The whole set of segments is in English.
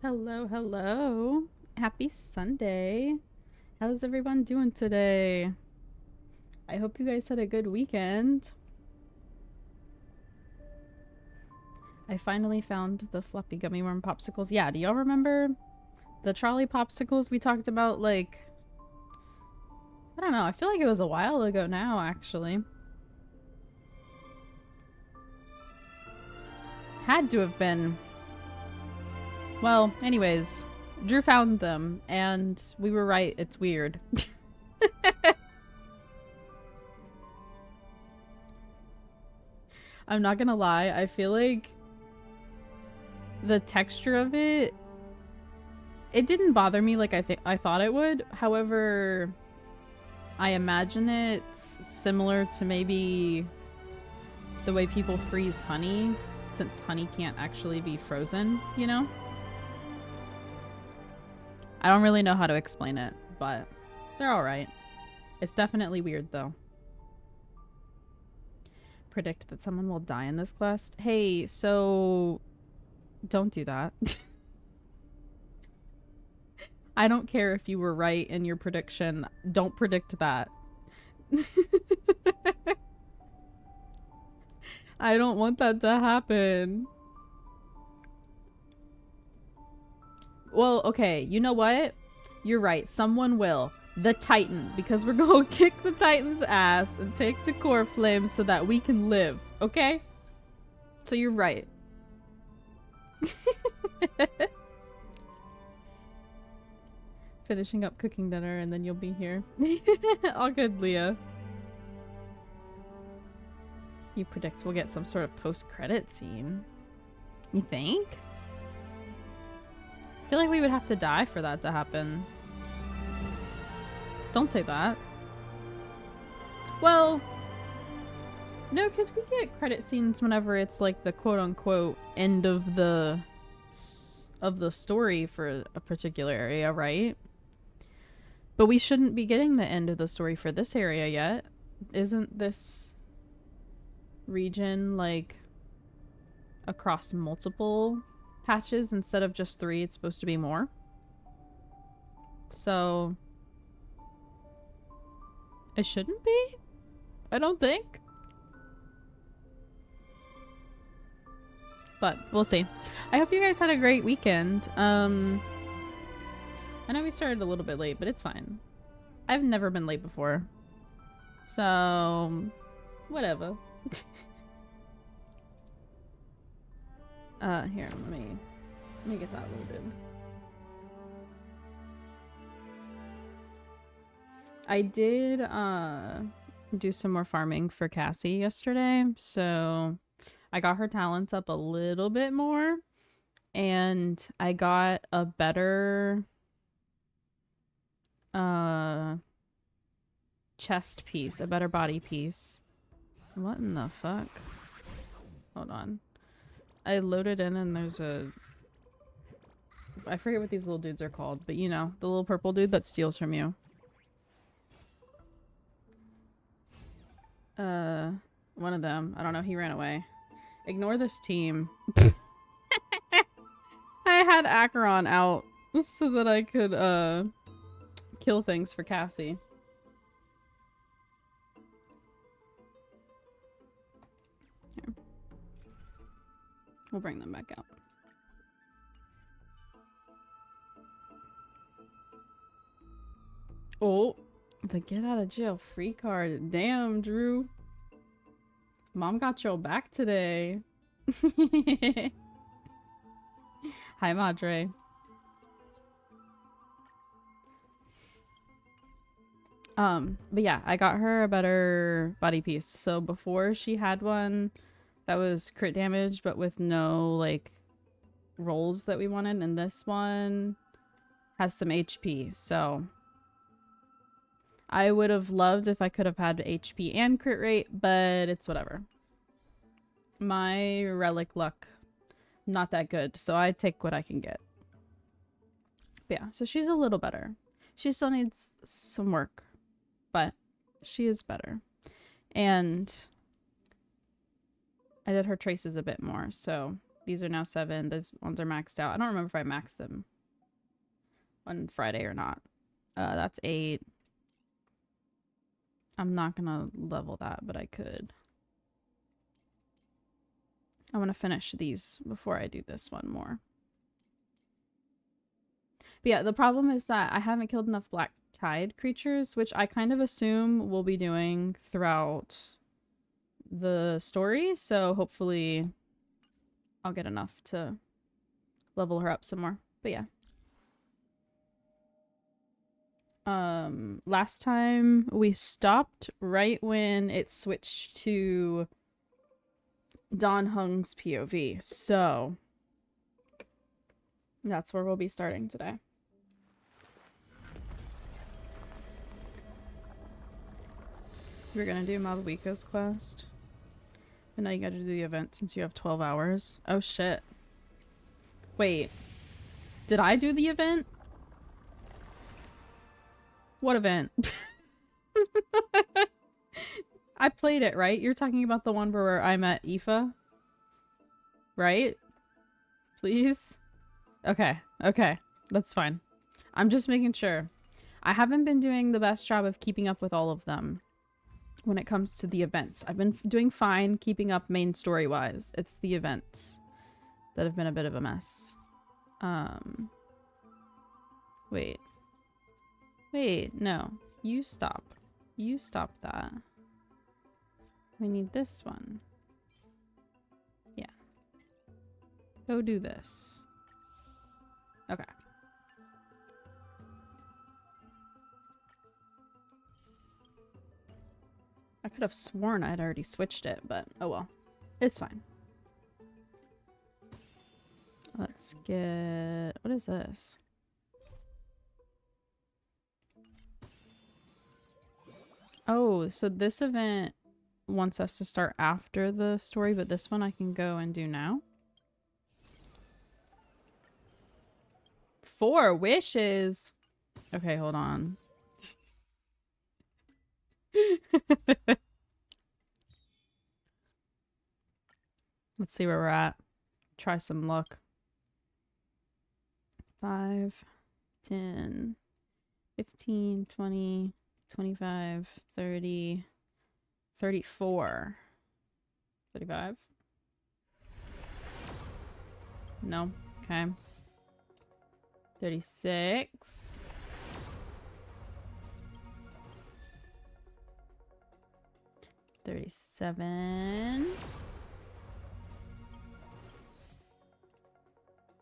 Hello, hello. Happy Sunday. How's everyone doing today? I hope you guys had a good weekend. I finally found the fluffy gummy worm popsicles. Yeah, do y'all remember the trolley popsicles we talked about? I don't know. I feel like it was a while ago now, actually. Had to have been. Well, anyways, Drew found them, and we were right. It's weird. I'm not gonna lie. I feel like the texture of it didn't bother me like I thought it would. However, I imagine it's similar to maybe the way people freeze honey, since honey can't actually be frozen, you know? I don't really know how to explain it, but they're alright. It's definitely weird though. Predict that someone will die in this quest. Hey, so don't do that. I don't care if you were right in your prediction. Don't predict that. I don't want that to happen. Well, okay, you know what? You're right. Someone will. The Titan. Because we're going to kick the Titan's ass and take the core flame so that we can live. Okay? So you're right. Finishing up cooking dinner and then you'll be here. All good, Leah. You predict we'll get some sort of post-credit scene. You think? I feel like we would have to die for that to happen. Don't say that. Well, no, because we get credit scenes whenever it's like the quote-unquote end of the story for a particular area, right? But we shouldn't be getting the end of the story for this area yet. Isn't this region like across multiple patches instead of just 3? It's supposed to be more. So it shouldn't be? I don't think. But we'll see. I hope you guys had a great weekend. I know we started a little bit late, but it's fine. I've never been late before. So, whatever. Here, let me get that loaded. I did do some more farming for Cassie yesterday, so I got her talents up a little bit more, and I got a better chest piece, a better body piece. What in the fuck? Hold on. I loaded in and there's I forget what these little dudes are called, but you know, the little purple dude that steals from you. One of them. I don't know, he ran away. Ignore this team. I had Acheron out so that I could, kill things for Cassie. Here. We'll bring them back out. Oh, the get out of jail free card. Damn, Drew. Mom got your back today. Hi, Madre. But yeah, I got her a better body piece. So before she had one that was crit damage, but with no like rolls that we wanted, and this one has some HP. So I would have loved if I could have had HP and crit rate, but it's whatever. My relic luck, not that good, so I take what I can get. But yeah, so she's a little better. She still needs some work, but she is better. And I did her traces a bit more, so These are now 7. These ones are maxed out. I don't remember if I maxed them on Friday or not. That's 8. I'm not gonna level that, but I could. I want to finish these before I do this one more. But yeah, the problem is that I haven't killed enough Black Tide creatures, which I kind of assume we'll be doing throughout the story. So hopefully I'll get enough to level her up some more. But yeah. Last time we stopped right when it switched to Dan Heng's POV. So that's where we'll be starting today. We're gonna do Mabuika's quest. And now you gotta do the event since you have 12 hours. Oh shit. Wait. Did I do the event? What event? I played it, right? You're talking about the one where I'm at Aoife? Right? Please? Okay. Okay. That's fine. I'm just making sure. I haven't been doing the best job of keeping up with all of them when it comes to the events. I've been doing fine keeping up main story-wise. It's the events that have been a bit of a mess. Wait. Wait, no. You stop. You stop that. We need this one. Yeah. Go do this. Okay. I could have sworn I'd already switched it, but oh well. It's fine. Let's get... What is this? Oh, so this event wants us to start after the story, but this one I can go and do now? 4 wishes! Okay, hold on. Let's see where we're at. Try some luck. 5, 10, 15, 20, 25, 30, 34. 35? No. Okay. 36. 37.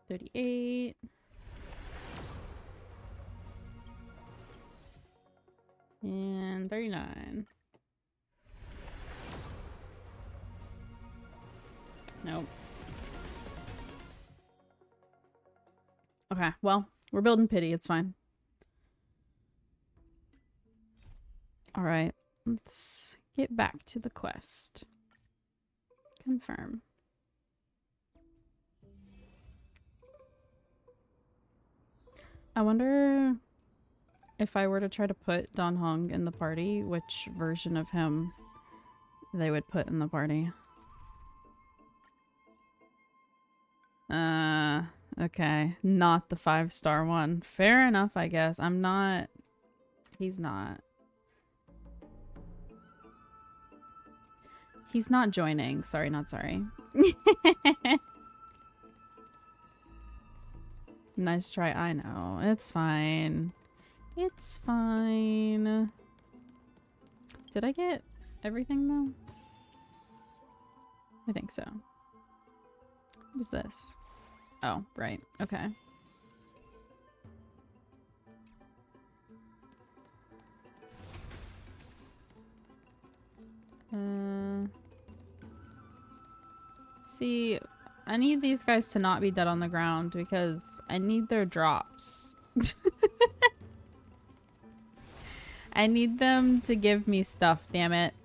38. And 39. Nope. Okay, well, we're building pity. It's fine. Alright, let's get back to the quest. Confirm. I wonder if I were to try to put Dan Heng in the party, which version of him they would put in the party. Okay. Not the 5-star one. Fair enough, I guess. I'm not... He's not. He's not joining. Sorry, not sorry. Nice try. I know. It's fine. It's fine. Did I get everything, though? I think so. What is this? Oh, right. Okay. See, I need these guys to not be dead on the ground because I need their drops. I need them to give me stuff, damn it.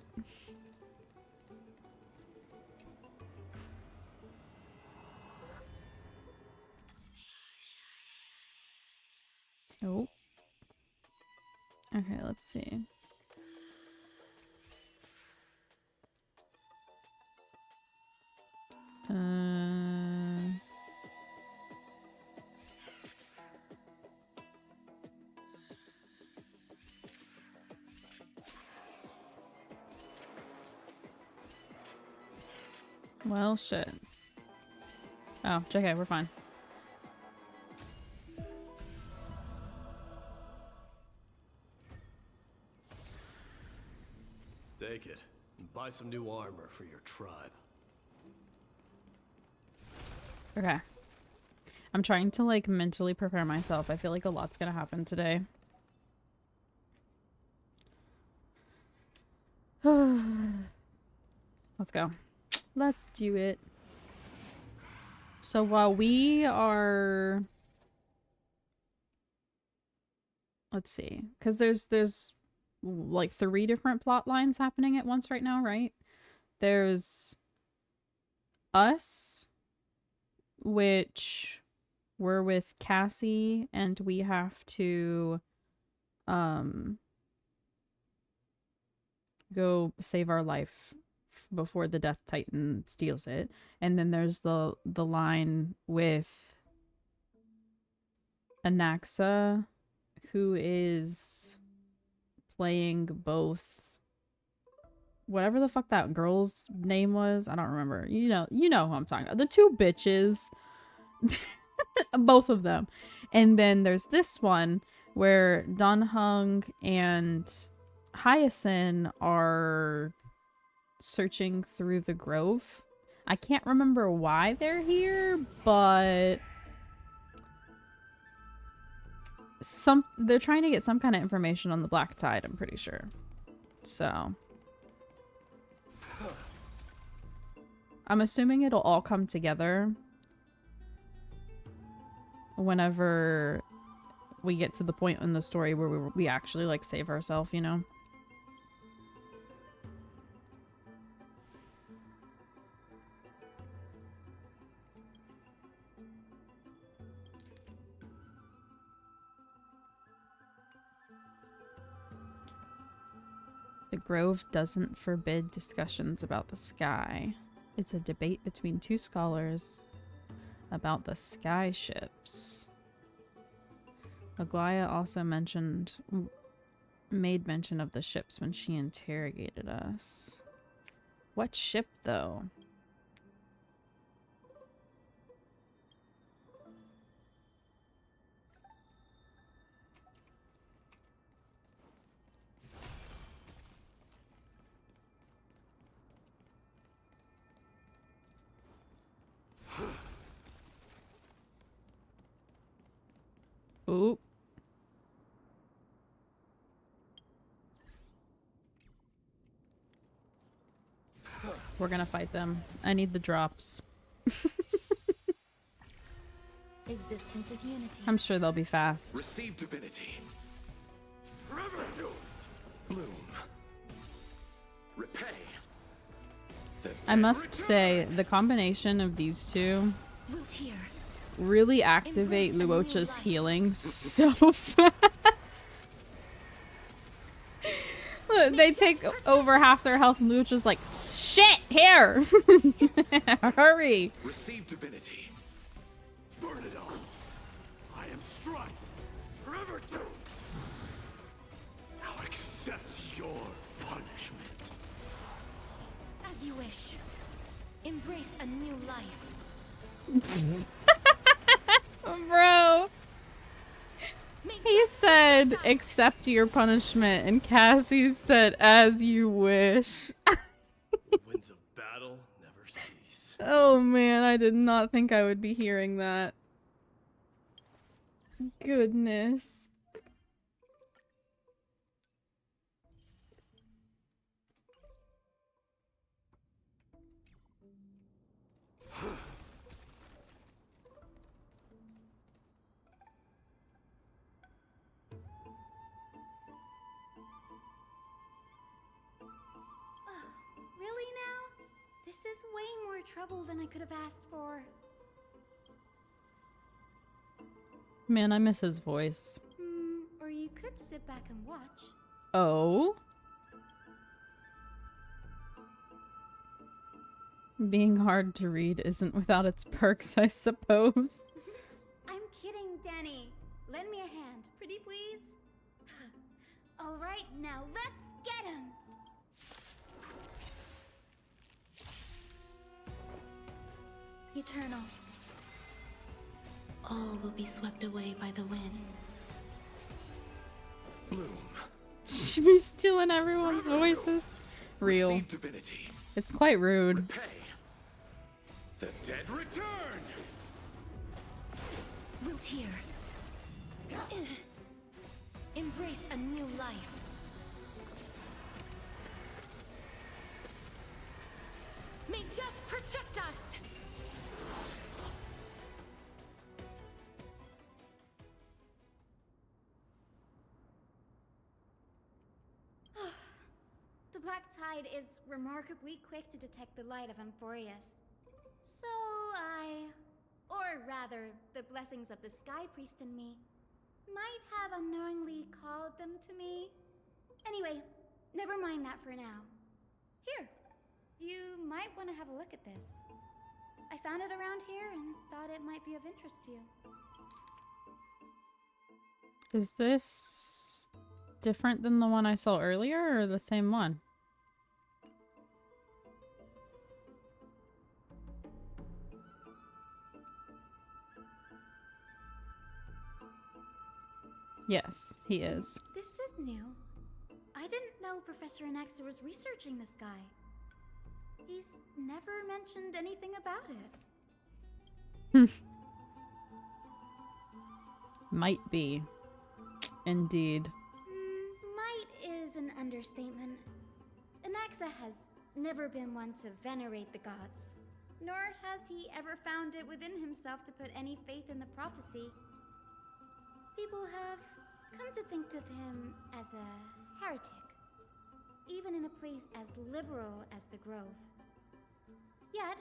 Oh. Okay, let's see. Well, shit. Oh, JK, we're fine. Take it and buy some new armor for your tribe. Okay. I'm trying to, like, mentally prepare myself. I feel like a lot's gonna happen today. Let's go. Let's do it. So while we are... Let's see. Because there's like 3 different plot lines happening at once right now, right? There's us, which we're with Cassie, and we have to go save our life before the Death Titan steals it. And then there's the line with Anaxa, who is playing both whatever the fuck that girl's name was. I don't remember. You know who I'm talking about. The 2 bitches. Both of them. And then there's this one where Dan Heng and Hyacinth are searching through the grove. I can't remember why they're here, but they're trying to get some kind of information on the Black Tide, I'm pretty sure. So I'm assuming it'll all come together whenever we get to the point in the story where we actually, like, save ourselves, you know? The Grove doesn't forbid discussions about the sky. It's a debate between 2 scholars about the sky ships. Aglaya also made mention of the ships when she interrogated us. What ship, though? Ooh. We're gonna fight them. I need the drops. Existence is unity. I'm sure they'll be fast. Receive divinity. Forever doomed. Bloom. Repay. I must say, the combination of these 2 Wilt hear. really activate Luocha's healing so fast. Look, they take over half their health and Luocha's like, shit, here! Hurry! Receive divinity. Burn it all. I am struck. Forever doomed. Now accept your punishment. As you wish. Embrace a new life. Bro! He said, accept your punishment, and Cassie said, as you wish. The winds of battle never cease. Oh man, I did not think I would be hearing that. Goodness. Really now? This is way more trouble than I could have asked for. Man, I miss his voice. Or you could sit back and watch. Oh? Being hard to read isn't without its perks, I suppose. I'm kidding, Danny. Lend me a hand, pretty please. All right, now let's get him. eternal. All will be swept away by the wind. Bloom. Should be stealing everyone's voices. Real. Receive divinity. It's quite rude. Repay. The dead return. Wiltir. Embrace a new life. May death protect us! The Black Tide is remarkably quick to detect the light of Amphorius. So or rather, the blessings of the Sky Priest in me, might have unknowingly called them to me. Anyway, never mind that for now. Here, you might want to have a look at this. I found it around here and thought it might be of interest to you. Is this different than the one I saw earlier, or the same one? Yes, he is. This is new. I didn't know Professor Anaxa was researching the sky. He's never mentioned anything about it. Might be. Indeed. Might is an understatement. Anaxa has never been one to venerate the gods, nor has he ever found it within himself to put any faith in the prophecy. People have come to think of him as a heretic, even in a place as liberal as the Grove. Yet,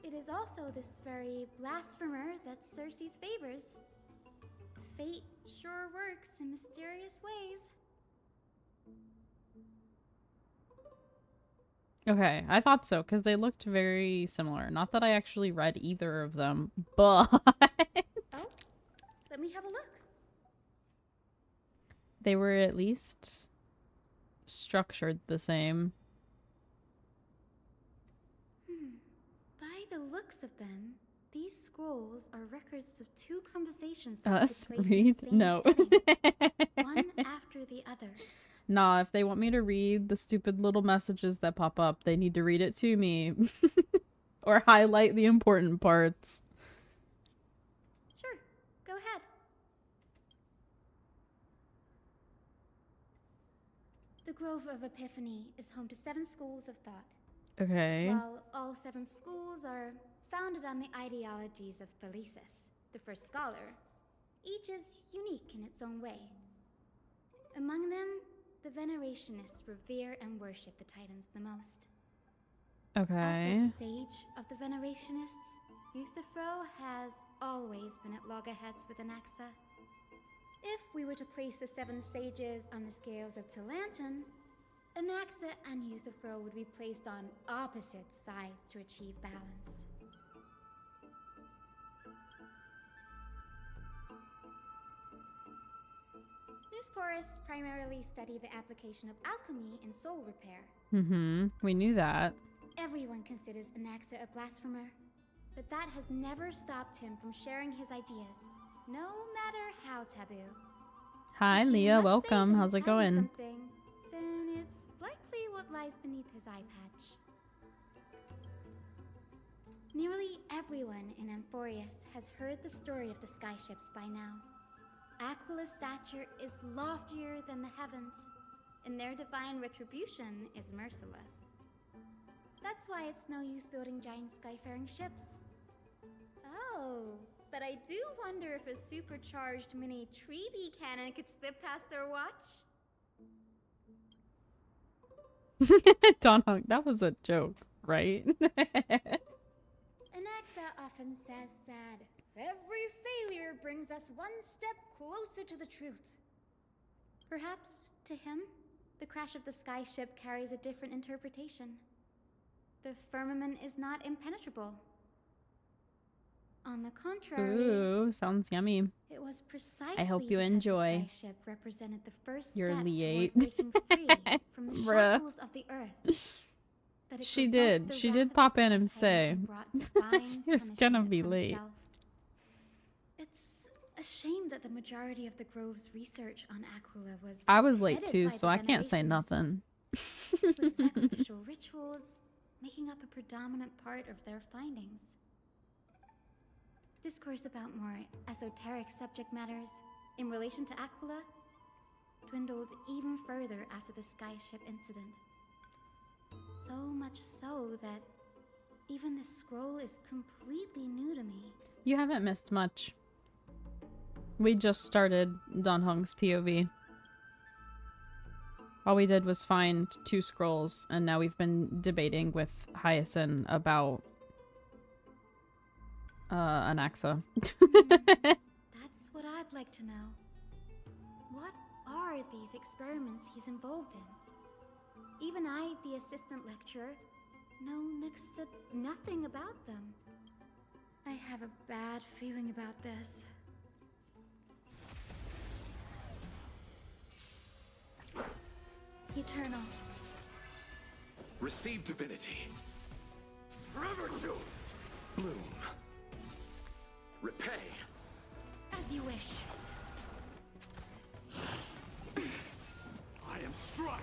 it is also this very blasphemer that Circe's favors. Fate sure works in mysterious ways. Okay, I thought so, because they looked very similar. Not that I actually read either of them, but... Oh, let me have a look. They were at least structured the same. By the looks of them, these scrolls are records of two conversations that Us? took place Read? in the same No. setting, one after the other. Nah, if they want me to read the stupid little messages that pop up, they need to read it to me. Or highlight the important parts. Sure, go ahead. The Grove of Epiphany is home to 7 schools of thought. Okay. While all 7 schools are founded on the ideologies of Thalesis, the first scholar, each is unique in its own way. Among them, the Venerationists revere and worship the Titans the most. Okay. As the sage of the Venerationists, Euthyphro has always been at loggerheads with Anaxa. If we were to place the 7 sages on the scales of Talanton, Anaxa and Euthyphro would be placed on opposite sides to achieve balance. Newsporus primarily study the application of alchemy in soul repair. We knew that. Everyone considers Anaxa a blasphemer, but that has never stopped him from sharing his ideas, no matter how taboo. Hi, If he Leah. must say Welcome. that How's he's it hiding going? something, then it's likely what lies beneath his eye patch. Nearly everyone in Amphorius has heard the story of the skyships by now. Aquila's stature is loftier than the heavens, and their divine retribution is merciless. That's why it's no use building giant skyfaring ships. Oh, but I do wonder if a supercharged mini Treaty cannon could slip past their watch. Don Hunk, that was a joke, right? Anaxa often says that every failure brings us one step closer to the truth. Perhaps, to him, the crash of the skyship carries a different interpretation. The firmament is not impenetrable. On the contrary, Ooh, sounds yummy. it was precisely I hope you because enjoy. the skyship represented the first Your step Liate. toward breaking free from the Bruh. shackles of the earth. That it She provoked did. the She wrath did of pop the in and spectator say and brought divine she was gonna punishment be upon late. itself. It's a shame that the majority of the Grove's research on Aquila was I was late headed too, by so the I can't say Venerationists, nothing. with sacrificial rituals making up a predominant part of their findings. Discourse about more esoteric subject matters in relation to Aquila dwindled even further after the skyship incident. So much so that even this scroll is completely new to me. You haven't missed much. We just started Dan Hong's POV. All we did was find 2 scrolls, and now we've been debating with Hyacinth about Anaxa. That's what I'd like to know. What are these experiments he's involved in? Even I, the assistant lecturer, know next to nothing about them. I have a bad feeling about this. Eternal. Receive divinity. Forever doomed. Bloom. Repay. As you wish. I am Strife.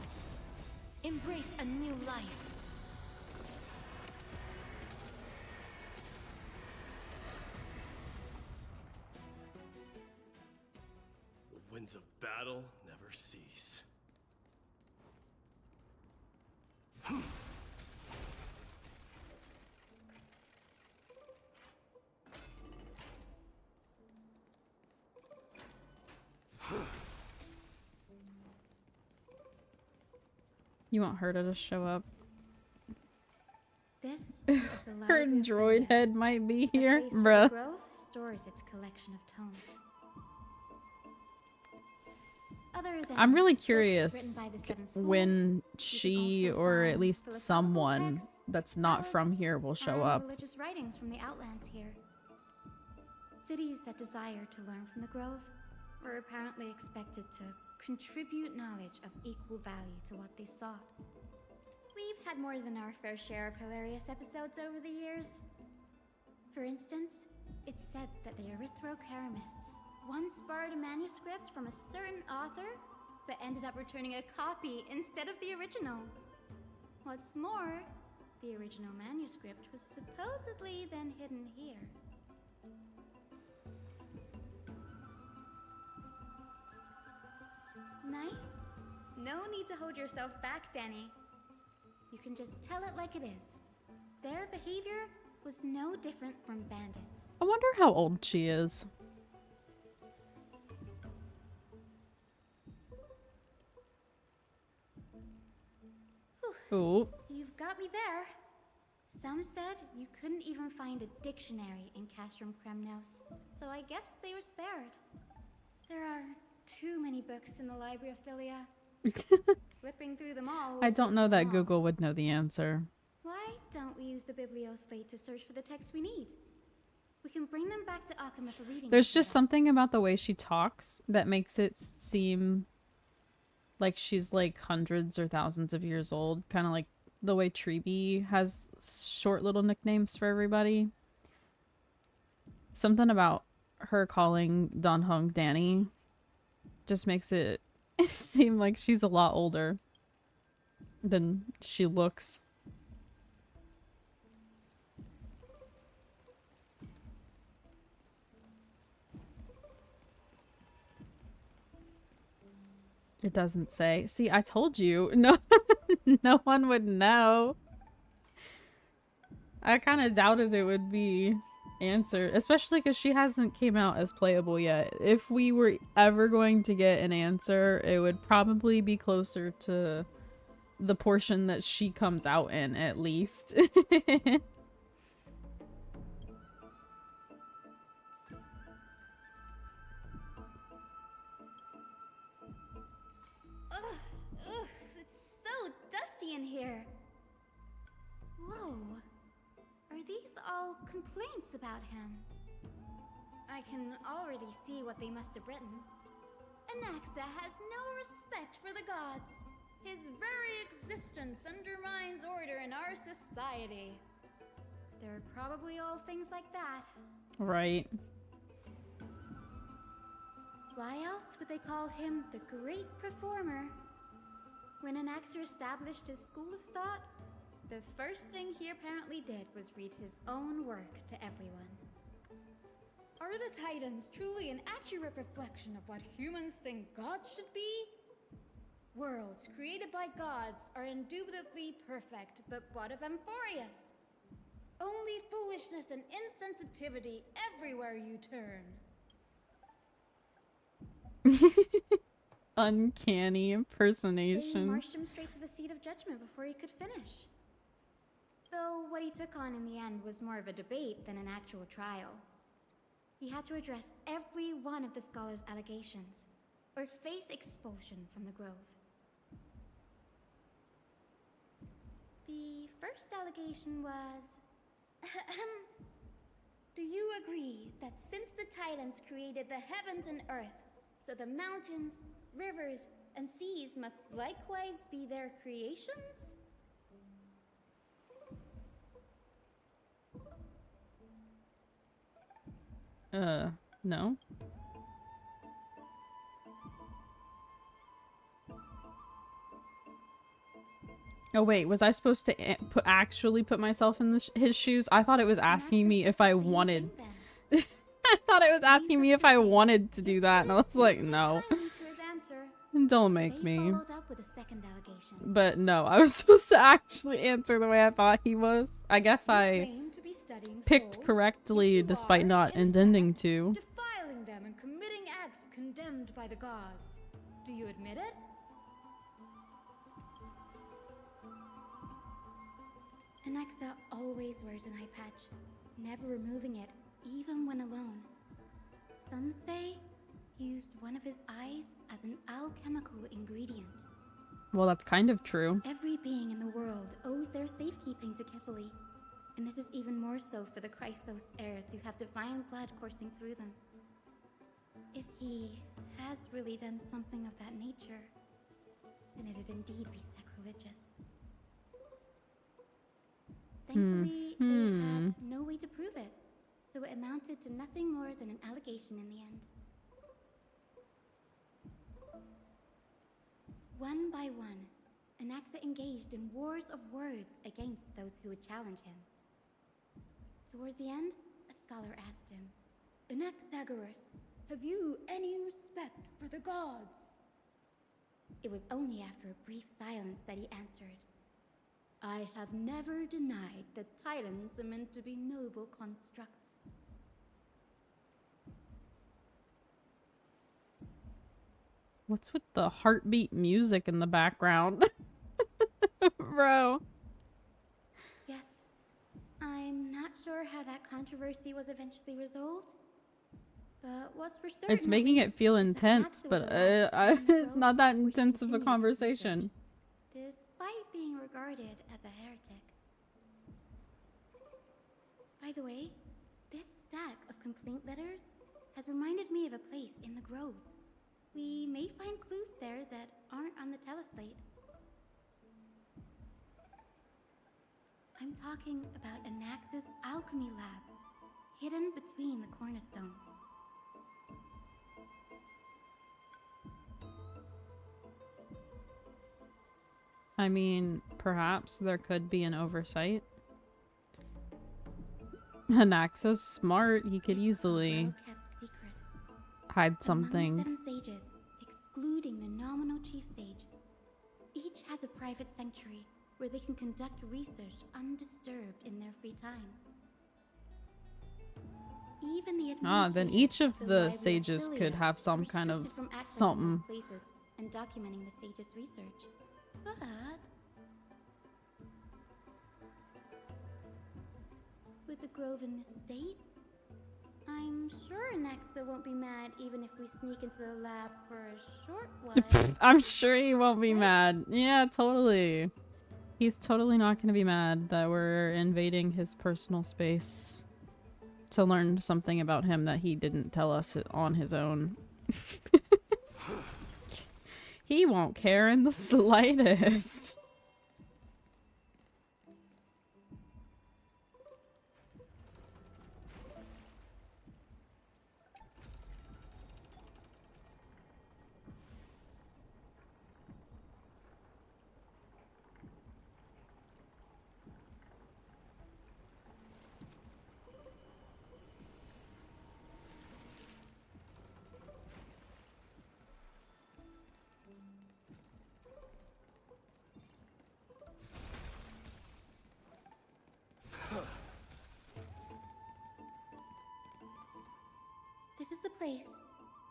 Embrace a new life. The winds of battle never cease. You want her to just show up? This is the Her library of droid Philia, head might be a here, place where bruh. the Grove stores its collection of tomes. Other than I'm really books curious written by the Seven Schools, when you she, can also or at find least philosophical someone texts, that's not from ballads, here will show and up. religious writings from the Outlands here. Cities that desire to learn from the Grove were apparently expected to contribute knowledge of equal value to what they sought. We've had more than our fair share of hilarious episodes over the years. For instance, it's said that the Erythrocheramists once borrowed a manuscript from a certain author, but ended up returning a copy instead of the original. What's more, the original manuscript was supposedly then hidden here. Nice? No need to hold yourself back, Danny. You can just tell it like it is. Their behavior was no different from bandits. I wonder how old she is. Ooh. You've got me there. Some said you couldn't even find a dictionary in Castrum Kremnos, so I guess they were spared. There are too many books in the Library of Philia. Flipping through them all. I will don't take know too that long. Google would know the answer. Why don't we use the Biblioslate to search for the texts we need? We can bring them back to Akama for reading. There's after just that. something about the way she talks that makes it seem like she's like hundreds or thousands of years old. Kind of like the way Treeby has short little nicknames for everybody. Something about her calling Dan Hong Danny just makes it seem like she's a lot older than she looks. It doesn't say. See, I told you. No, no one would know. I kind of doubted it would be answered, especially because she hasn't came out as playable yet. If we were ever going to get an answer, it would probably be closer to the portion that she comes out in, at least. Ugh, it's so dusty in here. Whoa. Are these all complaints about him? I can already see what they must have written. Anaxa has no respect for the gods. His very existence undermines order in our society. They're probably all things like that. Right. Why else would they call him the Great Performer? When Anaxer established his school of thought, the first thing he apparently did was read his own work to everyone. Are the Titans truly an accurate reflection of what humans think gods should be? Worlds created by gods are indubitably perfect, but what of Amphorius? Only foolishness and insensitivity everywhere you turn. Uncanny They impersonation. marched him straight to the seat of judgment before he could finish. Though what he took on in the end was more of a debate than an actual trial. He had to address every one of the scholar's allegations, or face expulsion from the Grove. The first allegation was... Do you agree that since the Titans created the heavens and earth, so the mountains, rivers, and seas must likewise be their creations? No. Oh wait, was I supposed to actually put myself in his shoes? I thought it was asking me if I wanted. I thought it was asking me if I wanted to do that, and I was like, no. Don't make me. But no, I was supposed to actually answer the way I thought he was. I guess I picked correctly despite not intending to. Defiling them and committing acts condemned by the gods. Do you admit it? Anaxa always wears an eye patch, never removing it, even when alone. Some say he used one of his eyes as an alchemical ingredient. Well, that's kind of true. Every being in the world owes their safekeeping to Kifili, and this is even more so for the Chrysos heirs who have divine blood coursing through them. If he has really done something of that nature, then it'd indeed be sacrilegious. Thankfully, they had no way to prove it, so it amounted to nothing more than an allegation in the end. One by one, Anaxa engaged in wars of words against those who would challenge him. Toward the end, a scholar asked him, "Anaxagoras, have you any respect for the gods?" It was only after a brief silence that he answered, "I have never denied that Titans are meant to be noble constructs." What's with the heartbeat music in the background? Bro. Yes. I'm not sure how that controversy was eventually resolved. But what's for certain, It's making it feel intense, Anaxa was but allowed to stay in the it's Grove not that where he intense of a continued his conversation. research, despite being regarded as a heretic. By the way, this stack of complaint letters has reminded me of a place in the Grove. We may find clues there that aren't on the teleslate. I'm talking about Anaxa's alchemy lab, hidden between the cornerstones. I mean, perhaps there could be an oversight. Anaxa's smart. He could It's a easily well-kept secret. hide Among the something. 7 sages, excluding the nominal chief sage, each has a private sanctuary where they can conduct research undisturbed in their free time. Even the Then administrators each of the library sages could affiliate have some are kind of restricted from accessing something. those places and documenting the sages' research. But with the Grove in this state, I'm sure Anaxa won't be mad even if we sneak into the lab for a short while. I'm sure he won't be mad. Yeah, totally. He's totally not going to be mad that we're invading his personal space to learn something about him that he didn't tell us on his own. He won't care in the slightest. This is the place,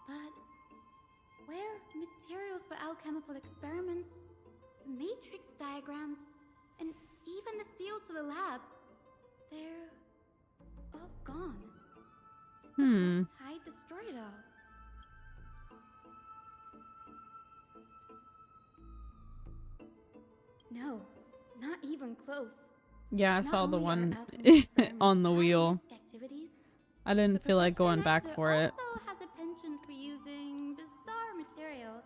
but where materials for alchemical experiments, matrix diagrams, and even the seal to the lab, they're all gone. The blood tide destroyed it all. No, not even close. Yeah, I Not saw the only are one alchemy experiments on the wheel. high-risk activities, I didn't the feel like Professor going back Anaxa for it. also has a penchant for using bizarre materials.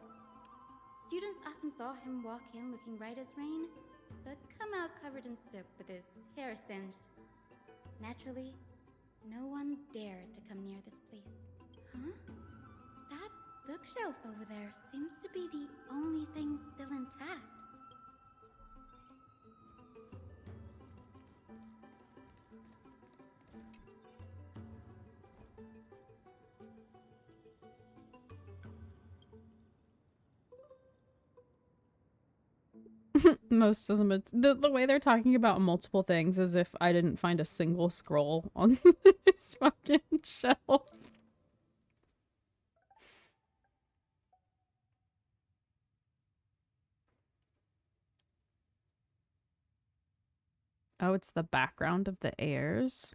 Students often saw him walk in looking right as rain, but come out covered in soot with his hair singed. Naturally, no one dared to come near this place. Huh? That bookshelf over there seems to be the only thing still intact. Most of them, the way they're talking about multiple things as if I didn't find a single scroll on this fucking shelf. Oh, it's the background of the heirs.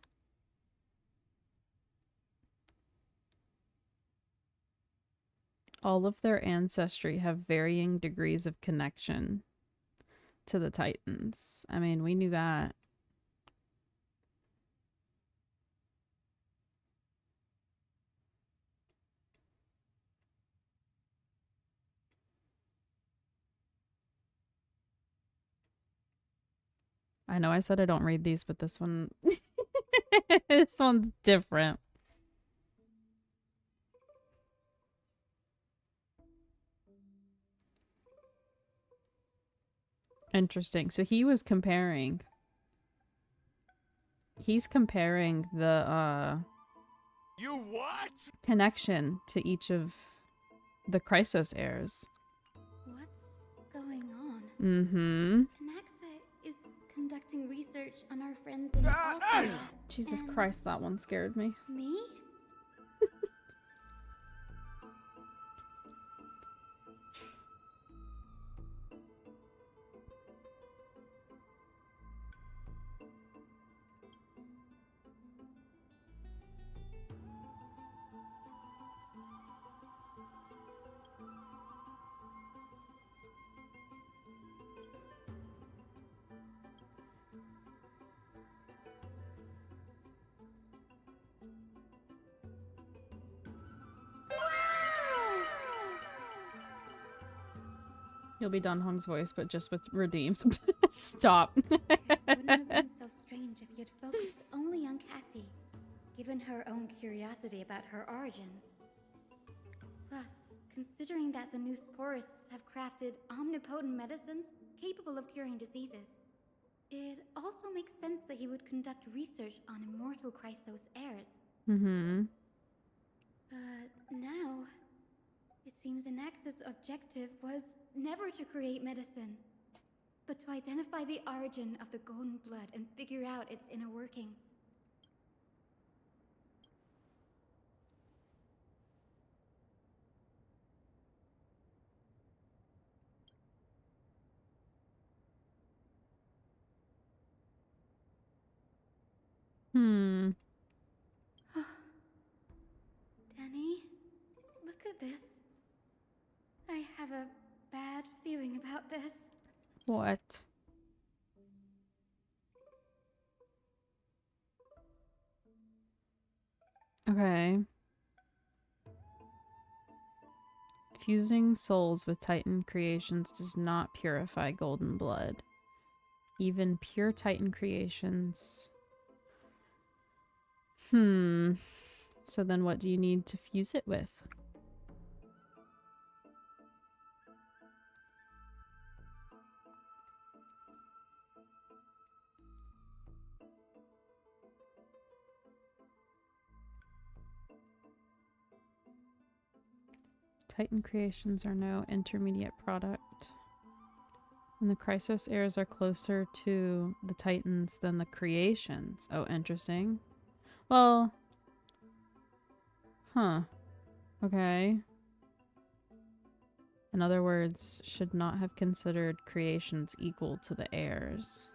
All of their ancestry have varying degrees of connection to the Titans. I mean, we knew that. I know I said I don't read these, but this one this one's different. Interesting. So he's comparing the You what? connection to each of the Chrysos heirs. What's going on? Mm-hmm. Anaxa is conducting research on our friends in Alpha. Jesus And Christ, that one scared me. me? You'll be Dan Hong's voice, but just with redeems. Stop. It wouldn't have been so strange if he had focused only on Cassie, given her own curiosity about her origins. Plus, considering that the new Sporists have crafted omnipotent medicines capable of curing diseases, it also makes sense that he would conduct research on immortal Chrysos heirs. Mm-hmm. But now, it seems Anaxa's objective was never to create medicine, but to identify the origin of the golden blood and figure out its inner workings. Hmm. Danny, look at this. I have a bad feeling about this. What? Okay. Fusing souls with Titan creations does not purify golden blood. Even pure Titan creations. So then what do you need to fuse it with? Titan creations are no intermediate product. And the Chrysos heirs are closer to the Titans than the creations. Oh, interesting. Well... Huh. Okay. In other words, should not have considered creations equal to the heirs.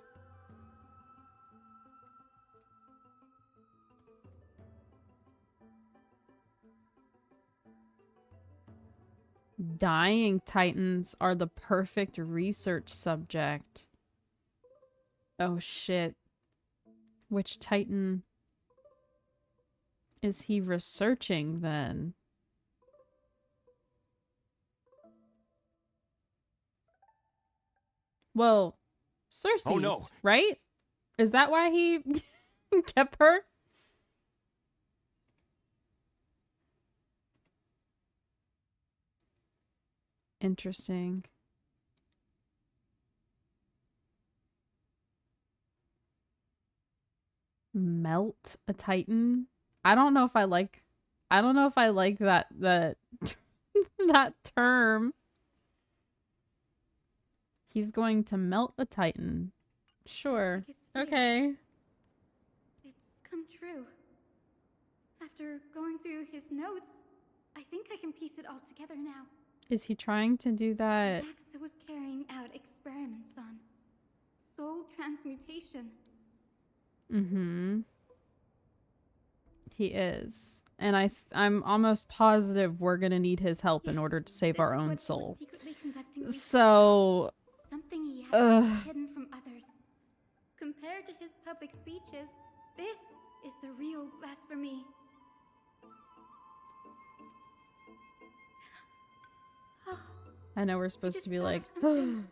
Dying Titans are the perfect research subject. Oh shit. Which Titan is he researching then? Well, Cersei's, Oh, no. right? Is that why he kept her? Interesting. Melt a Titan? I don't know if I like that that term. He's going to melt a Titan. Sure. His fear. Okay. It's come true. After going through his notes, I think I can piece it all together now. Is he trying to do that? Naxa was carrying out experiments on soul transmutation. Mm-hmm. He is. And I'm almost positive we're gonna need his help in Yes, order to save this our is own what he was soul. secretly conducting research So... on. Something he had hidden from others. Compared to his public speeches, this is the real blasphemy. I know we're supposed to be like, discovered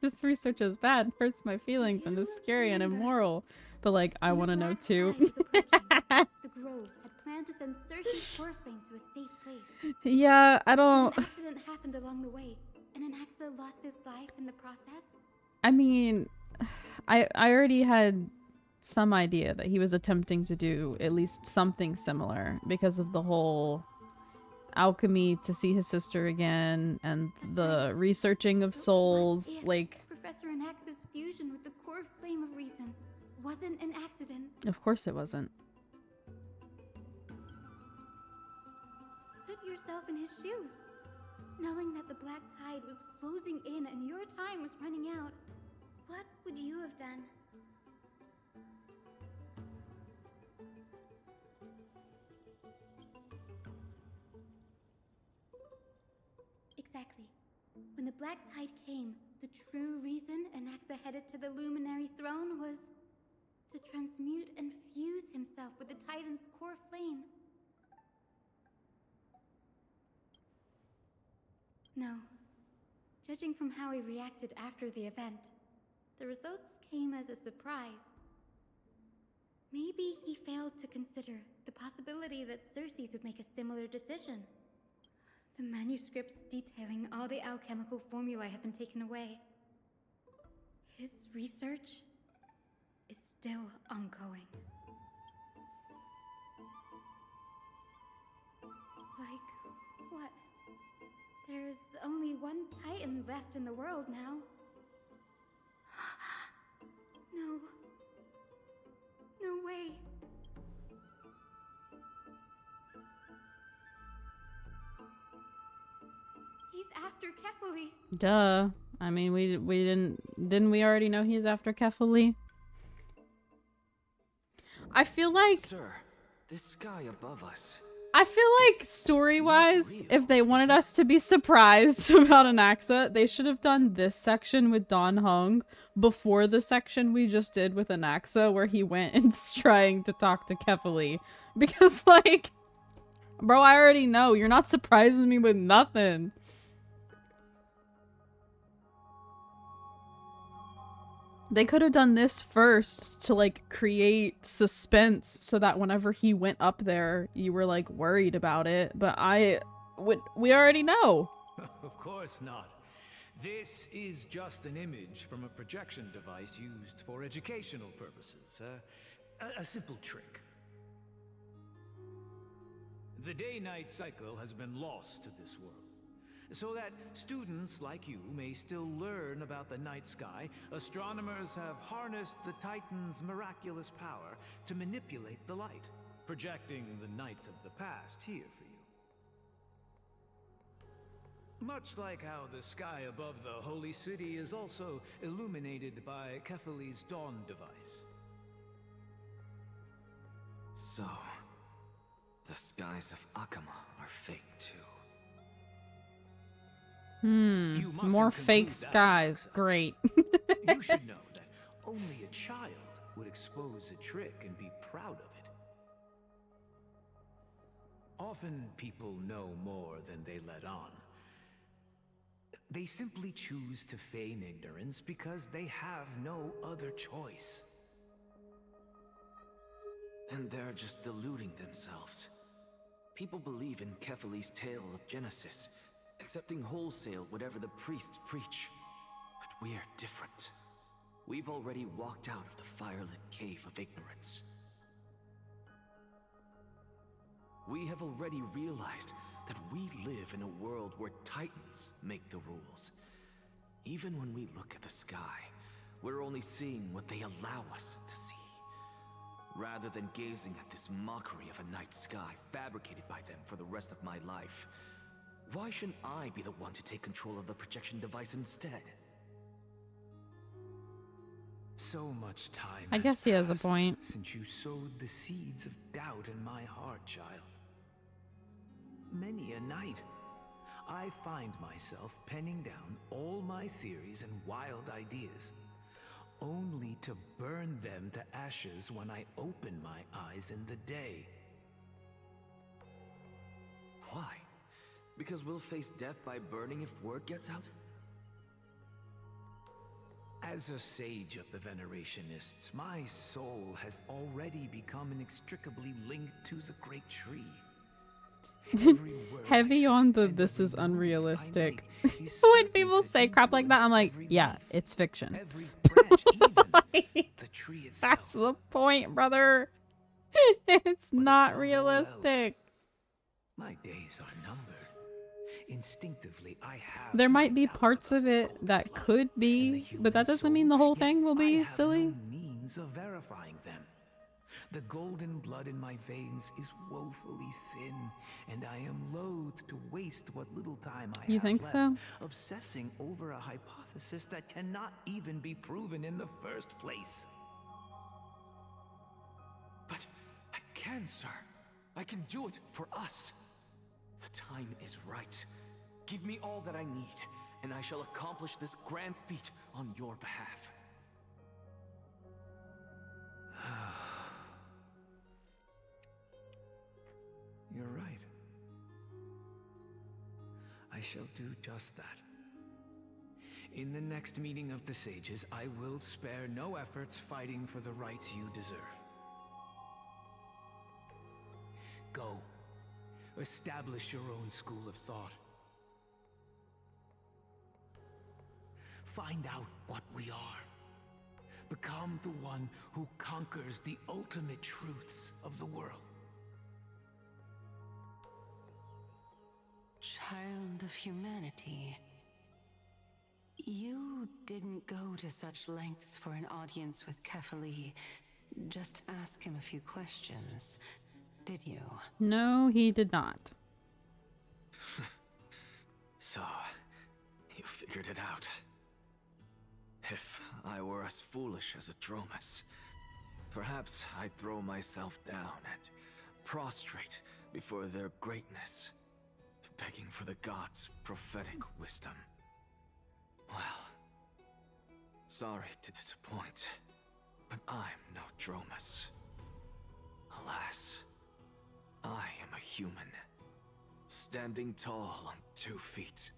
this research is bad, hurts my feelings, and is scary and remember immoral. But like, I want to know too. The Grove had planned to send Cersei's core flame to a safe place. Yeah, I But don't... an accident happened along the way, and Anaxa lost his life in the process. I mean, I already had some idea that he was attempting to do at least something similar because of the whole alchemy to see his sister again and the researching of But souls. what if Like, Professor Anaxa's fusion with the core flame of reason wasn't an accident? of course it wasn't. Put yourself in his shoes. Knowing that the black tide was closing in and your time was running out, what would you have done? Exactly. When the black tide came, the true reason Anaxa headed to the luminary throne was to transmute and fuse himself with the Titan's core flame. No. Judging from how he reacted after the event, the results came as a surprise. Maybe he failed to consider the possibility that Cersei's would make a similar decision. The manuscripts detailing all the alchemical formulae have been taken away. His research is still ongoing. Like, what? There's only one Titan left in the world now. No. No way. He's after Kefali. Duh. I mean, we didn't we already know he's after Kefali? I feel like Sir, this sky above us. I feel like story-wise, if they wanted us to be surprised about Anaxa, they should have done this section with Dan Heng before the section we just did with Anaxa, where he went and trying to talk to Kefali. Because, like, Bro, I already know. You're not surprising me with nothing. They could have done this first to like create suspense so that whenever he went up there, you were like worried about it. But we already know. Of course not. This is just an image from a projection device used for educational purposes. A simple trick. The day-night cycle has been lost to this world, so that students like you may still learn about the night sky. Astronomers have harnessed the Titan's miraculous power to manipulate the light, projecting the nights of the past here for you. Much like how the sky above the Holy City is also illuminated by Kefali's dawn device. So, the skies of Akama are fake too. You mustn't More conclude fake that, skies. Alexa. Great. You should know that only a child would expose a trick and be proud of it. Often people know more than they let on. They simply choose to feign ignorance because they have no other choice. Then they're just deluding themselves. People believe in Kefali's tale of Genesis, accepting wholesale whatever the priests preach. But we're different. We've already walked out of the firelit cave of ignorance. We have already realized that we live in a world where Titans make the rules. Even when we look at the sky, we're only seeing what they allow us to see. Rather than gazing at this mockery of a night sky fabricated by them for the rest of my life, why shouldn't I be the one to take control of the projection device instead? So much time I guess he has a passed point. since you sowed the seeds of doubt in my heart, child. Many a night, I find myself penning down all my theories and wild ideas, only to burn them to ashes when I open my eyes in the day. Why? Because we'll face death by burning if word gets out? As a sage of the Venerationists, my soul has already become inextricably linked to the great tree. Every word I Heavy say on the and this every is move I unrealistic. make is When certain people to say crap like that, I'm like, influence yeah, every it's fiction. leaf, every branch, even the tree itself. That's the point, brother. It's But not above all realistic. else, my days are numbered. Instinctively, I have There my might be doubts parts about of it golden that blood could and the be, but that human doesn't mean the soul, whole yet thing will I be have silly. no means of verifying them. The golden blood in my veins is woefully thin, and I am loath to waste what little time I You have think left so? obsessing over a hypothesis that cannot even be proven in the first place. But I can, sir. I can do it for us. The time is right. Give me all that I need, and I shall accomplish this grand feat on your behalf. You're right. I shall do just that. In the next meeting of the sages, I will spare no efforts fighting for the rights you deserve. Go. Establish your own school of thought. Find out what we are. Become the one who conquers the ultimate truths of the world. Child of humanity. You didn't go to such lengths for an audience with Kefali. Just ask him a few questions, did you? No, he did not. So, you figured it out. If I were as foolish as Atromas, perhaps I'd throw myself down and prostrate before their greatness, begging for the gods' prophetic wisdom. Well, sorry to disappoint, but I'm no Dromas. Alas, I am a human. standing tall on 2 feet,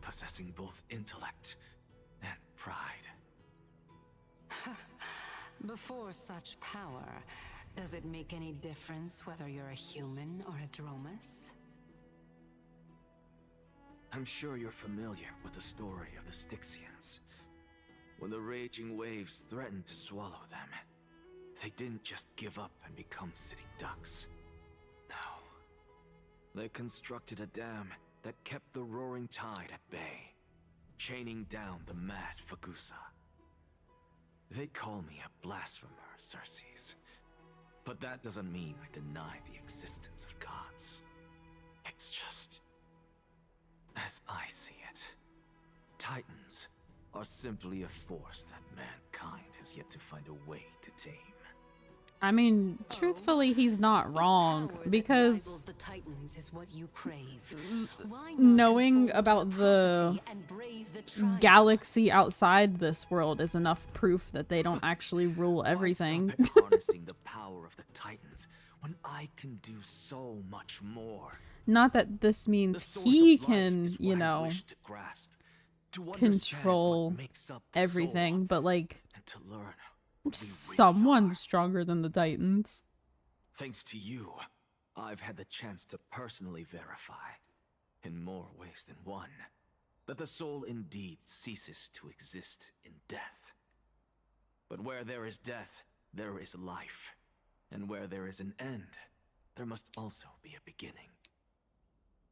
possessing both intellect and pride. Before such power, does it make any difference whether you're a human or a Dromus? I'm sure you're familiar with the story of the Styxians. When the raging waves threatened to swallow them, they didn't just give up and become sitting ducks. No. They constructed a dam that kept the roaring tide at bay, chaining down the mad Fagusa. They call me a blasphemer, Xerxes. But that doesn't mean I deny the existence of gods. It's just... as I see it, Titans are simply a force that mankind has yet to find a way to tame. I mean, truthfully, he's not wrong, Power that because rivals the Titans is what you crave. Why not knowing conform to about the prophecy and brave the triumph? galaxy outside this world is enough proof that they don't actually rule everything. Why stop at harnessing the power of the Titans when I can do so much more? Not that this The means source he of life can, is you what I know, wish to grasp, to understand control what makes up the everything, soul, but like, and to learn what we really someone's are. stronger than the Titans. Thanks to you, I've had the chance to personally verify, in more ways than one, that the soul indeed ceases to exist in death. But where there is death, there is life. And where there is an end, there must also be a beginning.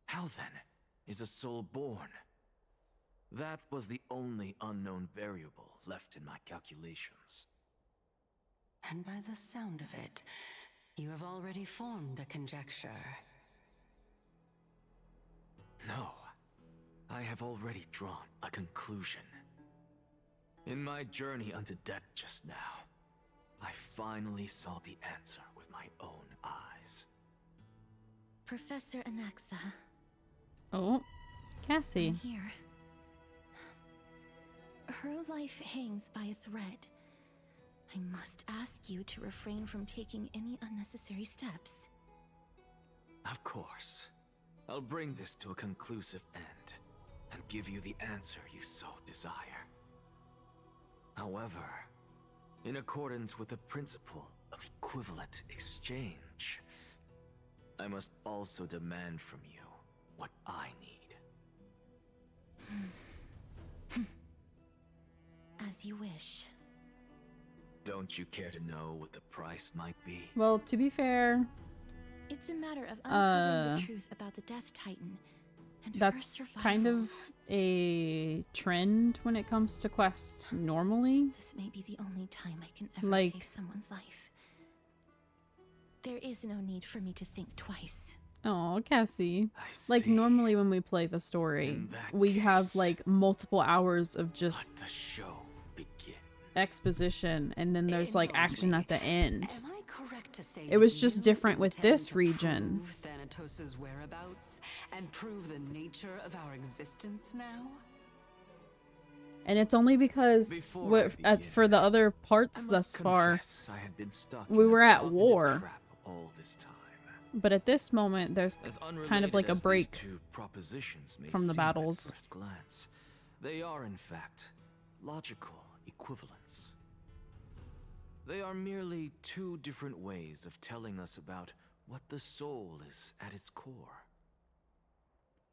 How then is a soul born? That was the only unknown variable left in my calculations. And by the sound of it, you have already formed a conjecture. No, I have already drawn a conclusion. In my journey unto death just now, I finally saw the answer with my own eyes. Professor Anaxa, Oh, Cassie. I'm here. Her life hangs by a thread. I must ask you to refrain from taking any unnecessary steps. Of course. I'll bring this to a conclusive end, and give you the answer you so desire. However, in accordance with the principle of equivalent exchange, I must also demand from you what I need. As you wish. Don't you care to know what the price might be? Well, to be fair, It's a matter of uncovering the truth about the Death Titan and her that's survival. kind of a trend when it comes to quests normally. This may be the only time I can ever Like- save someone's life. There is no need for me to think twice. Oh, Cassie. I Like, see. normally when we play the story, In that we have, case, like, multiple hours of just Let the show begin. exposition, and then there's, like, Indulge action me. at the end. Am I correct to say It was that just you different with intend this to region. prove Thanatos' whereabouts and prove the nature of our existence now? And it's only because Before I for the begin, other I parts must thus far, confess I had been stuck we in a were at cognitive war. trap all this time. but at this moment, there's As kind of like unrelated a as these break two propositions may from the seem at battles. first glance, they are in fact logical equivalents. They are merely two different ways of telling us about what the soul is at its core.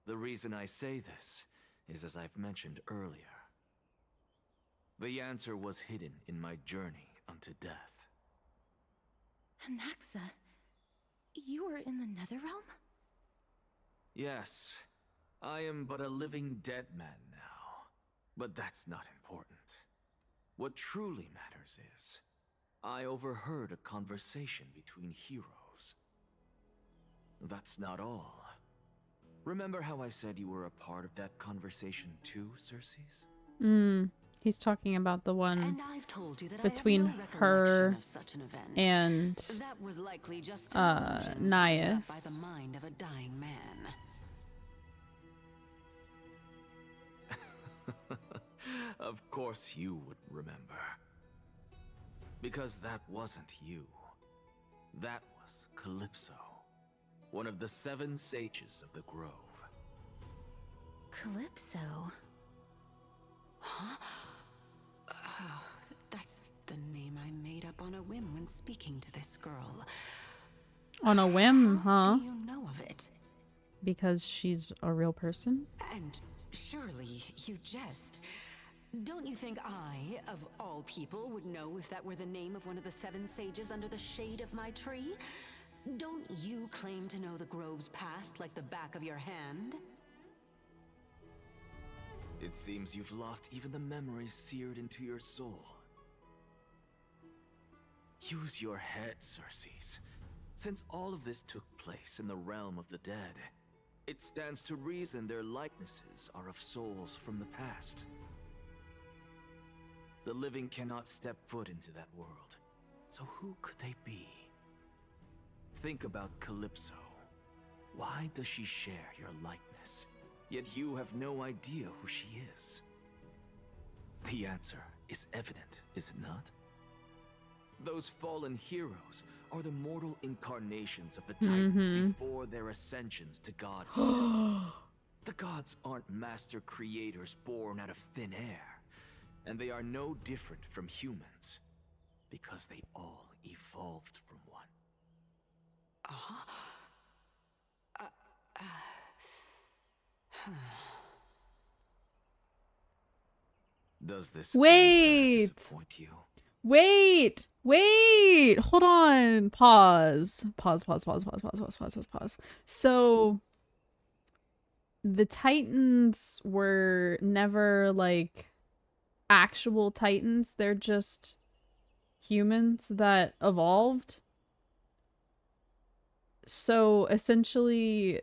The reason I say this is, as I've mentioned earlier, the answer was hidden in my journey unto death. Anaxa, you were in the Netherrealm? Yes, I am but a living dead man now, but that's not important. What truly matters is, I overheard a conversation between heroes. That's not all. Remember how I said you were a part of that conversation too, Xerxes? He's talking about the one And I've told you that between I have no her recollection of such an event. and That was likely just an illusion conjured up by the Nias. mind of a dying man. Of course you would remember. Because that wasn't you. That was Calypso. one of the 7 sages of the grove. Calypso? Huh? Oh, that's the name I made up on a whim when speaking to this girl. On a whim, How huh? do you know of it? Because she's a real person? And surely you jest. Don't you think I, of all people, would know if that were the name of one of the 7 sages under the shade of my tree? Don't you claim to know the grove's past like the back of your hand? It seems you've lost even the memories seared into your soul. Use your head, Circes. Since all of this took place in the realm of the dead, it stands to reason their likenesses are of souls from the past. The living cannot step foot into that world, so who could they be? Think about Calypso. Why does she share your likeness, yet you have no idea who she is? The answer is evident, is it not? Those fallen heroes are the mortal incarnations of the Titans before their ascensions to godhood. The gods aren't master creators born out of thin air, and they are no different from humans, because they all evolved from one. Does this Wait! answer disappoint you? Wait! Hold on. Pause. So, the Titans were never, like, actual Titans. They're just humans that evolved. So, essentially,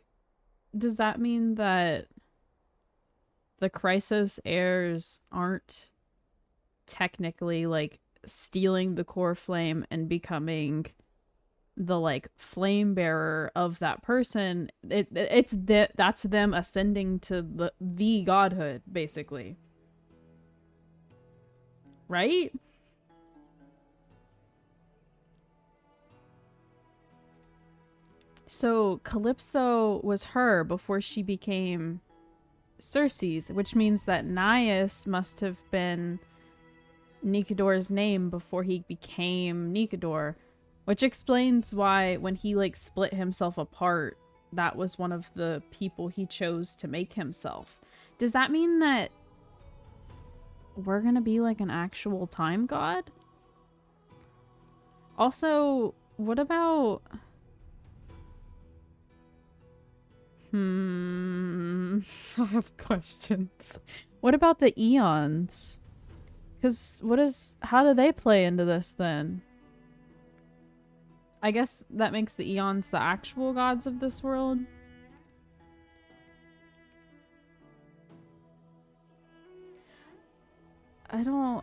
does that mean that the Chrysos heirs aren't technically, like, stealing the core flame and becoming the, like, flame bearer of that person? That's them ascending to the godhood, basically. Right? So Calypso was her before she became Circes, which means that Naias must have been Nikador's name before he became Nikador, which explains why when he, like, split himself apart, that was one of the people he chose to make himself. Does that mean that we're gonna be, like, an actual time god? Also, what about... I have questions. What about the Eons? Because how do they play into this then? I guess that makes the Eons the actual gods of this world. I don't...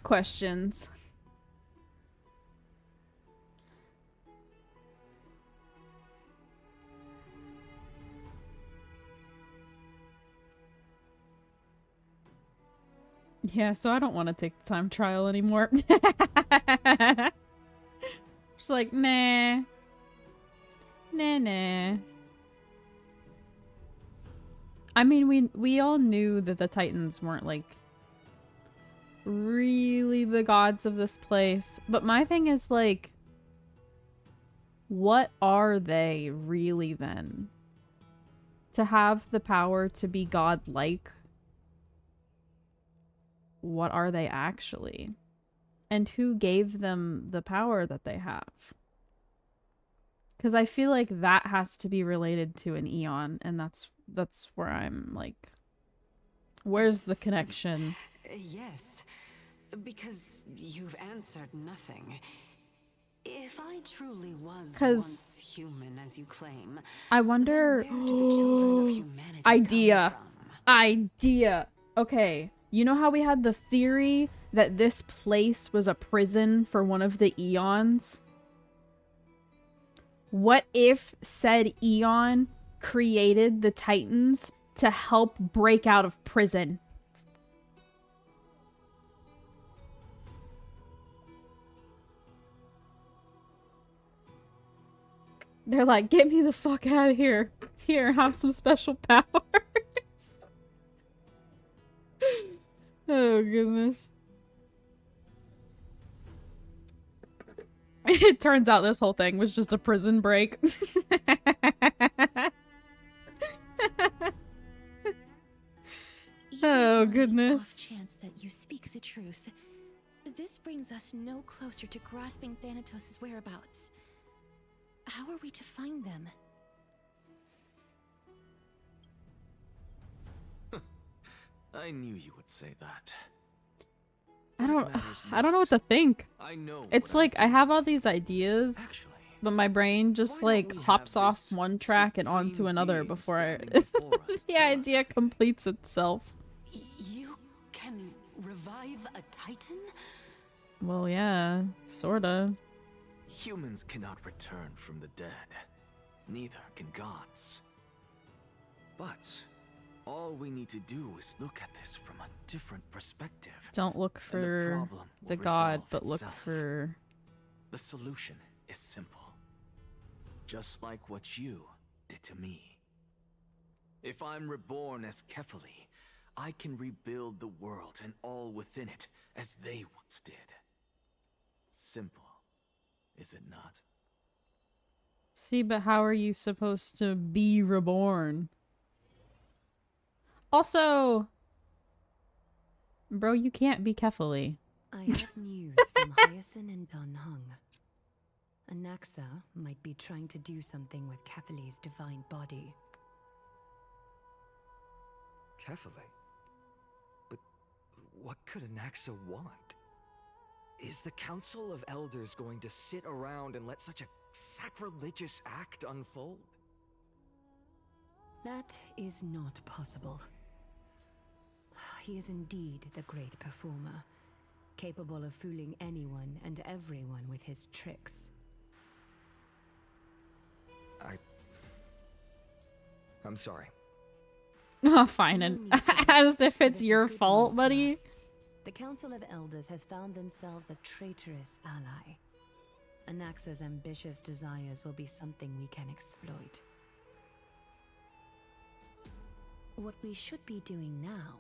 Questions. Yeah, so I don't want to take the time trial anymore. Just like, nah. Nah. I mean, we all knew that the Titans weren't, like, really the gods of this place. But my thing is, like, what are they really then? To have the power to be godlike, what are they actually? And who gave them the power that they have? Because I feel like that has to be related to an Eon, and that's where I'm like, where's the connection? Yes, because you've answered nothing. If I truly was once human, as you claim, I wonder. then where do the children of humanity Idea. come from? Okay, you know how we had the theory that this place was a prison for one of the Eons? What if said Eon created the Titans to help break out of prison? They're like, get me the fuck out of here. Here, have some special powers. Oh, goodness. It turns out this whole thing was just a prison break. Oh, goodness. Chance that you speak the truth. This brings us no closer to grasping Thanatos' whereabouts. How are we to find them? I knew you would say that. I don't know what to think. I know. It's what like I have all these ideas, Actually, but my brain just why don't like we hops have off this one track and onto supreme another being before standing before us the tell us idea everything? completes itself. You can revive a Titan? Well, yeah, sorta. Humans cannot return from the dead. Neither can gods. But all we need to do is look at this from a different perspective. Don't look and the for problem will the god, resolve but look itself. for... The solution is simple. Just like what you did to me. If I'm reborn as Kefali, I can rebuild the world and all within it as they once did. Simple, is it not? See, but how are you supposed to be reborn? Also, bro, you can't be Kefali. I have news from Hyacinth and Dunhung. Anaxa might be trying to do something with Kefali's divine body. Kefali? But what could Anaxa want? Is the Council of Elders going to sit around and let such a sacrilegious act unfold? That is not possible. He is indeed the great performer, capable of fooling anyone and everyone with his tricks. I'm sorry. Oh, fine, and No need for as if this it's is your good fault, news to buddy. us. The Council of Elders has found themselves a traitorous ally. Anaxa's ambitious desires will be something we can exploit. What we should be doing now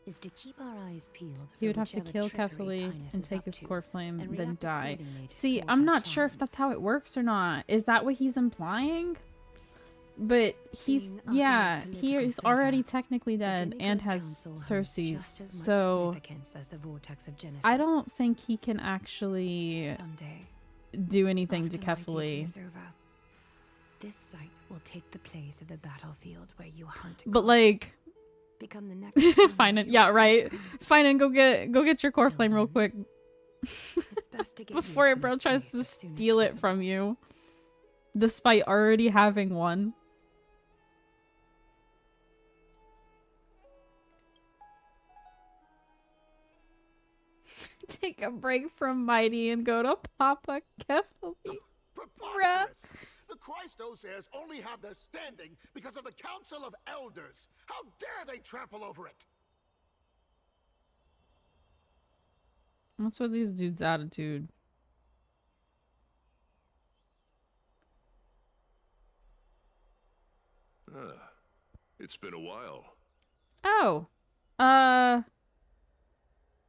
is to keep our eyes peeled for He would have to whichever kill trickery Kefali Highness and is take up his to, core flame, and then react die. accordingly to See, thwart I'm her not sure if plans. that's how it works or not. Is that what he's implying? But he's, Being yeah, Artemis' he political is already thinker, technically the dead Demigod and has Council holds Cersei's, just as much so significance as the vortex of Genesis. I don't think he can actually Someday, do anything to after my duty Kefali. is over, this site will take the place of the battlefield where you hunt But gods. like, Become the next fine, yeah, right. Fine, and go get your core flame real quick It's best to get before used your to bro this tries place to as soon as steal it possible. from you, despite already having one. Take a break from Mighty and go to Papa Kefali. Preposterous! The Christos heirs only have their standing because of the Council of Elders. How dare they trample over it? What's with these dudes' attitude? It's been a while. Oh,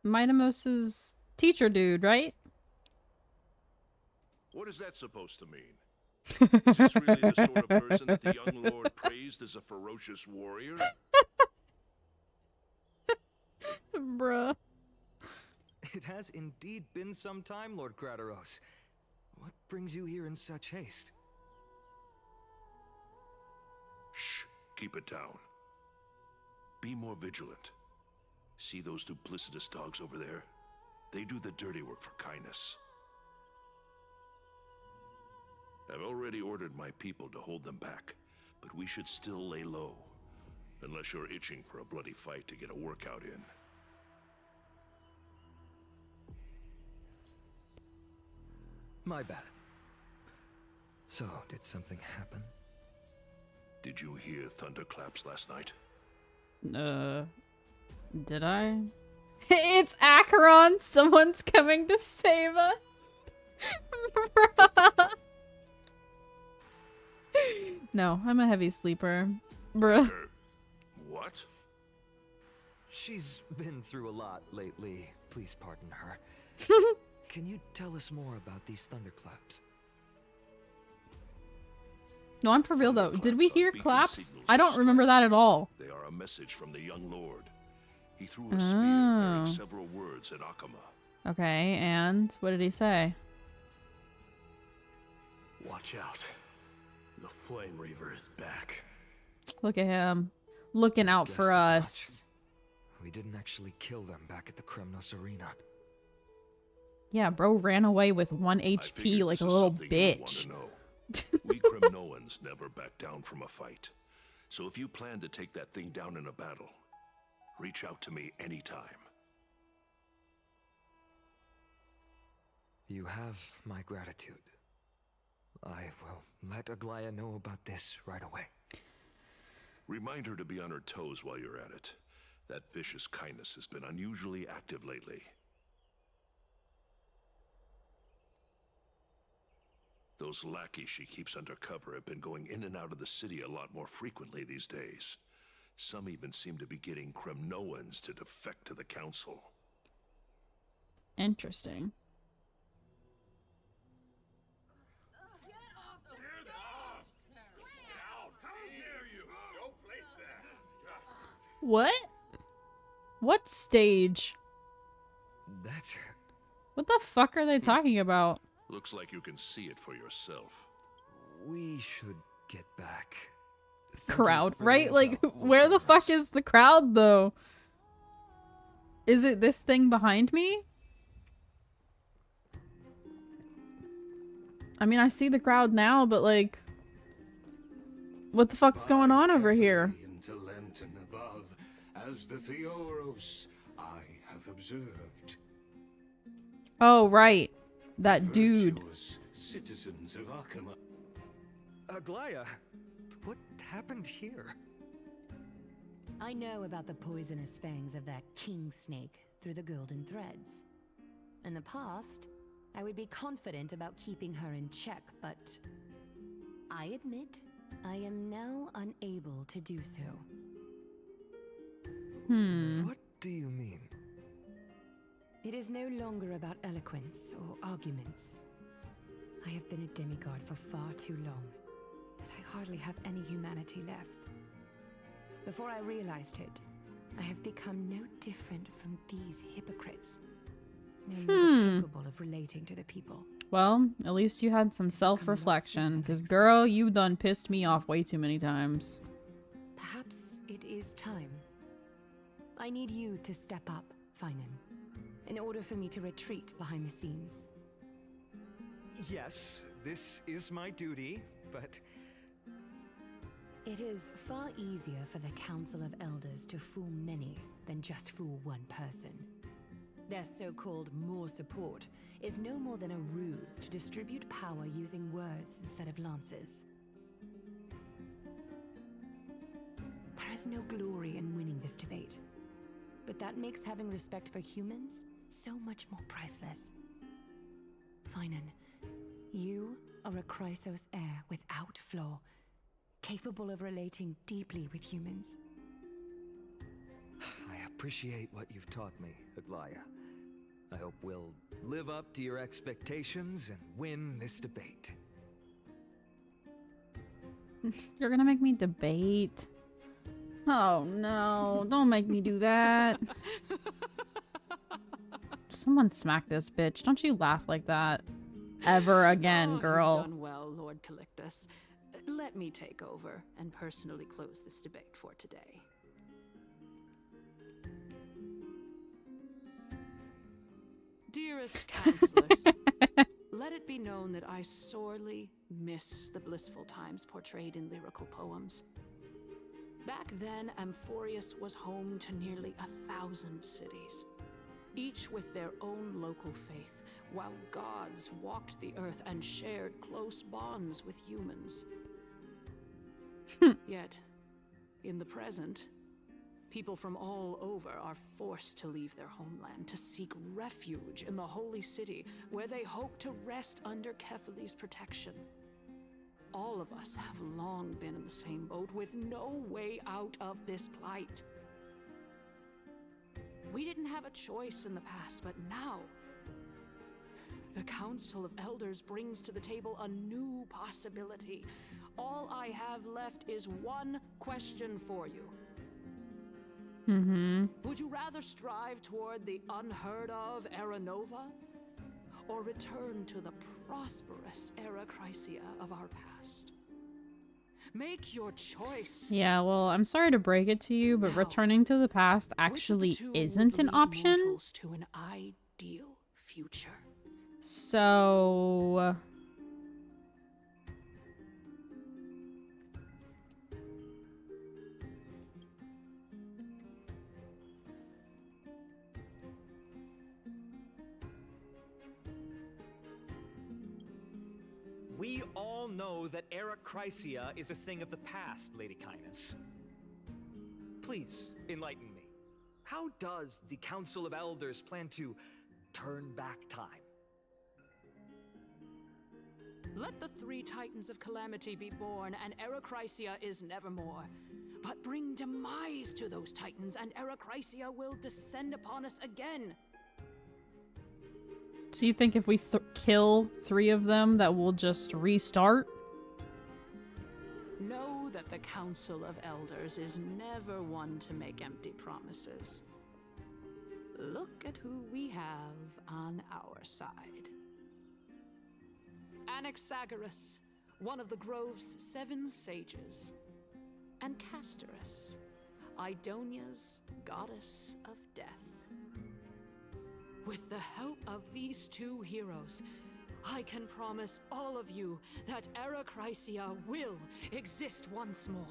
Minamos's teacher dude, right? What is that supposed to mean? Is this really the sort of person that the young lord praised as a ferocious warrior? Bruh. It has indeed been some time, Lord Crateros. What brings you here in such haste? Shh, keep it down. Be more vigilant. See those duplicitous dogs over there? They do the dirty work for kindness. I've already ordered my people to hold them back, but we should still lay low. Unless you're itching for a bloody fight to get a workout in. My bad. So, did something happen? Did you hear thunderclaps last night? Did I? It's Acheron! Someone's coming to save us! Bruh. No, I'm a heavy sleeper. Bruh. What? She's been through a lot lately. Please pardon her. Can you tell us more about these thunderclaps? No, I'm for real though. Did we Thunderclaps are hear beacon claps? signals I of don't remember strife. that at all. They are a message from the young lord. He threw a spear bearing Oh. several words at Akama. Okay, and what did he say? Watch out. The Flame Reaver is back. Look at him. Looking out for Guessed as us. We didn't actually kill them back at the Kremnos Arena. Yeah, bro ran away with 1 I HP figured like this a is little something you'd want bitch. to know. We Kremnoans never back down from a fight. So if you plan to take that thing down in a battle, reach out to me anytime. You have my gratitude. I will let Aglaya know about this right away. Remind her to be on her toes while you're at it. That vicious kindness has been unusually active lately. Those lackeys she keeps under cover have been going in and out of the city a lot more frequently these days. Some even seem to be getting Kremnoans to defect to the council. Interesting. What? What stage? That's... What the fuck are they talking about? Looks like you can see it for yourself. We should get back. Thank you Crowd, for the right? Like, intel, where the Lord fuck Barrows. is the crowd, though? Is it this thing behind me? I mean, I see the crowd now, but like... What the fuck's going on over here? Into Lenten above, as the Theoros I have observed. Oh, right. That dude. Virtuous citizens of Akama. Aglaya, what happened here? I know about the poisonous fangs of that king snake through the golden threads. In the past, I would be confident about keeping her in check, but I admit I am now unable to do so. What do you mean? It is no longer about eloquence or arguments. I have been a demigod for far too long that I hardly have any humanity left. Before I realized it, I have become no different from these hypocrites. No longer capable of relating to the people. Well, at least you had some self-reflection, because girl, you done pissed me off way too many times. Perhaps it is time. I need you to step up, Finan, in order for me to retreat behind the scenes. Yes, this is my duty, but... It is far easier for the Council of Elders to fool many than just fool one person. Their so-called more support is no more than a ruse to distribute power using words instead of lances. There is no glory in winning this debate, but that makes having respect for humans so much more priceless. Finan, you are a Chrysos heir without flaw, capable of relating deeply with humans. I appreciate what you've taught me, Aglaya. I hope we'll live up to your expectations and win this debate. You're gonna make me debate? Oh no, don't make me do that. Someone smack this bitch. Don't you laugh like that ever again, girl. You've done well, Lord Calictus. Let me take over and personally close this debate for today. Dearest counselors, let it be known that I sorely miss the blissful times portrayed in lyrical poems. Back then, Amphorius was home to nearly 1,000 cities, each with their own local faith, while gods walked the earth and shared close bonds with humans. Yet, in the present, people from all over are forced to leave their homeland to seek refuge in the holy city, where they hope to rest under Kefali's protection. all of us have long been in the same boat with no way out of this plight. We didn't have a choice in the past, but now the Council of Elders brings to the table a new possibility. All I have left is one question for you. Would you rather strive toward the unheard of Era Nova, or return to the prosperous Era Chrysia of our past? Make your choice. Yeah, well, I'm sorry to break it to you, but returning to the past actually isn't an option. To an ideal future. So we all know that Era Chrysia is a thing of the past, Lady Kynus. Please, enlighten me. How does the Council of Elders plan to turn back time? Let the three Titans of Calamity be born, and Era Chrysia is nevermore. But bring demise to those Titans, and Era Chrysia will descend upon us again. so you think if we kill 3 of them that we'll just restart? Know that the Council of Elders is never one to make empty promises. Look at who we have on our side. Anaxagoras, one of the Grove's 7 sages, and Castorus, Idonia's goddess of death. With the help of these 2 heroes, I can promise all of you that Era Chrysia will exist once more.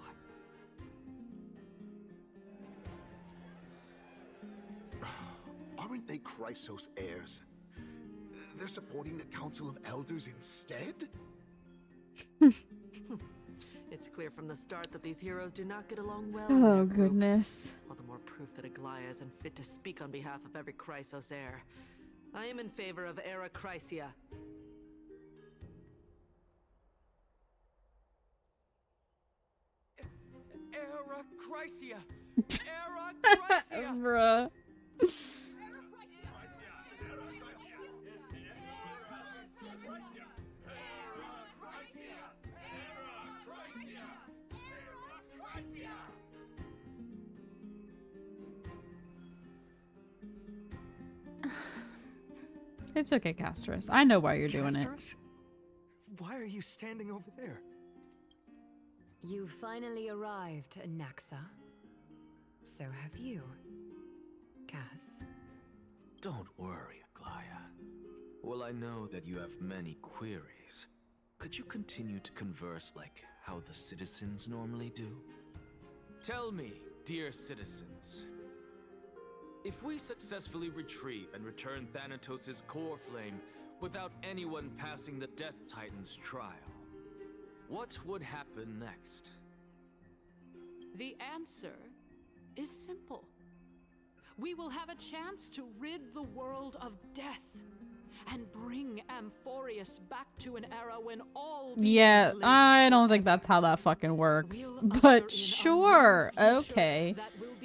Aren't they Chrysos heirs? They're supporting the Council of Elders instead? It's clear from the start that these heroes do not get along well. Oh, goodness. All the more proof that Aglaia isn't fit to speak on behalf of every Chrysos heir. I am in favor of Era Chrysia. Era Chrysia! Era Chrysia! Bruh. It's okay, Castorus. I know why you're doing it. Castorus? Why are you standing over there? You finally arrived, Anaxa. So have you, Cass. Don't worry, Aglaia. Well, I know that you have many queries. Could you continue to converse like how the citizens normally do? Tell me, dear citizens, if we successfully retreat and return Thanatos' core flame without anyone passing the Death Titan's trial, what would happen next? The answer is simple. We will have a chance to rid the world of death and bring Amphorius back to an era when all Yeah, beings I don't think that's how that fucking works. But sure, okay.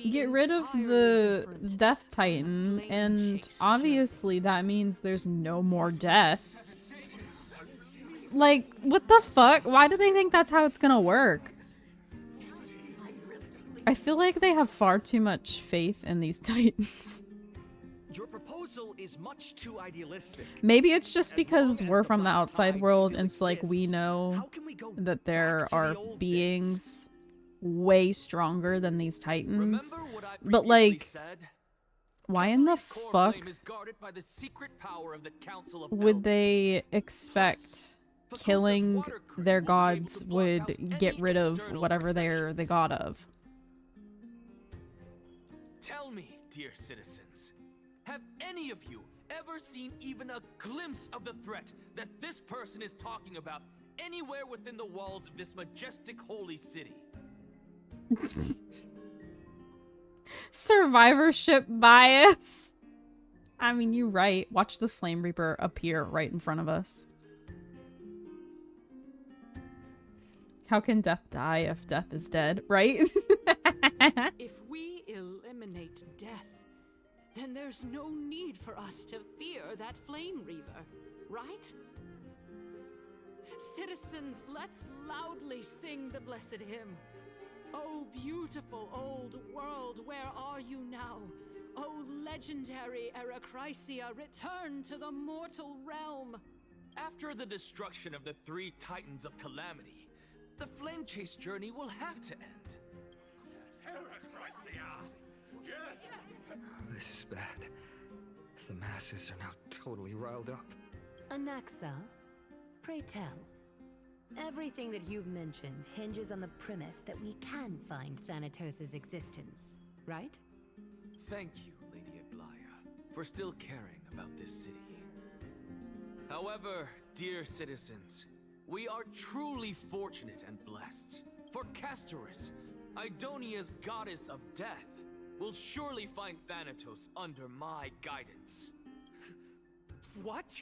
Get rid of the Death Titan, and obviously that means there's no more death. Like, what the fuck? Why do they think that's how it's gonna work? I feel like they have far too much faith in these Titans. Your proposal is much too idealistic. Maybe it's just because we're from the outside world and it's like we know that there are beings way stronger than these Titans. But like, why in the fuck would they expect killing their gods would get rid of whatever they're the god of? Tell me, dear citizens, have any of you ever seen even a glimpse of the threat that this person is talking about anywhere within the walls of this majestic holy city? Survivorship bias. I mean, you're right. Watch the Flame Reaper appear right in front of us. How can death die if death is dead, right? If we eliminate death, then there's no need for us to fear that Flame Reaver, right? Citizens, let's loudly sing the blessed hymn. Oh, beautiful old world, where are you now? Oh, legendary Erechrysia, return to the mortal realm. After the destruction of the 3 Titans of Calamity, the Flame Chase journey will have to end. This is bad. The masses are now totally riled up. Anaxa, pray tell. Everything that you've mentioned hinges on the premise that we can find Thanatos' existence, right? Thank you, Lady Aglaya, for still caring about this city. However, dear citizens, we are truly fortunate and blessed. For Castoris, Idonia's goddess of death, will surely find Thanatos under my guidance. What?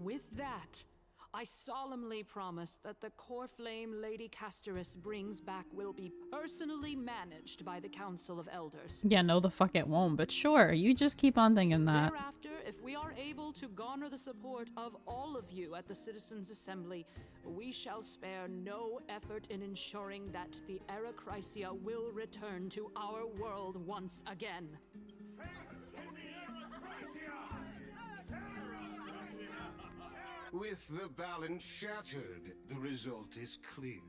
With that, I solemnly promise that the core flame Lady Castoris brings back will be personally managed by the Council of Elders. Yeah, no the fuck it won't, but sure, you just keep on thinking that. Thereafter, if we are able to garner the support of all of you at the Citizens' Assembly, we shall spare no effort in ensuring that the Erechrysia will return to our world once again. With the balance shattered, the result is clear.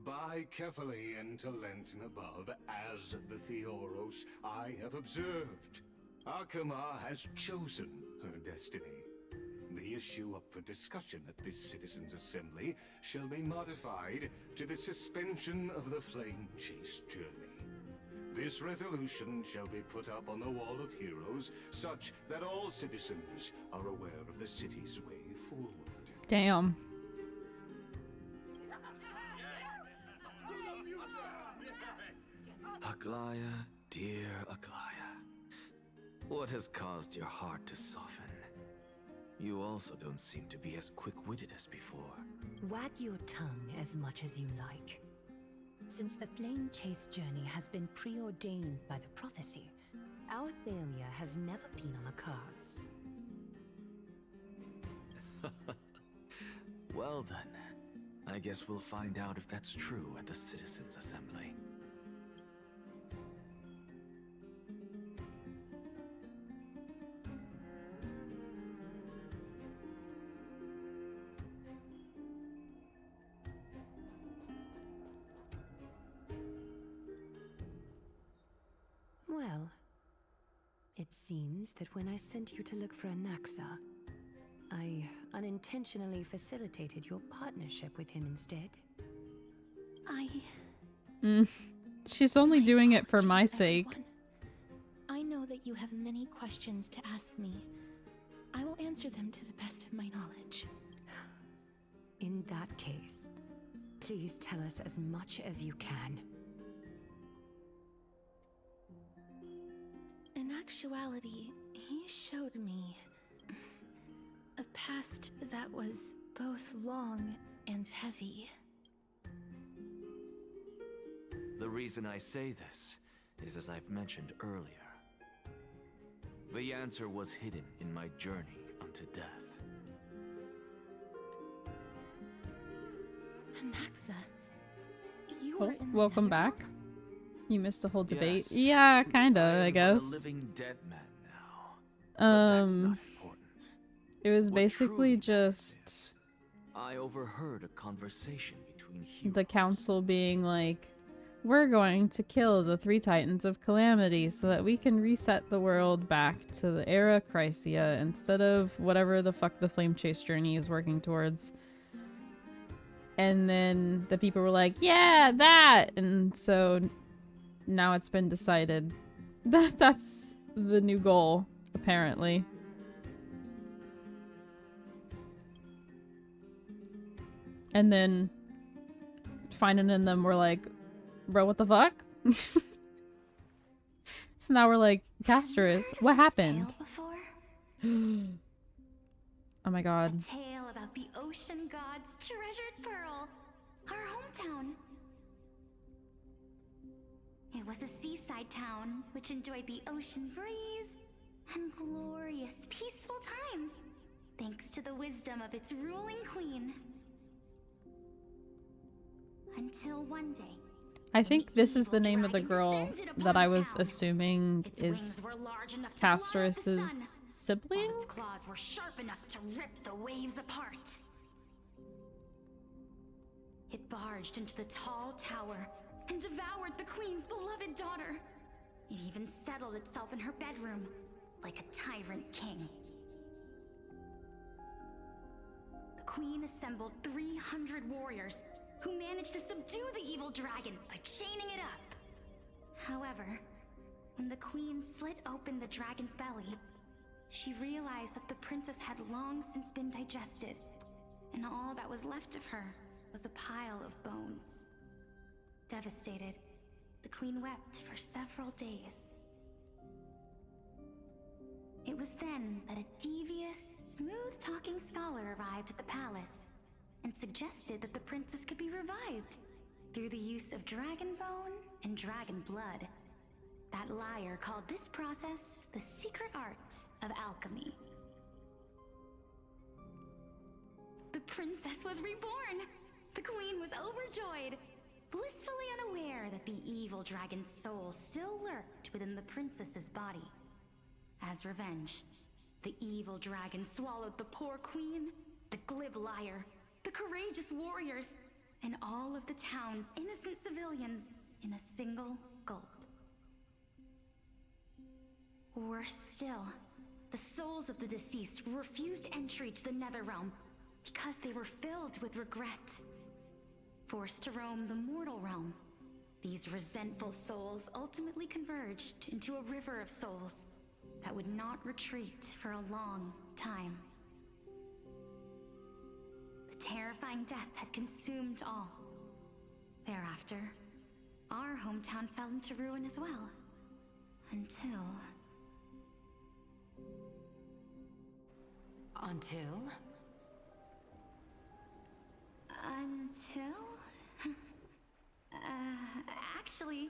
Buy carefully into Lenten above, as the Theoros I have observed. Akama has chosen her destiny. The issue up for discussion at this Citizens' Assembly shall be modified to the suspension of the Flame Chase journey. This resolution shall be put up on the Wall of Heroes, such that all citizens are aware of the city's way forward. Damn. Aglaya, dear Aglaya, what has caused your heart to soften? You also don't seem to be as quick-witted as before. Wag your tongue as much as you like. Since the Flame Chase journey has been preordained by the prophecy, our failure has never been on the cards. Well then, I guess we'll find out if that's true at the Citizens' Assembly. Well, it seems that when I sent you to look for Anaxa, I unintentionally facilitated your partnership with him instead. She's only doing it for my sake. I know that you have many questions to ask me. I will answer them to the best of my knowledge. In that case, please tell us as much as you can. In actuality, he showed me a past that was both long and heavy. The reason I say this is as I've mentioned earlier. The answer was hidden in my journey unto death. Anaxa, you Oh, were in the welcome Netherrealm? back. You missed a whole debate. Yes, Yeah, kinda, I guess. I'm a living dead man now. But that's not important. It was What basically truly just I overheard a conversation between heroes. the council being like, we're going to kill the 3 Titans of Calamity so that we can reset the world back to the Erechrysia instead of whatever the fuck the Flame Chase journey is working towards. And then the people were like, yeah, that! And so now it's been decided that that's the new goal, apparently. And then Finan and them were like, bro, what the fuck? So now we're like, Castoris, what happened? Oh my god. A tale about the ocean god's treasured pearl. our hometown. It was a seaside town which enjoyed the ocean breeze and glorious, peaceful times, thanks to the wisdom of its ruling queen. Until one day, I think this is the name of the girl that I was assuming is Castorus's sibling? its claws were sharp enough to rip the waves apart. It barged into the tall tower and devoured the queen's beloved daughter. It even settled itself in her bedroom like a tyrant king. The queen assembled 300 warriors who managed to subdue the evil dragon by chaining it up. However, when the queen slit open the dragon's belly, she realized that the princess had long since been digested, and all that was left of her was a pile of bones. Devastated, the queen wept for several days. It was then that a devious, smooth-talking scholar arrived at the palace and suggested that the princess could be revived through the use of dragon bone and dragon blood. That liar called this process the secret art of alchemy. The princess was reborn! The queen was overjoyed, blissfully unaware that the evil dragon's soul still lurked within the princess's body. As revenge, the evil dragon swallowed the poor queen, the glib liar, the courageous warriors, and all of the town's innocent civilians in a single gulp. Worse still, the souls of the deceased refused entry to the Netherrealm because they were filled with regret. Forced to roam the mortal realm, these resentful souls ultimately converged into a river of souls that would not retreat for a long time. The terrifying death had consumed all. Thereafter, our hometown fell into ruin as well. Until... Actually,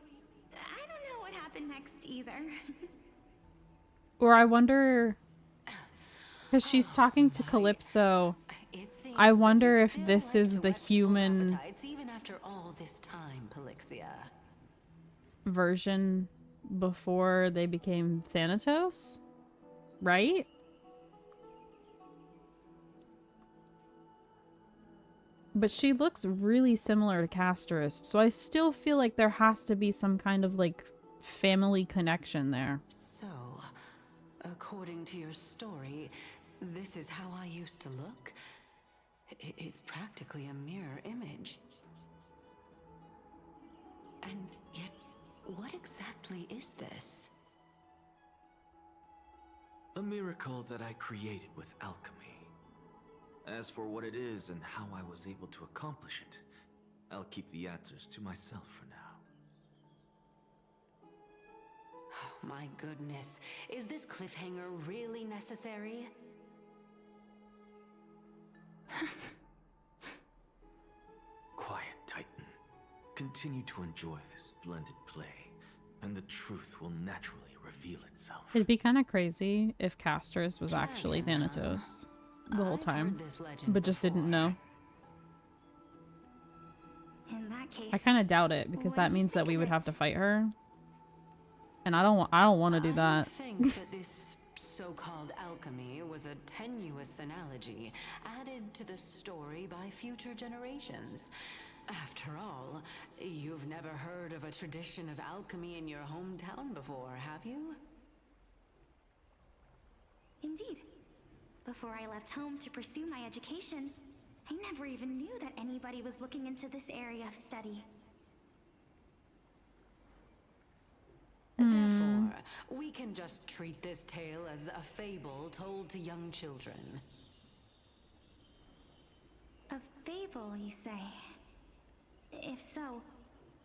I don't know what happened next either. Or I wonder, because she's talking to Calypso, I wonder if this is the human Even after all this time, Pelixia. version before they became Thanatos, right? But she looks really similar to Castorus, so I still feel like there has to be some kind of, like, family connection there. So, according to your story, this is how I used to look? It's practically a mirror image. And yet, what exactly is this? A miracle that I created with alchemy. As for what it is and how I was able to accomplish it, I'll keep the answers to myself for now. Oh, my goodness. Is this cliffhanger really necessary? Quiet, Titan. Continue to enjoy this splendid play, and the truth will naturally reveal itself. It'd be kind of crazy if Castorus was actually Thanatos the whole time, but just didn't know. In that case, I kind of doubt it, because that means that we would have to fight her, and I don't want to do that. I think that this so-called alchemy was a tenuous analogy added to the story by future generations. After all, you've never heard of a tradition of alchemy in your hometown before, have you? Indeed. Before I left home to pursue my education, I never even knew that anybody was looking into this area of study. Therefore, we can just treat this tale as a fable told to young children. A fable, you say? If so,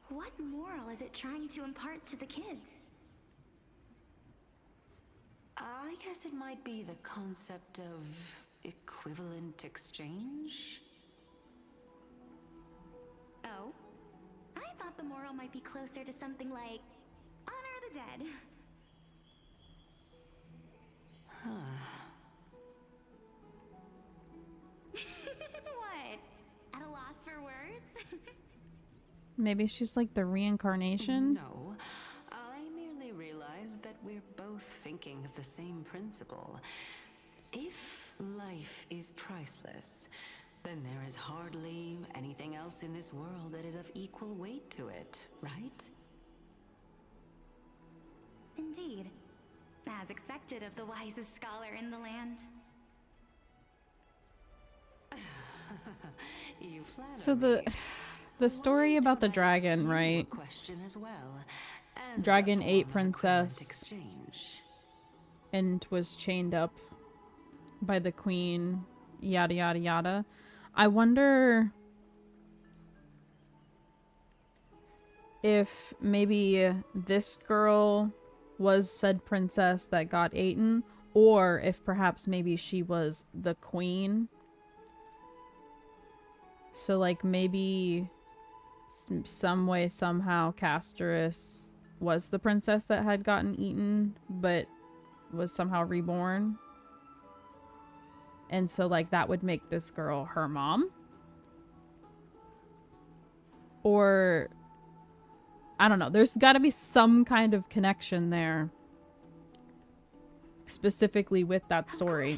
what moral is it trying to impart to the kids? I guess it might be the concept of equivalent exchange? thought the moral might be closer to something like honor the dead. What? At a loss for words? Maybe she's like the reincarnation? No. I merely realized that we're both thinking of the same principle. If life is priceless, then there is hardly anything else in this world that is of equal weight to it, right? Indeed. As expected of the wisest scholar in the land. You flatter So me. the story about the dragon, right? Question as well, as Dragon a ate form of equivalent princess exchange. and was chained up by the queen, yada yada yada. I wonder if maybe this girl was said princess that got eaten, or if perhaps maybe she was the queen. So like maybe some way, somehow, Casterus was the princess that had gotten eaten, but was somehow reborn. And so like that would make this girl her mom. Or I don't know. There's got to be some kind of connection there. Specifically with that story.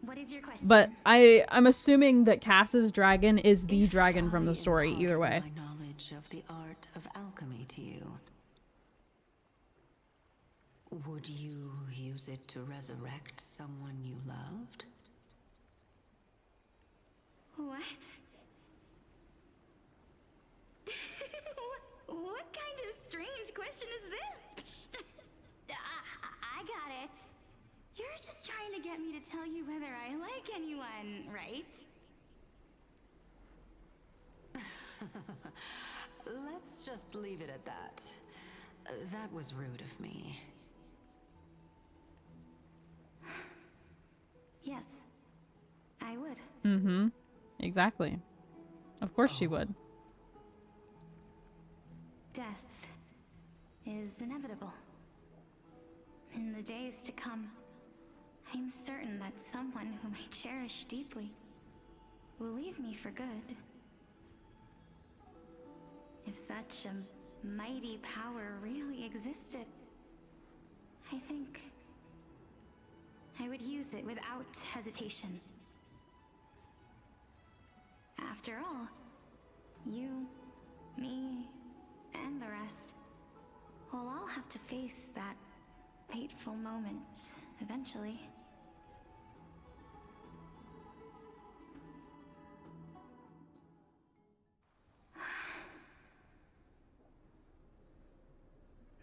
What is your question? But I'm assuming that Cass's dragon is the dragon from the story either way. My knowledge of the art of alchemy to you. Would you use it to resurrect someone you loved? What? What kind of strange question is this? I got it. You're just trying to get me to tell you whether I like anyone, right? Let's just leave it at that. That was rude of me. Yes, I would. Mm-hmm. Exactly. Of course she would. Death is inevitable. In the days to come, I'm certain that someone whom I cherish deeply will leave me for good. If such a mighty power really existed, I think I would use it without hesitation. After all, you, me, and the rest will all have to face that fateful moment eventually.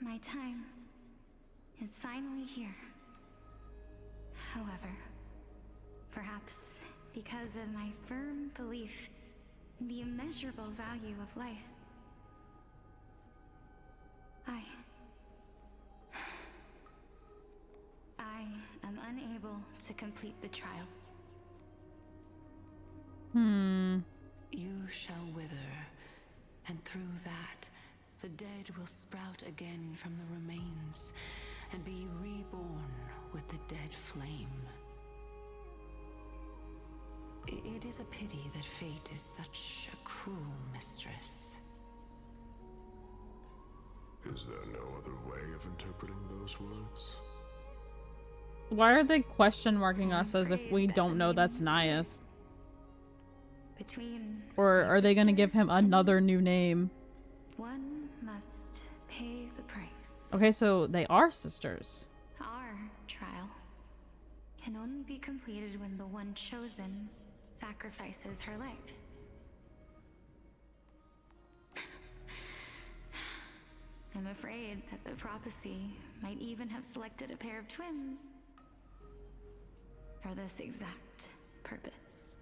My time is finally here. However, perhaps because of my firm belief in the immeasurable value of life, I am unable to complete the trial. You shall wither, and through that, the dead will sprout again from the remains, and be reborn with the dead flame. It is a pity that fate is such a cruel mistress. Is there no other way of interpreting those words? Why are they question marking us as if we don't know that's Nias? Between Or are they gonna give him another new name? one must pay the price. Okay, so they are sisters. Our trial can only be completed when the one chosen sacrifices her life. I'm afraid that the prophecy might even have selected a pair of twins for this exact purpose.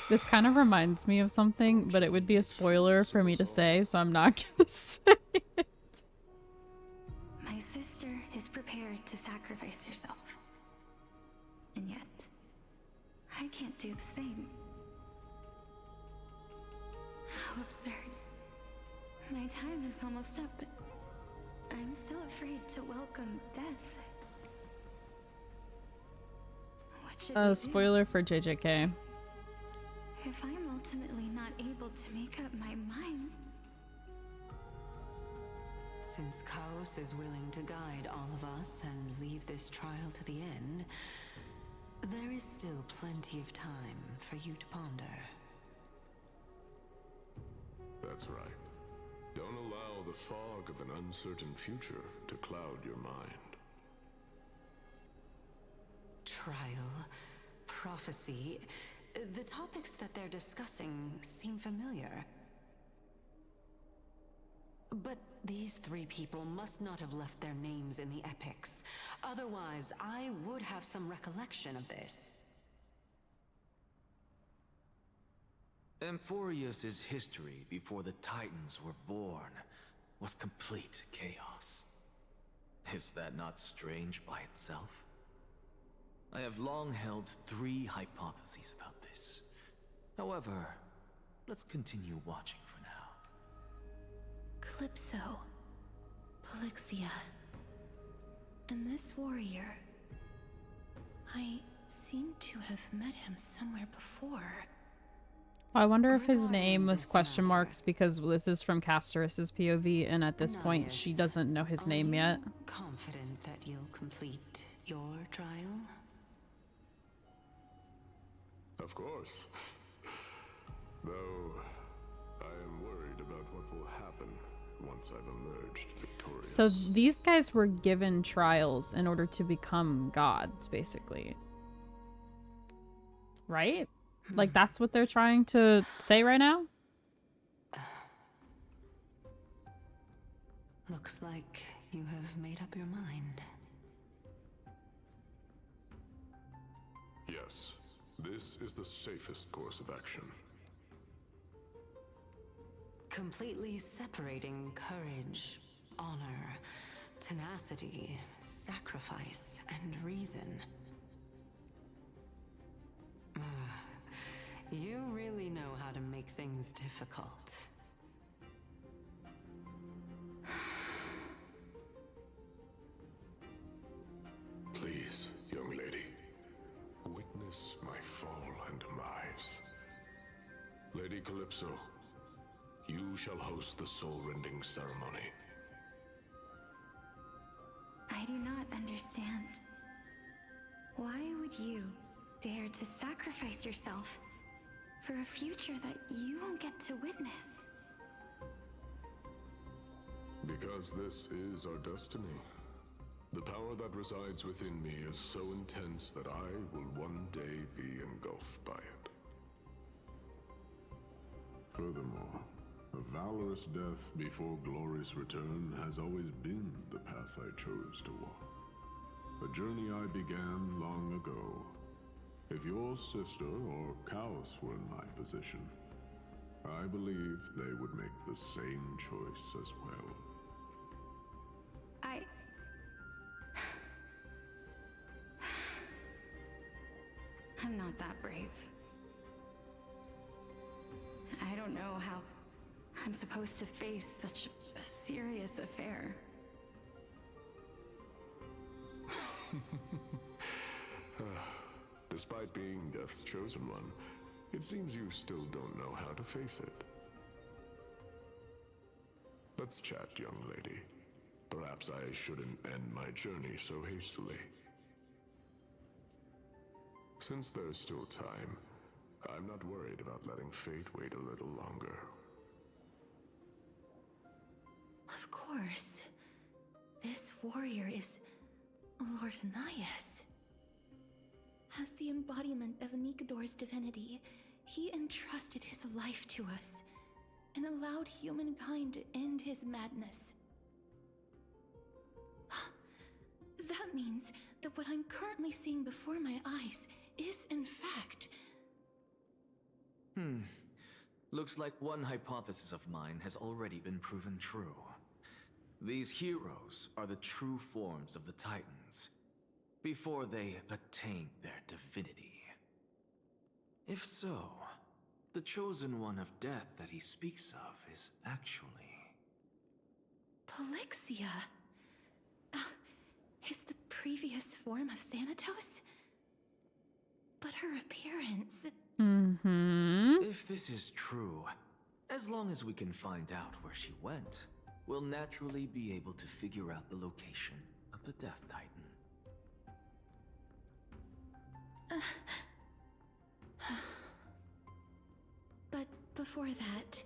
This kind of reminds me of something, but it would be a spoiler for me to say, so I'm not gonna say it. My sister is prepared to sacrifice herself. And yet, I can't do the same. absurd. My time is almost up, but I'm still afraid to welcome death. What should we do? Spoiler for JJK. If I'm ultimately not able to make up my mind... Since Chaos is willing to guide all of us and leave this trial to the end, there is still plenty of time for you to ponder. That's right. Don't allow the fog of an uncertain future to cloud your mind. Trial, prophecy, the topics that they're discussing seem familiar. But these three people must not have left their names in the epics. Otherwise, I would have some recollection of this. Amphorius' history before the Titans were born was complete chaos. Is that not strange by itself? I have long held 3 hypotheses about this. However, let's continue watching for now. Calypso, Polixia, and this warrior. I seem to have met him somewhere before. I wonder if his name was question marks because this is from Castorus's POV, and at this point she doesn't know his name yet. Confident that you'll complete your trial? Of course. Though, I am worried about what will happen once I've emerged victorious. So these guys were given trials in order to become gods, basically. Right? Like, that's what they're trying to say right now? Looks like you have made up your mind. Yes, this is the safest course of action. Completely separating courage, honor, tenacity, sacrifice, and reason. You really know how to make things difficult. Please, young lady, witness my fall and demise. Lady Calypso, you shall host the soul-rending ceremony. I do not understand. Why would you dare to sacrifice yourself for a future that you won't get to witness? Because this is our destiny. The power that resides within me is so intense that I will one day be engulfed by it. Furthermore, a valorous death before glorious return has always been the path I chose to walk. A journey I began long ago. If your sister or Chaos were in my position, I believe they would make the same choice as well. I'm not that brave. I don't know how I'm supposed to face such a serious affair. Despite being Death's chosen one, it seems you still don't know how to face it. Let's chat, young lady. Perhaps I shouldn't end my journey so hastily. Since there's still time, I'm not worried about letting fate wait a little longer. Of course. This warrior is Lord Anaias. As the embodiment of Nikador's divinity, he entrusted his life to us and allowed humankind to end his madness. That means that what I'm currently seeing before my eyes is, in fact... Looks like one hypothesis of mine has already been proven true. These heroes are the true forms of the Titans, before they attain their divinity. If so, the chosen one of death that he speaks of is actually... Polixia. Is the previous form of Thanatos? But her appearance... If this is true, as long as we can find out where she went, we'll naturally be able to figure out the location of the Death Titan. But before that,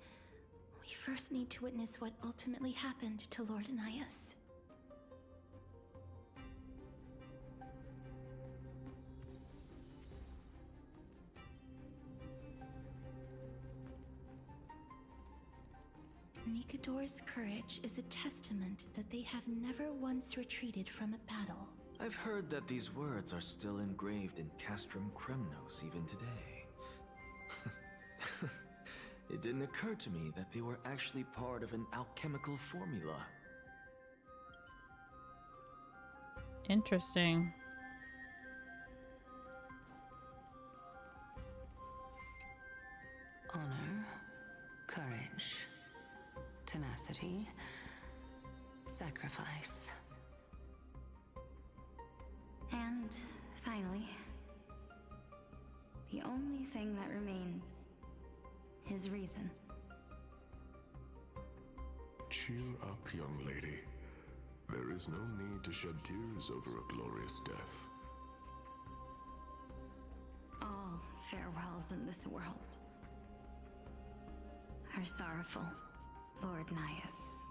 we first need to witness what ultimately happened to Lord Anaias. Nikador's courage is a testament that they have never once retreated from a battle. I've heard that these words are still engraved in Castrum Kremnos even today. It didn't occur to me that they were actually part of an alchemical formula. Interesting. Honor, courage, tenacity, sacrifice. And finally, the only thing that remains is reason. Cheer up, young lady. There is no need to shed tears over a glorious death. All farewells in this world are sorrowful, Lord Naias.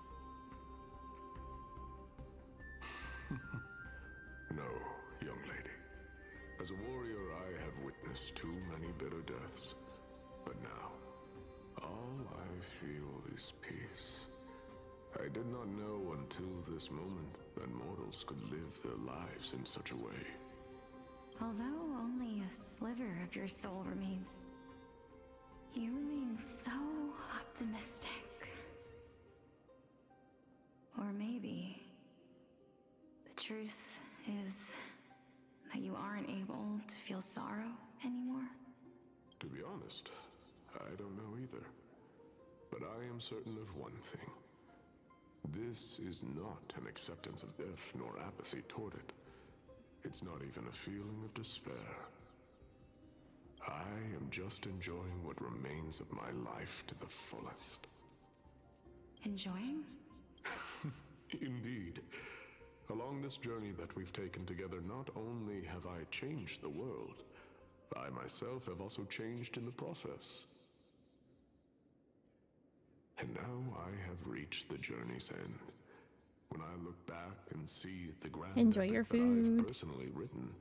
No, young lady. As a warrior, I have witnessed too many bitter deaths. But now, all I feel is peace. I did not know until this moment that mortals could live their lives in such a way. Although only a sliver of your soul remains, you remain so optimistic. Or maybe the truth is that you aren't able to feel sorrow anymore. To be honest, I don't know either. But I am certain of one thing. This is not an acceptance of death nor apathy toward it. It's not even a feeling of despair. I am just enjoying what remains of my life to the fullest. Enjoying? Indeed. Along this journey that we've taken together, not only have I changed the world, I myself have also changed in the process. And now I have reached the journey's end. When I look back and see the grand Enjoy epic your that I've food. personally written,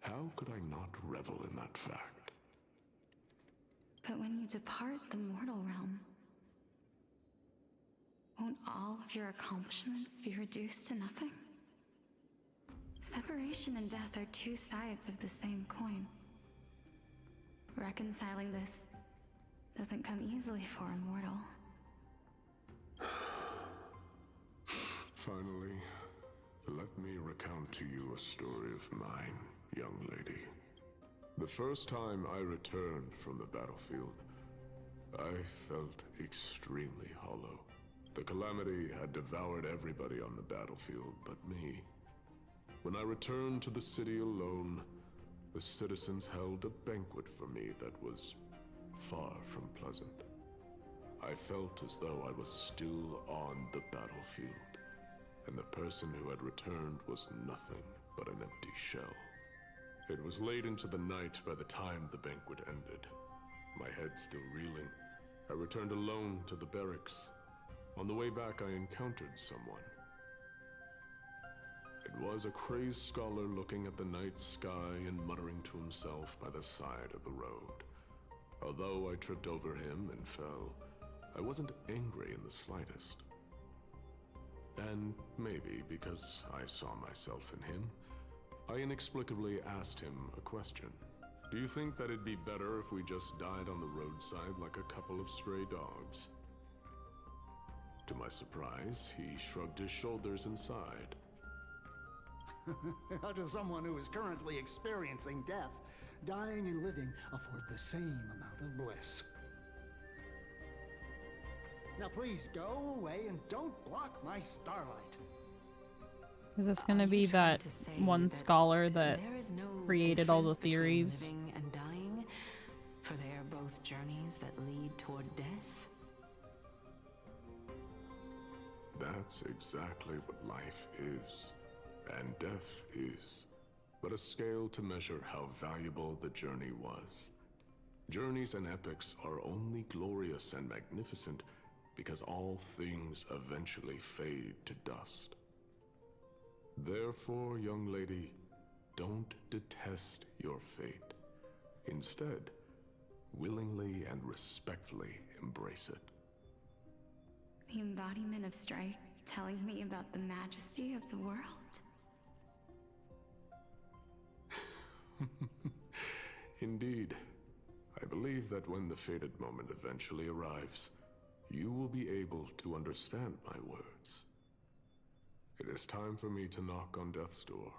how could I not revel in that fact? But when you depart the mortal realm, won't all of your accomplishments be reduced to nothing? Separation and death are two sides of the same coin. Reconciling this doesn't come easily for a mortal. Finally, let me recount to you a story of mine, young lady. The first time I returned from the battlefield, I felt extremely hollow. The calamity had devoured everybody on the battlefield but me. When I returned to the city alone, the citizens held a banquet for me that was far from pleasant. I felt as though I was still on the battlefield, and the person who had returned was nothing but an empty shell. It was late into the night by the time the banquet ended. My head still reeling, I returned alone to the barracks. On the way back, I encountered someone. It was a crazed scholar looking at the night sky and muttering to himself by the side of the road. Although I tripped over him and fell, I wasn't angry in the slightest. And maybe because I saw myself in him, I inexplicably asked him a question. Do you think that it'd be better if we just died on the roadside like a couple of stray dogs? To my surprise, he shrugged his shoulders and sighed. How does someone who is currently experiencing death, dying and living afford the same amount of bliss? Now please go away and don't block my starlight. Is this gonna be that one scholar that created all the theories? Living and dying, for they are both journeys that lead toward death. That's exactly what life is, and death is, but a scale to measure how valuable the journey was. Journeys and epics are only glorious and magnificent because all things eventually fade to dust. Therefore, young lady, don't detest your fate. Instead, willingly and respectfully embrace it. The embodiment of strife telling me about the majesty of the world. Indeed. I believe that when the fated moment eventually arrives, you will be able to understand my words. It is time for me to knock on death's door.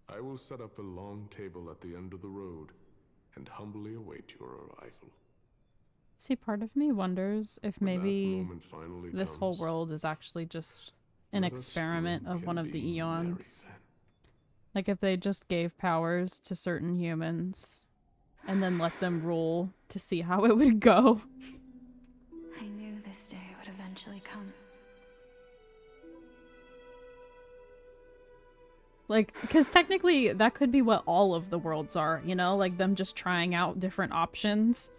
I will set up a long table at the end of the road and humbly await your arrival. See, part of me wonders if maybe moment finally this whole world is actually just an experiment of one of the eons. Like if they just gave powers to certain humans and then let them rule to see how it would go. I knew this day would eventually come. Like, because technically that could be what all of the worlds are, you know? Like them just trying out different options.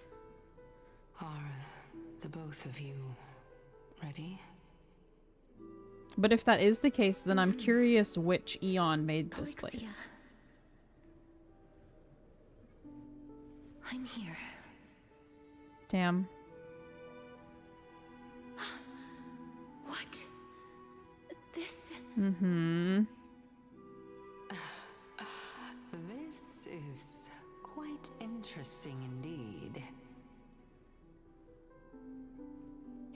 Are the both of you ready? But if that is the case, then I'm curious which Eon made this place. I'm here. Damn. What? This... Mm-hmm. This is quite interesting indeed.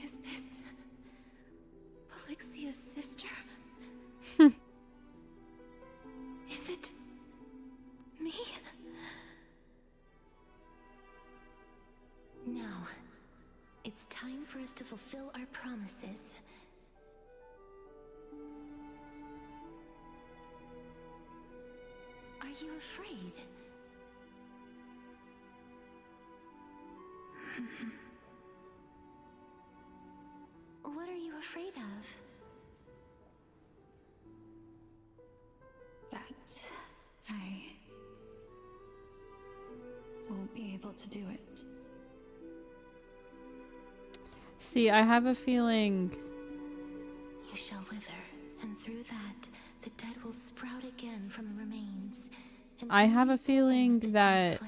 Is this... Polyxia's sister? Is it... me? Now, it's time for us to fulfill our promises. Are you afraid? What are you afraid of? That I won't be able to do it. See, I have a feeling... You shall wither, and through that, the dead will sprout again from the remains. I have a feeling that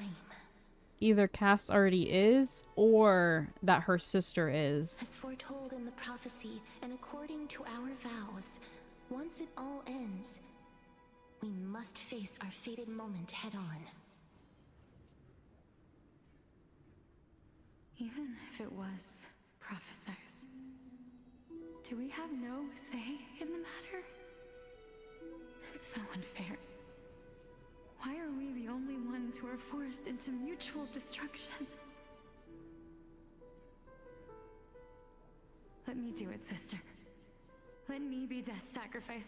either Cass already is, or that her sister is. As foretold in the prophecy, and according to our vows, once it all ends, we must face our fated moment head-on. Even if it was prophesized, do we have no say in the matter? It's so unfair. Why are we the only ones who are forced into mutual destruction? Let me do it, sister. Let me be death's sacrifice.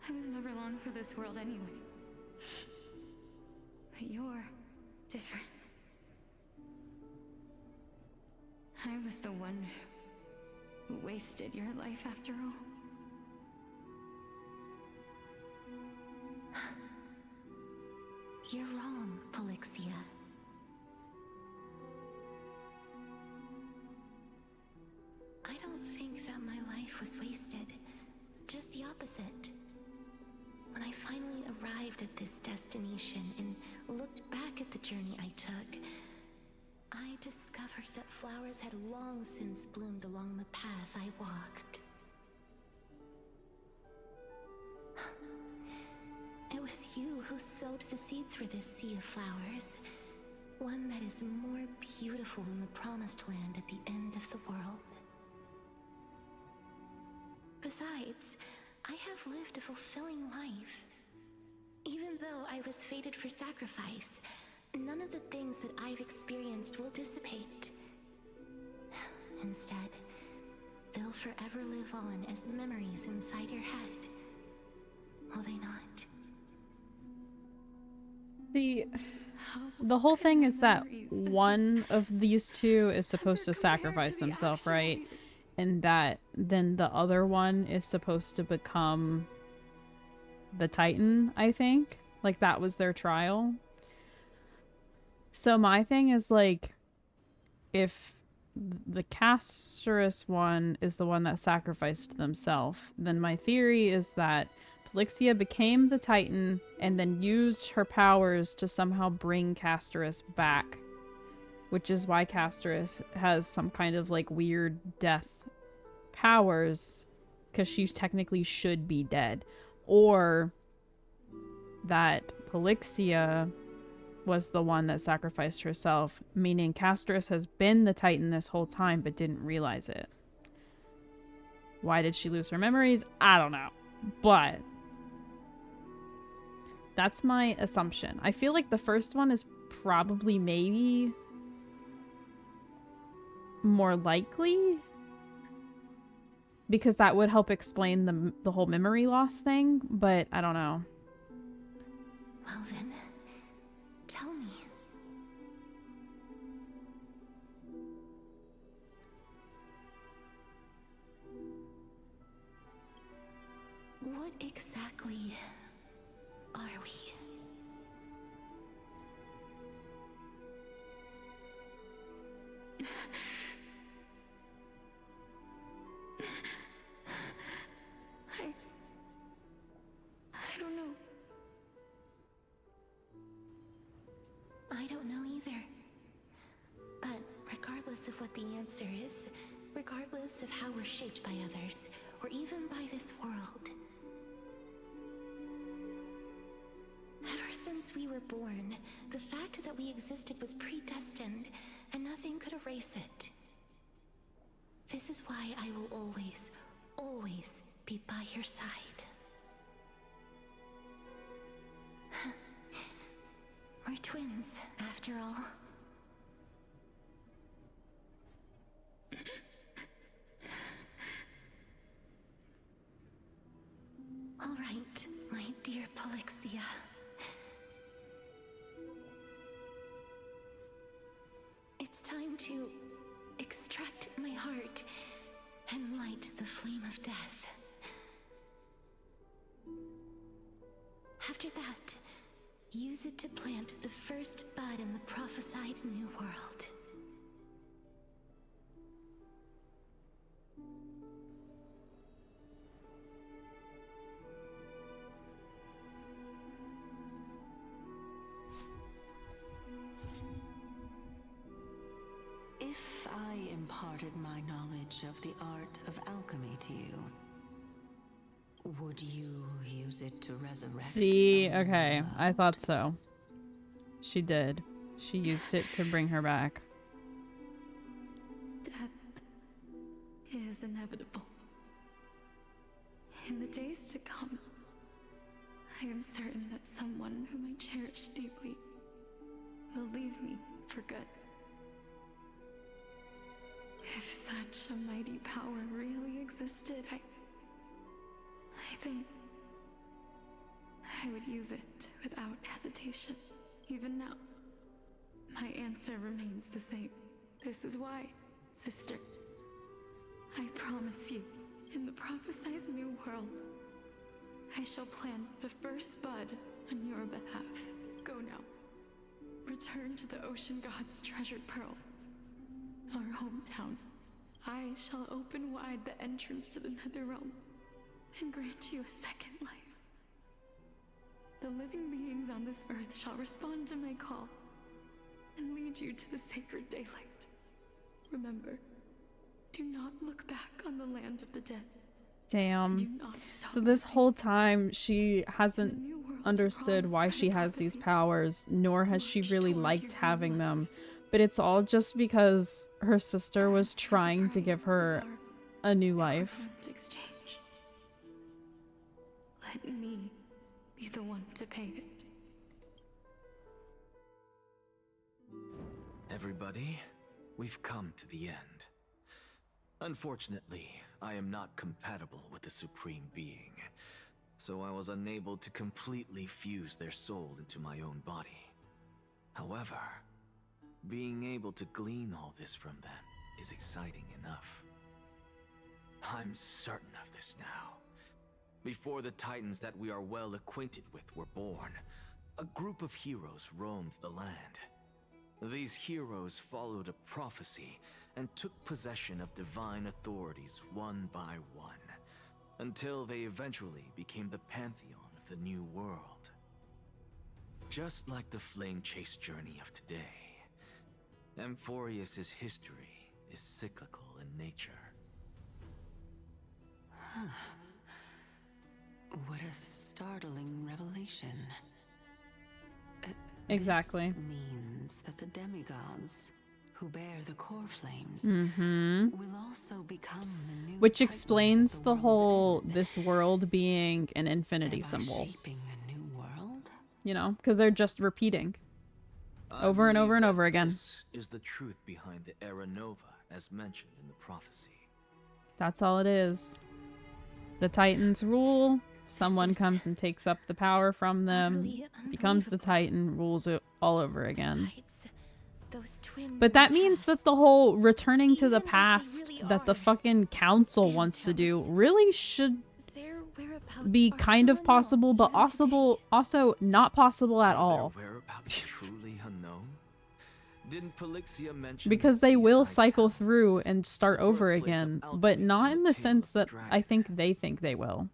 I was never long for this world anyway. But you're different. I was the one who wasted your life after all. You're wrong, Polyxia. I don't think that my life was wasted. Just the opposite. When I finally arrived at this destination and looked back at the journey I took, I discovered that flowers had long since bloomed along the path I walked. It was you who sowed the seeds for this sea of flowers, one that is more beautiful than the promised land at the end of the world. Besides, I have lived a fulfilling life. Even though I was fated for sacrifice, none of the things that I've experienced will dissipate. instead. They'll forever live on as memories inside your head. Will they not? The whole thing is that one of these two is supposed to sacrifice themselves, right? And that then the other one is supposed to become the Titan, I think. Like, that was their trial. So my thing is, like, if the Castorus one is the one that sacrificed themselves, then my theory is that Polixia became the Titan and then used her powers to somehow bring Castorus back. Which is why Castorus has some kind of, like, weird death powers, because she technically should be dead. Or that Polixia was the one that sacrificed herself, meaning Castorus has been the Titan this whole time but didn't realize it. Why did she lose her memories? I don't know. But that's my assumption. I feel like the first one is probably maybe more likely, because that would help explain the whole memory loss thing, but I don't know. Well then, tell me. What exactly are we? I don't know. I don't know either. But regardless of what the answer is, regardless of how we're shaped by others, or even by this world, ever since we were born, the fact that we existed was predestined, and nothing could erase it. This is why I will always, always be by your side. We're twins, after all. All right, my dear Polixia. It's time to extract my heart and light the flame of death. After that, use it to plant the first bud in the prophesied new world. If I imparted my knowledge of the art of alchemy to you, would you use it to resurrect? See, okay, I thought so. She did. She used it to bring her back. Death is inevitable. In the days to come, I am certain that someone whom I cherish deeply will leave me for good. If such a mighty power really existed, I think I would use it without hesitation. Even now, my answer remains the same. This is why, sister, I promise you, in the prophesied new world, I shall plant the first bud on your behalf. Go now. Return to the ocean god's treasured pearl, our hometown. I shall open wide the entrance to the Netherrealm and grant you a second life. The living beings on this earth shall respond to my call and lead you to the sacred daylight. Remember, do not look back on the land of the dead. Damn. So this whole time she hasn't understood why she has these powers, nor has she really liked having them. But it's all just because her sister was trying to give her a new life. Let me be the one to pay it. Everybody, we've come to the end. Unfortunately, I am not compatible with the Supreme Being, so I was unable to completely fuse their soul into my own body. However, being able to glean all this from them is exciting enough. I'm certain of this now. Before the Titans that we are well acquainted with were born, a group of heroes roamed the land. These heroes followed a prophecy and took possession of divine authorities one by one, until they eventually became the pantheon of the New World. Just like the flame chase journey of today, Amphorius's history is cyclical in nature. Huh. What a startling revelation. Exactly. This means that the demigods who bear the core flames will also become the new Which Titans explains at the world's whole end. this world being an infinity Am I symbol. shaping a new world? You know, because they're just repeating I over and over believe and that over again. This is the truth behind the Era Nova, as mentioned in the prophecy. That's all it is. The Titans rule. Someone comes and takes up the power from them, utterly becomes the Titan, rules it all over again. Those twins But in that the means past, that the whole returning to the past really that the are fucking council wants to do really should their whereabouts be are kind still of possible, but also not possible at all. Their whereabouts truly unknown? Didn't Polixia mention Because the they will seaside cycle town? through and start over birthplace of again, alchemy but not and in the the tale sense of the that I think they will.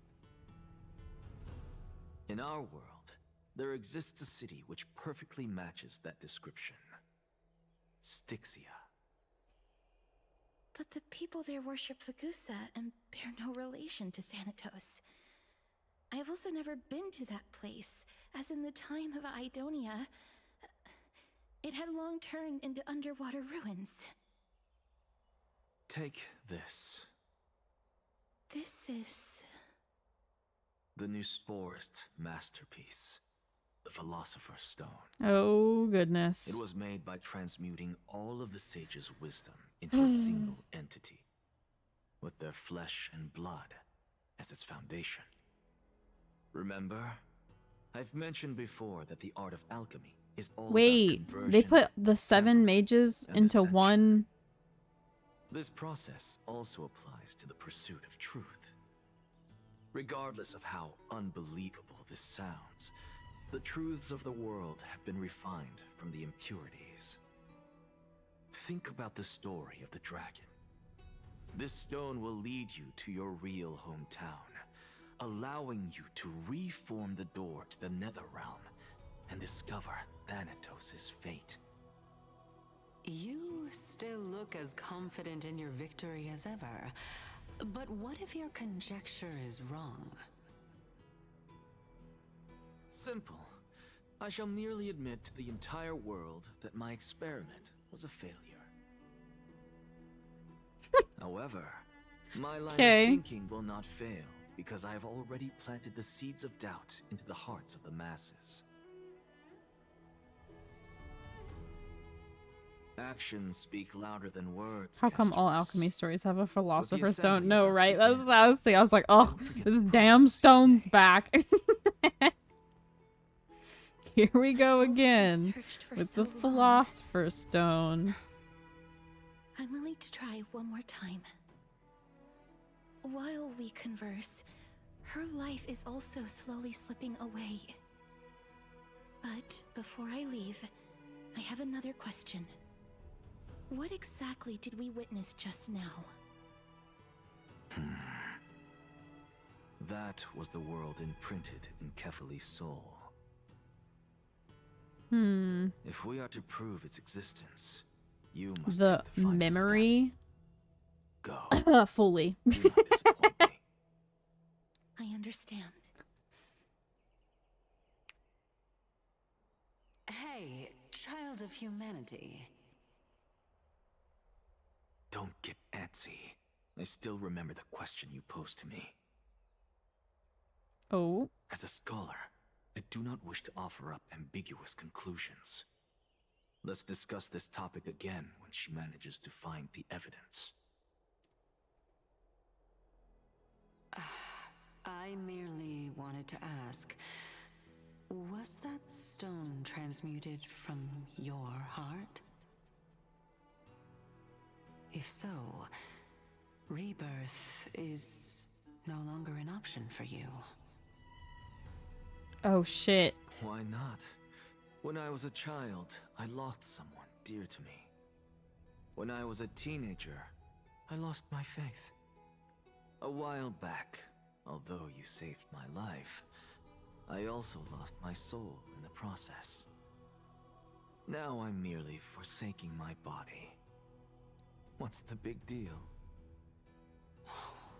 In our world, there exists a city which perfectly matches that description. Styxia. But the people there worship Fagusa and bear no relation to Thanatos. I have also never been to that place, as in the time of Idonia, it had long turned into underwater ruins. Take this. This is... The Nusporist masterpiece. The Philosopher's Stone. Oh, goodness. It was made by transmuting all of the sages' wisdom into a single entity, with their flesh and blood as its foundation. Remember? I've mentioned before that the art of alchemy is all Wait, about they conversion. put the 7 mages and into ascension. one... This process also applies to the pursuit of truth. Regardless of how unbelievable this sounds, the truths of the world have been refined from the impurities. Think about the story of the dragon. This stone will lead you to your real hometown, allowing you to reform the door to the Netherrealm and discover Thanatos' fate. You still look as confident in your victory as ever. But what if your conjecture is wrong? Simple. I shall merely admit to the entire world that my experiment was a failure. However, my line of thinking will not fail because I have already planted the seeds of doubt into the hearts of the masses. Actions speak louder than words. How come all Castorus. alchemy stories have a philosopher's assembly stone? No, once right? That's began, what I was thinking. I was like, oh, this damn stone's back. Here we go again searched for with so the long. philosopher's stone. I'm willing to try one more time. While we converse, her life is also slowly slipping away. But before I leave, I have another question. What exactly did we witness just now? That was the world imprinted in Kefali's soul. If we are to prove its existence, you must The take the final memory step. Go. fully. Do not disappoint me. I understand. Hey, child of humanity. Don't get antsy. I still remember the question you posed to me. Oh. As a scholar, I do not wish to offer up ambiguous conclusions. Let's discuss this topic again when she manages to find the evidence. I merely wanted to ask, was that stone transmuted from your heart? If so, rebirth is no longer an option for you. Oh shit. Why not? When I was a child, I lost someone dear to me. When I was a teenager, I lost my faith. A while back, although you saved my life, I also lost my soul in the process. Now I'm merely forsaking my body. What's the big deal?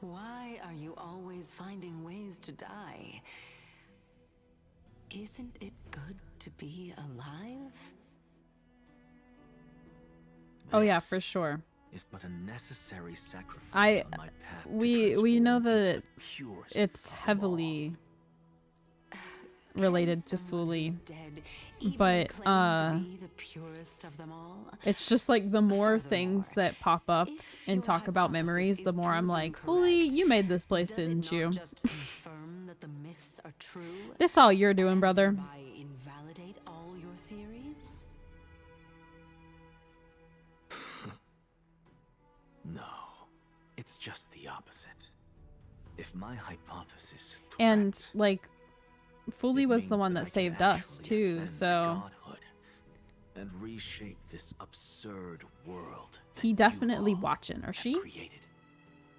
Why are you always finding ways to die? Isn't it good to be alive? Oh yeah, for sure. Is but a necessary sacrifice on my path to we know transform that into the purest it's heavily related to Fuli, but it's just like the more things that pop up and talk about memories, the more I'm like, Fuli, you made this place, didn't you? This all you're doing, brother. Invalidate all your theories? No, it's just the opposite. If my hypothesis is correct, And like Fuli was the one that saved us too, so and reshape this absurd world. he definitely watching, or she?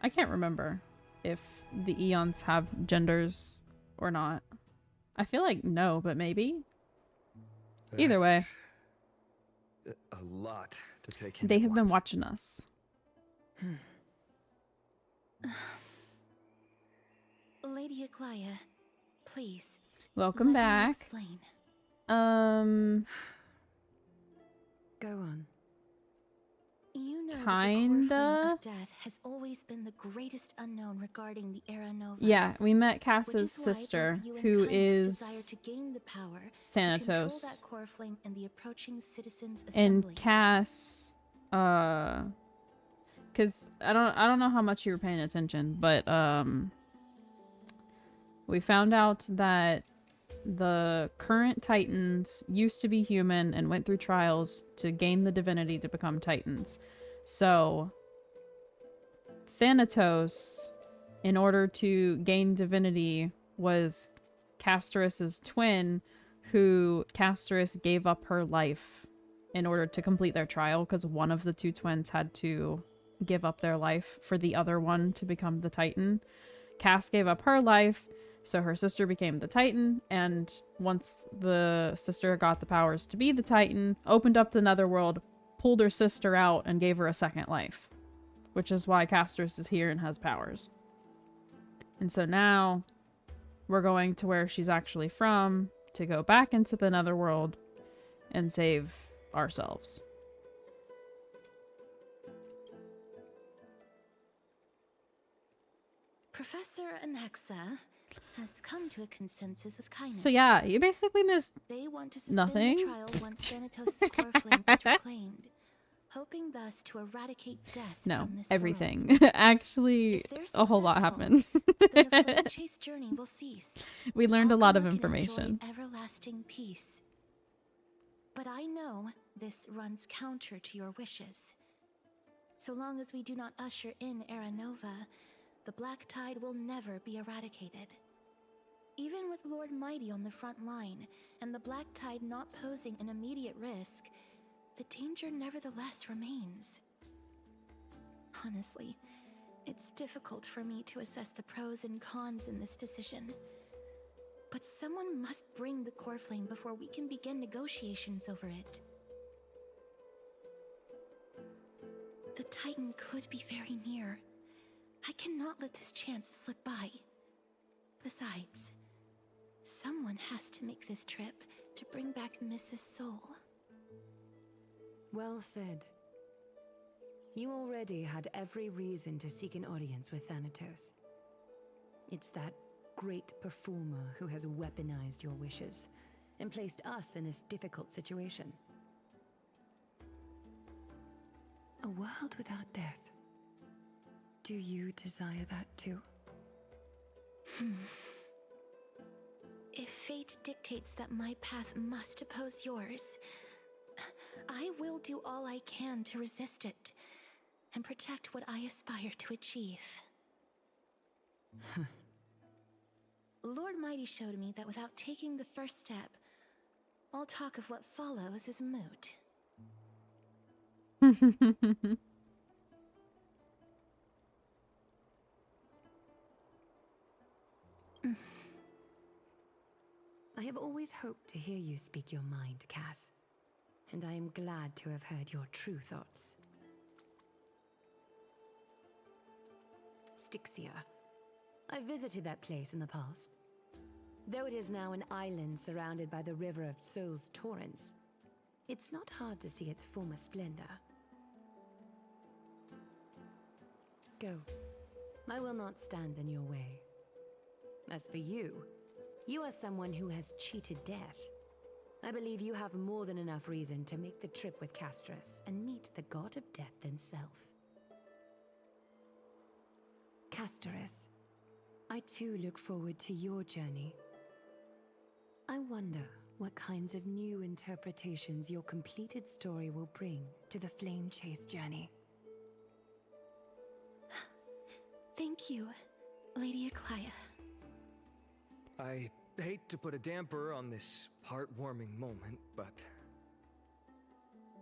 I can't remember if the Eons have genders or not. I feel like no, but maybe. Either way, A lot to take in. they at have been once. watching us. Lady Aglaya, please. Welcome let me back. Explain. Go on. You know that the Kinda. core flame of death has always been the greatest unknown regarding the Era Nova. Yeah, we met Which Cass's is why sister, both you and who Kindness is desire to gain the power to control Thanatos. that core flame in the approaching citizens' And assembly. Cass, because I don't know how much you were paying attention, but we found out that the current Titans used to be human and went through trials to gain the divinity to become Titans. So Thanatos, in order to gain divinity, was Castoras's twin, who Castoras gave up her life in order to complete their trial, because one of the two twins had to give up their life for the other one to become the Titan. Cass gave up her life, so her sister became the Titan, and once the sister got the powers to be the Titan, opened up the Netherworld, pulled her sister out, and gave her a second life. Which is why Castoras is here and has powers. And so now, we're going to where she's actually from, to go back into the Netherworld, and save ourselves. Professor Anaxa has come to a consensus with Kindness. So yeah, you basically missed They want to suspend nothing. the trial once Thanatos' core flame is reclaimed, hoping thus to eradicate death No, from this everything. world. Actually, If they're a whole lot happened. then the flame chase journey will cease. We learned a lot of Alchema can enjoy information. everlasting peace. But I know this runs counter to your wishes. So long as we do not usher in Era Nova, the Black Tide will never be eradicated. Even with Lord Mighty on the front line, and the Black Tide not posing an immediate risk, the danger nevertheless remains. Honestly, it's difficult for me to assess the pros and cons in this decision. But someone must bring the core flame before we can begin negotiations over it. The Titan could be very near. I cannot let this chance slip by. Besides, someone has to make this trip to bring back Mrs. Soul. Well said. You already had every reason to seek an audience with Thanatos. It's that great performer who has weaponized your wishes and placed us in this difficult situation. A world without death. Do you desire that too? If fate dictates that my path must oppose yours, I will do all I can to resist it and protect what I aspire to achieve. Lord Mighty showed me that without taking the first step, all talk of what follows is moot. I have always hoped to hear you speak your mind, Cass. And I am glad to have heard your true thoughts. Styxia. I visited that place in the past. Though it is now an island surrounded by the river of Souls Torrents, it's not hard to see its former splendor. Go. I will not stand in your way. As for you, you are someone who has cheated death. I believe you have more than enough reason to make the trip with Castris and meet the god of death himself. Castris, I too look forward to your journey. I wonder what kinds of new interpretations your completed story will bring to the Flame Chase journey. Thank you, Lady Eclia. I hate to put a damper on this heartwarming moment, but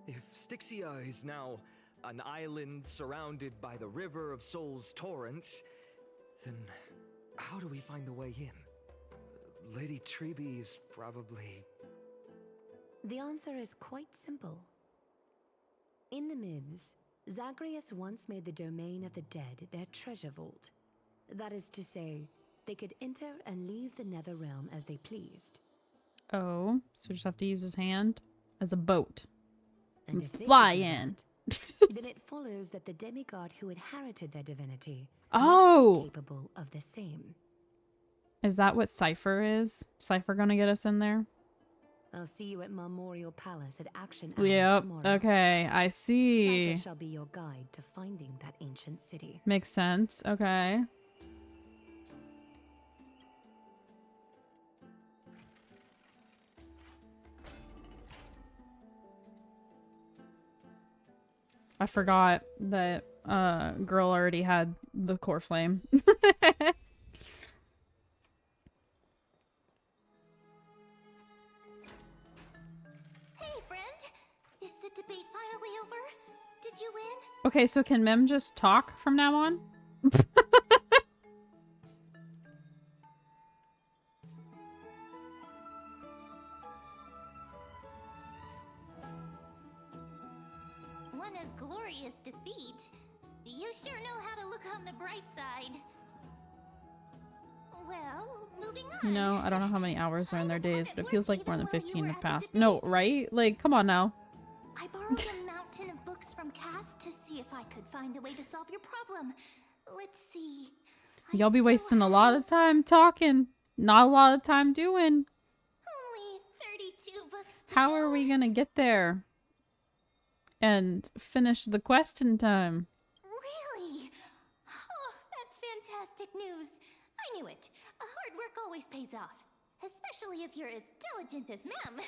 if Styxia is now an island surrounded by the River of Souls Torrents, then how do we find a way in? Lady Treby is probably... The answer is quite simple. In the myths, Zagreus once made the domain of the dead their treasure vault. That is to say, they could enter and leave the nether realm as they pleased. Oh, so just have to use his hand as a boat and if they fly could do in. Then it follows that the demigod who inherited their divinity Oh! must be capable of the same. Is that what Cypher is? Cypher gonna get us in there? I'll see you at Marmorial Palace at Action Hour Yep. tomorrow. Okay, I see. Cypher shall be your guide to finding that ancient city. Makes sense. Okay. I forgot that girl already had the core flame. Hey, friend! Is the debate finally over? Did you win? Okay, so can Mem just talk from now on? What a glorious defeat. You sure know how to look on the bright side. Well, moving on. You know, I don't know how many hours are in their days, but it feels like more than 15 have passed. No, right? Like, come on now. I borrowed a mountain of books from Cass to see if I could find a way to solve your problem. Let's see. Y'all be wasting a lot of time talking, not a lot of time doing. Only 32 books to How go. are we gonna get there and finish the quest in time? Really? Oh, that's fantastic news. I knew it. Hard work always pays off. Especially if you're as diligent as Mem.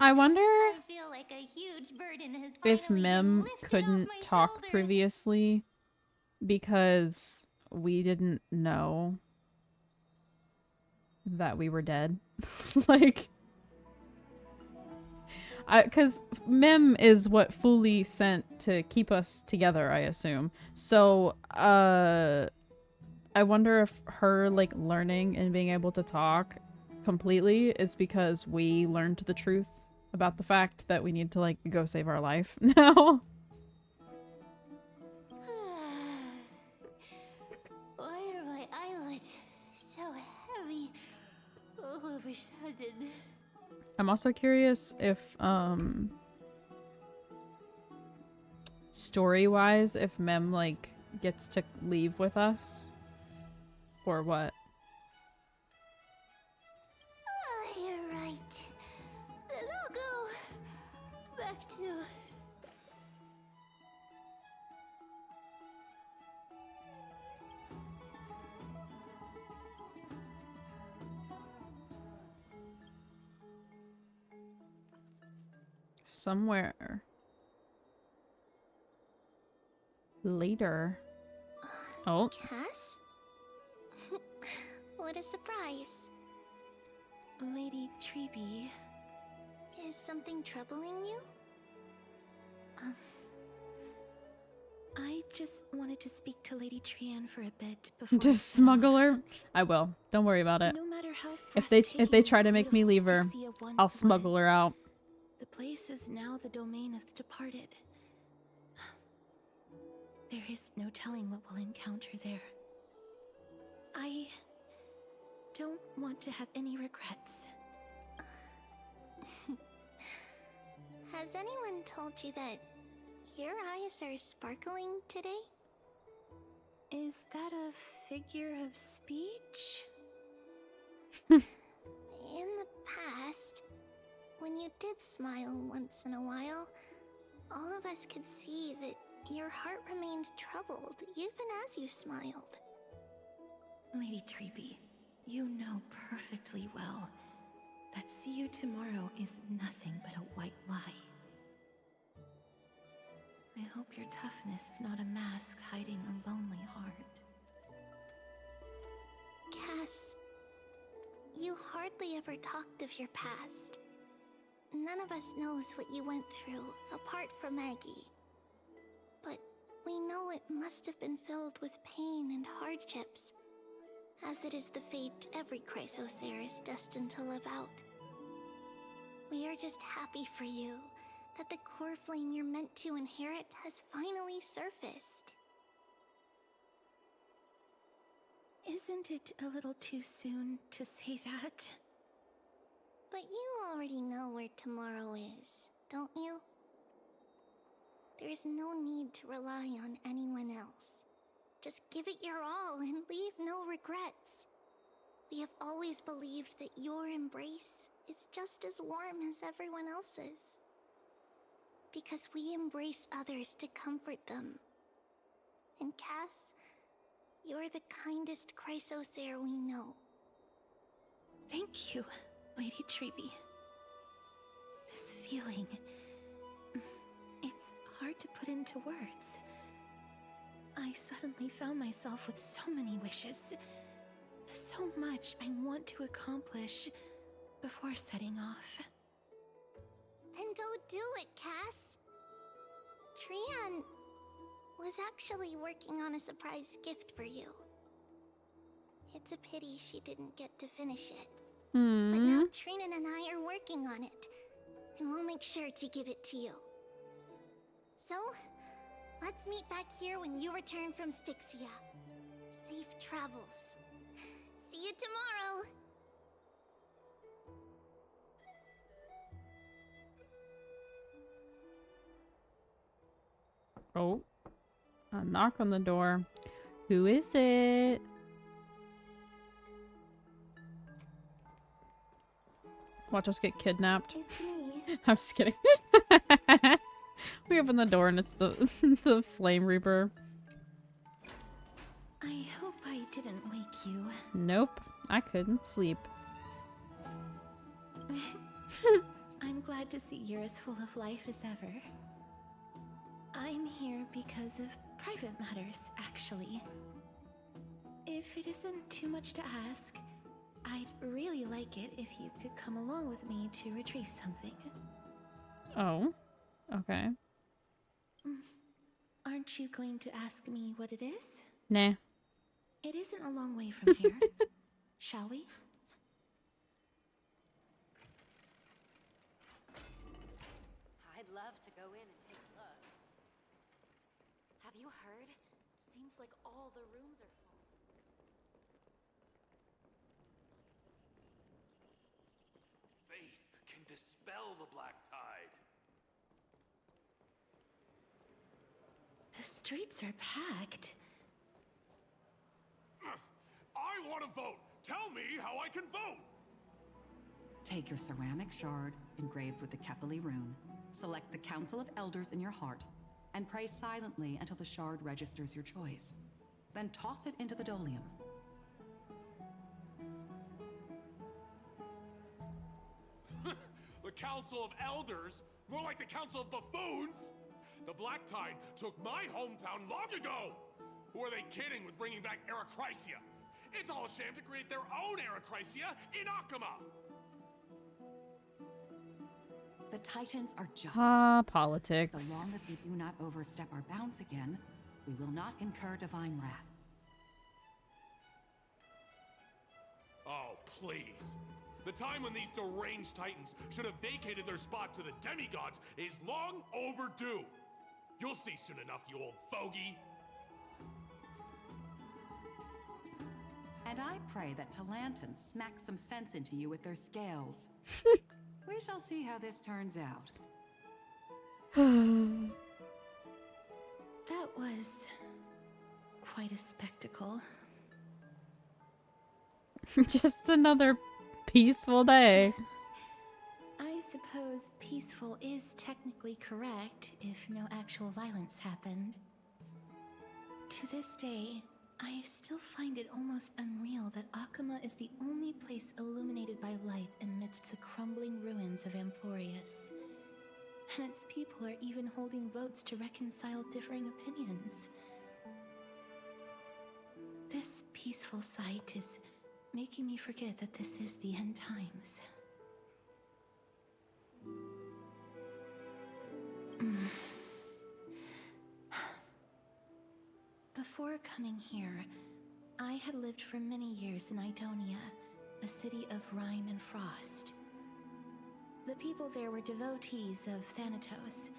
I wonder I feel like a huge burden has if finally been Mem lifted couldn't off my talk shoulders. previously because we didn't know that we were dead. Like, because Mem is what Fuli sent to keep us together, I assume. So, I wonder if her, like, learning and being able to talk completely is because we learned the truth about the fact that we need to, like, go save our life now. Why are my eyelids so heavy all of a sudden? I'm also curious if, story-wise, if Mem, like, gets to leave with us. Or what? Oh, you're right. Then I'll go back to... Somewhere. Later. Oh. Cass? What a surprise. Lady Treeby. Is something troubling you? I just wanted to speak to Lady Trian for a bit before. Just smuggle her. I will. Don't worry about it. No matter how If they breathtaking try to and make me leave her, Styxia once I'll smuggle her was, out. The place is now the domain of the departed. There is no telling what we'll encounter there. I don't want to have any regrets. Has anyone told you that your eyes are sparkling today? Is that a figure of speech? In the past, when you did smile once in a while, all of us could see that your heart remained troubled even as you smiled. Lady Treeby, you know perfectly well that see you tomorrow is nothing but a white lie. I hope your toughness is not a mask hiding a lonely heart. Cass, you hardly ever talked of your past. None of us knows what you went through, apart from Maggie. But we know it must have been filled with pain and hardships, as it is the fate every Chrysosaur is destined to live out. We are just happy for you that the core flame you're meant to inherit has finally surfaced. Isn't it a little too soon to say that? But you already know where tomorrow is, don't you? There is no need to rely on anyone else. Just give it your all and leave no regrets. We have always believed that your embrace is just as warm as everyone else's. Because we embrace others to comfort them. And Cass, you're the kindest Chrysosaur we know. Thank you, Lady Treeby. This feeling... it's hard to put into words. I suddenly found myself with so many wishes. So much I want to accomplish before setting off. Then go do it, Cass. Trian was actually working on a surprise gift for you. It's a pity she didn't get to finish it. But now Trinan and I are working on it, and we'll make sure to give it to you. So, let's meet back here when you return from Styxia. Safe travels. See you tomorrow! Oh. A knock on the door. Who is it? Watch us get kidnapped. I'm just kidding. We open the door and it's the the Flame Reaper. I hope I didn't wake you. Nope, I couldn't sleep. I'm glad to see you're as full of life as ever. I'm here because of private matters, actually. If it isn't too much to ask, I'd really like it if you could come along with me to retrieve something. Oh, okay. Aren't you going to ask me what it is? Nah. It isn't a long way from here. Shall we? I'd love to go in and take a look. Have you heard? Seems like all the rooms are full. Faith can dispel the black tide. The streets are packed. I want to vote! Tell me how I can vote! Take your ceramic shard engraved with the Kefali rune, select the Council of Elders in your heart, and pray silently until the shard registers your choice. Then toss it into the Dolium. The Council of Elders? More like the Council of Buffoons! The Black Tide took my hometown long ago! Who are they kidding with bringing back Eracrysia? It's all a sham to create their own Eracrysia in Akama! The Titans are just. Politics. So long as we do not overstep our bounds again, we will not incur divine wrath. Oh, please. The time when these deranged Titans should have vacated their spot to the demigods is long overdue. You'll see soon enough, you old fogey. And I pray that Talanton smacks some sense into you with their scales. We shall see how this turns out. That was quite a spectacle. Just another peaceful day. I suppose peaceful is technically correct if no actual violence happened. To this day, I still find it almost unreal that Akama is the only place illuminated by light amidst the crumbling ruins of Amphorius. And its people are even holding votes to reconcile differing opinions. This peaceful sight is making me forget that this is the end times. Before coming here, I had lived for many years in Idonia, a city of rime and frost. The people there were devotees of Thanatos,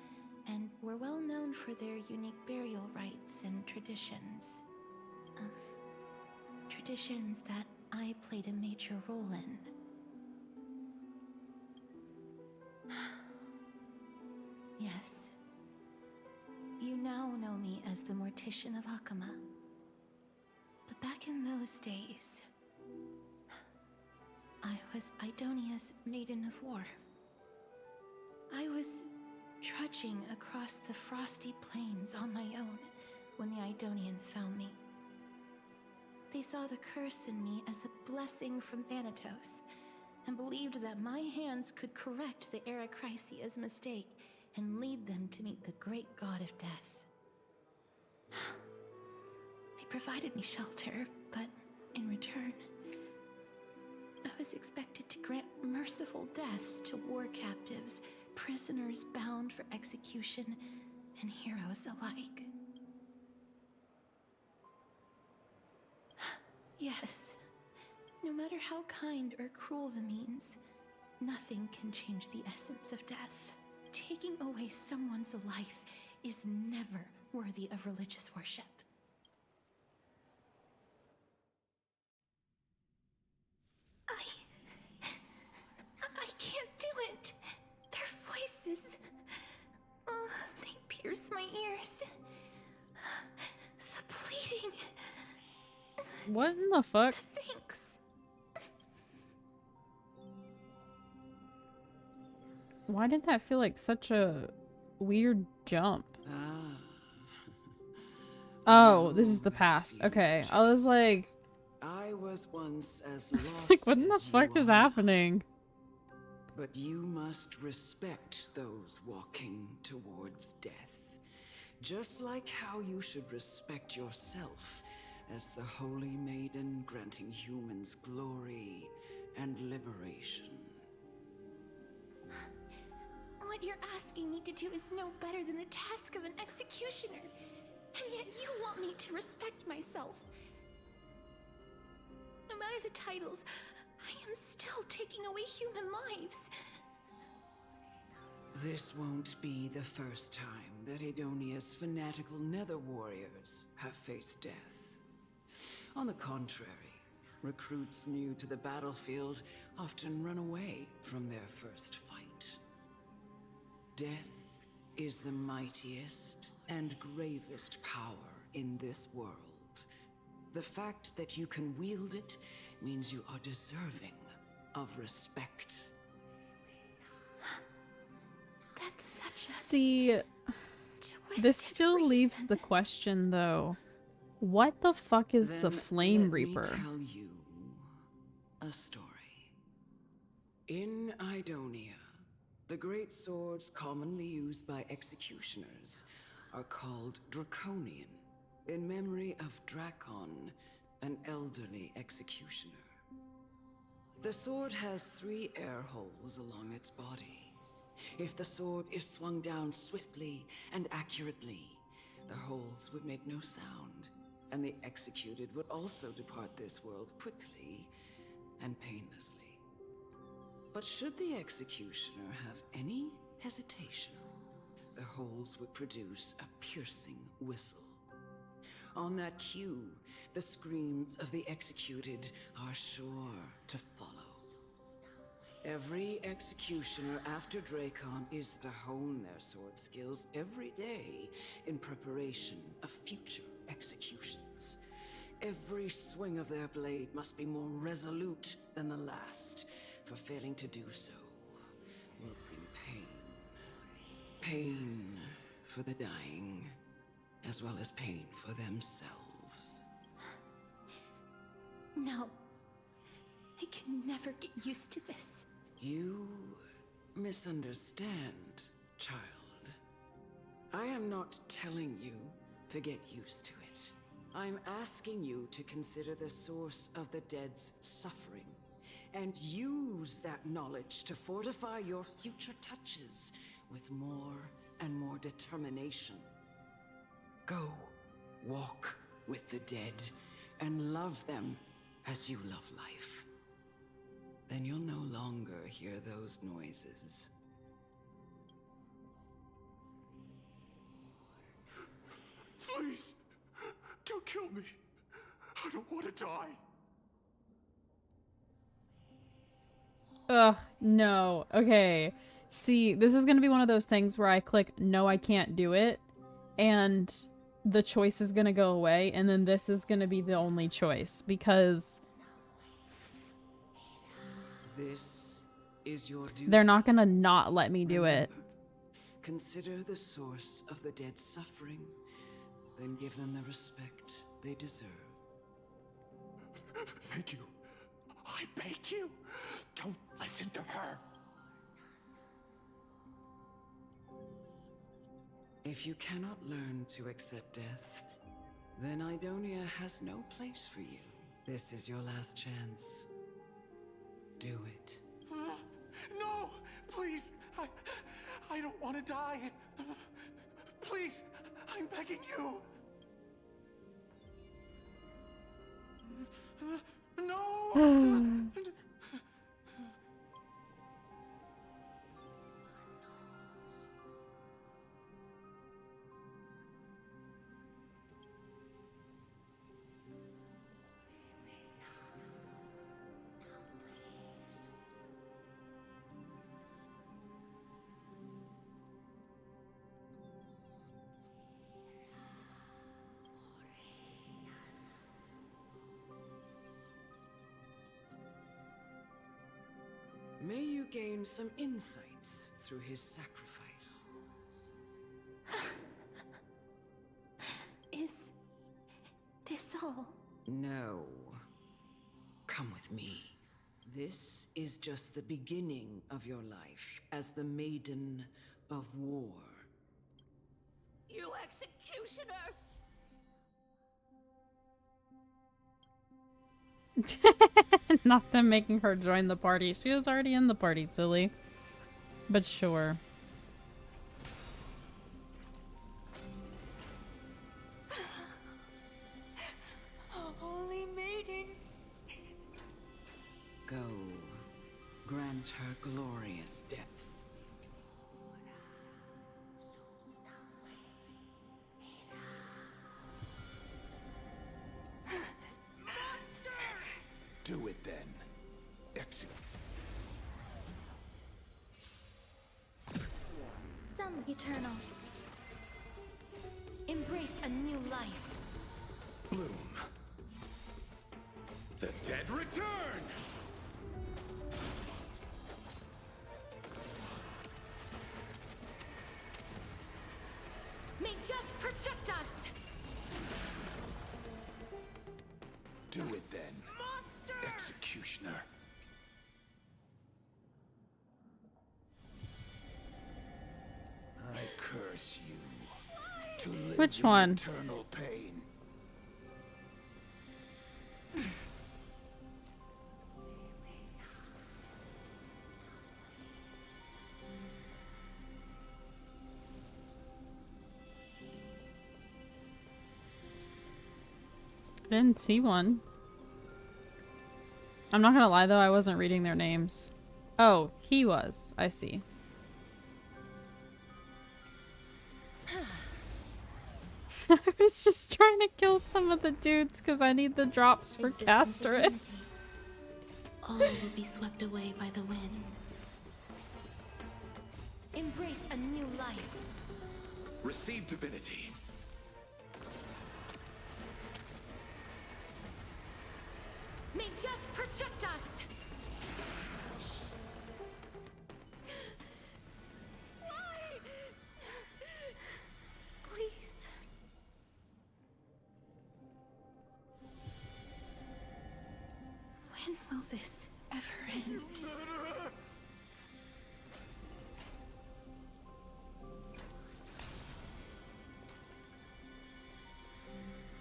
and were well known for their unique burial rites and traditions. Traditions that I played a major role in. Yes. You now know me as the Mortician of Akama. But back in those days, I was Idonia's Maiden of War. I was trudging across the frosty plains on my own when the Idonians found me. They saw the curse in me as a blessing from Thanatos, and believed that my hands could correct the Eracrysia's mistake and lead them to meet the great god of death. They provided me shelter, but in return, I was expected to grant merciful deaths to war captives, prisoners bound for execution, and heroes alike. Yes, no matter how kind or cruel the means, nothing can change the essence of death. Taking away someone's life is never worthy of religious worship. I can't do it. Their voices, they pierce my ears. The pleading. What in the fuck? Thanks. Why did that feel like such a weird jump? Oh, this is the past. Okay, I was like, I was once as I was lost like, what in the as fuck you is are. happening? But you must respect those walking towards death. Just like how you should respect yourself as the Holy Maiden granting humans glory and liberation. What you're asking me to do is no better than the task of an executioner. And yet you want me to respect myself. No matter the titles, I am still taking away human lives. This won't be the first time that Idonia's fanatical nether warriors have faced death. On the contrary, recruits new to the battlefield often run away from their first fight. Death is the mightiest and gravest power in this world. The fact that you can wield it means you are deserving of respect. That's such a... See, this still leaves the question though. What the fuck is the Flame Reaper? Let me tell you a story. In Idonia, The great swords commonly used by executioners are called Draconian, in memory of Drakon, an elderly executioner. The sword has 3 air holes along its body. If the sword is swung down swiftly and accurately, the holes would make no sound, and the executed would also depart this world quickly and painlessly. But should the executioner have any hesitation, the holes would produce a piercing whistle. On that cue, the screams of the executed are sure to follow. Every executioner after Drakon is to hone their sword skills every day in preparation of future executions. Every swing of their blade must be more resolute than the last, for failing to do so will bring pain. Pain for the dying, as well as pain for themselves. No. I can never get used to this. You misunderstand, child. I am not telling you to get used to it. I'm asking you to consider the source of the dead's suffering, and use that knowledge to fortify your future touches with more and more determination. Go, walk with the dead, and love them as you love life. Then you'll no longer hear those noises. Please, don't kill me. I don't want to die. Ugh, no. Okay. See, this is gonna be one of those things where I click, no, I can't do it, and the choice is gonna go away, and then this is gonna be the only choice, because This is your duty. they're not gonna not let me do it. Consider the source of the dead's suffering, then give them the respect they deserve. Thank you. I beg you, don't listen to her. If you cannot learn to accept death, then Idonia has no place for you. This is your last chance. Do it. No, please, I don't want to die. Please, I'm begging you. No! May you gain some insights through his sacrifice. Is this all? No. Come with me. This is just the beginning of your life as the Maiden of War. You executioner! Not them making her join the party. She was already in the party, silly. But sure. Holy Maiden! Go. Grant her glorious death. Do it then. Exit. Some eternal. Embrace a new life. Bloom. The dead return! May death protect us! Do it then. Executioner. To live Which in one? Eternal pain. I didn't see one. I'm not gonna lie though, I wasn't reading their names. Oh, he was. I see. I was just trying to kill some of the dudes because I need the drops for Casterus. All will be swept away by the wind. Embrace a new life. Receive divinity. May death protect us! Why? Please. When will this ever end?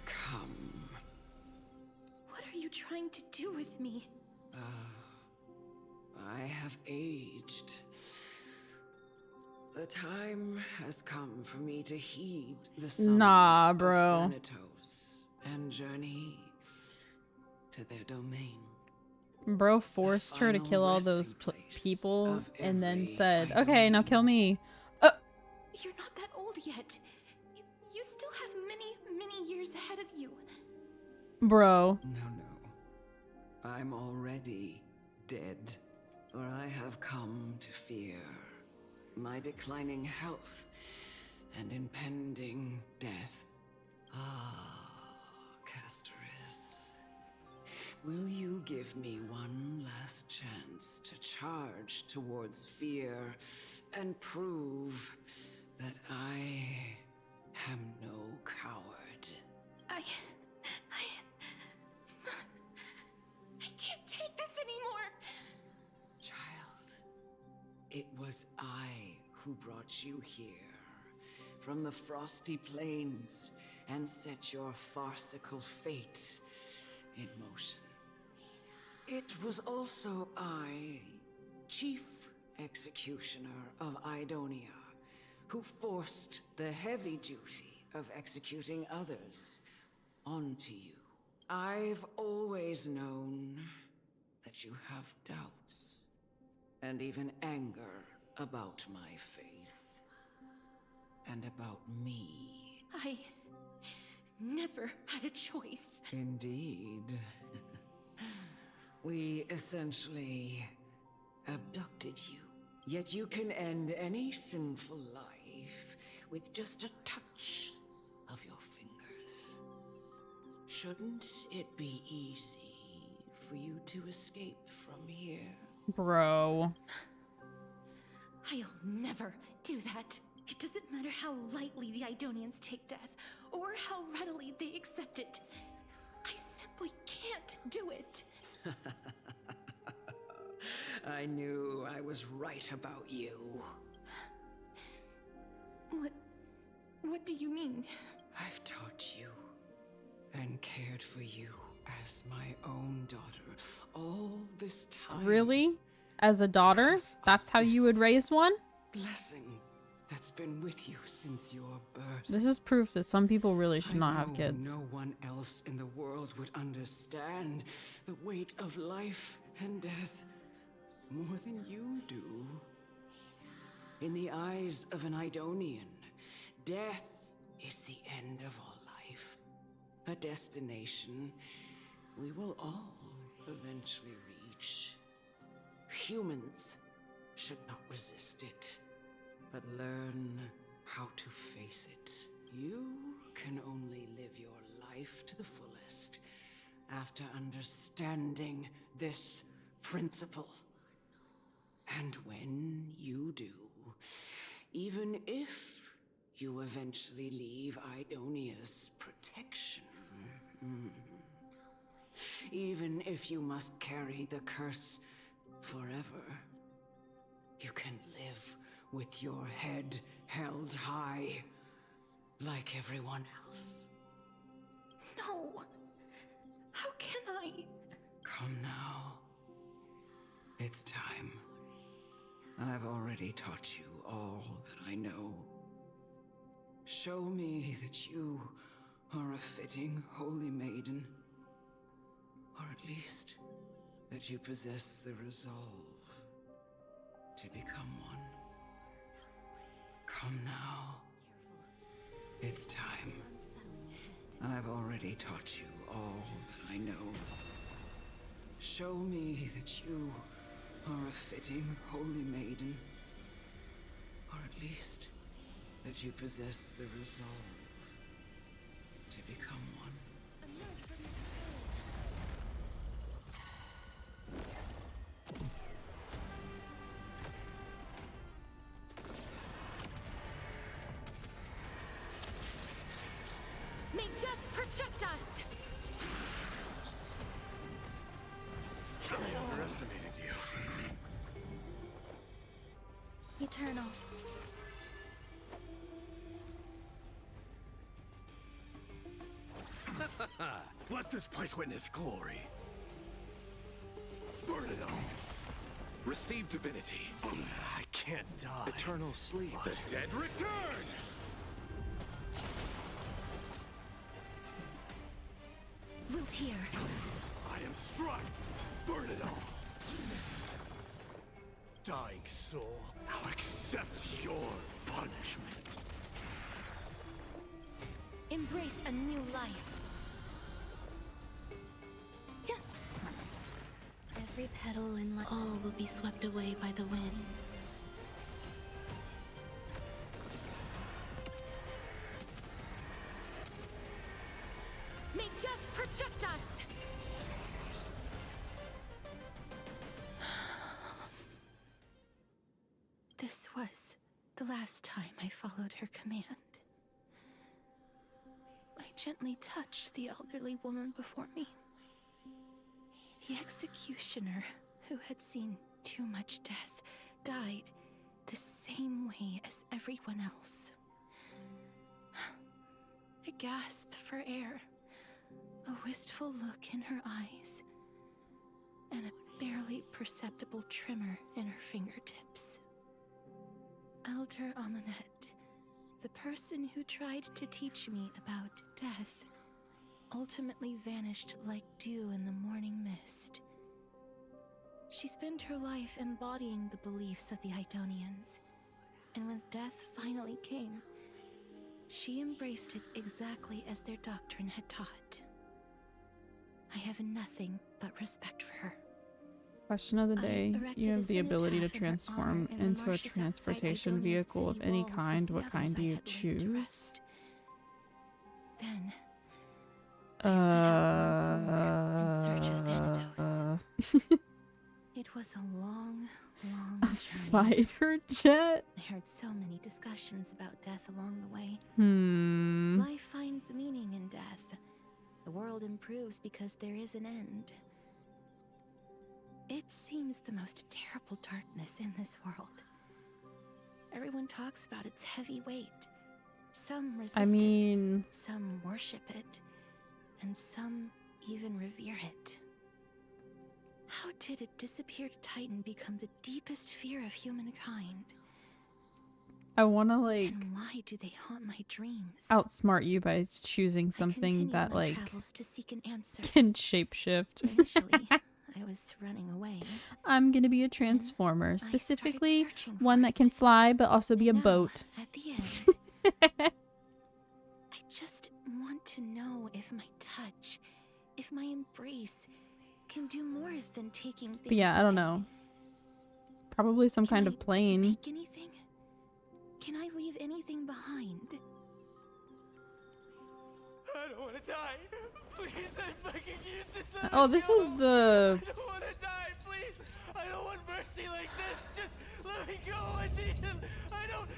Come. What are you trying to do with me? I have aged. The time has come for me to heed the summons Nah, of bro. Thanatos and journey to their domain. Bro forced her to final kill all resting those place people of and then every said, okay, now kill me. You're not that old yet. You still have many, many years ahead of you. Bro. No. I'm already dead. For I have come to fear my declining health and impending death. Ah, Casterus. Will you give me one last chance to charge towards fear and prove that I am no coward? I can't take this anymore. Child, it was I who brought you here from the frosty plains and set your farcical fate in motion. It was also I, Chief Executioner of Idonia, who forced the heavy duty of executing others onto you. I've always known that you have doubts and even anger about my faith and about me. I never had a choice. Indeed. We essentially abducted you. Yet you can end any sinful life with just a touch of your fingers. Shouldn't it be easy for you to escape from here? Bro. I'll never do that. It doesn't matter how lightly the Idonians take death, or how readily they accept it. I simply can't do it. I knew I was right about you. What do you mean? I've taught you and cared for you as my own daughter all this time. Really? As a daughter? That's how you would raise one? Blessing that's been with you since your birth. This is proof that some people really should not have I know kids. no one else in the world would understand the weight of life and death more than you do. In the eyes of an Idonian, death is the end of all life. A destination we will all eventually reach. Humans should not resist it, but learn how to face it. You can only live your life to the fullest after understanding this principle. And when you do, even if you eventually leave Idonia's protection, even if you must carry the curse forever, you can live with your head held high like everyone else. No! How can I? Come now. It's time. I've already taught you all that I know. Show me that you are a fitting holy maiden. Or at least, that you possess the resolve to become one. Come now. It's time. I've already taught you all that I know. Show me that you are a fitting holy maiden. Or at least, that you possess the resolve to become one. May death protect us! I underestimated you. Eternal. Let this place witness glory. Burn it all. Receive divinity. I can't die. Eternal sleep. The dead return! Wiltir. I am struck. Burn it all. Dying soul, now accept your punishment. Embrace a new life. Every petal in life. All will be swept away by the wind. May death protect us! This was the last time I followed her command. I gently touched the elderly woman before me. The executioner, who had seen too much death, died the same way as everyone else. A gasp for air, a wistful look in her eyes, and a barely perceptible tremor in her fingertips. Elder Amunet, the person who tried to teach me about death, ultimately vanished like dew in the morning mist. She spent her life embodying the beliefs of the Idonians, and when death finally came, she embraced it exactly as their doctrine had taught. I have nothing but respect for her. Question of the day. erected You a have the ability to cenotaph in her transform honor in the into a marshes outside transportation Idonia's vehicle of city any walls kind. with What the others kind do I you had laid to choose? rest. Then I set out once more in search of Thanatos. It was a long, long A journey. fighter jet? I heard so many discussions about death along the way. Hmm. Life finds meaning in death. The world improves because there is an end. It seems the most terrible darkness in this world. Everyone talks about its heavy weight. Some resist I mean, it, some worship it, and some even revere it. How did a disappeared titan become the deepest fear of humankind? I want to like And why do they haunt my dreams? outsmart you by choosing something Continued that my like travels to seek an answer. can shapeshift. Initially, I was running away. I'm gonna be a transformer, started specifically searching for one that can fly but also be a And now, boat. At the end, I just want to know if my touch, if my embrace, can do more than taking things. But yeah, I don't know. Probably some kind of plane. Make anything? Can I leave anything behind? I don't want to die. Please, I fucking use this. Let Oh, me this go. is the I don't want to die, please. I don't want mercy like this. Just let me go. I need him. I don't.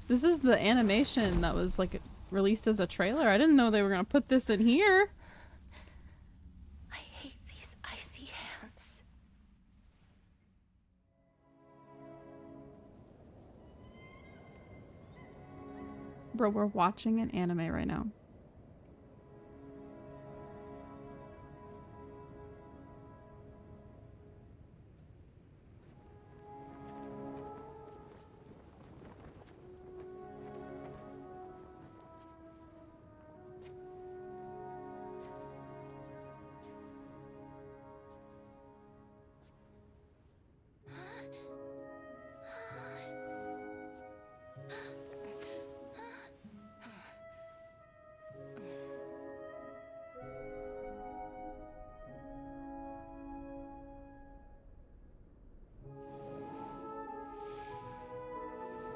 This is the animation that was like released as a trailer. I didn't know they were gonna put this in here. I hate these icy hands. Bro, we're watching an anime right now.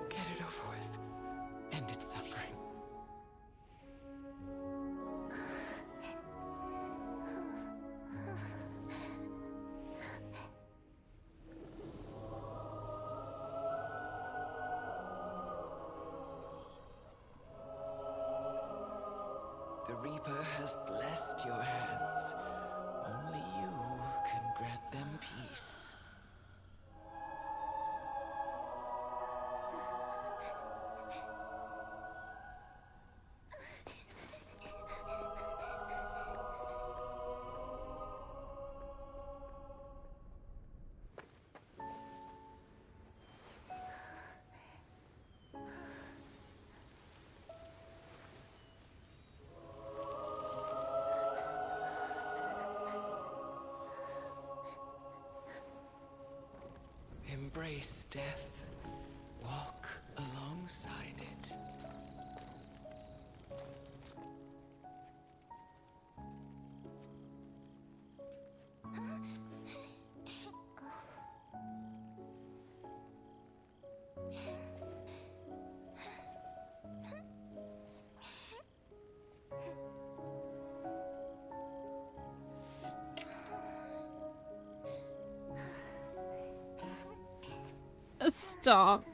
Get it over with. End its suffering. The Reaper has blessed your hands. Only you can grant them peace. Embrace death. Walk alongside it. Stop.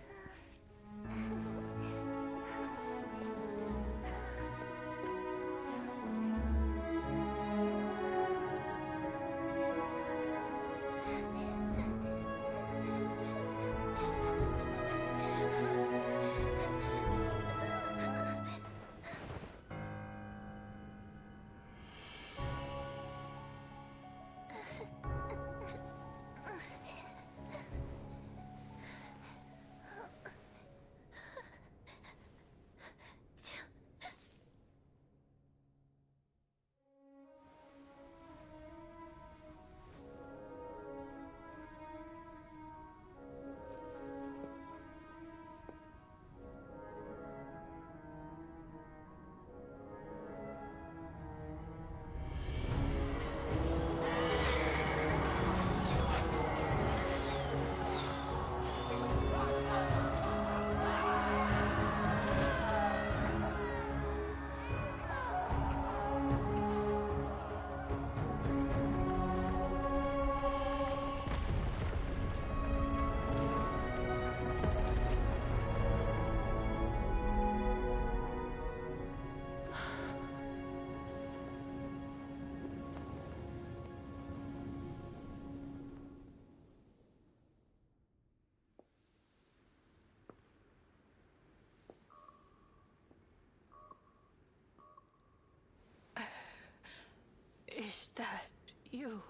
Is that you,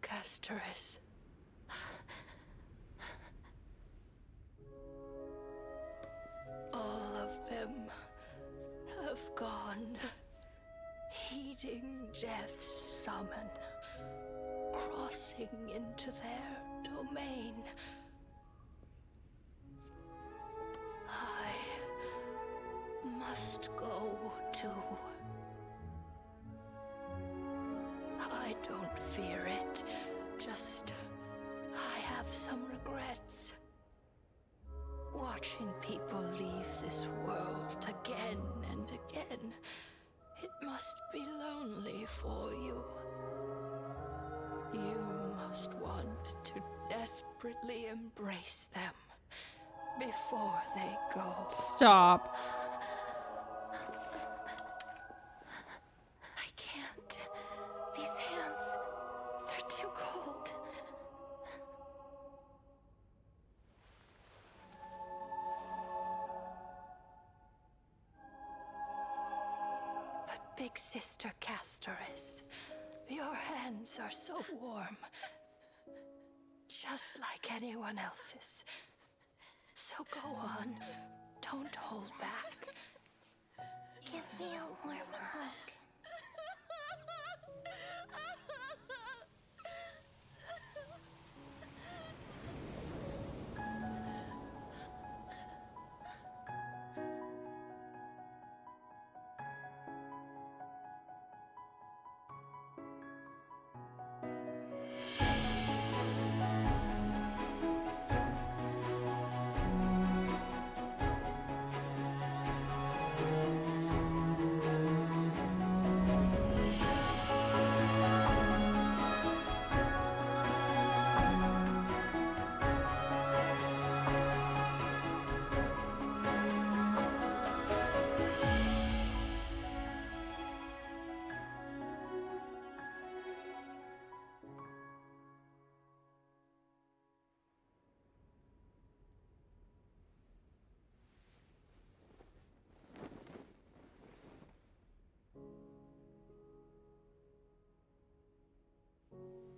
Castoris? All of them have gone, heeding death's summon, crossing into their domain. I must go too. I don't fear it, just I have some regrets. Watching people leave this world again and again, it must be lonely for you. You must want to desperately embrace them before they go. Stop. I can't. These hands, they're too cold. big sister Castoris. Your hands are so warm. Just like anyone else's. So go on. Don't hold back. Give me a warm hug.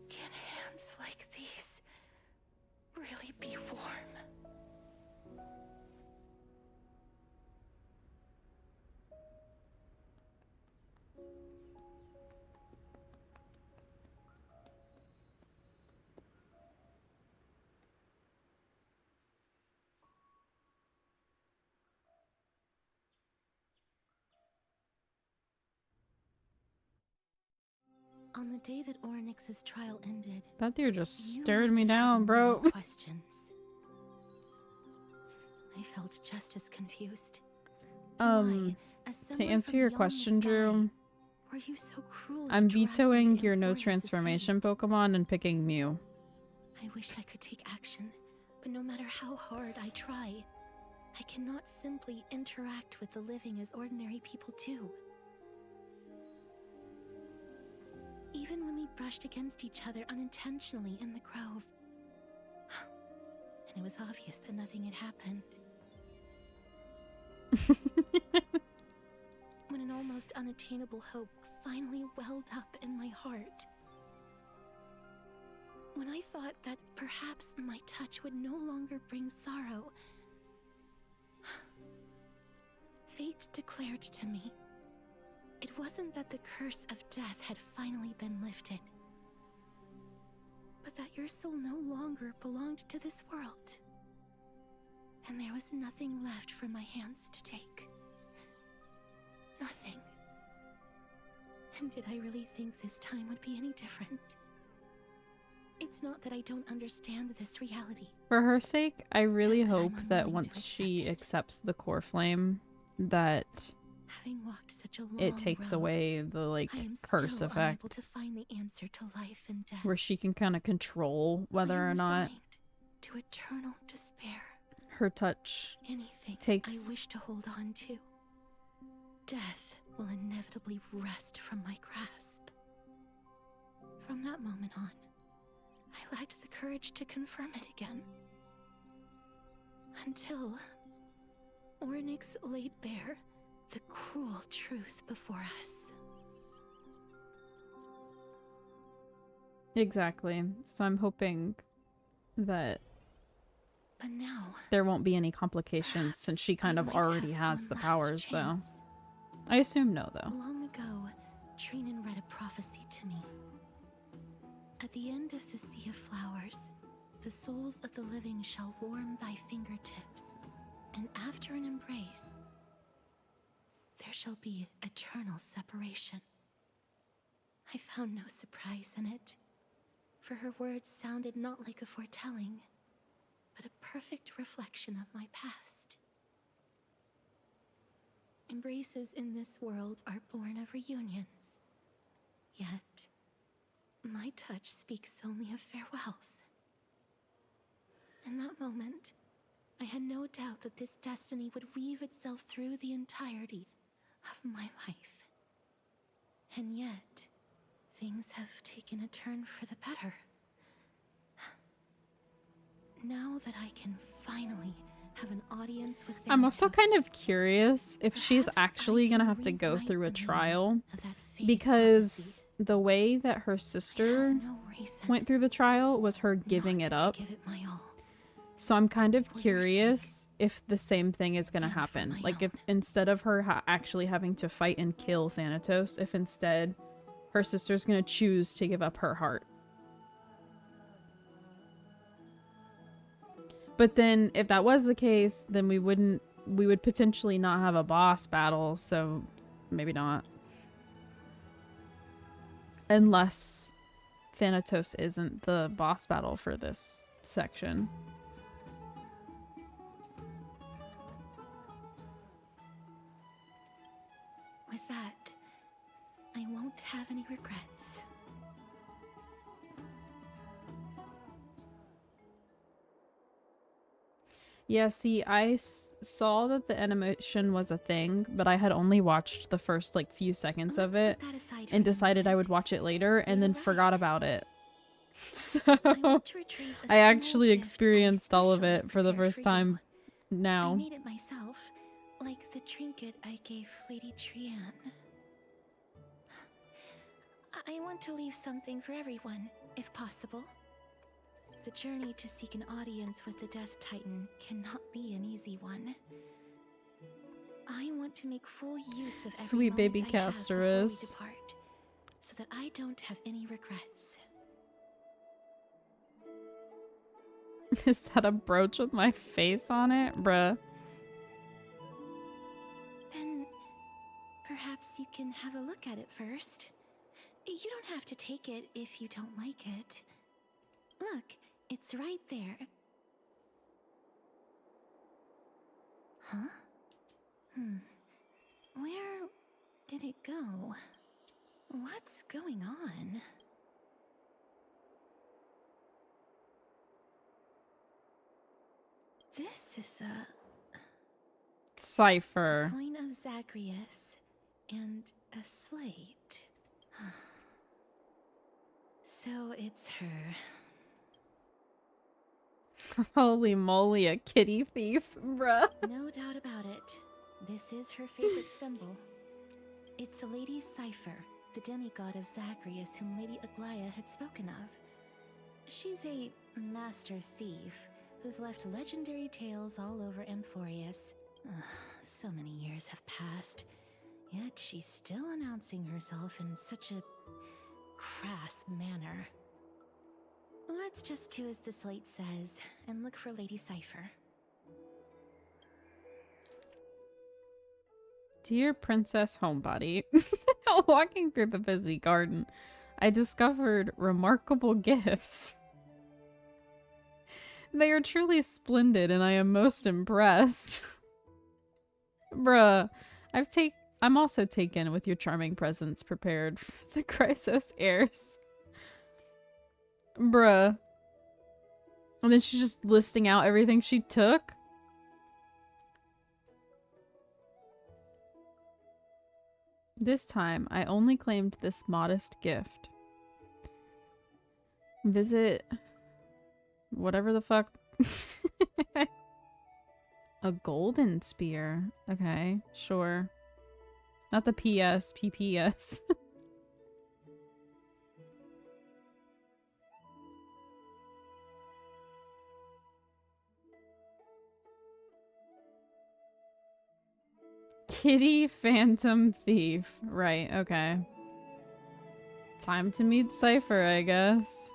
Can hands like these really be warm? On the day that Oryx's trial ended, That dude just you stared must me have had down, bro. many questions. I felt just as confused. Why, as To someone answer from your beyond the question, sky, Drew, were you so cruel I'm to drag me vetoing to your no Amphorius's transformation Pokemon and picking Mew. I wish I could take action, but no matter how hard I try, I cannot simply interact with the living as ordinary people do. Even when we brushed against each other unintentionally in the grove, and it was obvious that nothing had happened. When an almost unattainable hope finally welled up in my heart. When I thought that perhaps my touch would no longer bring sorrow, fate declared to me, it wasn't that the curse of death had finally been lifted, but that your soul no longer belonged to this world. And there was nothing left for my hands to take. Nothing. And did I really think this time would be any different? It's not that I don't understand this reality. For her sake, I really Just that I'm hope that unwilling once she accepts the core flame, that Having walked such a long it takes road, away the like I am curse still effect, unable to find the answer to life and death. where she can kind of control whether I am or not resigned to eternal despair. her touch Anything takes. I wish to hold on to, death will inevitably wrest from my grasp. From that moment on, I lacked the courage to confirm it again. Until Ornyx laid bare the cruel truth before us. Exactly. So I'm hoping that But now, there won't be any complications since she kind of already has the powers, though. I assume no, though. long ago, Trinan read a prophecy to me. At the end of the Sea of Flowers, the souls of the living shall warm thy fingertips, and after an embrace, there shall be eternal separation. I found no surprise in it, for her words sounded not like a foretelling, but a perfect reflection of my past. Embraces in this world are born of reunions, yet my touch speaks only of farewells. In that moment, I had no doubt that this destiny would weave itself through the entirety of my life. And yet, things have taken a turn for the better. Now that I can finally have an audience with I'm also kind of curious if she's actually gonna have to go through a trial, because the way that her sister went through the trial was her giving it up. So I'm kind of curious if the same thing is gonna happen. Like, if instead of her actually having to fight and kill Thanatos, if instead her sister's gonna choose to give up her heart. But then if that was the case, then we would potentially not have a boss battle, so maybe not. Unless Thanatos isn't the boss battle for this section. With that, I won't have any regrets. Yeah, see, I saw that the animation was a thing, but I had only watched the first, like, few seconds of it and decided I would watch it later and then forgot about it. So, I actually experienced all of it for the first time now. I made it myself, like the trinket I gave Lady Trian. I want to leave something for everyone, if possible. The journey to seek an audience with the Death Titan cannot be an easy one. I want to make full use of every Sweet baby moment I have before we Casterus. depart, so that I don't have any regrets. Is that a brooch with my face on it? Bruh. Then, perhaps you can have a look at it first. You don't have to take it if you don't like it. Look, it's right there. Huh? Where did it go? What's going on? This is a Cipher. coin of Zagreus and a slate. So it's her. Holy moly, a kitty thief, bruh. No doubt about it. This is her favorite symbol. It's a Lady Cipher, the demigod of Zagreus whom Lady Aglaia had spoken of. She's a master thief who's left legendary tales all over Amphorius. So many years have passed, yet she's still announcing herself in such a crass manner. Let's just do as the slate says and look for Lady Cipher. Dear Princess Homebody, walking through the busy garden, I discovered remarkable gifts. They are truly splendid and I am most impressed. Bruh, I'm also taken with your charming presents prepared for the Chrysos heirs. Bruh. And then she's just listing out everything she took. This time, I only claimed this modest gift. Visit... whatever the fuck. A golden spear. Okay, sure. Not the PS, PPS. Kitty Phantom Thief. Right, okay. Time to meet Cipher, I guess.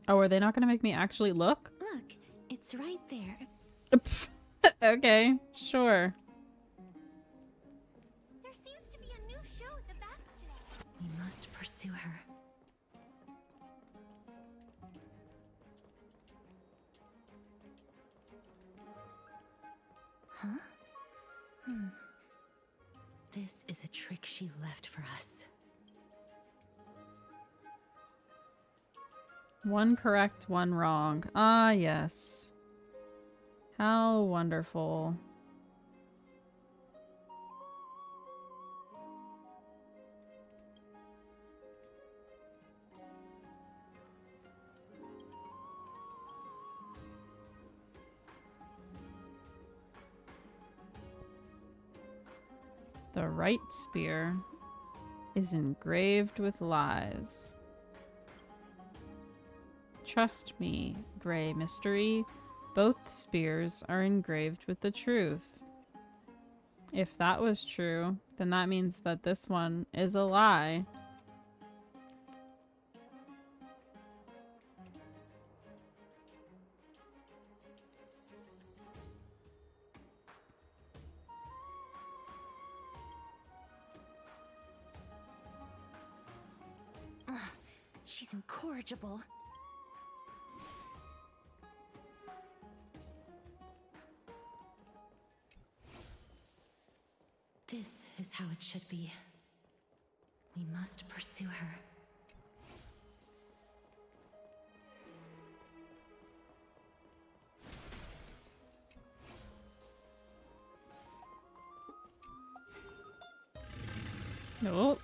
Oh, are they not gonna make me actually look? Look, it's right there. Okay, sure. There seems to be a new show at the bats today. We must pursue her. Huh? This is a trick she left for us. One correct, one wrong. Ah, yes. How wonderful. The right spear is engraved with lies. Trust me, Gray Mystery. Both spears are engraved with the truth. If that was true, then that means that this one is a lie. She's incorrigible. This is how it should be. We must pursue her. Nope.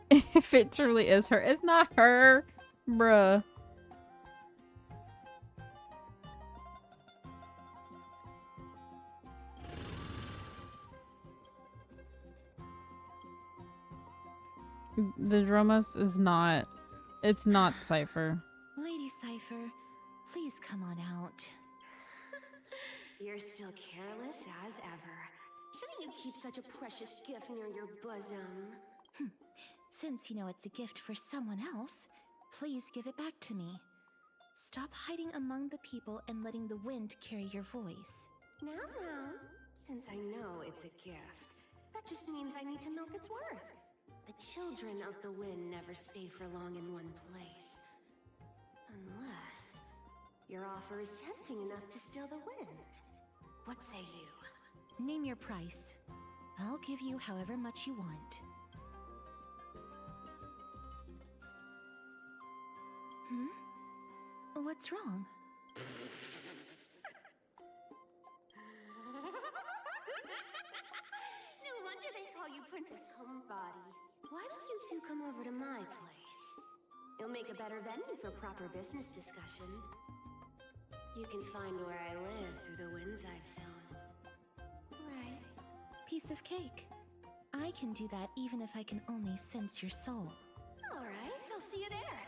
If it truly is her, it's not her, bruh. The Dromas is not. It's not Cypher. Lady Cypher, please come on out. You're still careless as ever. Shouldn't you keep such a precious gift near your bosom? Since you know it's a gift for someone else, please give it back to me. Stop hiding among the people and letting the wind carry your voice. Now, since I know it's a gift, that just means I need to milk its worth. The children of the wind never stay for long in one place. Unless your offer is tempting enough to steal the wind. What say you? Name your price. I'll give you however much you want. What's wrong? No wonder they call you Princess Homebody. Why don't you two come over to my place? It'll make a better venue for proper business discussions. You can find where I live through the winds I've sown. Right. Piece of cake. I can do that even if I can only sense your soul. Alright, I'll see you there.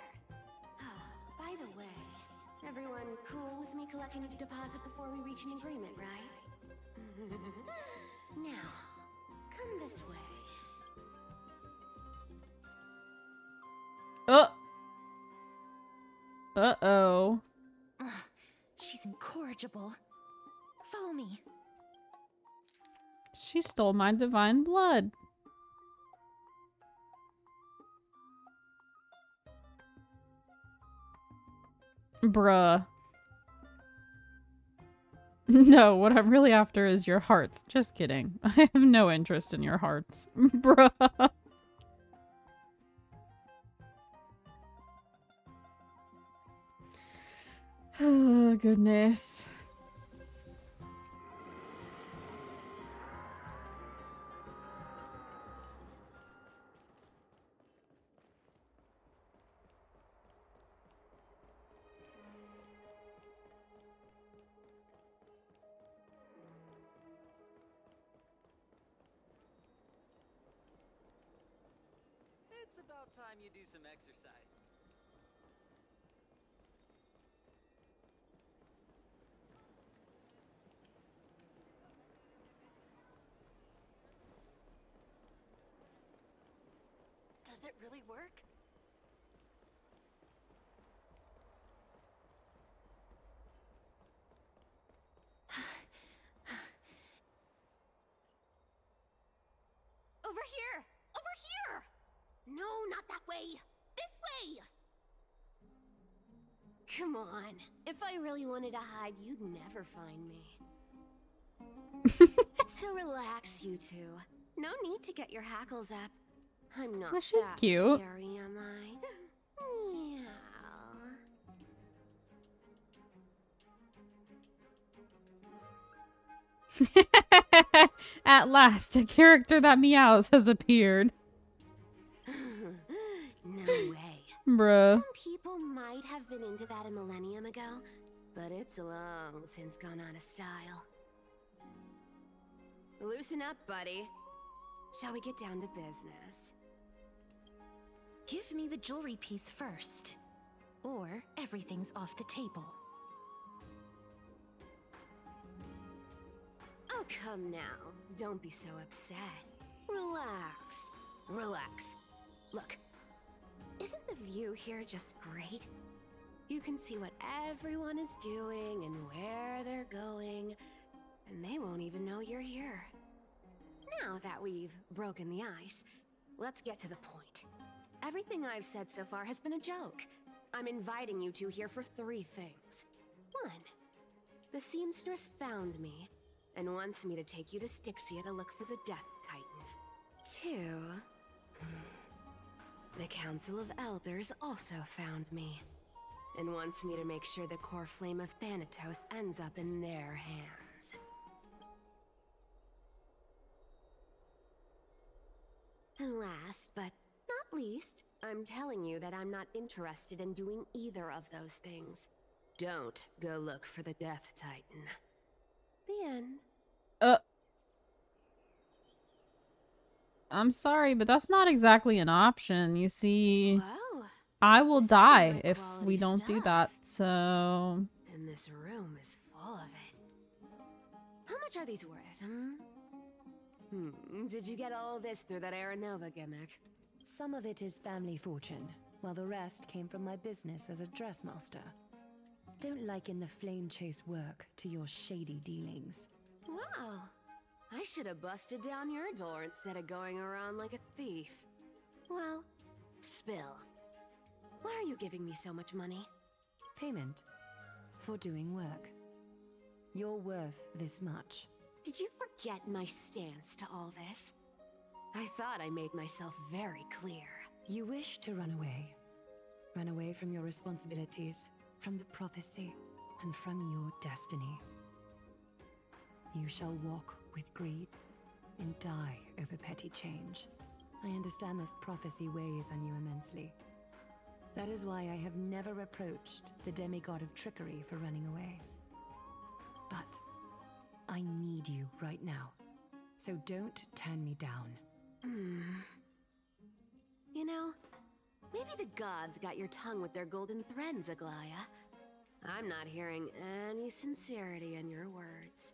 By the way, everyone cool with me collecting a deposit before we reach an agreement, right? Now, come this way. Uh-oh. She's incorrigible. Follow me. She stole my divine blood. Bruh. No, what I'm really after is your hearts. Just kidding. I have no interest in your hearts. Bruh. Oh, goodness. It's about time you do some exercise. Does it really work? Over here! Over here! No, not that way! This way! Come on. If I really wanted to hide, you'd never find me. So relax, you two. No need to get your hackles up. I'm not She's that cute. scary, am I? At last, a character that meows has appeared. No way. Bruh. Some people might have been into that a millennium ago, but it's long since gone out of style. Loosen up, buddy. Shall we get down to business? Give me the jewelry piece first, or everything's off the table. Oh, come now. Don't be so upset. Relax. Relax. Look, isn't the view here just great? You can see what everyone is doing and where they're going, and they won't even know you're here. Now that we've broken the ice, let's get to the point. Everything I've said so far has been a joke. I'm inviting you two here for 3 things. 1, the seamstress found me and wants me to take you to Styxia to look for the Death Titan. 2, the Council of Elders also found me and wants me to make sure the core flame of Thanatos ends up in their hands. And last, but not least, I'm telling you that I'm not interested in doing either of those things. Don't go look for the Death Titan. The end. I'm sorry, but that's not exactly an option. You see, Well, I will this is die some if high-quality we don't do stuff. that, so... And this room is full of it. How much are these worth, Did you get all this through that Aranova gimmick? Some of it is family fortune, while the rest came from my business as a dressmaster. Don't liken the flame chase work to your shady dealings. Wow. I should have busted down your door instead of going around like a thief. Well, spill. Why are you giving me so much money? Payment for doing work. You're worth this much. Did you forget my stance to all this? I thought I made myself very clear. You wish to run away. Run away from your responsibilities, from the prophecy, and from your destiny. You shall walk with greed and die over petty change. I understand this prophecy weighs on you immensely. That is why I have never approached the demigod of trickery for running away. But I need you right now, so don't turn me down. You know, maybe the gods got your tongue with their golden threads, Aglaya. I'm not hearing any sincerity in your words.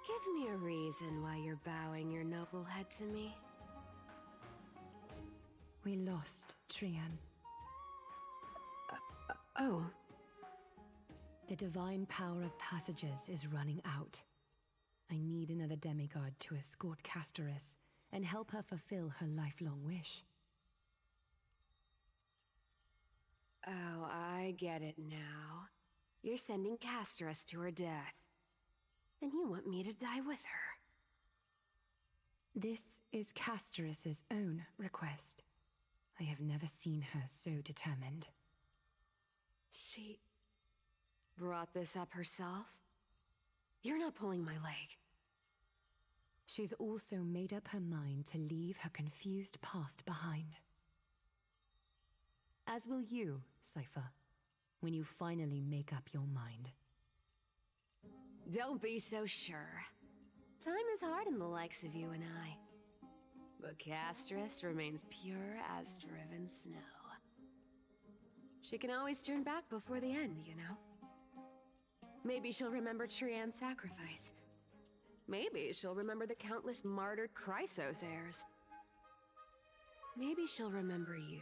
Give me a reason why you're bowing your noble head to me. We lost Trian. Oh. The divine power of passages is running out. I need another demigod to escort Castoris and help her fulfill her lifelong wish. Oh, I get it now. You're sending Castoris to her death. And you want me to die with her. This is Castoris's own request. I have never seen her so determined. She brought this up herself? You're not pulling my leg. She's also made up her mind to leave her confused past behind. As will you, Cypher, when you finally make up your mind. Don't be so sure. Time is hard in the likes of you and I. But Castoris remains pure as driven snow. She can always turn back before the end, you know? Maybe she'll remember Trian's sacrifice. Maybe she'll remember the countless martyred Chrysos heirs. Maybe she'll remember you,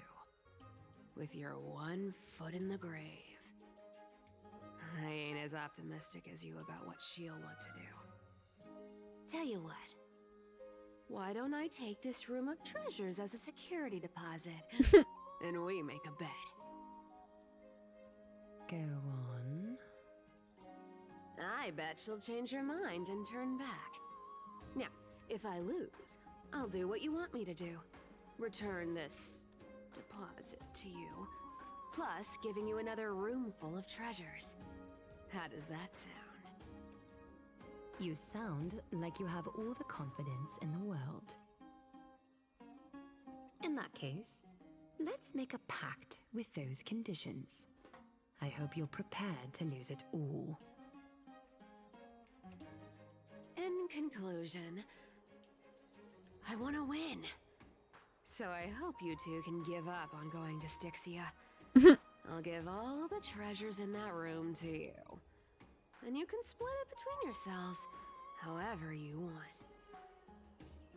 with your one foot in the grave. I ain't as optimistic as you about what she'll want to do. Tell you what. Why don't I take this room of treasures as a security deposit, and we make a bet? Go on. I bet she'll change her mind and turn back. Now, if I lose, I'll do what you want me to do. Return this deposit to you, plus giving you another room full of treasures. How does that sound? You sound like you have all the confidence in the world. In that case, Let's make a pact with those conditions. I hope you're prepared to lose it all. In conclusion, I want to win. So I hope you two can give up on going to Styxia. I'll give all the treasures in that room to you. And you can split it between yourselves however you want.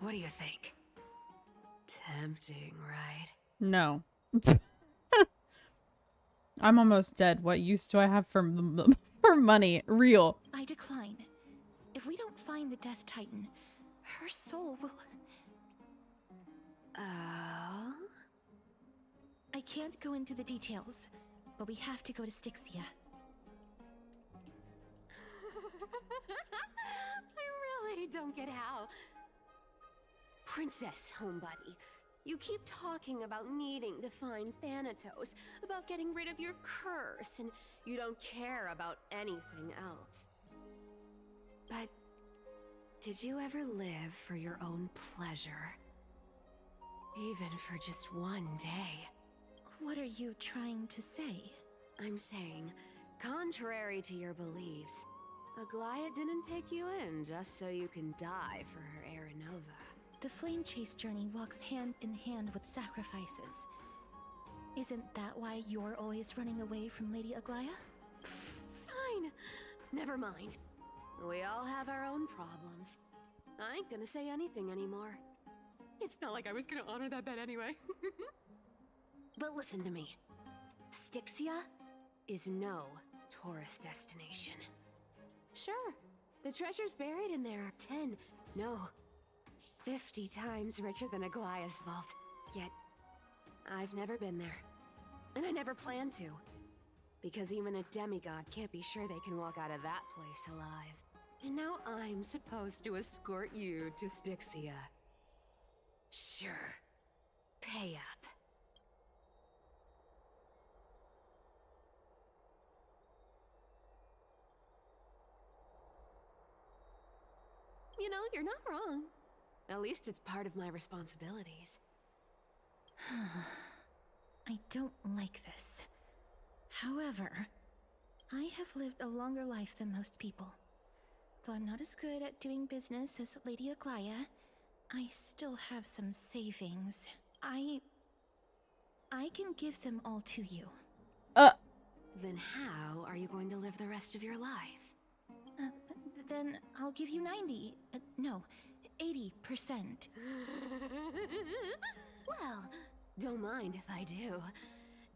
What do you think? Tempting, right? No. I'm almost dead. What use do I have for money? Real. I decline. If we don't find the Death Titan, her soul will... Oh? I can't go into the details, but we have to go to Styxia. I really don't get how. Princess, homebuddy, you keep talking about needing to find Thanatos, about getting rid of your curse, and you don't care about anything else. But did you ever live for your own pleasure? Even for just one day? What are you trying to say? I'm saying, contrary to your beliefs, Aglaia didn't take you in just so you can die for her Aranova. The Flame Chase journey walks hand in hand with sacrifices. Isn't that why you're always running away from Lady Aglaia? Fine. Never mind. We all have our own problems. I ain't gonna say anything anymore. It's not like I was gonna honor that bet anyway. But listen to me. Styxia is no tourist destination. Sure, the treasures buried in there are 10, no, 50 times richer than Aglaia's vault. Yet, I've never been there. And I never plan to. Because even a demigod can't be sure they can walk out of that place alive. And now I'm supposed to escort you to Styxia. Sure. Pay up. You know, you're not wrong. At least it's part of my responsibilities. I don't like this. However, I have lived a longer life than most people. Though I'm not as good at doing business as Lady Aglaia, I still have some savings. I can give them all to you. Then how are you going to live the rest of your life? Then I'll give you 90. No, 80%. Well, don't mind if I do.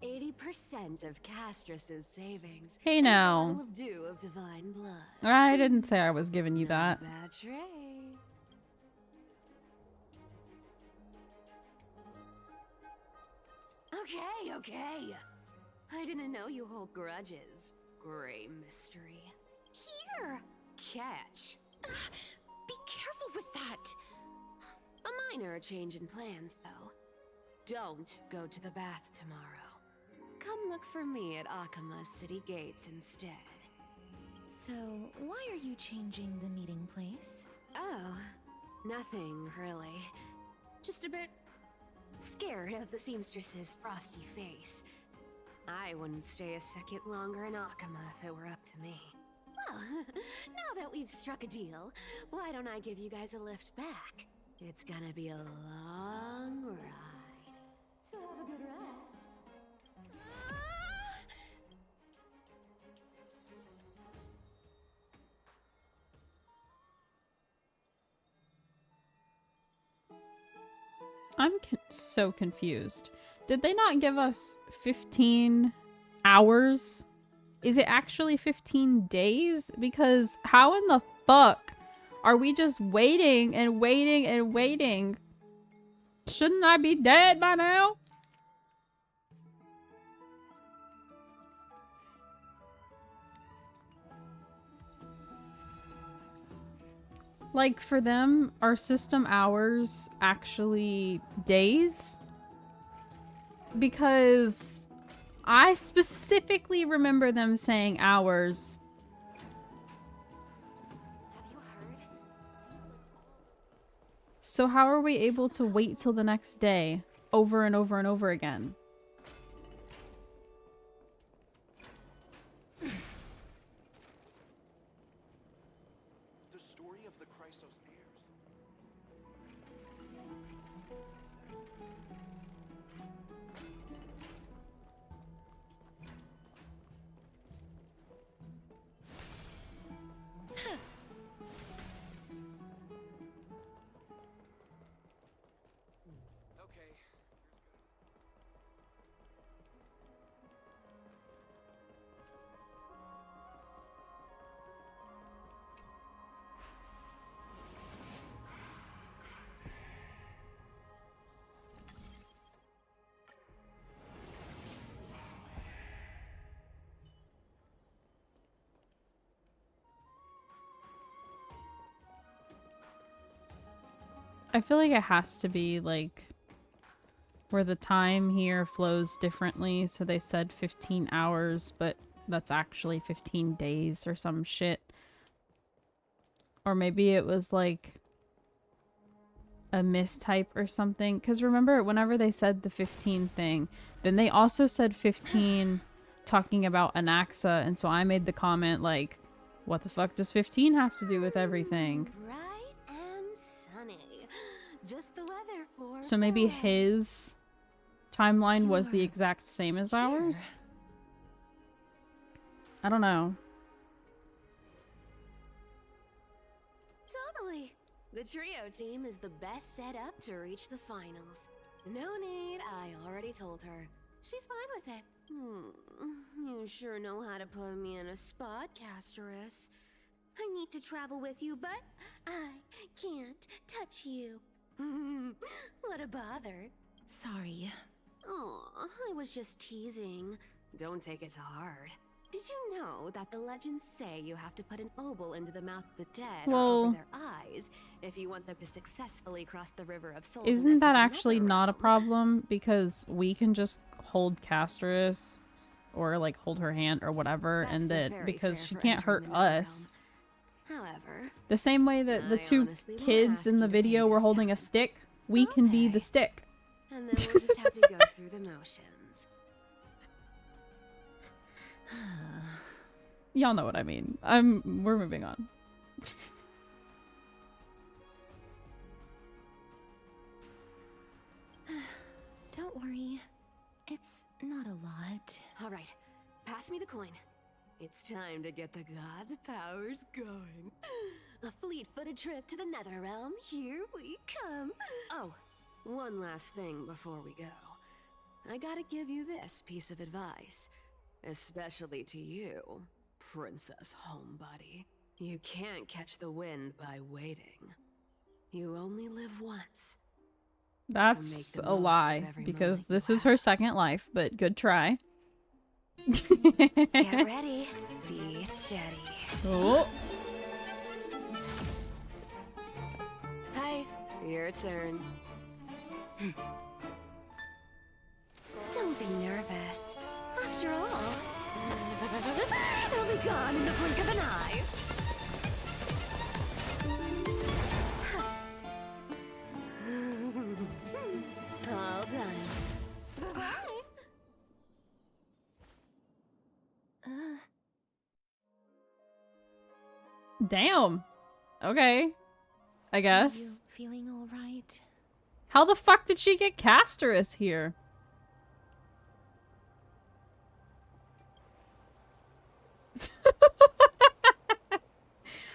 80% of Castrus's savings. Hey and a now. bottle of dew of divine blood. I didn't say I was giving you that. Bad trade. Okay. I didn't know you hold grudges. Gray mystery. Here! Catch. Be careful with that! A minor change in plans, though. Don't go to the bath tomorrow. Come look for me at Akama's city gates instead. So, why are you changing the meeting place? Oh, nothing really. Just a bit scared of the seamstress's frosty face. I wouldn't stay a second longer in Akama if it were up to me. Well, now that we've struck a deal, why don't I give you guys a lift back? It's gonna be a long ride. So have a good rest. I'm so confused. Did they not give us 15 hours? Is it actually 15 days? Because how in the fuck are we just waiting and waiting and waiting? Shouldn't I be dead by now? Like, for them, are system hours actually days? Because I specifically remember them saying hours. So how are we able to wait till the next day? over and over and over again. The story of the Chrysos heirs. Okay. I feel like it has to be like where the time here flows differently. So they said 15 hours, but that's actually 15 days or some shit. Or maybe it was like a mistype or something. Because remember, whenever they said the 15 thing, then they also said 15 talking about Anaxa. And so I made the comment like, what the fuck does 15 have to do with everything? Bright and sunny. Just the weather for So maybe his timeline was the exact same as ours? I don't know. Totally. The trio team is the best set up to reach the finals. No need, I already told her. She's fine with it. You sure know how to put me in a spot, Casterus. I need to travel with you, but I can't touch you. What a bother. Sorry. Oh, I was just teasing. Don't take it to heart. Did you know that the legends say you have to put an obol into the mouth of the dead or over their eyes if you want them to successfully cross the river of souls? Isn't that actually not a problem? Because we can just hold Casterus or like hold her hand or whatever, and that because she can't hurt us. However, the same way that the two kids in the video were holding a stick, we can be the stick. And then we'll just have to go through the motions. Y'all know what I mean. We're moving on. Don't worry. It's not a lot. All right, pass me the coin. It's time to get the gods' powers going. A fleet-footed trip to the Netherrealm. Here we come. Oh, one last thing before we go. I gotta give you this piece of advice. Especially to you, Princess Homebody. You can't catch the wind by waiting. You only live once. That's a lie, because this is her second life, but good try. Get ready. Be steady. Oh. Hi, your turn. Don't be nervous. After all, it'll be gone in the blink of an eye. All done. Bye. Damn. Okay. I guess. Are you feeling all right? How the fuck did she get Casterus here?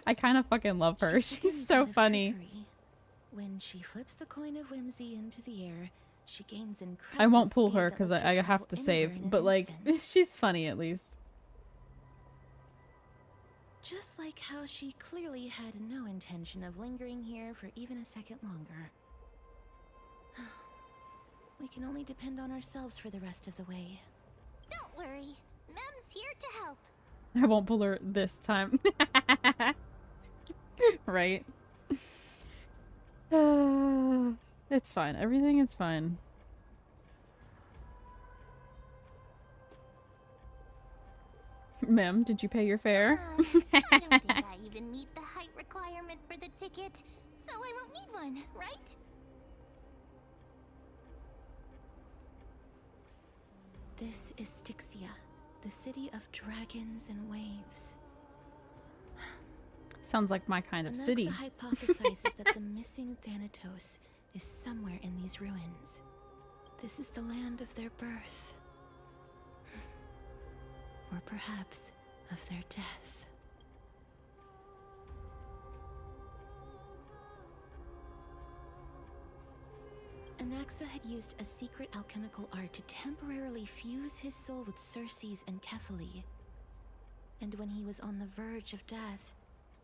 I kind of fucking love her. She's so funny. When she flips the coin of whimsy into the air, she gains incredible I won't pull her speed that because lets I her have to travel anywhere save, in an but like, instant. she's funny at least. Just like how she clearly had no intention of lingering here for even a second longer. We can only depend on ourselves for the rest of the way. Don't worry. Mem's here to help. I won't pull her this time. Right? It's fine. Everything is fine. Ma'am, did you pay your fare? I don't think I even meet the height requirement for the ticket, so I won't need one, right? This is Styxia, the city of dragons and waves. Sounds like my kind of Anaxa city. hypothesizes that the missing Thanatos is somewhere in these ruins. This is the land of their birth. Or perhaps of their death. Anaxa had used a secret alchemical art to temporarily fuse his soul with Circe's and Kephae. And when he was on the verge of death,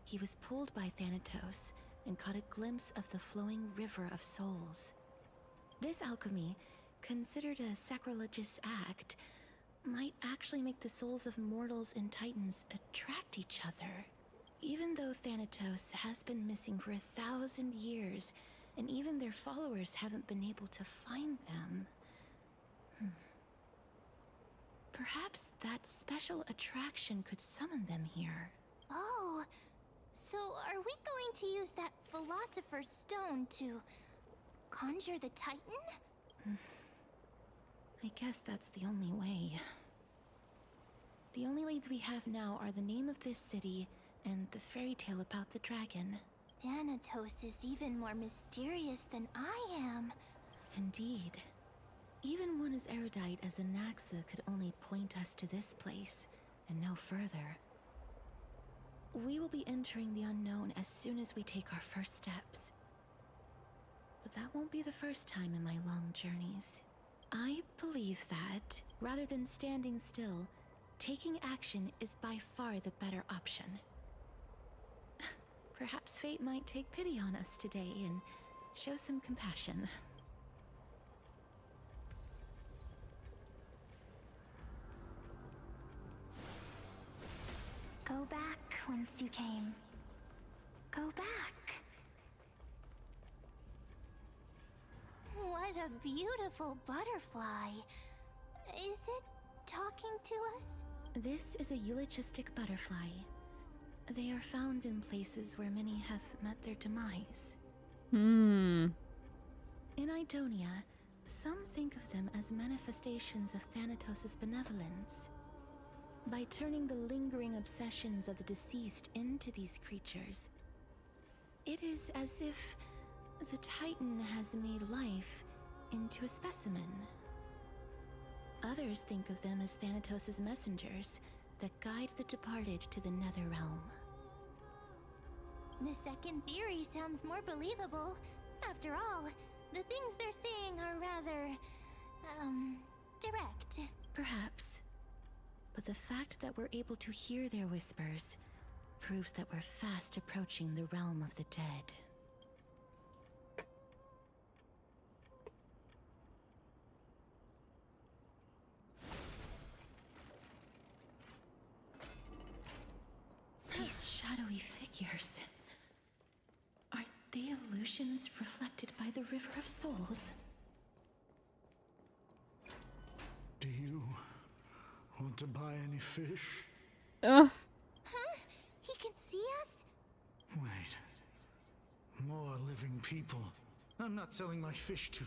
he was pulled by Thanatos and caught a glimpse of the flowing river of souls. This alchemy, considered a sacrilegious act, might actually make the souls of mortals and titans attract each other. Even though Thanatos has been missing for 1,000 years, and even their followers haven't been able to find them. Perhaps that special attraction could summon them here. Oh, so are we going to use that Philosopher's Stone to conjure the Titan? I guess that's the only way. The only leads we have now are the name of this city and the fairy tale about the dragon. Thanatos is even more mysterious than I am. Indeed. Even one as erudite as Anaxa could only point us to this place, and no further. We will be entering the unknown as soon as we take our first steps. But that won't be the first time in my long journeys. I believe that, rather than standing still, taking action is by far the better option. Perhaps fate might take pity on us today and show some compassion. Go back whence you came. Go back. What a beautiful butterfly. Is it talking to us? This is a eulogistic butterfly. They are found in places where many have met their demise. In Idonia, some think of them as manifestations of Thanatos' benevolence. By turning the lingering obsessions of the deceased into these creatures, it is as if the Titan has made life into a specimen. Others think of them as Thanatos' messengers that guide the departed to the nether realm. The second theory sounds more believable. After all, the things they're saying are rather, direct. Perhaps. But the fact that we're able to hear their whispers proves that we're fast approaching the realm of the dead. These shadowy figures. Are they illusions reflected by the River of Souls? Do you want to buy any fish? Huh? He can see us? Wait. More living people. I'm not selling my fish to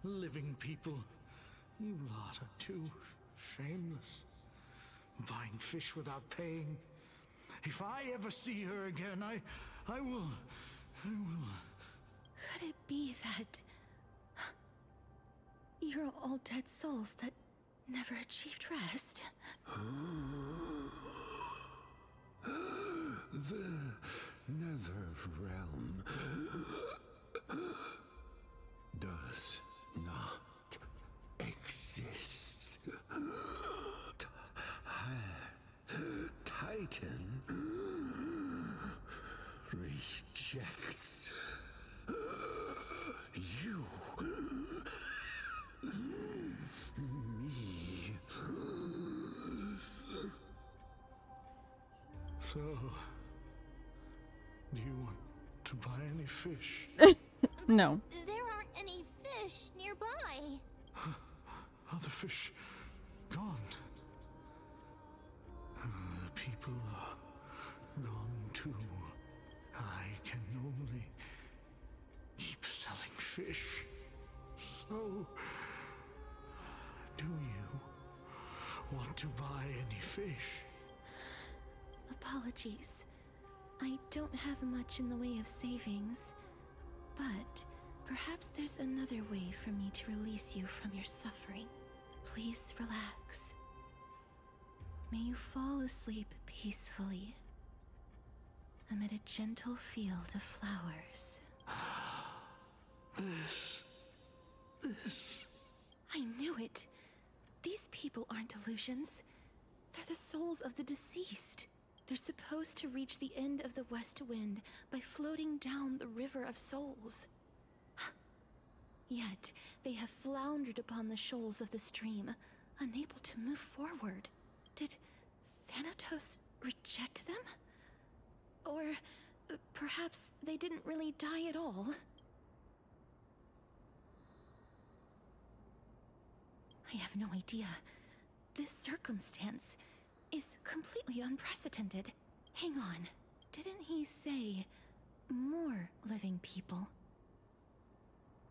living people. You lot are too shameless. Buying fish without paying. If I ever see her again, I will. Could it be that you're all dead souls that never achieved rest? The nether realm does not exist. Titan rejects you. Me. So, do you want to buy any fish? No. There aren't any fish nearby. Are the fish gone? The people are gone too. I can only keep selling fish. So, do you want to buy any fish. Apologies. I don't have much in the way of savings, but perhaps there's another way for me to release you from your suffering. Please relax. May you fall asleep peacefully amid a gentle field of flowers. This. I knew it. These people aren't illusions. They're the souls of the deceased. They're supposed to reach the end of the West Wind by floating down the River of Souls. Yet, they have floundered upon the shoals of the stream, unable to move forward. Did Thanatos reject them? Or perhaps they didn't really die at all? I have no idea. This circumstance is completely unprecedented. Hang on. Didn't he say more living people?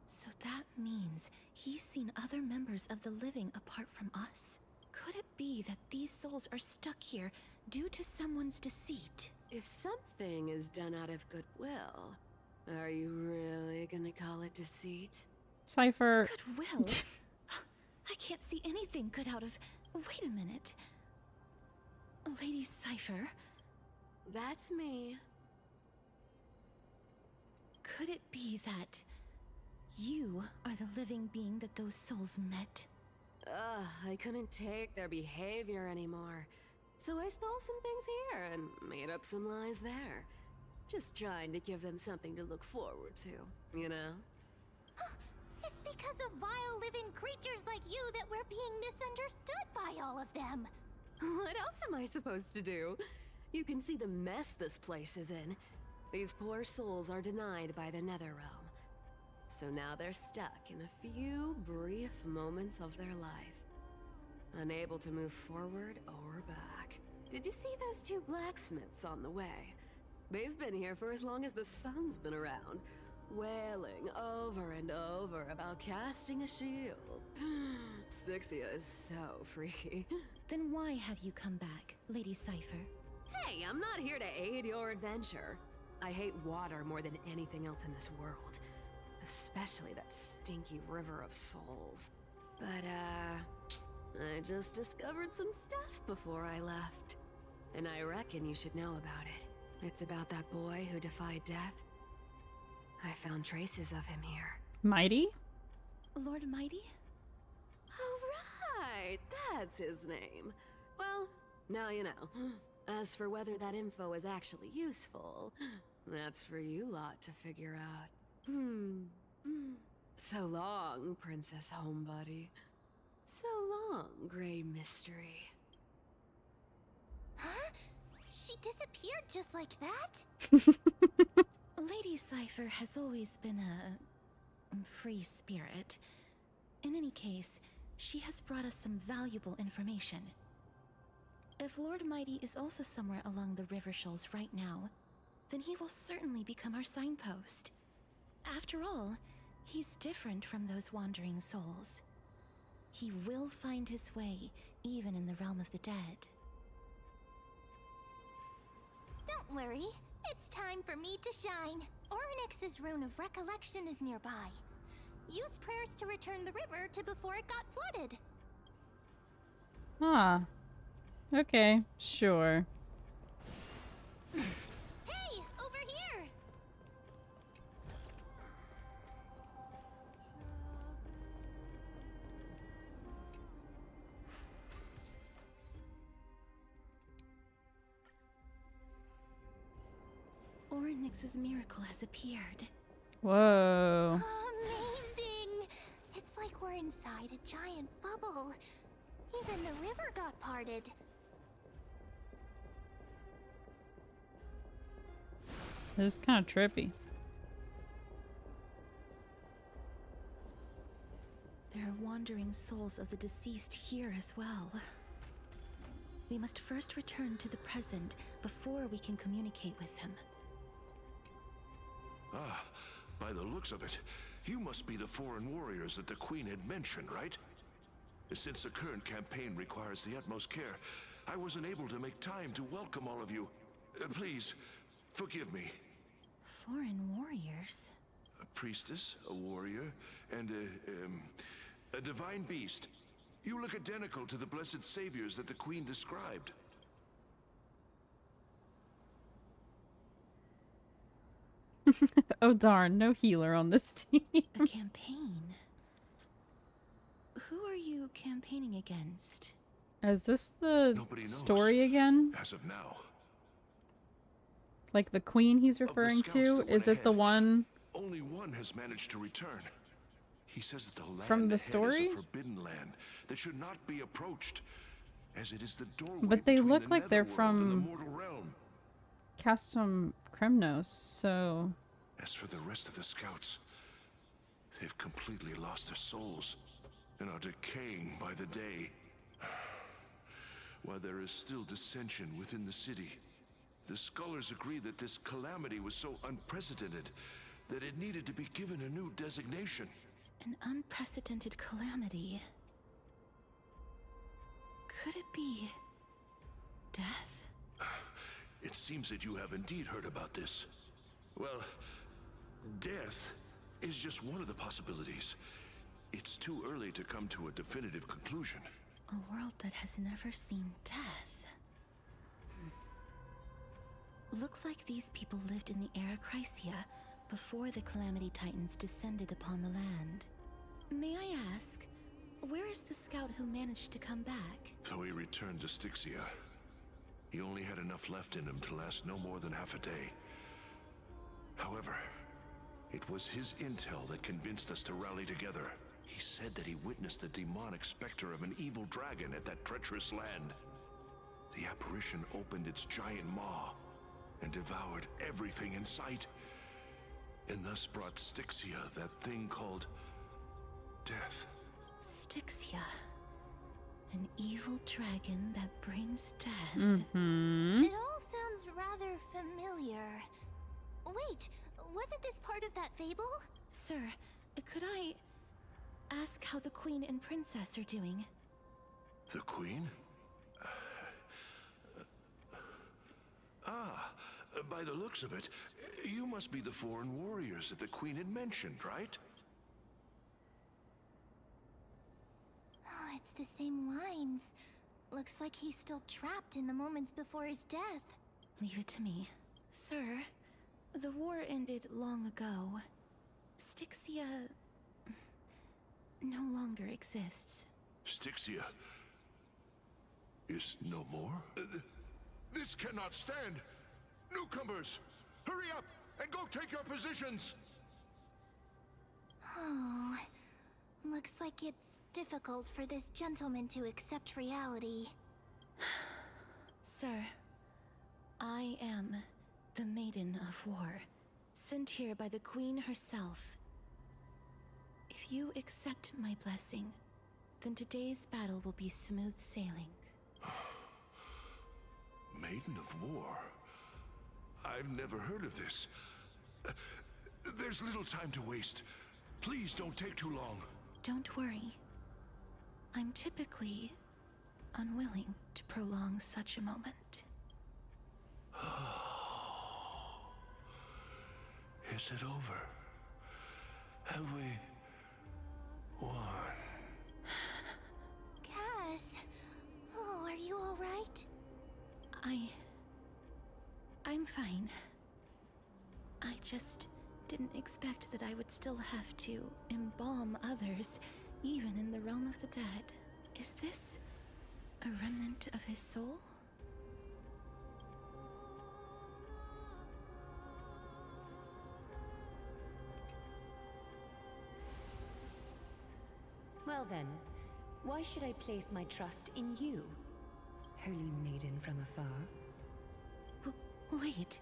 So that means he's seen other members of the living apart from us? Could it be that these souls are stuck here due to someone's deceit? If something is done out of goodwill, are you really gonna call it deceit? Cypher. Goodwill? I can't see anything good out of... Wait a minute. Lady Cypher? That's me. Could it be that you are the living being that those souls met? Ugh, I couldn't take their behavior anymore. So I stole some things here and made up some lies there. Just trying to give them something to look forward to, you know? It's because of vile living creatures like you that we're being misunderstood by all of them. What else am I supposed to do? You can see the mess this place is in. These poor souls are denied by the Netherrealm. So now they're stuck in a few brief moments of their life. Unable to move forward or back. Did you see those two blacksmiths on the way? They've been here for as long as the sun's been around, wailing over and over about casting a shield. Styxia is so freaky. Then why have you come back, Lady Cypher? Hey, I'm not here to aid your adventure. I hate water more than anything else in this world. Especially that stinky River of Souls. But, I just discovered some stuff before I left. And I reckon you should know about it. It's about that boy who defied death. I found traces of him here. Mighty? Lord Mighty? Oh, right! That's his name. Well, now you know. As for whether that info is actually useful, that's for you lot to figure out. So long, Princess Homebody. So long, Grey Mystery. Huh? She disappeared just like that? Lady Cypher has always been a free spirit. In any case, she has brought us some valuable information. If Lord Mighty is also somewhere along the river shoals right now, then he will certainly become our signpost. After all, he's different from those wandering souls. He will find his way, even in the realm of the dead. Don't worry. It's time for me to shine. Orynyx's Rune of Recollection is nearby. Use prayers to return the river to before it got flooded. Ah. Okay, sure. Hey, over here! Orynyx's miracle has appeared. Whoa. Amazing! It's like we're inside a giant bubble. Even the river got parted. This is kind of trippy. There are wandering souls of the deceased here as well. We must first return to the present before we can communicate with them. Ah, by the looks of it, you must be the foreign warriors that the Queen had mentioned, right? Since the current campaign requires the utmost care, I wasn't able to make time to welcome all of you. Please, forgive me. Foreign warriors? A priestess, a warrior, and a divine beast. You look identical to the blessed saviors that the Queen described. Oh darn, no healer on this team. A campaign? Who are you campaigning against? Is this the Nobody knows, story again? as of now. Like the queen he's referring scouts to? that went Is it the ahead, one Only one has managed to return. He says that the land from the ahead story? is a forbidden land that should not be approached, as it is the doorway But they between look the like they're netherworld and the from mortal realm. Castum Kremnos, so... As for the rest of the scouts, they've completely lost their souls and are decaying by the day. While there is still dissension within the city, the scholars agree that this calamity was so unprecedented that it needed to be given a new designation. An unprecedented calamity. Could it be death? It seems that you have indeed heard about this. Well, death is just one of the possibilities. It's too early to come to a definitive conclusion. A world that has never seen death. Looks like these people lived in the Era Chrysia before the Calamity Titans descended upon the land. May I ask, where is the scout who managed to come back? So he returned to Styxia. He only had enough left in him to last no more than half a day. However, it was his intel that convinced us to rally together. He said that he witnessed the demonic specter of an evil dragon at that treacherous land. The apparition opened its giant maw and devoured everything in sight, and thus brought Styxia that thing called death. Styxia. An evil dragon that brings death. Mm-hmm. It all sounds rather familiar. Wait, wasn't this part of that fable? Sir, could I ask how the Queen and Princess are doing? The Queen? By the looks of it, you must be the foreign warriors that the Queen had mentioned, right? Oh, it's the same lines. Looks like he's still trapped in the moments before his death. Leave it to me. Sir, the war ended long ago. Styxia no longer exists. Styxia is no more? This cannot stand! Newcomers, hurry up and go take your positions! Oh, looks like it's difficult for this gentleman to accept reality. Sir, I am the Maiden of War, sent here by the Queen herself. If you accept my blessing, then today's battle will be smooth sailing. Maiden of War? I've never heard of this. There's little time to waste. Please don't take too long. Don't worry. I'm typically unwilling to prolong such a moment. Is it over? Have we won? Cass, oh, are you all right? I'm fine. I just didn't expect that I would still have to embalm others, even in the realm of the dead. Is this a remnant of his soul? Well then, why should I place my trust in you, holy maiden from afar? Wait,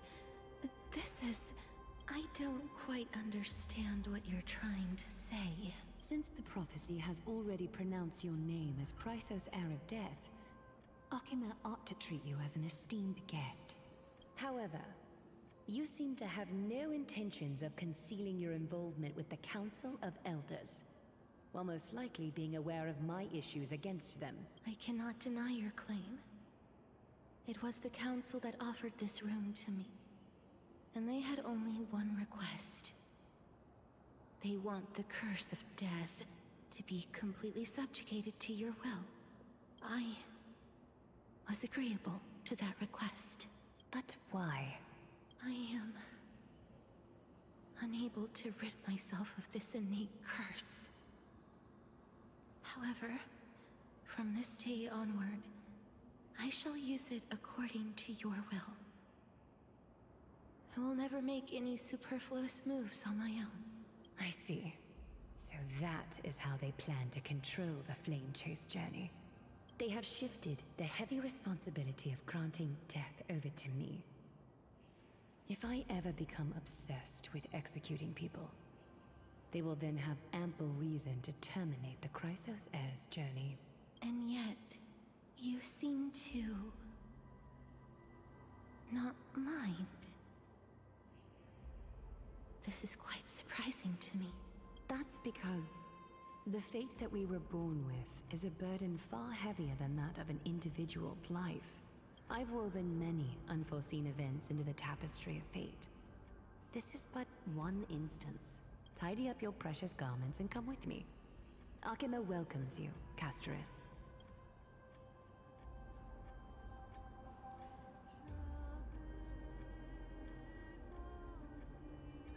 this is... I don't quite understand what you're trying to say. Since the prophecy has already pronounced your name as Chrysos, heir of death, Akima ought to treat you as an esteemed guest. However, you seem to have no intentions of concealing your involvement with the Council of Elders. while most likely being aware of my issues against them. I cannot deny your claim. It was the Council that offered this room to me. And they had only one request. They want the curse of death to be completely subjugated to your will. I was agreeable to that request. But why? I am unable to rid myself of this innate curse. However, from this day onward, I shall use it according to your will. I will never make any superfluous moves on my own. I see. So that is how they plan to control the Flame Chase journey. They have shifted the heavy responsibility of granting death over to me. If I ever become obsessed with executing people, they will then have ample reason to terminate the Chrysos Heir's journey. And yet, you seem to not mind. This is quite surprising to me. That's because the fate that we were born with is a burden far heavier than that of an individual's life. I've woven many unforeseen events into the tapestry of fate. This is but one instance. Tidy up your precious garments and come with me. Akima welcomes you, Castoris.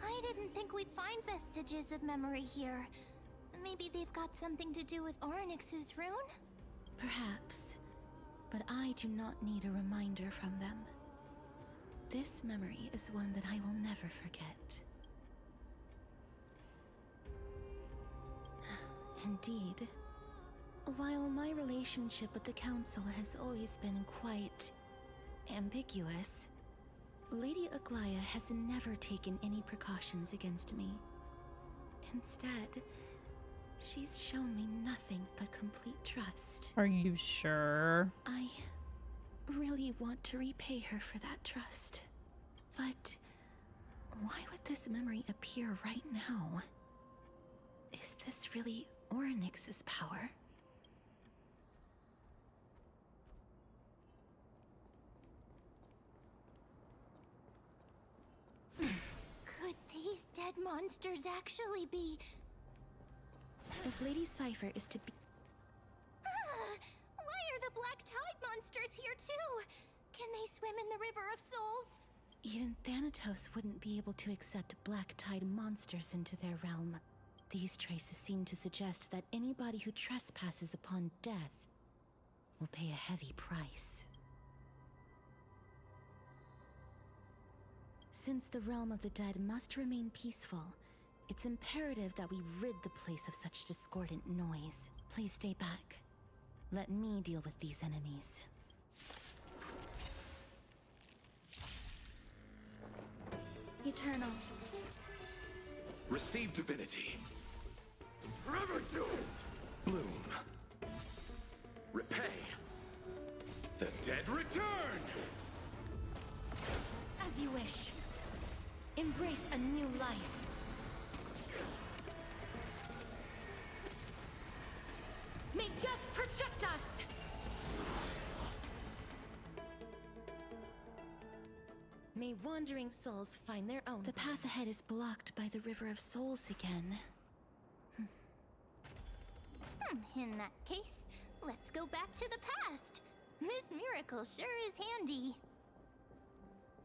I didn't think we'd find vestiges of memory here. Maybe they've got something to do with Orynyx's rune? Perhaps, but I do not need a reminder from them. This memory is one that I will never forget. Indeed. While my relationship with the Council has always been quite ambiguous, Lady Aglaya has never taken any precautions against me. Instead, she's shown me nothing but complete trust. Are you sure? I really want to repay her for that trust. But why would this memory appear right now? Is this really Orynyx's power? Could these dead monsters actually be... If Lady Cypher is to be... Why are the Black Tide monsters here too? Can they swim in the River of Souls? Even Thanatos wouldn't be able to accept Black Tide monsters into their realm. These traces seem to suggest that anybody who trespasses upon death will pay a heavy price. Since the realm of the dead must remain peaceful, it's imperative that we rid the place of such discordant noise. Please stay back. Let me deal with these enemies. Eternal. Receive divinity. Forever do it! Bloom. Repay. The dead return! As you wish. Embrace a new life. May death protect us! May wandering souls find their own. The path ahead is blocked by the River of Souls again. In that case, let's go back to the past. This miracle sure is handy.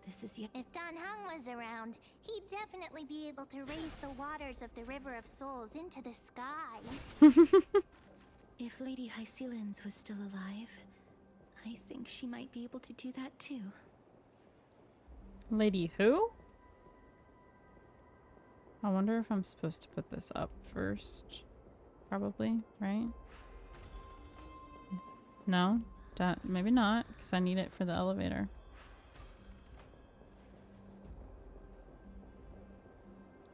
This is yet... If Dan Heng was around, he'd definitely be able to raise the waters of the River of Souls into the sky. If Lady Hycelens was still alive, I think she might be able to do that too. Lady who? I wonder if I'm supposed to put this up first. Probably, right? No? Maybe not, because I need it for the elevator.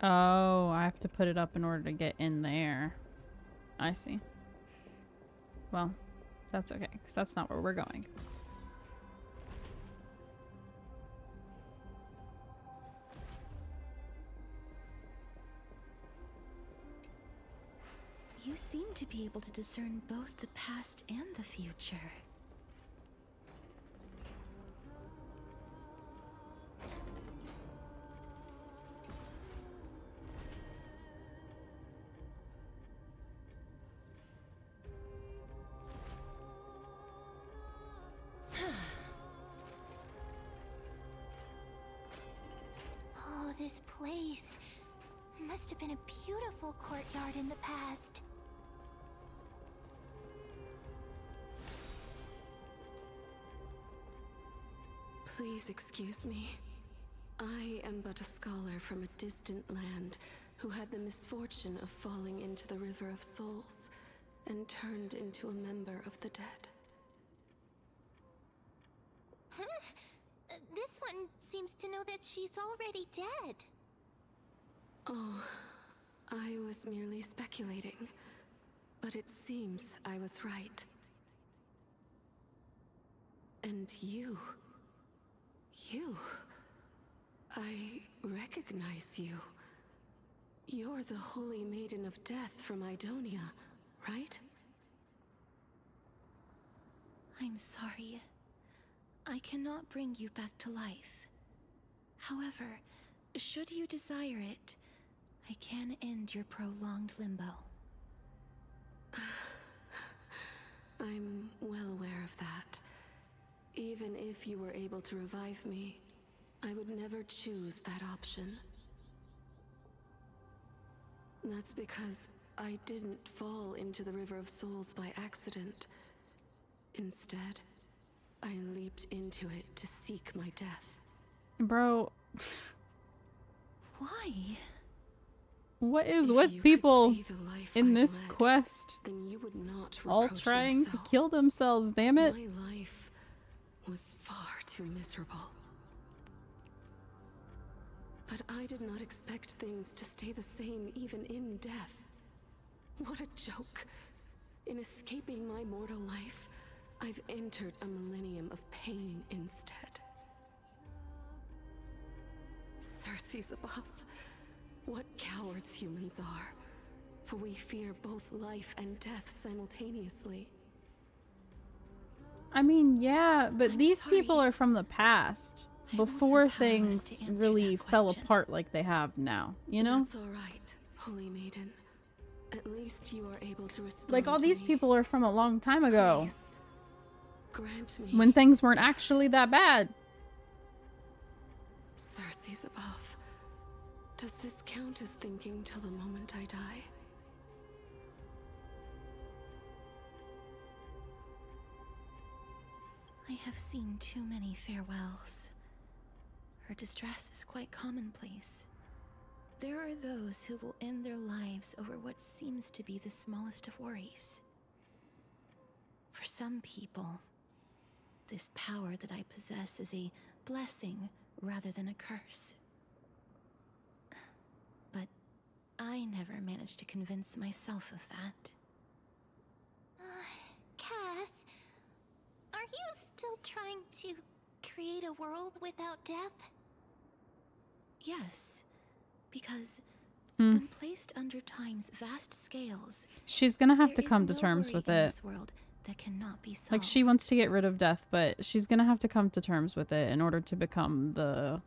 Oh, I have to put it up in order to get in there. I see. Well, that's okay, because that's not where we're going. You You seem to be able to discern both the past and the future. Oh, this place must have been a beautiful courtyard in the past. Please excuse me. I am but a scholar from a distant land who had the misfortune of falling into the River of Souls and turned into a member of the dead. Huh? This one seems to know that she's already dead. Oh, I was merely speculating, but it seems I was right. And you... I recognize you. You're the Holy Maiden of Death from Idonia, right? I'm sorry. I cannot bring you back to life. However, should you desire it, I can end your prolonged limbo. I'm well aware of that. Even if you were able to revive me, I would never choose that option. That's because I didn't fall into the River of Souls by accident. Instead, I leaped into it to seek my death. Bro. Why? What is with people in this quest? Then you would not all reproach trying myself. to kill themselves, damn it. My life was far too miserable. But I did not expect things to stay the same even in death. What a joke. In escaping my mortal life, I've entered a millennium of pain instead. Circe's above. What cowards humans are. For we fear both life and death simultaneously. I mean, yeah, but these people are from the past. Before things really fell apart like they have now, you know? That's all right, Holy Maiden. At least you are able to respond. Like, all these people are from a long time ago. Please, grant me. When things weren't actually that bad. Circe's above. Does this count as thinking till the moment I die? I have seen too many farewells. Her distress is quite commonplace. There are those who will end their lives over what seems to be the smallest of worries. For some people, this power that I possess is a blessing rather than a curse. But I never managed to convince myself of that. Cass, are you still trying to create a world without death? Yes, because when placed under time's vast scales, She's gonna have to there is come to no terms worry with in it. this world that cannot be solved. Like, she wants to get rid of death, but she's gonna have to come to terms with it in order to become the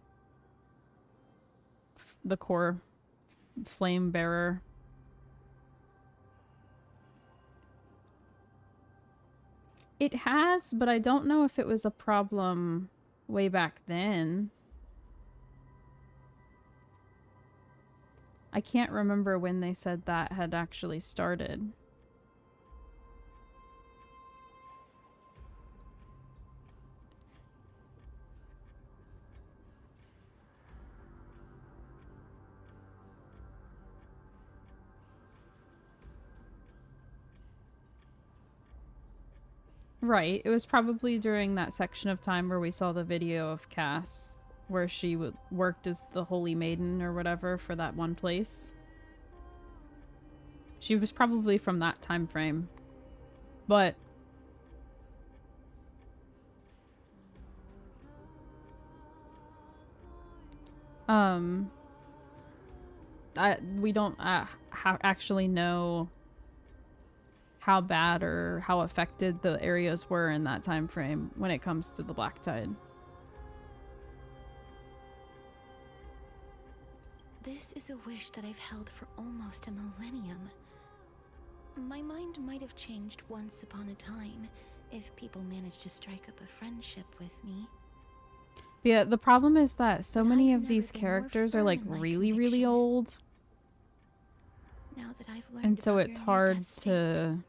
core flame bearer. It has, but I don't know if it was a problem way back then. I can't remember when they said that had actually started. Right, it was probably during that section of time where we saw the video of Cass, where she worked as the Holy Maiden or whatever for that one place. She was probably from that time frame. But we don't actually know how bad or how affected the areas were in that time frame when it comes to the Black Tide. This is a wish that I've held for almost a millennium. My mind might have changed once upon a time if people managed to strike up a friendship with me. Yeah, the problem is that so many of these characters are like really old. Now that I've learned And so about it's your hard near-death to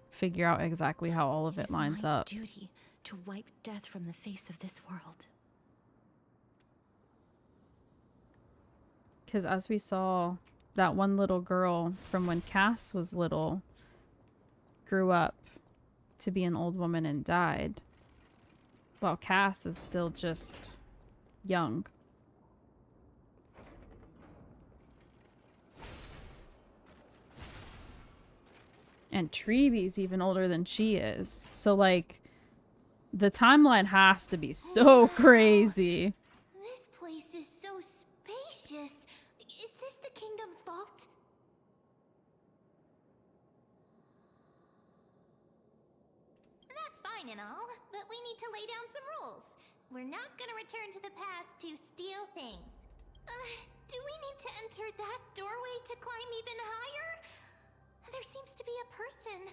figure out exactly how all of it lines my up. duty to wipe death from the face of this world. Because as we saw, that one little girl from when Cass was little grew up to be an old woman and died, while Cass is still just young. And Treevy's even older than she is. So, like, the timeline has to be so crazy. This place is so spacious. Is this the kingdom's vault? That's fine and all, but we need to lay down some rules. We're not gonna return to the past to steal things. Do we need to enter that doorway to climb even higher? There seems to be a person.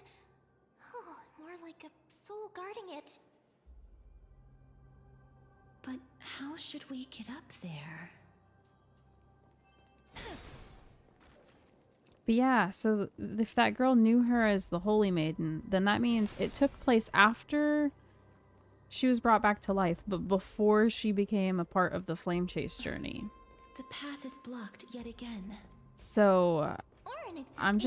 Oh, more like a soul guarding it. But how should we get up there? But yeah, so if that girl knew her as the Holy Maiden, then that means it took place after she was brought back to life, but before she became a part of the Flame Chase journey. The path is blocked yet again. So I'm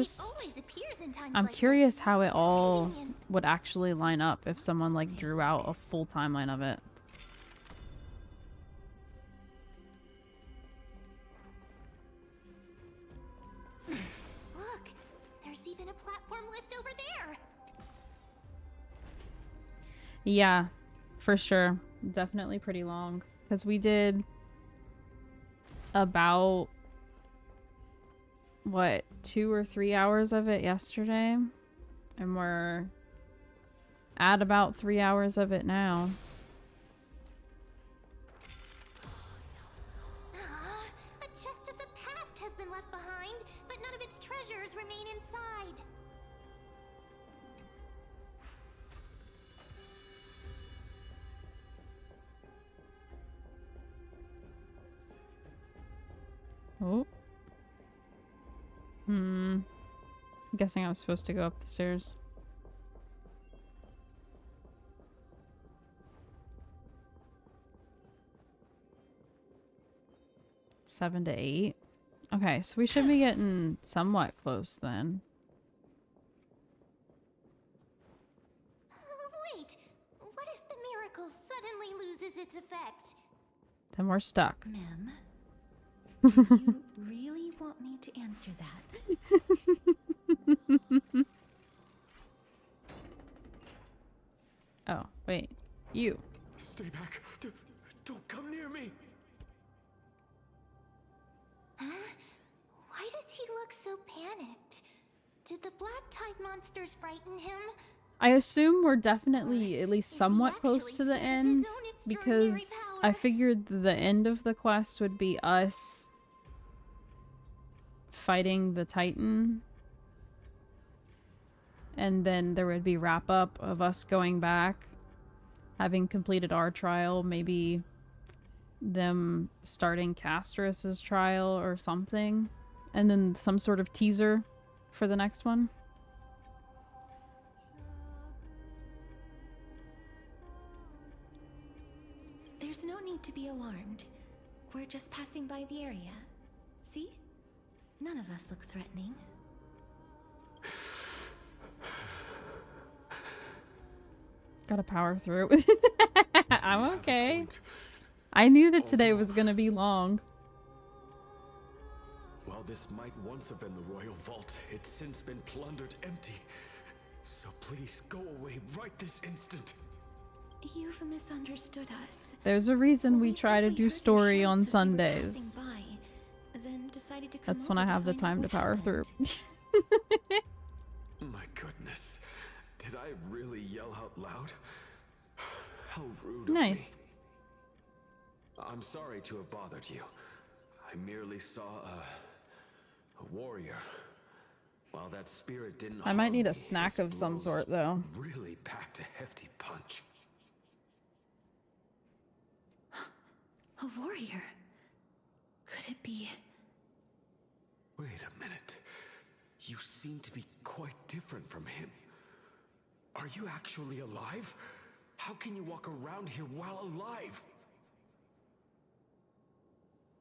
curious how it all would actually line up if someone like drew out a full timeline of it. Look, there's even a platform lift over there. Yeah, for sure. Definitely pretty long. Because we did about, what, 2 or 3 hours of it yesterday? And we're at about 3 hours of it now. A chest of the past has been left behind, but none of its treasures remain inside. Oh. I'm guessing I was supposed to go up the stairs. Seven to 8. Okay, so we should be getting somewhat close then. Wait, what if the miracle suddenly loses its effect? Then we're stuck. Mem, do you really want me to answer that? Oh, wait. You. Stay back. Don't come near me. Huh? Why does he look so panicked? Did the Black Tide monsters frighten him? I assume we're definitely at least somewhat close to the end, because I figured the end of the quest would be us fighting the Titan, and then there would be wrap up of us going back, having completed our trial, maybe them starting Castrus's trial or something, and then some sort of teaser for the next one. There's no need to be alarmed. We're just passing by the area. See? None of us look threatening. Gotta power through it. I'm okay. I knew that today was gonna be long. While this might once have been the royal vault, it's since been plundered empty. So please go away right this instant. You've misunderstood us. There's a reason we try to do story on Sundays. Then decided to come That's when I have the time to power through. My goodness. Did I really yell out loud? How rude of Nice. me. I'm sorry to have bothered you. I merely saw a warrior. While that spirit didn't I might harm need a me, snack his of some blows sort, though. Really packed a hefty punch. A warrior? Could it be? Wait a minute. You seem to be quite different from him. Are you actually alive? How can you walk around here while alive?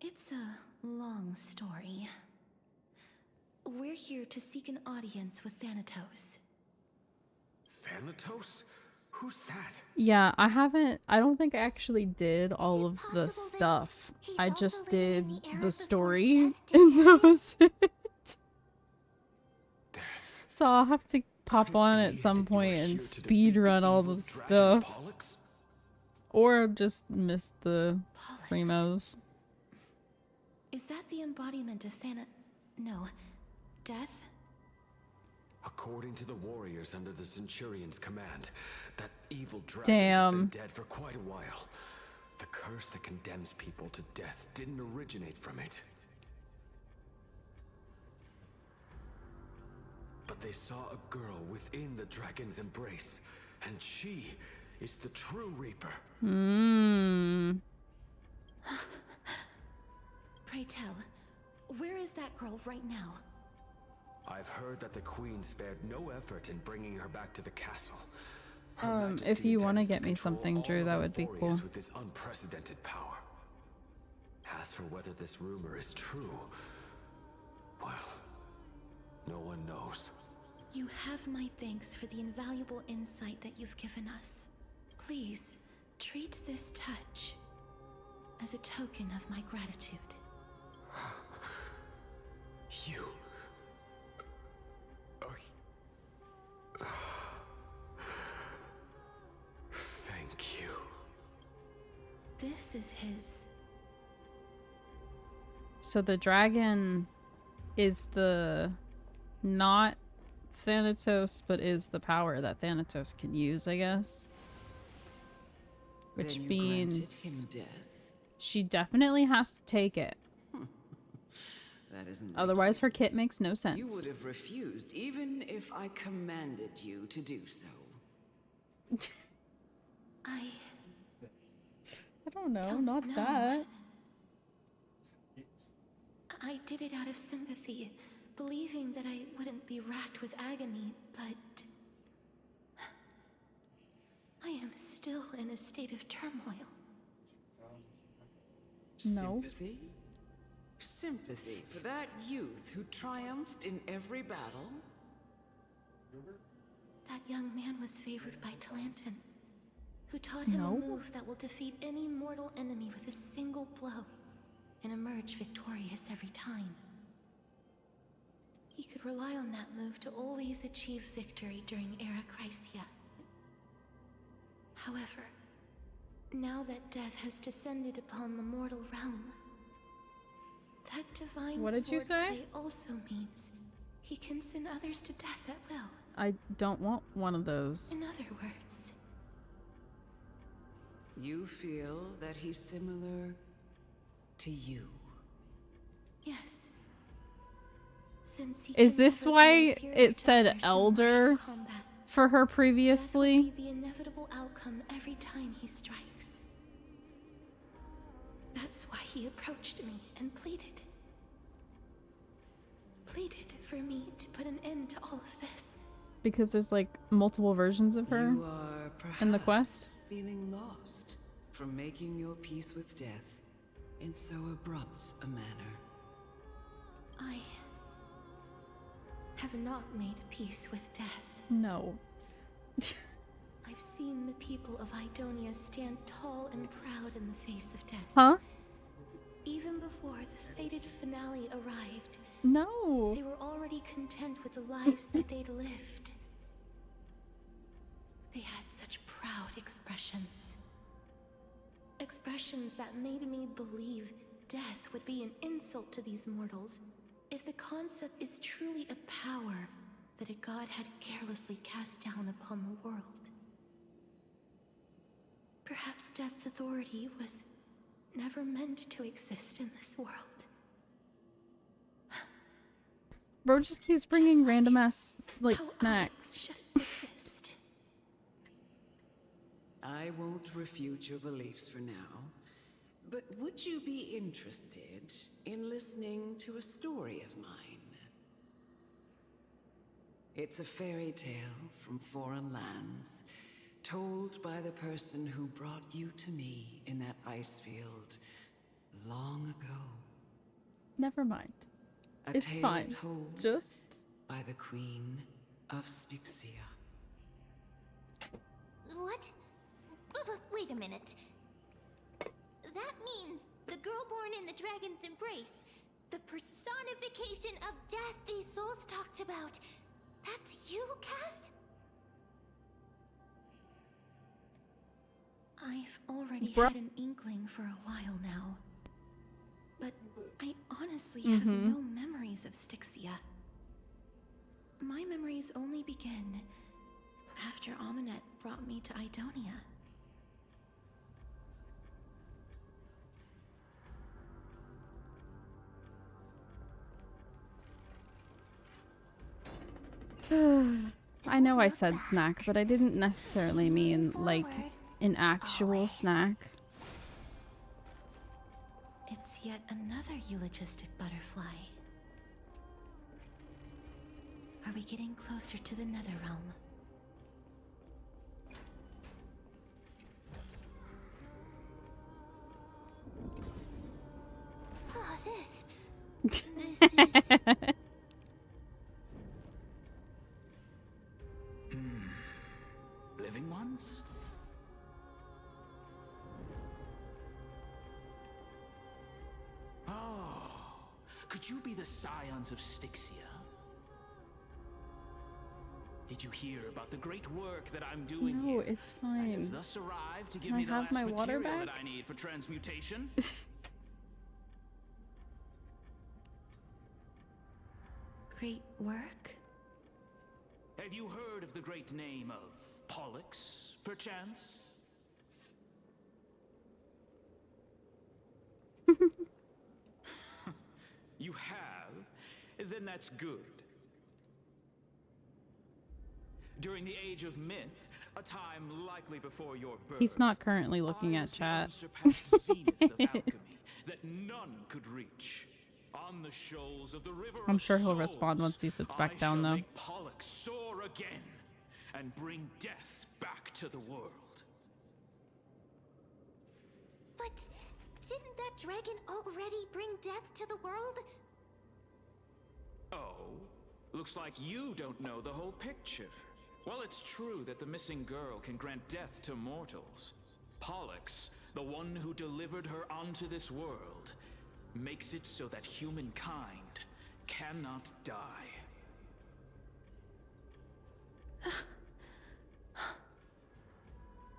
It's a long story. We're here to seek an audience with Thanatos. Thanatos? Who's that? Yeah, I don't think I actually did all of the stuff. I just did the story, and that was it. So I'll have to pop on at some point and speed run all the stuff. Or just miss the primos. Is that the embodiment of No. Death? According to the warriors under the Centurion's command, that evil dragon has Damn. been dead for quite a while. The curse that condemns people to death didn't originate from it. But they saw a girl within the dragon's embrace, and she is the true Reaper. Pray tell, where is that girl right now? I've heard that the Queen spared no effort in bringing her back to the castle. If you want to get me something, Drew, that would be cool. With this unprecedented power. As for whether this rumor is true, well, no one knows. You have my thanks for the invaluable insight that you've given us. Please, treat this touch as a token of my gratitude. You... Thank you. This is his. So the dragon is the not Thanatos, but is the power that Thanatos can use, I guess. Which Then you granted means him death. she definitely has to take it. That isn't. Otherwise, her kit makes no sense. You would have refused, even if I commanded you to do so. I don't know, not know. that. I did it out of sympathy, believing that I wouldn't be racked with agony, but I am still in a state of turmoil. No. Sympathy? Sympathy for that youth who triumphed in every battle? That young man was favored by Talantin, who taught him a move that will defeat any mortal enemy with a single blow and emerge victorious every time. He could rely on that move to always achieve victory during Era Chrysia. However, now that death has descended upon the mortal realm, that divine What did you sword say? play also means he can send others to death at will. I don't want one of those. In other words, You feel that he's similar to you? yes. Since he Is can this never be why inferior it to said others in elder martial combat, for her previously? be the inevitable outcome every time he strikes. That's why he approached me and pleaded. Pleaded for me to put an end to all of this. Because there's like multiple versions of her You are in the perhaps quest. feeling lost from making your peace with death in so abrupt a manner. I have not made peace with death. No. I've seen the people of Idonia stand tall and proud in the face of death. Huh? Even before the fated finale arrived, No. they were already content with the lives that they'd lived. They had such proud expressions. Expressions that made me believe death would be an insult to these mortals. If the concept is truly a power, that a god had carelessly cast down upon the world. Perhaps death's authority was never meant to exist in this world. Bro just keeps bringing random ass like snacks. I won't refute your beliefs for now, but would you be interested in listening to a story of mine? It's a fairy tale from foreign lands, told by the person who brought you to me in that ice field long ago. Never mind. A It's tale fine. told Just by the Queen of Styxia. What? Wait a minute. That means the girl born in the dragon's embrace, the personification of death these souls talked about. That's you, Cass? I've already Bruh. had an inkling for a while now. But I honestly have no memories of Styxia. My memories only begin after Amunet brought me to Idonia. I know I said snack, but I didn't necessarily mean like an actual snack. It's yet another eulogistic butterfly. Are we getting closer to the Netherrealm? Oh, this is... Living ones? Oh, could you be the scions of Styxia? Did you hear about the great work that I'm doing No, here? it's I fine. have thus arrived to give Can I me the have last my water material back? that I need for transmutation. Great work? Have you heard of the great name of Pollux, perchance? You have? Then that's good. During the age of myth, a time likely before your birth, He's not currently looking at chat. unsurpassed zenith of alchemy that none could reach. On the shoals of the river I'm of sure he'll souls, respond once he sits back I down, shall though. make Pollux soar again and bring death back to the world. But didn't that dragon already bring death to the world? Oh, looks like you don't know the whole picture. Well, it's true that the missing girl can grant death to mortals. Pollux, the one who delivered her onto this world, makes it so that humankind cannot die.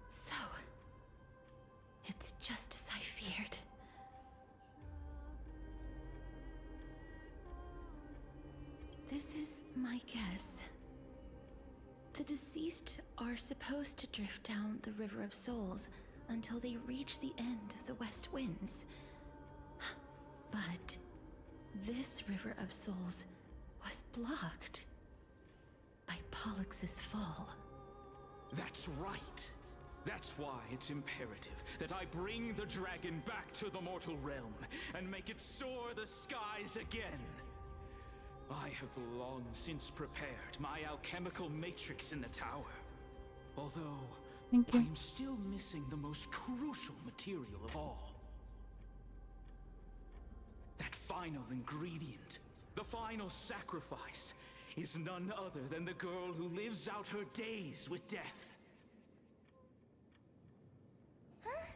So, it's just as I feared. This is my guess. The deceased are supposed to drift down the River of Souls until they reach the end of the West Winds. But this River of Souls was blocked by Pollux's fall. That's right. That's why it's imperative that I bring the dragon back to the mortal realm and make it soar the skies again. I have long since prepared my alchemical matrix in the tower. Although, Thank you. I am still missing the most crucial material of all. That final ingredient, the final sacrifice, is none other than the girl who lives out her days with death. Huh?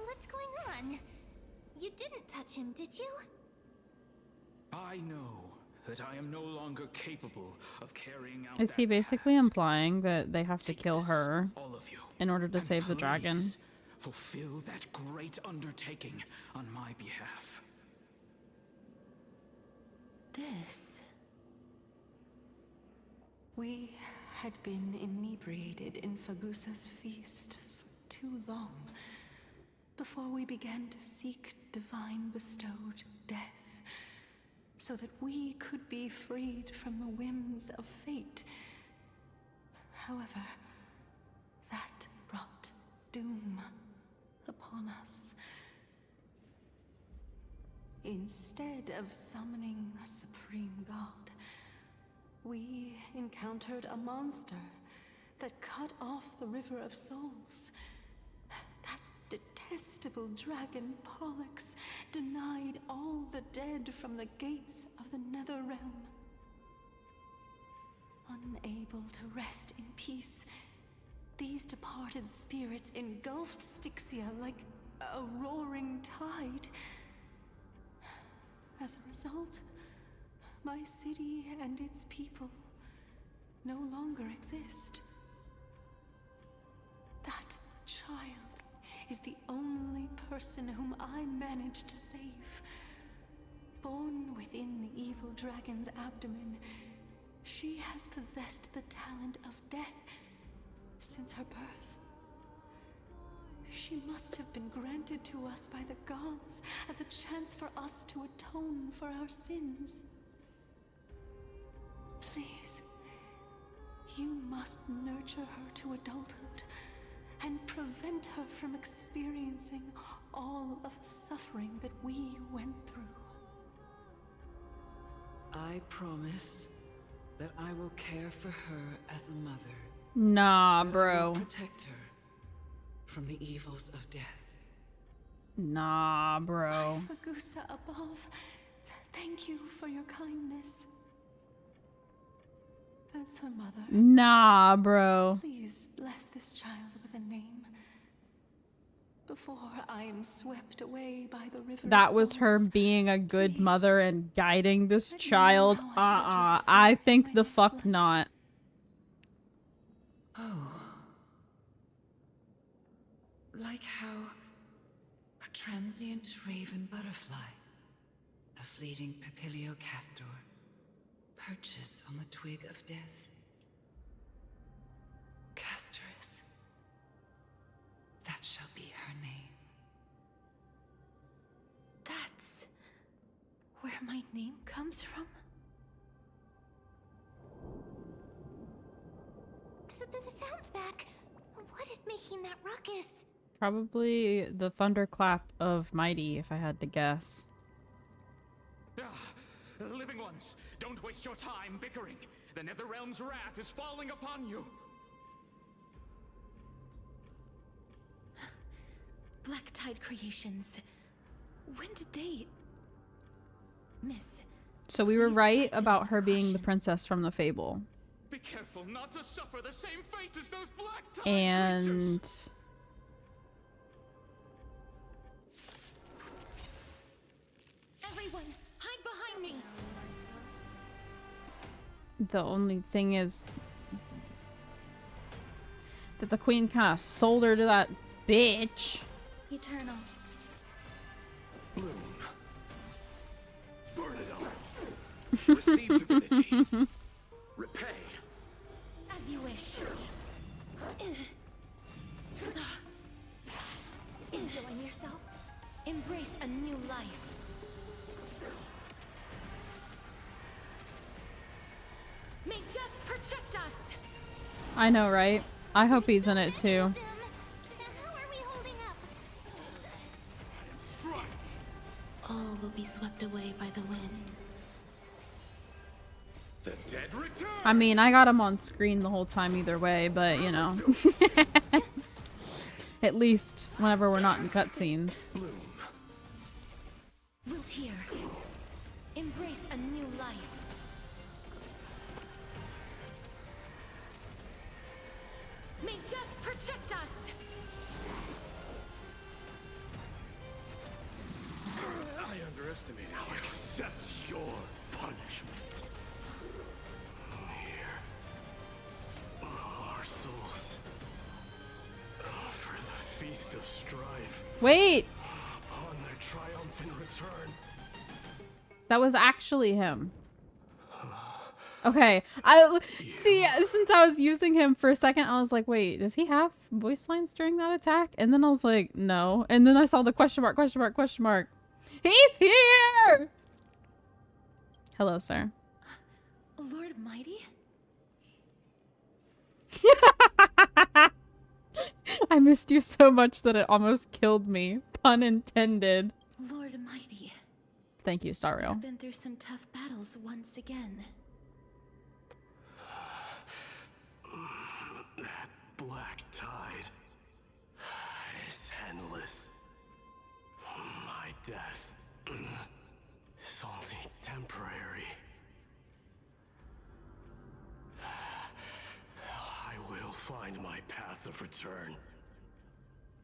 What's going on? You didn't touch him, did you? I know that I am no longer capable of carrying out Is he that basically task. implying that they have to kill her all of you, in order to and save the dragon? please fulfill that great undertaking on my behalf. This We had been inebriated in Fagusa's feast for too long before we began to seek divine bestowed death, so that we could be freed from the whims of fate. However, that brought doom upon us. Instead of summoning a supreme god, we encountered a monster that cut off the River of Souls. That detestable dragon Pollux denied all the dead from the gates of the Nether Realm. Unable to rest in peace, these departed spirits engulfed Styxia like a roaring tide. As a result, my city and its people no longer exist. That child is the only person whom I managed to save. Born within the evil dragon's abdomen, she has possessed the talent of death since her birth. She must have been granted to us by the gods as a chance for us to atone for our sins. Please, you must nurture her to adulthood and prevent her from experiencing all of the suffering that we went through. I promise that I will care for her as a mother. Nah, That I bro. will protect her from the evils of death. Nah, bro. Fagusa above, thank you for your kindness. As her mother, Nah, bro. please bless this child with a name before I am swept away by the river. That of was her souls. being a good mother and guiding this child. I think the fuck not. Oh. Like how a transient raven butterfly, a fleeting Papilio castor, perches on the twig of death. Castorus. That shall be her name. That's where my name comes from? The sound's back. What is making that ruckus? Probably the thunderclap of Mighty, if I had to guess. Living ones, don't waste your time bickering. The Netherrealm's wrath is falling upon you. Black Tide Creations. When did they... Miss, So we were right about her being the princess from the fable. Be careful not to suffer the same fate as those black tide And creatures. everyone, hide behind me! the only thing is that the queen kind of sold her to that bitch. Eternal. Bloom. Burn it all. Receive divinity. Repay. As you wish. Enjoying yourself? Embrace a new life. May death protect us! I know, right? I hope he's in it too. How are we holding up? All will be swept away by the wind. The dead return. I mean, I got him on screen the whole time either way, but you know. At least whenever we're not in cutscenes. Wiltyr, embrace a new life. May death protect us! I underestimated. I'll accept your punishment. Here. Our souls. For the feast of strife. Wait! On their triumphant return. That was actually him. Okay, I see. Since I was using him for a second, I was like, "Wait, does he have voice lines during that attack?" And then I was like, "No." And then I saw the question mark, question mark, question mark. He's here. Hello, sir. Lord Mighty? I missed you so much that it almost killed me. Pun intended. Lord Mighty. Thank you, Stario. I've been through some tough battles once again. That black tide is endless. My death is only temporary. I will find my path of return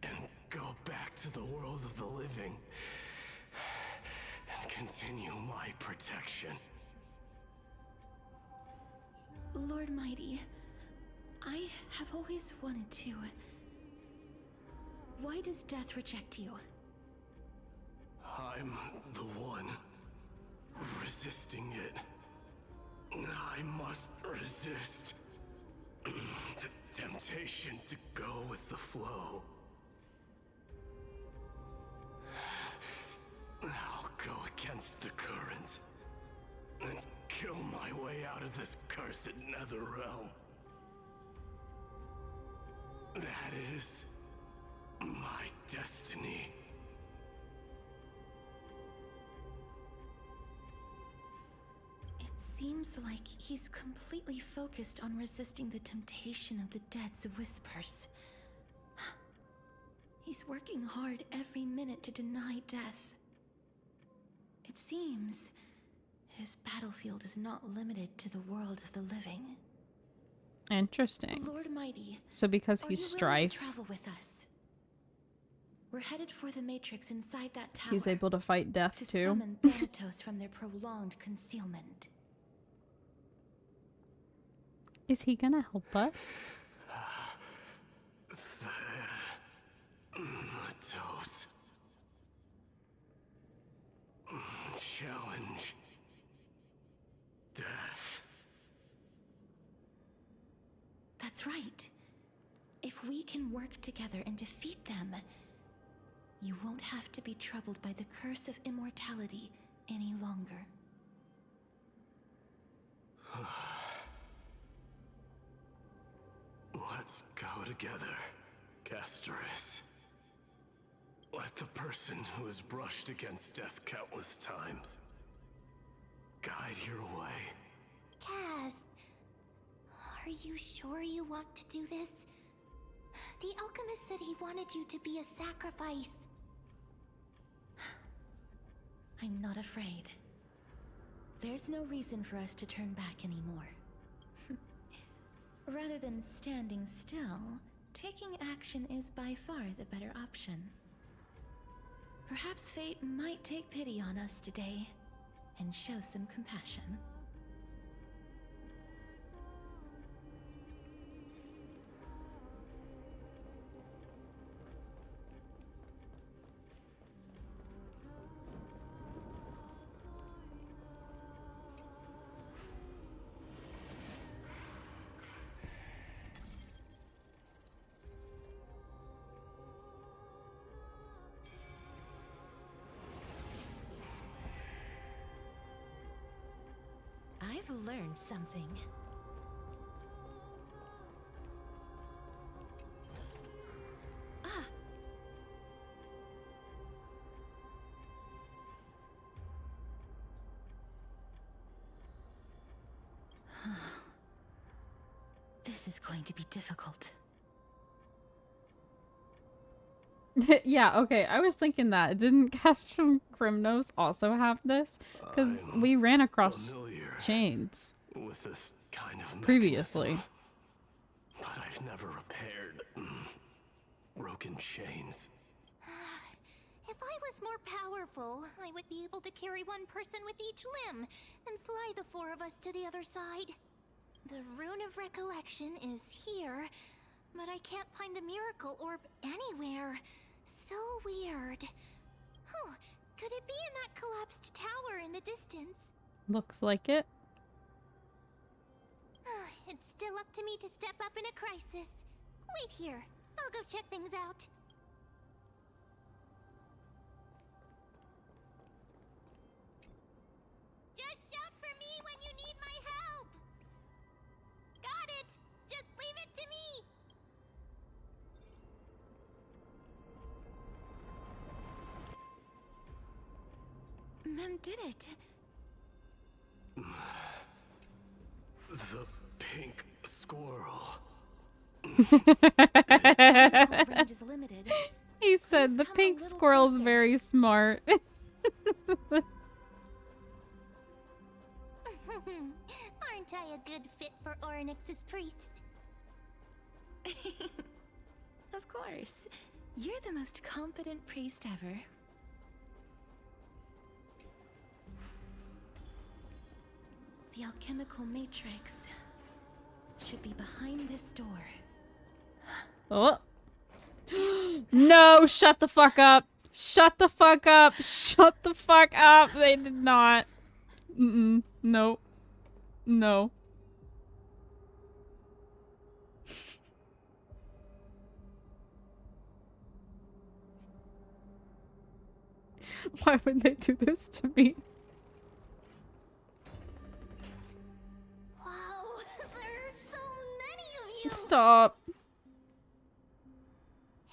and go back to the world of the living and continue my protection. Lord Mighty, I have always wanted to. Why does death reject you? I'm the one resisting it. I must resist the temptation to go with the flow. I'll go against the current and kill my way out of this cursed nether realm. That is my destiny. It seems like he's completely focused on resisting the temptation of the dead's whispers. He's working hard every minute to deny death. It seems his battlefield is not limited to the world of the living. Interesting. Lord Mighty, So because are he's you willing Strife, to travel with us? We're headed for the Matrix inside that tower. he's able to fight death to too. summon Thanatos from their prolonged concealment. Is he gonna help us? Thanatos. Challenge. Death. That's right. If we can work together and defeat them, you won't have to be troubled by the curse of immortality any longer. Let's go together, Castoris. Let the person who has brushed against death countless times guide your way. Cass, are you sure you want to do this? The alchemist said he wanted you to be a sacrifice. I'm not afraid. There's no reason for us to turn back anymore. Rather than standing still, taking action is by far the better option. Perhaps fate might take pity on us today and show some compassion. I've learned something. Ah! This is going to be difficult. Yeah, okay. I was thinking that. Didn't Castrum Crimnos also have this? Because we ran across chains With this kind of previously. but I've never repaired broken chains. If I was more powerful, I would be able to carry one person with each limb and fly the four of us to the other side. The Rune of Recollection is here, but I can't find the Miracle Orb anywhere. So weird. Oh, could it be in that collapsed tower in the distance? Looks like it. still up to me to step up in a crisis. Wait here. I'll go check things out. Just shout for me when you need my help. Got it. Just leave it to me. Mem did it. The pink squirrel. Range is limited. He said the pink squirrel's very smart. Aren't I a good fit for Orynyx's priest? Of course. You're the most competent priest ever. The alchemical matrix should be behind this door. Oh. No, shut the fuck up. Shut the fuck up. Shut the fuck up. They did not. Mm-mm. No. No. Why would they do this to me? Wow, there are so many of you. Stop.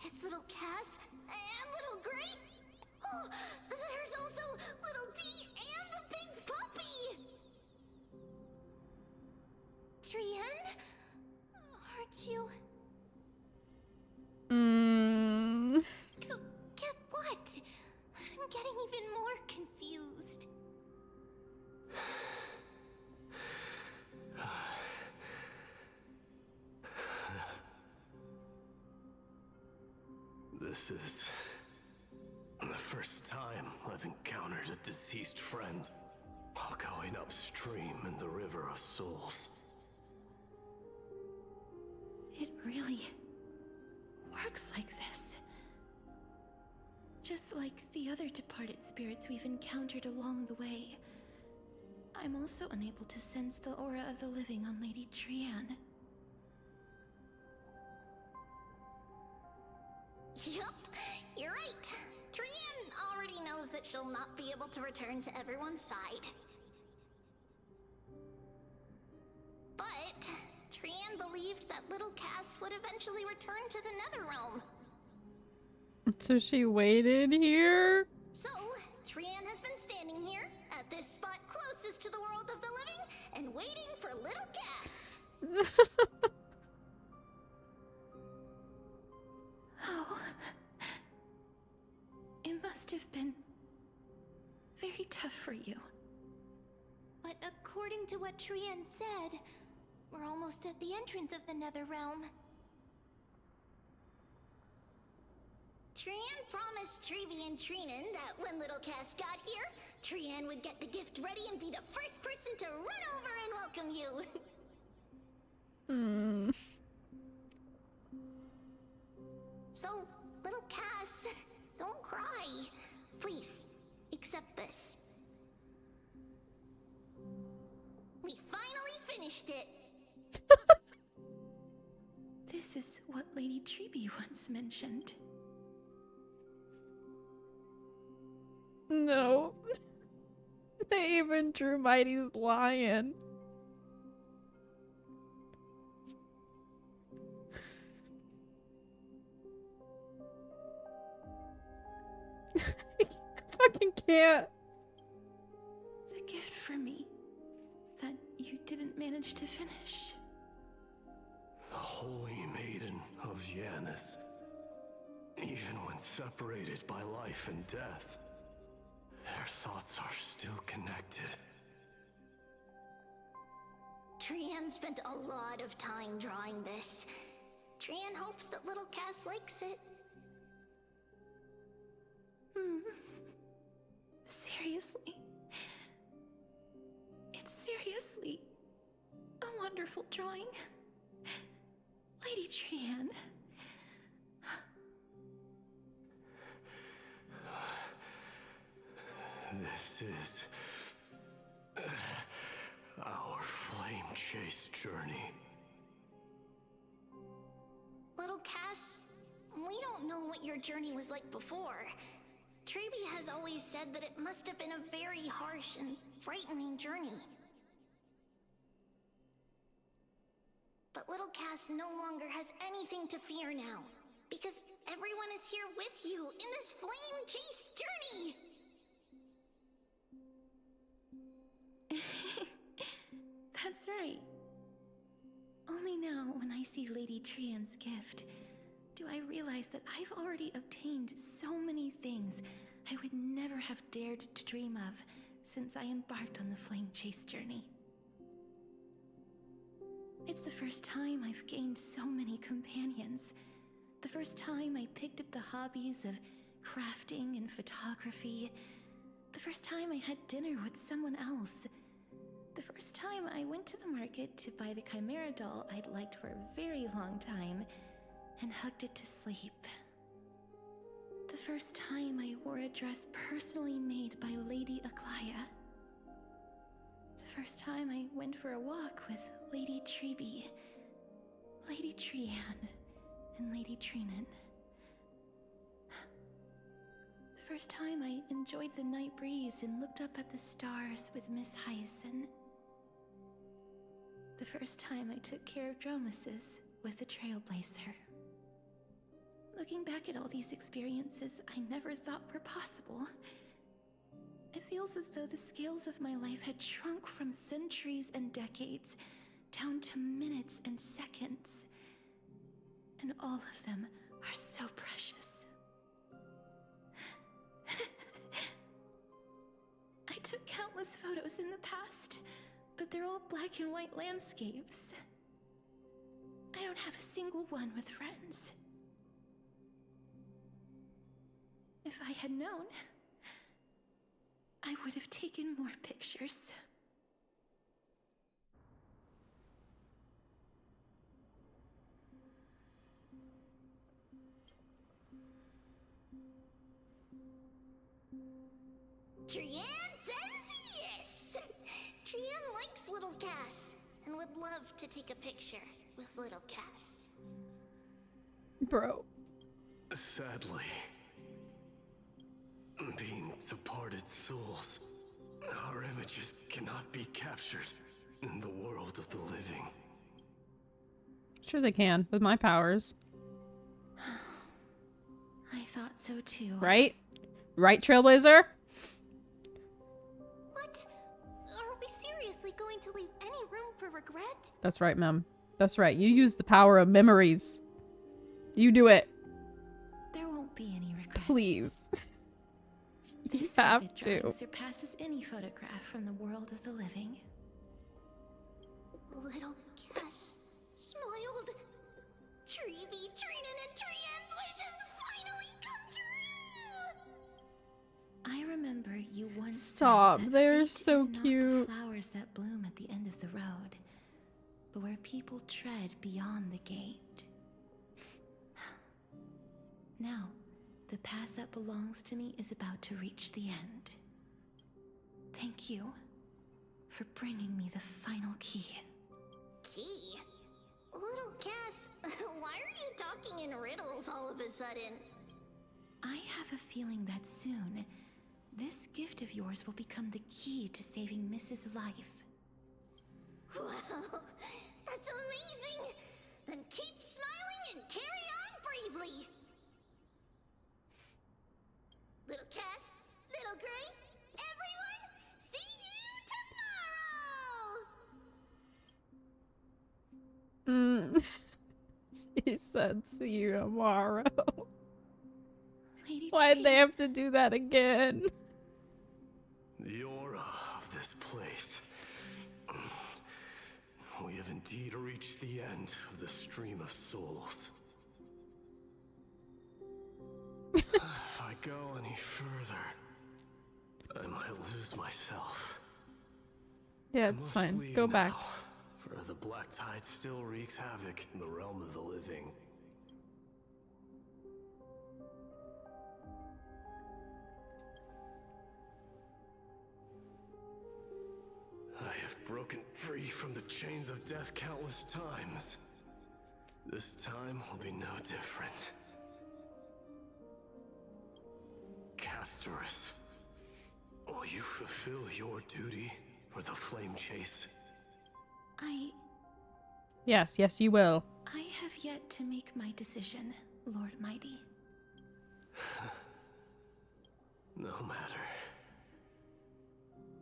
It's little Cass and little Gray. Oh, there's also little D and the pink puppy. Trian, aren't you? What? I'm getting even more confused. This is the first time I've encountered a deceased friend while going upstream in the River of Souls. It really works like this. Just like the other departed spirits we've encountered along the way. I'm also unable to sense the aura of the living on Lady Trian. Yup, you're right. Trian already knows that she'll not be able to return to everyone's side. But Trian believed that little Cass would eventually return to the Netherrealm. So she waited here? So, Trian has been standing here, at this spot closest to the world of the living, and waiting for little Cass. Oh. It must have been very tough for you. But according to what Trian said, we're almost at the entrance of the Netherrealm. Trian promised Trevi and Trinan that when little Cass got here, Trian would get the gift ready and be the first person to run over and welcome you. So, little Cass, don't cry. Please, accept this. We finally finished it. This is what Lady Treeby once mentioned. No. They even drew Mighty's lion. I fucking can't. The gift for me that you didn't manage to finish. The Holy Maiden of Janus. Even when separated by life and death, their thoughts are still connected. Trian spent a lot of time drawing this. Trian hopes that little Cass likes it. Seriously? It's seriously a wonderful drawing. Lady Trian. This is our flame chase journey. journey was like before. Trevi has always said that it must have been a very harsh and frightening journey. But little Cass no longer has anything to fear now, because everyone is here with you in this flame chase journey! That's right. Only now, when I see Lady Trian's gift, do I realize that I've already obtained so many things I would never have dared to dream of since I embarked on the flame chase journey. It's the first time I've gained so many companions. The first time I picked up the hobbies of crafting and photography. The first time I had dinner with someone else. The first time I went to the market to buy the Chimera doll I'd liked for a very long time and hugged it to sleep. The first time I wore a dress personally made by Lady Aglaya. The first time I went for a walk with Lady Trebi, Lady Trian, and Lady Trinan. The first time I enjoyed the night breeze and looked up at the stars with Miss Hyacin. The first time I took care of Dromesis with the Trailblazer. Looking back at all these experiences I never thought were possible, it feels as though the scales of my life had shrunk from centuries and decades down to minutes and seconds. And all of them are so precious. I took countless photos in the past, but they're all black and white landscapes. I don't have a single one with friends. If I had known, I would have taken more pictures. Trian says yes! Trian likes little Cass, and would love to take a picture with little Cass. Bro. Sadly, being departed souls, our images cannot be captured in the world of the living. Sure they can, with my powers. I thought so too. Right? Right, Trailblazer? What? Are we seriously going to leave any room for regret? That's right, Mem. That's right. You use the power of memories. You do it. There won't be any regrets. Please. You This have vivid to. drawing surpasses any photograph from the world of the living. Little Cass smiled. Trevi, Trinan, and Trian's wishes finally come true! I remember you once said Stop. that They're fate so is not cute. the flowers that bloom at the end of the road, but where people tread beyond the gate. Now, the path that belongs to me is about to reach the end. Thank you for bringing me the final key. Key? Little Cass, why are you talking in riddles all of a sudden? I have a feeling that soon, this gift of yours will become the key to saving Mrs. Life. Wow, that's amazing! Then keep smiling and carry on bravely! Little Cass, Little Gray, everyone, see you tomorrow! She said, see you tomorrow. Lady Why'd they Trian. have to do that again? The aura of this place. We have indeed reached the end of the stream of souls. If I go any further, I might lose myself. Yeah, I it's must fine. leave Go now, back. For the Black Tide still wreaks havoc in the realm of the living. I have broken free from the chains of death countless times. This time will be no different. Castorus, will you fulfill your duty for the flame chase? Yes, yes, you will. I have yet to make my decision, Lord Mighty. No matter.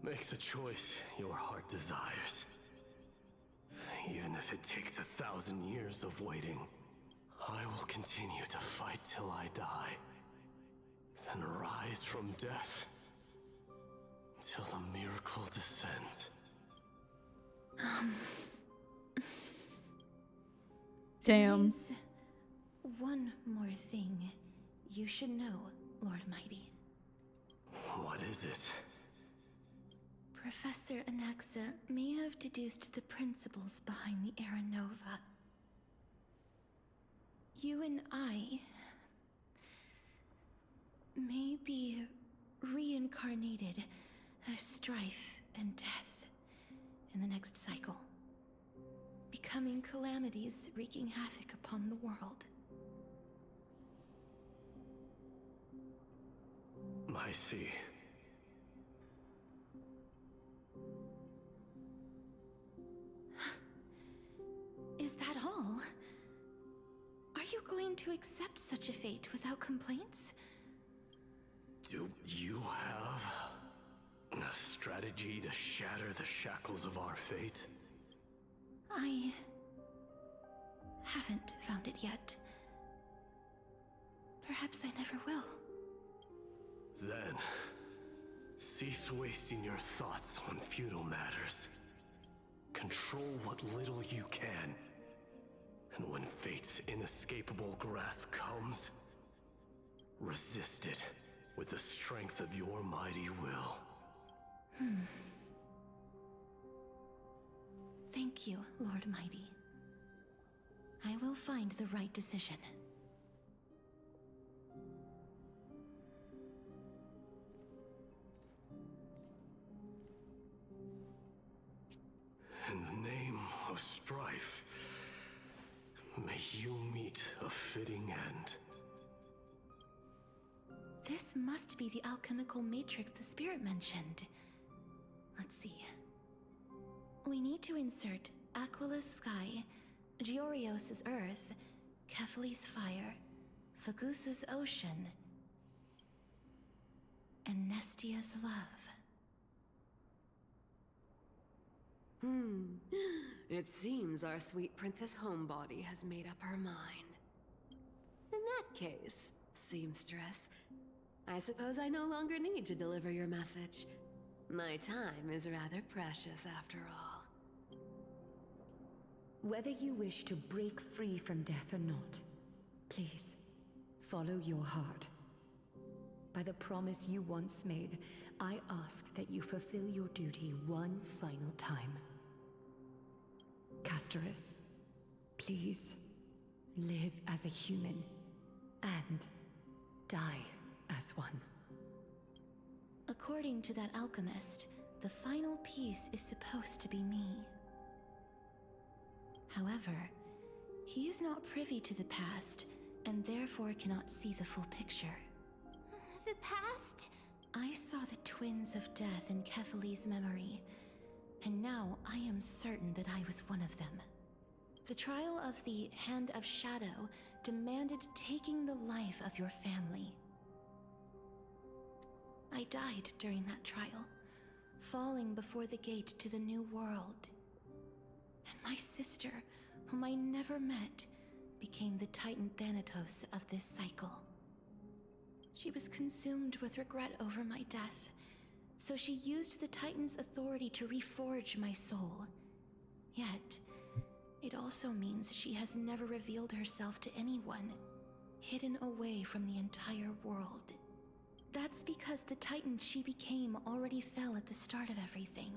Make the choice your heart desires. Even if it takes 1,000 years of waiting, I will continue to fight till I die. Then rise from death till the miracle descends. Damn. There's one more thing you should know, Lord Mighty. What is it? Professor Anaxa may have deduced the principles behind the Era Nova. You and I may be reincarnated as strife and death in the next cycle, becoming calamities wreaking havoc upon the world. I see. Is that all? Are you going to accept such a fate without complaints? Do you have a strategy to shatter the shackles of our fate? I haven't found it yet. Perhaps I never will. Then, cease wasting your thoughts on futile matters. Control what little you can. And when fate's inescapable grasp comes, resist it with the strength of your mighty will. Thank you, Lord Mighty. I will find the right decision. In the name of strife, may you meet a fitting end. This must be the alchemical matrix the spirit mentioned. Let's see. We need to insert Aquila's sky, Georios' earth, Kefali's fire, Fagusa's ocean, and Nestia's love. It seems our sweet Princess Homebody has made up her mind. In that case, seamstress, I suppose I no longer need to deliver your message. My time is rather precious after all. Whether you wish to break free from death or not, please, follow your heart. By the promise you once made, I ask that you fulfill your duty one final time. Castorus, please, live as a human, and die as one. According to that alchemist, the final piece is supposed to be me. However, he is not privy to the past, and therefore cannot see the full picture. The past? I saw the twins of death in Kefali's memory, and now I am certain that I was one of them. The trial of the Hand of Shadow demanded taking the life of your family. I died during that trial, falling before the gate to the new world. And my sister, whom I never met, became the Titan Thanatos of this cycle. She was consumed with regret over my death, so she used the Titan's authority to reforge my soul. Yet, it also means she has never revealed herself to anyone, hidden away from the entire world. That's because the Titan she became already fell at the start of everything.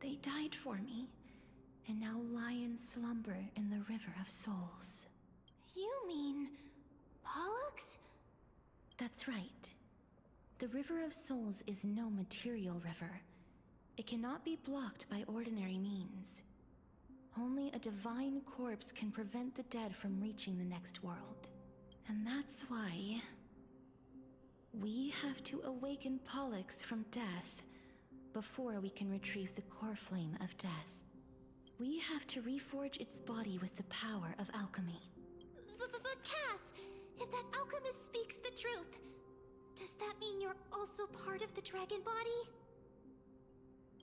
They died for me, and now lie in slumber in the River of Souls. You mean Pollux? That's right. The River of Souls is no material river. It cannot be blocked by ordinary means. Only a divine corpse can prevent the dead from reaching the next world. And that's why We have to awaken Pollux from death before we can retrieve the core flame of death. We have to reforge its body with the power of alchemy. But Cass, if that alchemist speaks the truth, does that mean you're also part of the dragon body?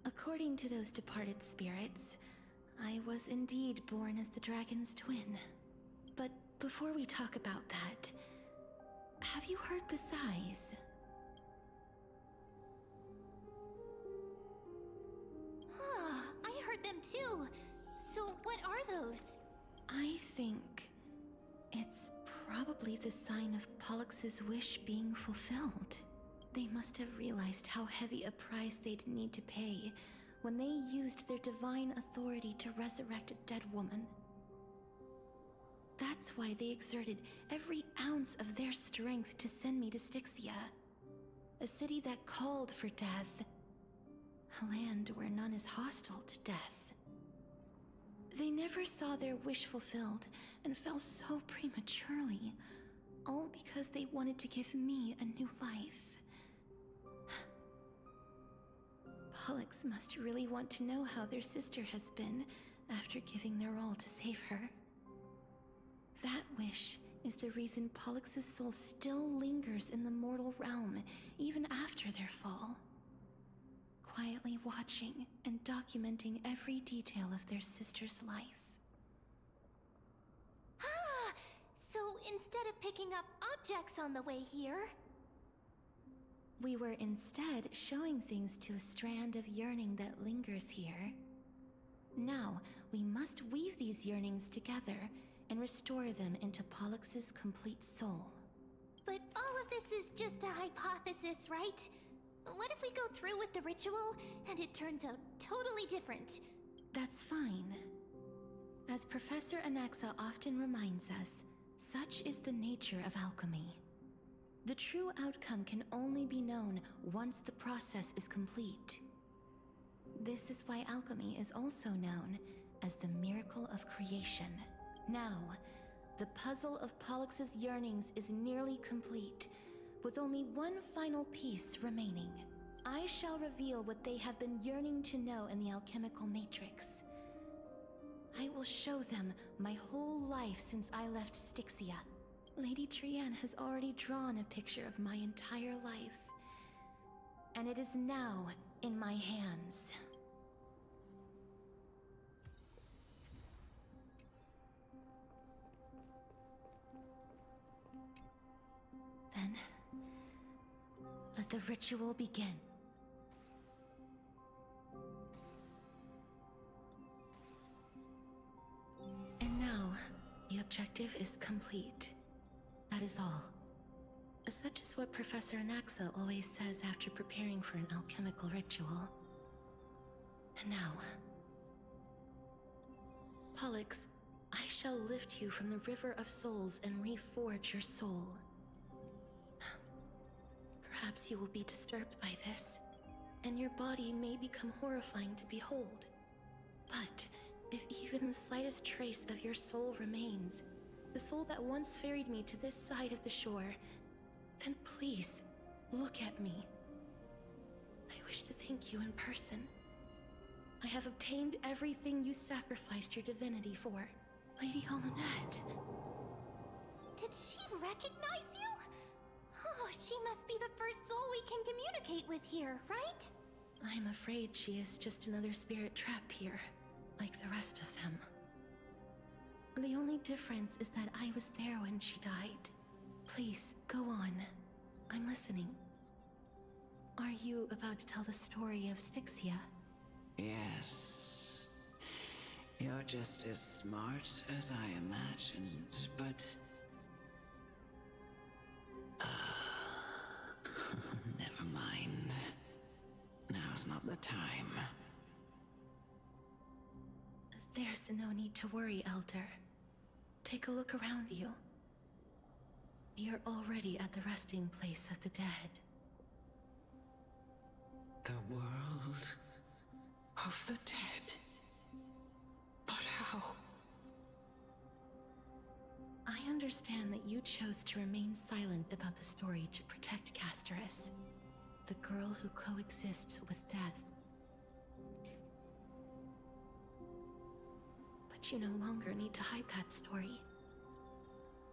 According to those departed spirits, I was indeed born as the dragon's twin. But before we talk about that, have you heard the sighs? I heard them too. So what are those? I think it's probably the sign of Pollux's wish being fulfilled. They must have realized how heavy a price they'd need to pay when they used their divine authority to resurrect a dead woman. That's why they exerted every ounce of their strength to send me to Styxia, a city that called for death, a land where none is hostile to death. They never saw their wish fulfilled and fell so prematurely, all because they wanted to give me a new life. Pollux must really want to know how their sister has been after giving their all to save her. That wish is the reason Pollux's soul still lingers in the mortal realm even after their fall, quietly watching and documenting every detail of their sister's life. So instead of picking up objects on the way here, we were instead showing things to a strand of yearning that lingers here. Now, we must weave these yearnings together and restore them into Pollux's complete soul. but all of this is just a hypothesis, right? What if we go through with the ritual and it turns out totally different? That's fine. As Professor Anaxa often reminds us, such is the nature of alchemy. The true outcome can only be known once the process is complete. This is why alchemy is also known as the miracle of creation. Now, the puzzle of Pollux's yearnings is nearly complete, with only one final piece remaining. I shall reveal what they have been yearning to know in the alchemical matrix. I will show them my whole life since I left Styxia. Lady Trianne has already drawn a picture of my entire life, and it is now in my hands. Then, let the ritual begin. And now, the objective is complete. That is all. Such is what Professor Anaxa always says after preparing for an alchemical ritual. And now, Pollux, I shall lift you from the River of Souls and reforge your soul. Perhaps you will be disturbed by this, and your body may become horrifying to behold. But if even the slightest trace of your soul remains, the soul that once ferried me to this side of the shore, then please, look at me. I wish to thank you in person. I have obtained everything you sacrificed your divinity for. Lady Almanette. Did she recognize you? Oh, she must be the first soul we can communicate with here, right? I'm afraid she is just another spirit trapped here, like the rest of them. The only difference is that I was there when she died. Please, go on. I'm listening. Are you about to tell the story of Styxia? Yes. You're just as smart as I imagined, but... never mind. Now's not the time. There's no need to worry, Elder. Take a look around you. You're already at the resting place of the dead. The world of the dead. But how? I understand understand that you chose to remain silent about the story to protect Casterus, the girl who coexists with death. But you no longer need to hide that story.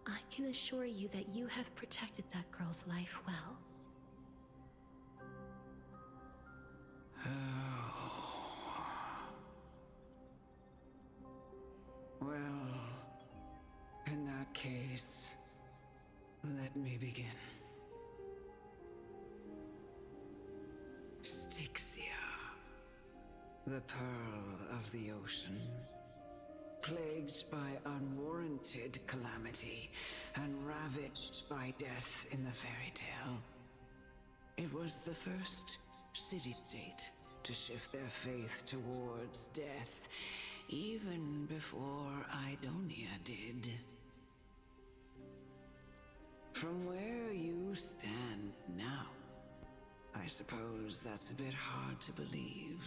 I can assure you that you have protected that girl's life well. Well, in that case, let me begin. Styxia, the pearl of the ocean, plagued by unwarranted calamity and ravaged by death in the fairy tale. It was the first city-state to shift their faith towards death, even before Idonia did. From where you stand now, I suppose that's a bit hard to believe.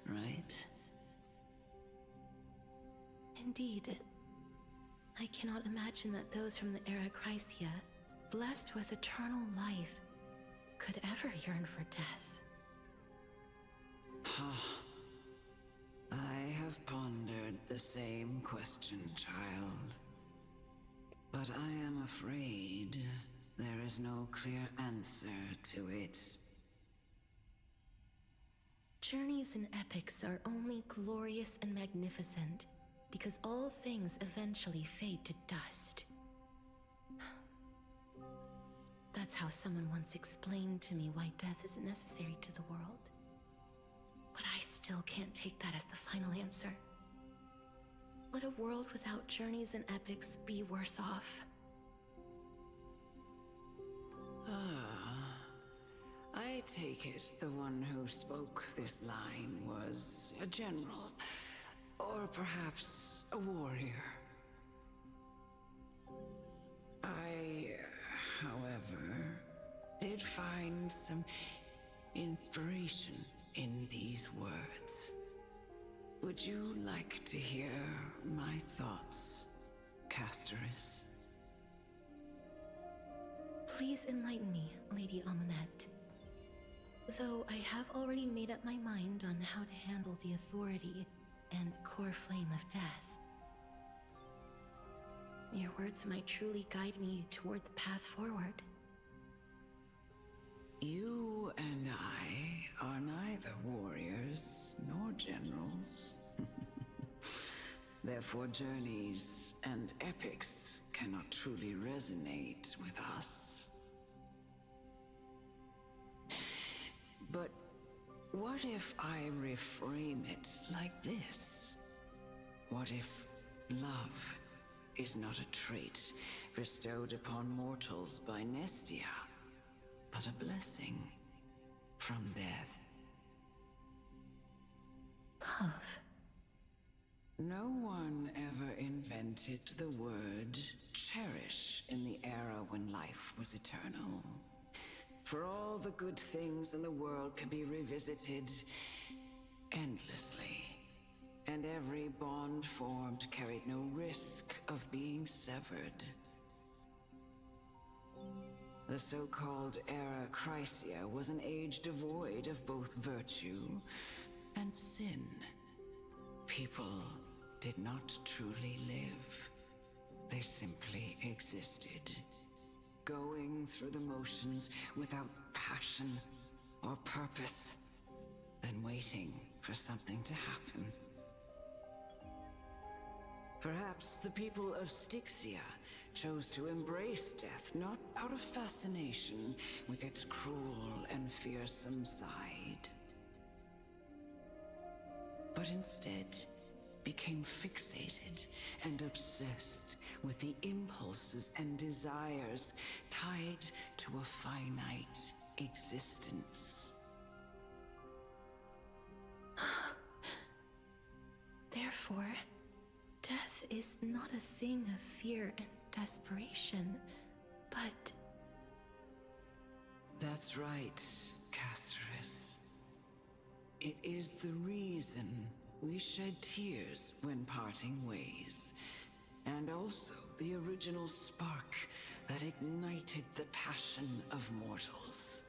Right? Indeed. I cannot imagine that those from the Era Chrysia, blessed with eternal life, could ever yearn for death. I have pondered the same question, child. But I am afraid there is no clear answer to it. Journeys and epics are only glorious and magnificent because all things eventually fade to dust. That's how someone once explained to me why death is necessary to the world. But I still can't take that as the final answer. Would a world without journeys and epics be worse off? I take it the one who spoke this line was a general, or perhaps a warrior. I, however, did find some inspiration in these words. Would you like to hear my thoughts, Casterus? Please enlighten me, Lady Amunet. Though I have already made up my mind on how to handle the authority and core flame of death. Your words might truly guide me toward the path forward. You and I are neither warriors nor generals. Therefore, journeys and epics cannot truly resonate with us. But what if I reframe it like this? What if love is not a trait bestowed upon mortals by Nestia, but a blessing from death? Love. No one ever invented the word cherish in the era when life was eternal. For all the good things in the world can be revisited endlessly, and every bond formed carried no risk of being severed. The so-called Era Chrysia was an age devoid of both virtue and sin. People did not truly live. They simply existed, going through the motions without passion or purpose, then waiting for something to happen. Perhaps the people of Styxia chose to embrace death not out of fascination with its cruel and fearsome side, but instead became fixated and obsessed with the impulses and desires tied to a finite existence. Therefore, death is not a thing of fear and desperation, but... That's right, Casterus. It is the reason we shed tears when parting ways, And also the original spark that ignited the passion of mortals.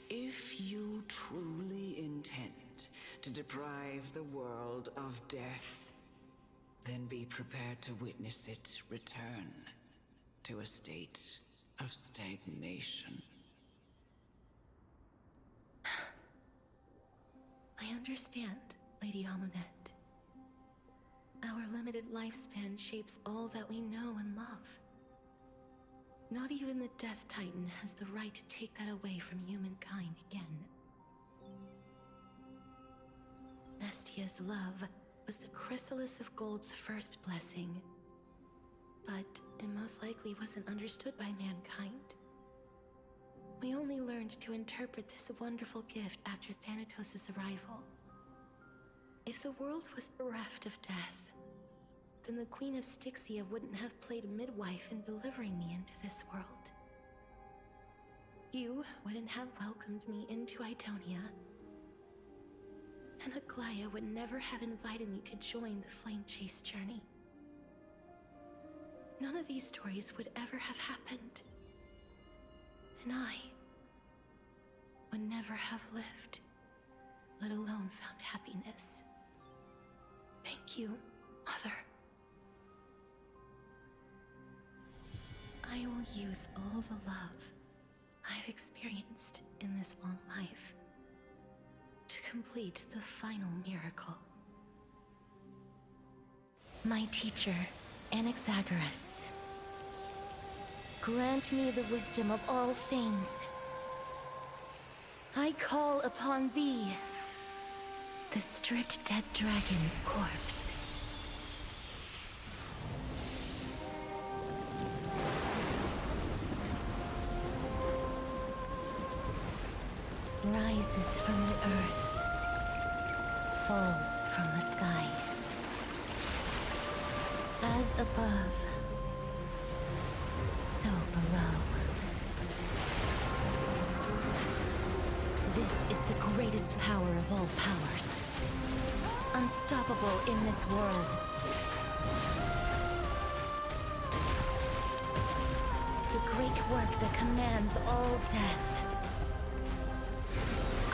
If you truly intend to deprive the world of death, then be prepared to witness it return to a state of stagnation. I understand, Lady Amunet. Our limited lifespan shapes all that we know and love. Not even the Death Titan has the right to take that away from humankind again. Nestia's love was the chrysalis of Gold's first blessing, but it most likely wasn't understood by mankind. We only learned to interpret this wonderful gift after Thanatos' arrival. If the world was bereft of death, then the Queen of Styxia wouldn't have played midwife in delivering me into this world. You wouldn't have welcomed me into Idonia, and Aglaya would never have invited me to join the Flame Chase journey. None of these stories would ever have happened, and I would never have lived, let alone found happiness. Thank you, Mother. I will use all the love I've experienced in this long life to complete the final miracle. My teacher, Anaxagoras, grant me the wisdom of all things. I call upon thee, the stripped dead dragon's corpse. Rises from the earth, falls from the sky. As above, so below. This is the greatest power of all powers. Unstoppable in this world. The great work that commands all death.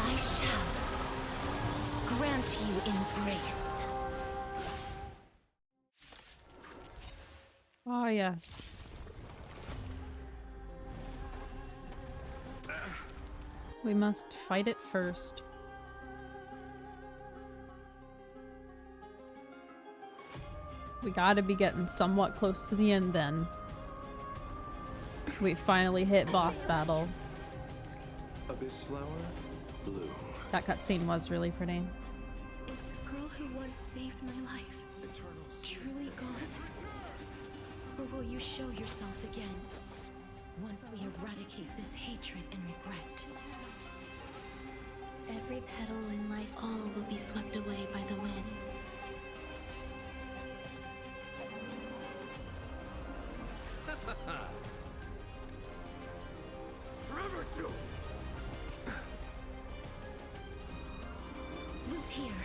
I shall grant you embrace. Ah, yes. We must fight it first. We gotta be getting somewhat close to the end then. We finally hit boss battle. Abyss flower, blue. That cutscene was really pretty. Is the girl who once saved my life truly gone? Or will you show yourself again, once we eradicate this hatred and regret? Every petal in life, all will be swept away by the wind. Forever doomed! Lutir.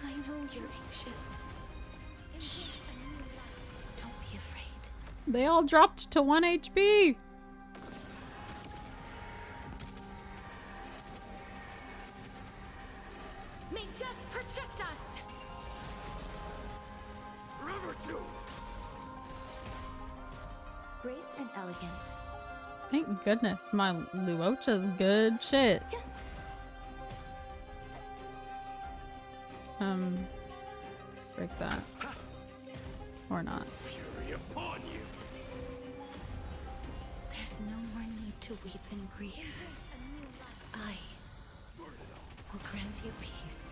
And I know you're anxious. Shh. Don't be afraid. They all dropped to 1 HP! May death protect us! Forever doomed! Grace and elegance. Thank goodness my Luocha's good shit. Break that. Or not. Fury upon you! There's no more need to weep in grief. I will grant you peace.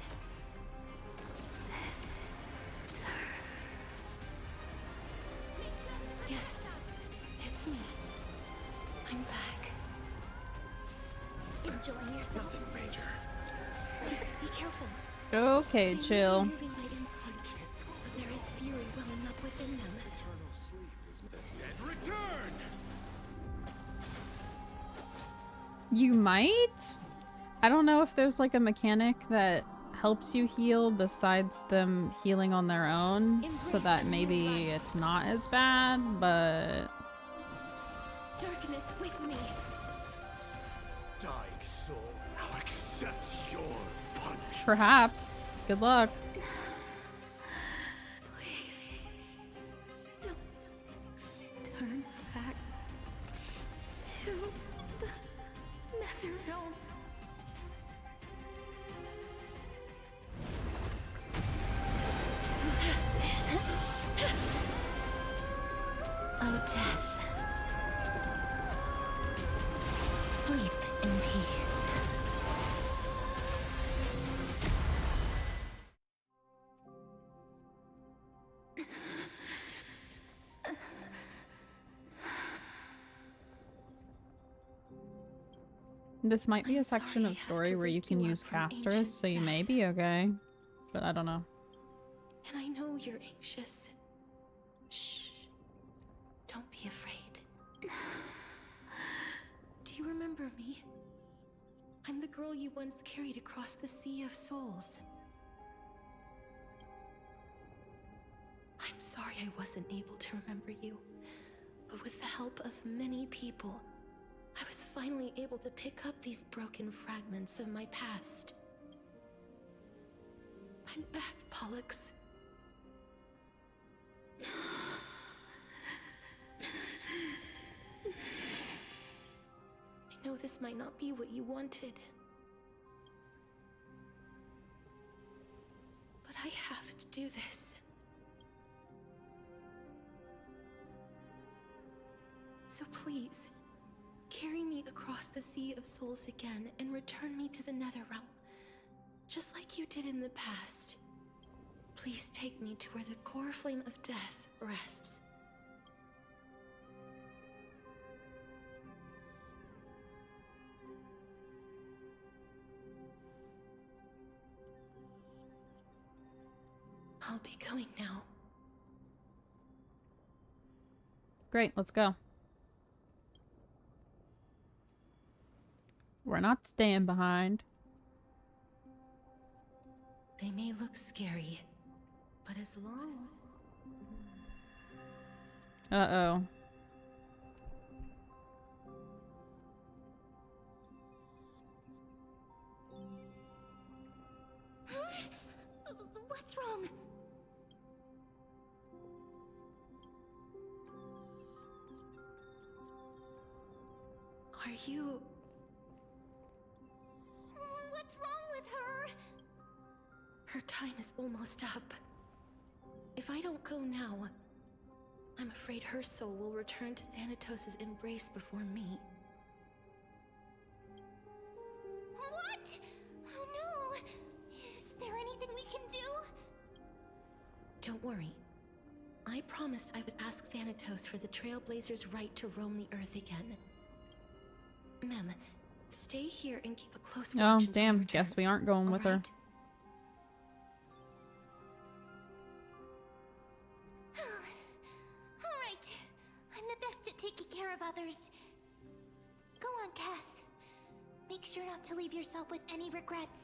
Yes, it's me. I'm back. Enjoying yourself? Nothing major. Be careful. Okay, They may be chill. moving by instinct, but there is fury welling up within them. Dead return! You might? I don't know if there's like a mechanic that helps you heal besides them healing on their own, so that maybe it's not as bad, but... Darkness with me. Dying soul, now accept your punishment. Perhaps. Good luck. Please. Don't turn back to the Nether Realm. Oh, death. Sleep in peace. This might be a section of story where you can use Castorus, so you may be okay. But I don't know. And I know you're anxious. Shh. Don't be afraid. Do you remember me? I'm the girl you once carried across the Sea of Souls. I'm sorry I wasn't able to remember you, but with the help of many people, I was finally able to pick up these broken fragments of my past. I'm back, Pollux. I know this might not be what you wanted, but I have to do this. So please, carry me across the Sea of Souls again and return me to the Netherrealm, just like you did in the past. Please take me to where the core flame of death rests. I'll be going now. Great, let's go. We're not staying behind. They may look scary, but as long... Uh-oh. What's wrong? Are you... What's wrong with her? Her time is almost up. If I don't go now, I'm afraid her soul will return to Thanatos' embrace before me. What? Oh no! Is there anything we can do? Don't worry. I promised I would ask Thanatos for the Trailblazers' right to roam the Earth again. Mem, stay here and keep a close watch. Oh, until I damn. return. Guess we aren't going with her. Alright. I'm the best at taking care of others. Go on, Cass. Make sure not to leave yourself with any regrets.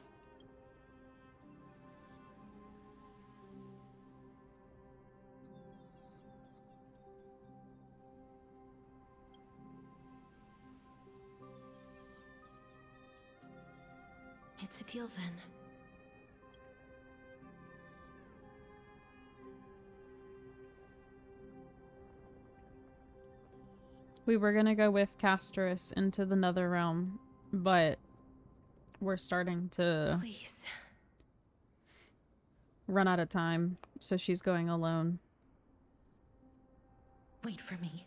It's a deal then. We were gonna go with Castorus into the Netherrealm, but we're starting to Please. run out of time, so she's going alone. Wait for me.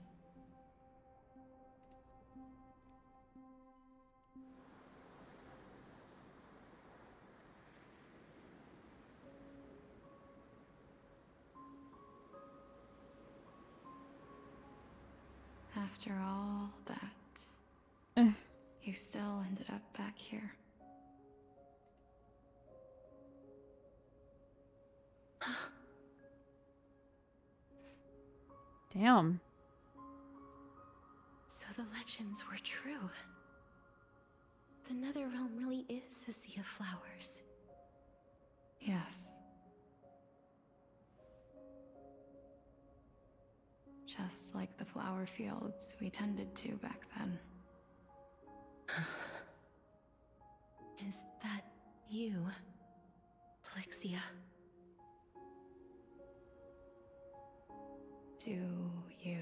After all that, you still ended up back here. Damn. So the legends were true. the Netherrealm really is a sea of flowers. Yes. Just like the flower fields we tended to back then. Is that you, Polixia? Do you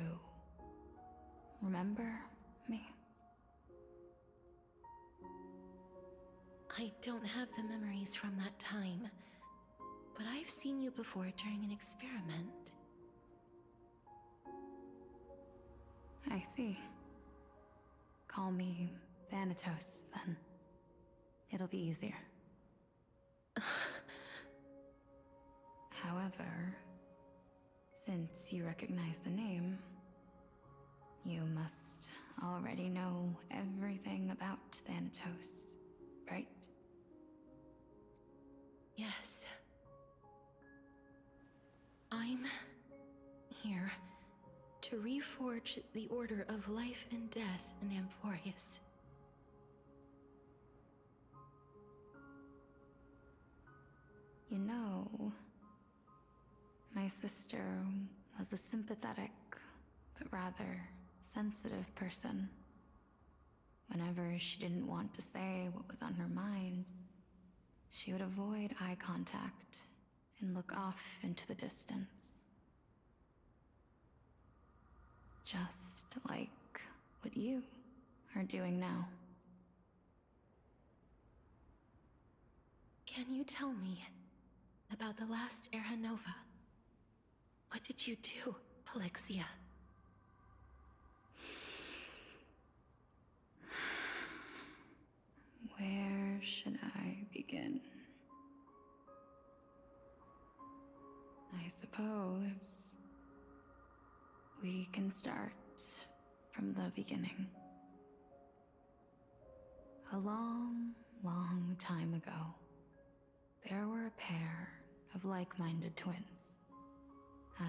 remember me? I don't have the memories from that time, but I've seen you before during an experiment. I see. Call me Thanatos, then. It'll be easier. However, since you recognize the name, you must already know everything about Thanatos, right? Yes. I'm here to reforge the order of life and death in Amphorius. You know, my sister was a sympathetic, but rather sensitive person. Whenever she didn't want to say what was on her mind, she would avoid eye contact and look off into the distance. Just like what you are doing now. Can you tell me about the last Era Nova? What did you do, Polixia? Where should I begin? I suppose we can start from the beginning. A long, long time ago, there were a pair of like-minded twins.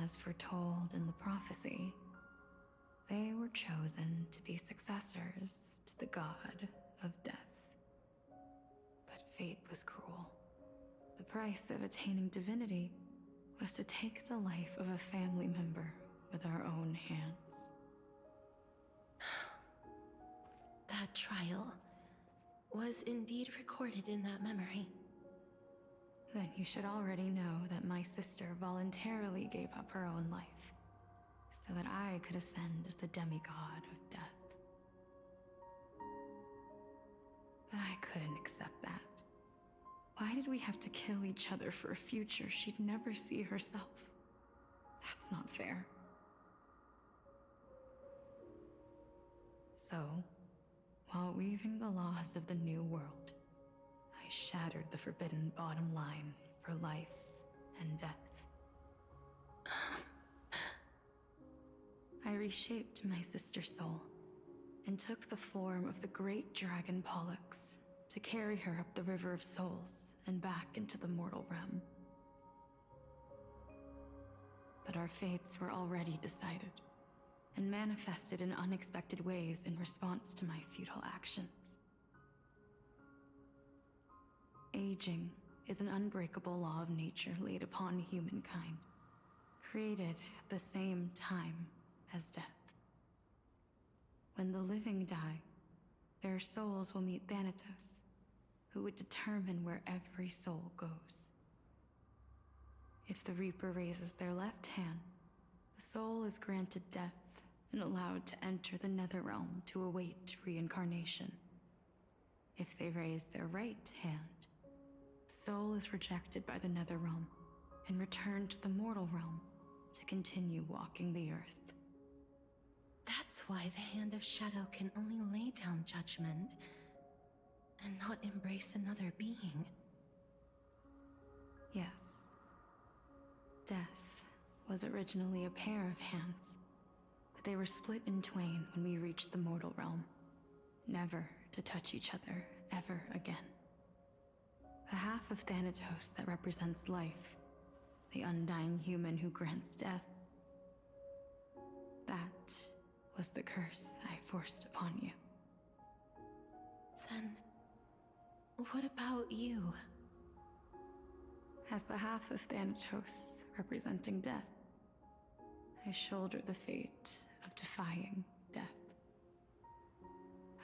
As foretold in the prophecy, they were chosen to be successors to the god of death. But fate was cruel. The price of attaining divinity was to take the life of a family member with our own hands. That trial was indeed recorded in that memory. Then you should already know that my sister voluntarily gave up her own life, so that I could ascend as the demigod of death. But I couldn't accept that. Why did we have to kill each other for a future she'd never see herself? That's not fair. So, while weaving the laws of the new world, I shattered the forbidden bottom line for life and death. I reshaped my sister's soul and took the form of the great dragon Pollux to carry her up the River of Souls and back into the mortal realm. But our fates were already decided and manifested in unexpected ways in response to my futile actions. Aging is an unbreakable law of nature laid upon humankind, created at the same time as death. When the living die, their souls will meet Thanatos, who would determine where every soul goes. If the Reaper raises their left hand, the soul is granted death and allowed to enter the Netherrealm to await reincarnation. If they raise their right hand, the soul is rejected by the Netherrealm and returned to the mortal realm to continue walking the earth. That's why the Hand of Shadow can only lay down judgment and not embrace another being. Yes. Death was originally a pair of hands, but they were split in twain when we reached the mortal realm, never to touch each other ever again. The half of Thanatos that represents life, the undying human who grants death, that was the curse I forced upon you. Then, What about you? As the half of Thanatos, representing death, I shoulder the fate of defying death.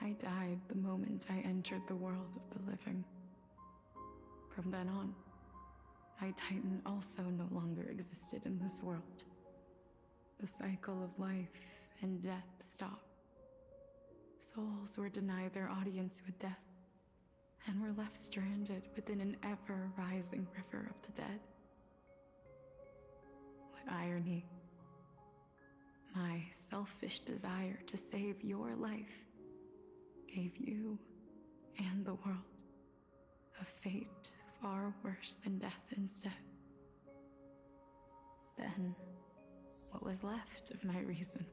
I died the moment I entered the world of the living. From then on, my Titan also no longer existed in this world. The cycle of life and death stopped. Souls were denied their audience with death, and were left stranded within an ever-rising river of the dead. What irony. My selfish desire to save your life gave you and the world a fate far worse than death instead. Then, what was left of my reason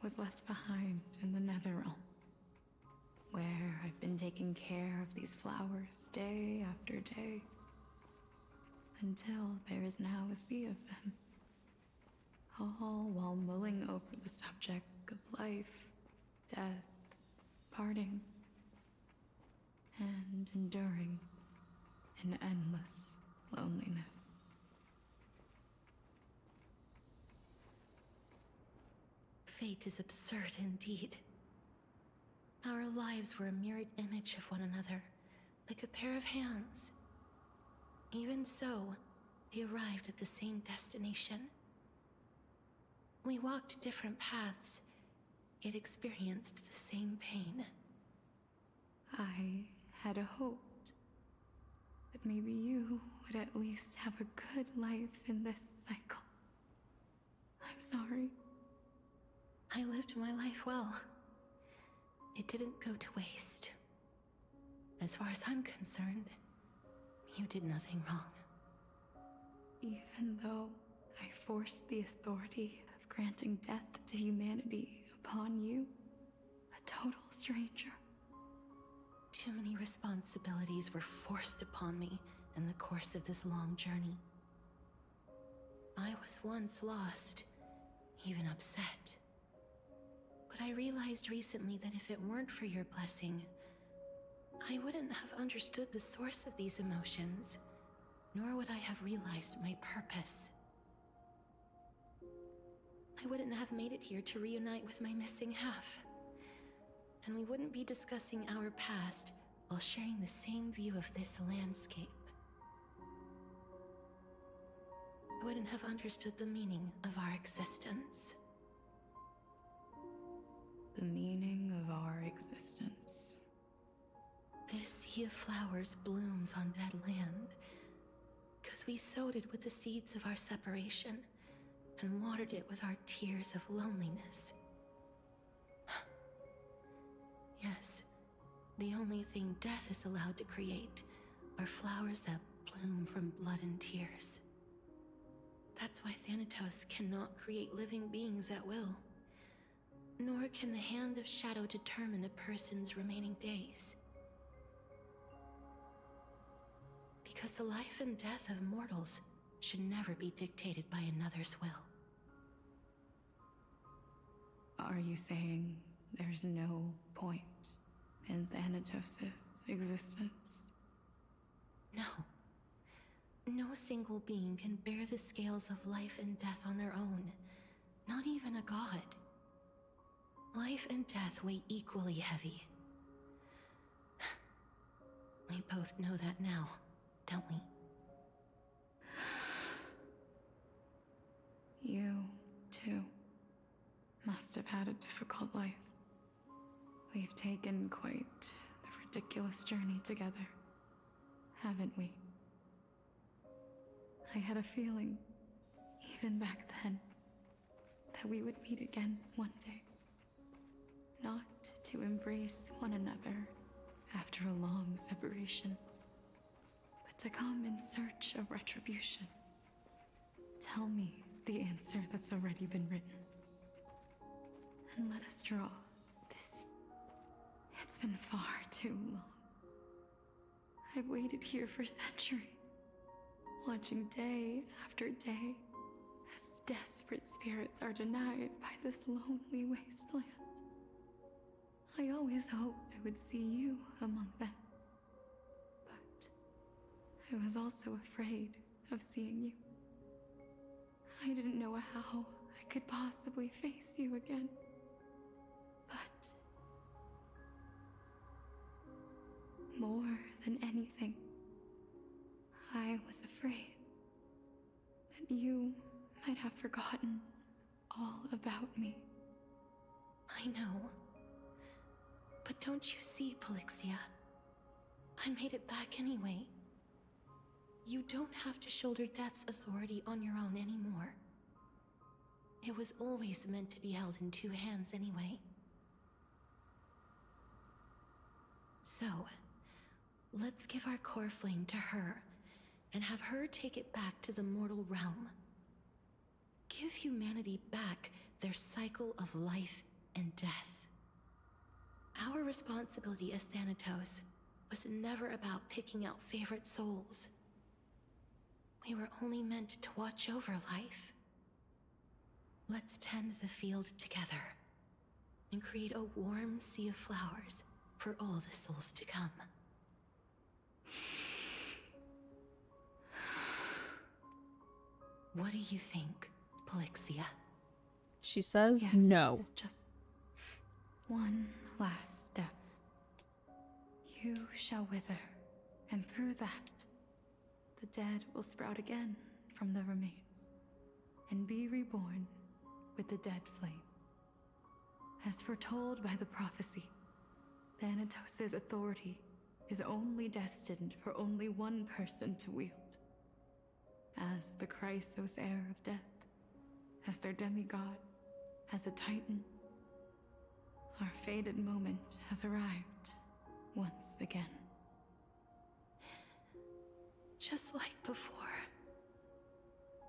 was left behind in the Netherrealm, where I've been taking care of these flowers day after day, until there is now a sea of them, all while mulling over the subject of life, death, parting, and enduring an endless loneliness. Fate is absurd indeed. Our lives were a mirrored image of one another, like a pair of hands. Even so, we arrived at the same destination. We walked different paths, yet experienced the same pain. I had hoped that maybe you would at least have a good life in this cycle. I'm sorry. I lived my life well. It didn't go to waste. As far as I'm concerned, you did nothing wrong. Even though I forced the authority of granting death to humanity upon you, a total stranger. Too many responsibilities were forced upon me in the course of this long journey. I was once lost, even upset. But I realized recently that if it weren't for your blessing, I wouldn't have understood the source of these emotions, nor would I have realized my purpose. I wouldn't have made it here to reunite with my missing half, and we wouldn't be discussing our past while sharing the same view of this landscape. I wouldn't have understood the meaning of our existence. The meaning of our existence. This sea of flowers blooms on dead land, because we sowed it with the seeds of our separation and watered it with our tears of loneliness. Yes, the only thing death is allowed to create are flowers that bloom from blood and tears. That's why Thanatos cannot create living beings at will. Nor can the Hand of Shadow determine a person's remaining days. Because the life and death of mortals should never be dictated by another's will. Are you saying there's no point in Thanatos' existence? No. No single being can bear the scales of life and death on their own. Not even a god. Life and death weigh equally heavy. We both know that now, don't we? You, too, must have had a difficult life. We've taken quite the ridiculous journey together, haven't we? I had a feeling, even back then, that we would meet again one day. Not to embrace one another after a long separation, but to come in search of retribution. Tell me the answer that's already been written. And let us draw this. It's been far too long. I've waited here for centuries, watching day after day as desperate spirits are denied by this lonely wasteland. I always hoped I would see you among them, I was also afraid of seeing you. I didn't know how I could possibly face you again. But more than anything, I was afraid that you might have forgotten all about me. I know. But don't you see, Polixia? I made it back anyway. You don't have to shoulder death's authority on your own anymore. It was always meant to be held in two hands anyway. So, let's give our core flame to her, and have her take it back to the mortal realm. Give humanity back their cycle of life and death. Our responsibility as Thanatos was never about picking out favorite souls. We were only meant to watch over life. Let's tend the field together, and create a warm sea of flowers for all the souls to come. What do you think, Polixia? She says Yes, no. Just one last step. You shall wither, and through that, the dead will sprout again from the remains, and be reborn with the dead flame. As foretold by the prophecy, Thanatos' authority is only destined for only one person to wield. As the Chrysos heir of death, as their demigod, as a titan, our fated moment has arrived once again. Just like before.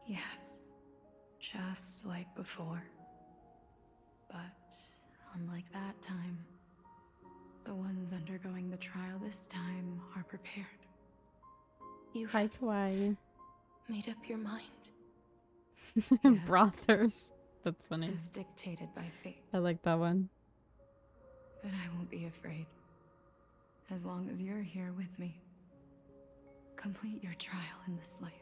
Yes, just like before. But unlike that time, the ones undergoing the trial this time are prepared. You've Hi, Kawaii. made up your mind. Brothers. That's funny. As dictated by fate. I like that one. But I won't be afraid. As long as you're here with me. Complete your trial in this life.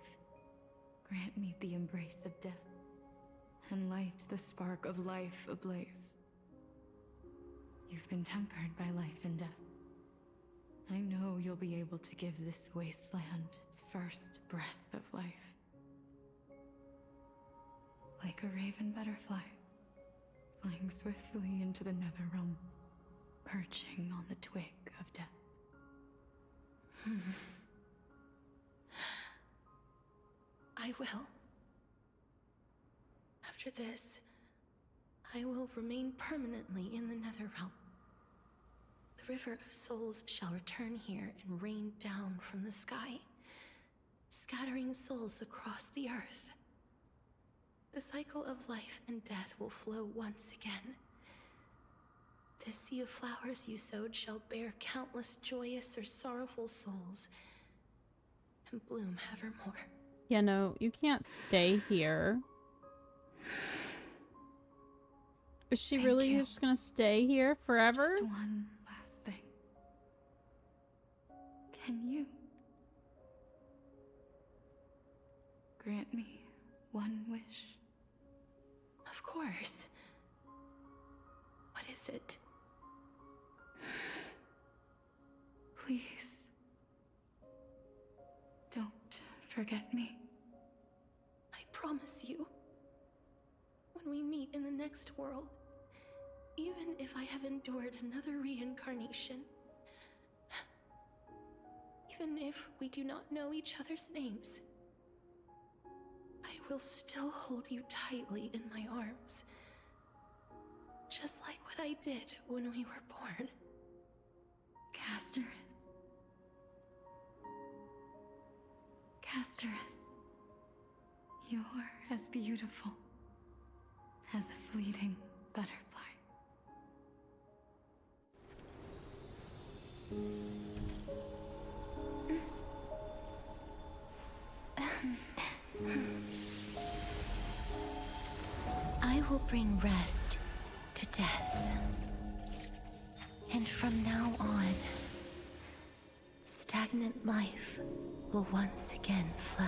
Grant me the embrace of death. And light the spark of life ablaze. You've been tempered by life and death. I know you'll be able to give this wasteland its first breath of life. Like a raven butterfly, flying swiftly into the Netherrealm, perching on the twig of death. I will. After this, I will remain permanently in the Netherrealm. The River of Souls shall return here and rain down from the sky, scattering souls across the earth. The cycle of life and death will flow once again. The sea of flowers you sowed shall bear countless joyous or sorrowful souls, and bloom evermore. Yeah, no, you can't stay here. Is she really just gonna stay here forever? Just one last thing. Can you grant me one wish? Of course. What is it? Please. Don't forget me. I promise you. When we meet in the next world, even if I have endured another reincarnation, even if we do not know each other's names, I will still hold you tightly in my arms. Just like what I did when we were born. Casterus. Casterus. You're as beautiful as a fleeting butterfly. I will bring rest to death. And from now on, step stagnant life will once again flow.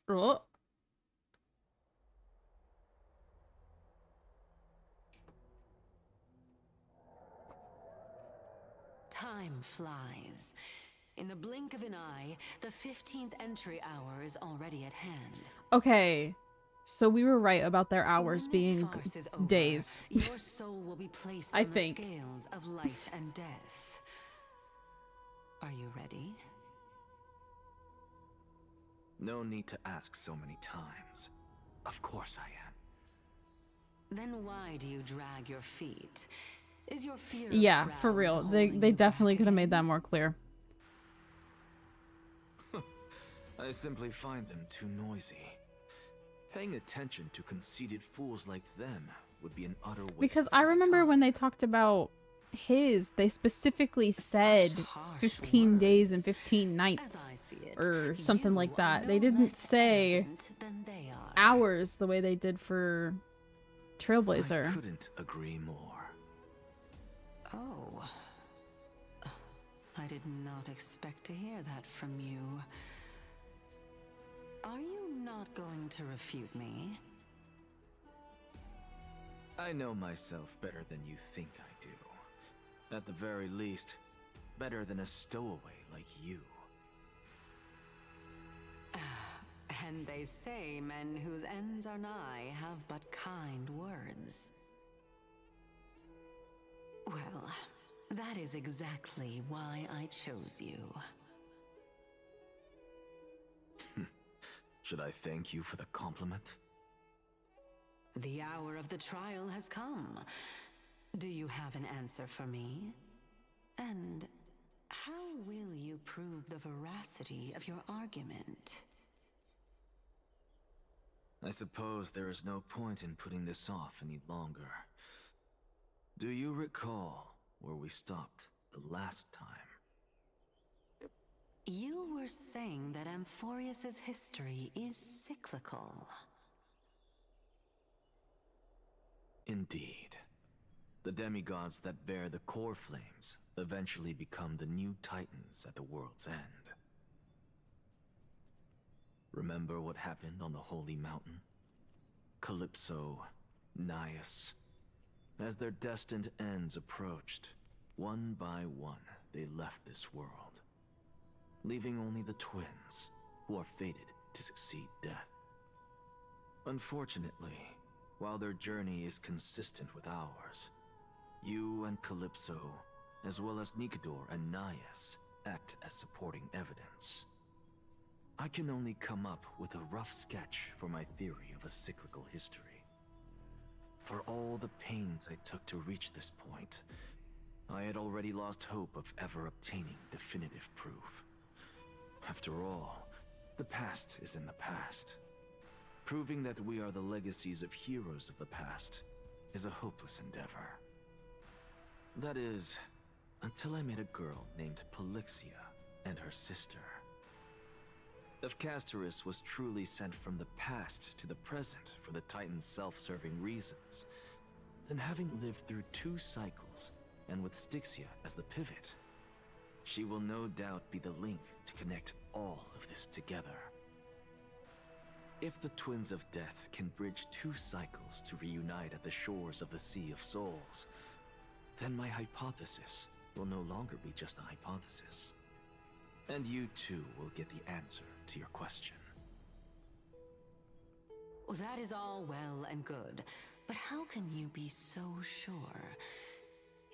Oh. Time flies. In the blink of an eye, the 15th entry hour is already at hand. Okay. So we were right about their hours being Farce is over, days. Your soul will be placed I on think. the scales of life and death. Are you ready? No need to ask so many times. Of course I am. Then why do you drag your feet? Is your fear of Yeah, for crowds real. They holding you definitely back could have again? made that more clear. I simply find them too noisy. Paying attention to conceited fools like them would be an utter waste. Because I remember when they talked about his, they specifically said 15 days and 15 nights or something like that. They didn't say hours the way they did for Trailblazer. I couldn't agree more. Oh. I did not expect to hear that from you. Are you not going to refute me? I know myself better than you think I do. At the very least, better than a stowaway like you. And they say men whose ends are nigh have but kind words. Well, that is exactly why I chose you. Should I thank you for the compliment? The hour of the trial has come. Do you have an answer for me? And how will you prove the veracity of your argument? I suppose there is no point in putting this off any longer. Do you recall where we stopped the last time? You were saying that Amphorius's history is cyclical. Indeed. The demigods that bear the core flames eventually become the new titans at the world's end. Remember what happened on the Holy Mountain? Calypso, Naias. As their destined ends approached, one by one they left this world, leaving only the twins, who are fated to succeed death. Unfortunately, while their journey is consistent with ours, you and Calypso, as well as Nikador and Naias, act as supporting evidence. I can only come up with a rough sketch for my theory of a cyclical history. For all the pains I took to reach this point, I had already lost hope of ever obtaining definitive proof. After all, the past is in the past. Proving that we are the legacies of heroes of the past is a hopeless endeavor. That is, until I met a girl named Polixia and her sister. If Castorus was truly sent from the past to the present for the Titan's self-serving reasons, then having lived through 2 cycles, and with Styxia as the pivot, she will no doubt be the link to connect all of this together. If the Twins of Death can bridge 2 cycles to reunite at the shores of the Sea of Souls, then my hypothesis will no longer be just a hypothesis. And you too will get the answer to your question. Well, that is all well and good, but how can you be so sure?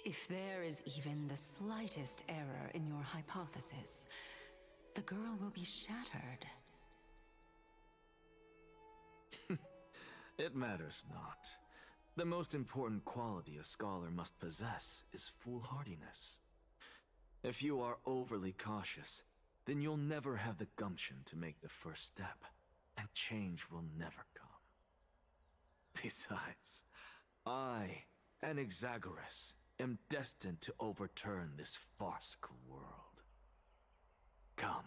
If there is even the slightest error in your hypothesis, the girl will be shattered. It matters not. The most important quality a scholar must possess is foolhardiness. If you are overly cautious, then you'll never have the gumption to make the first step, and change will never come. Besides, I, Anaxagoras, am destined to overturn this farcical world. Come,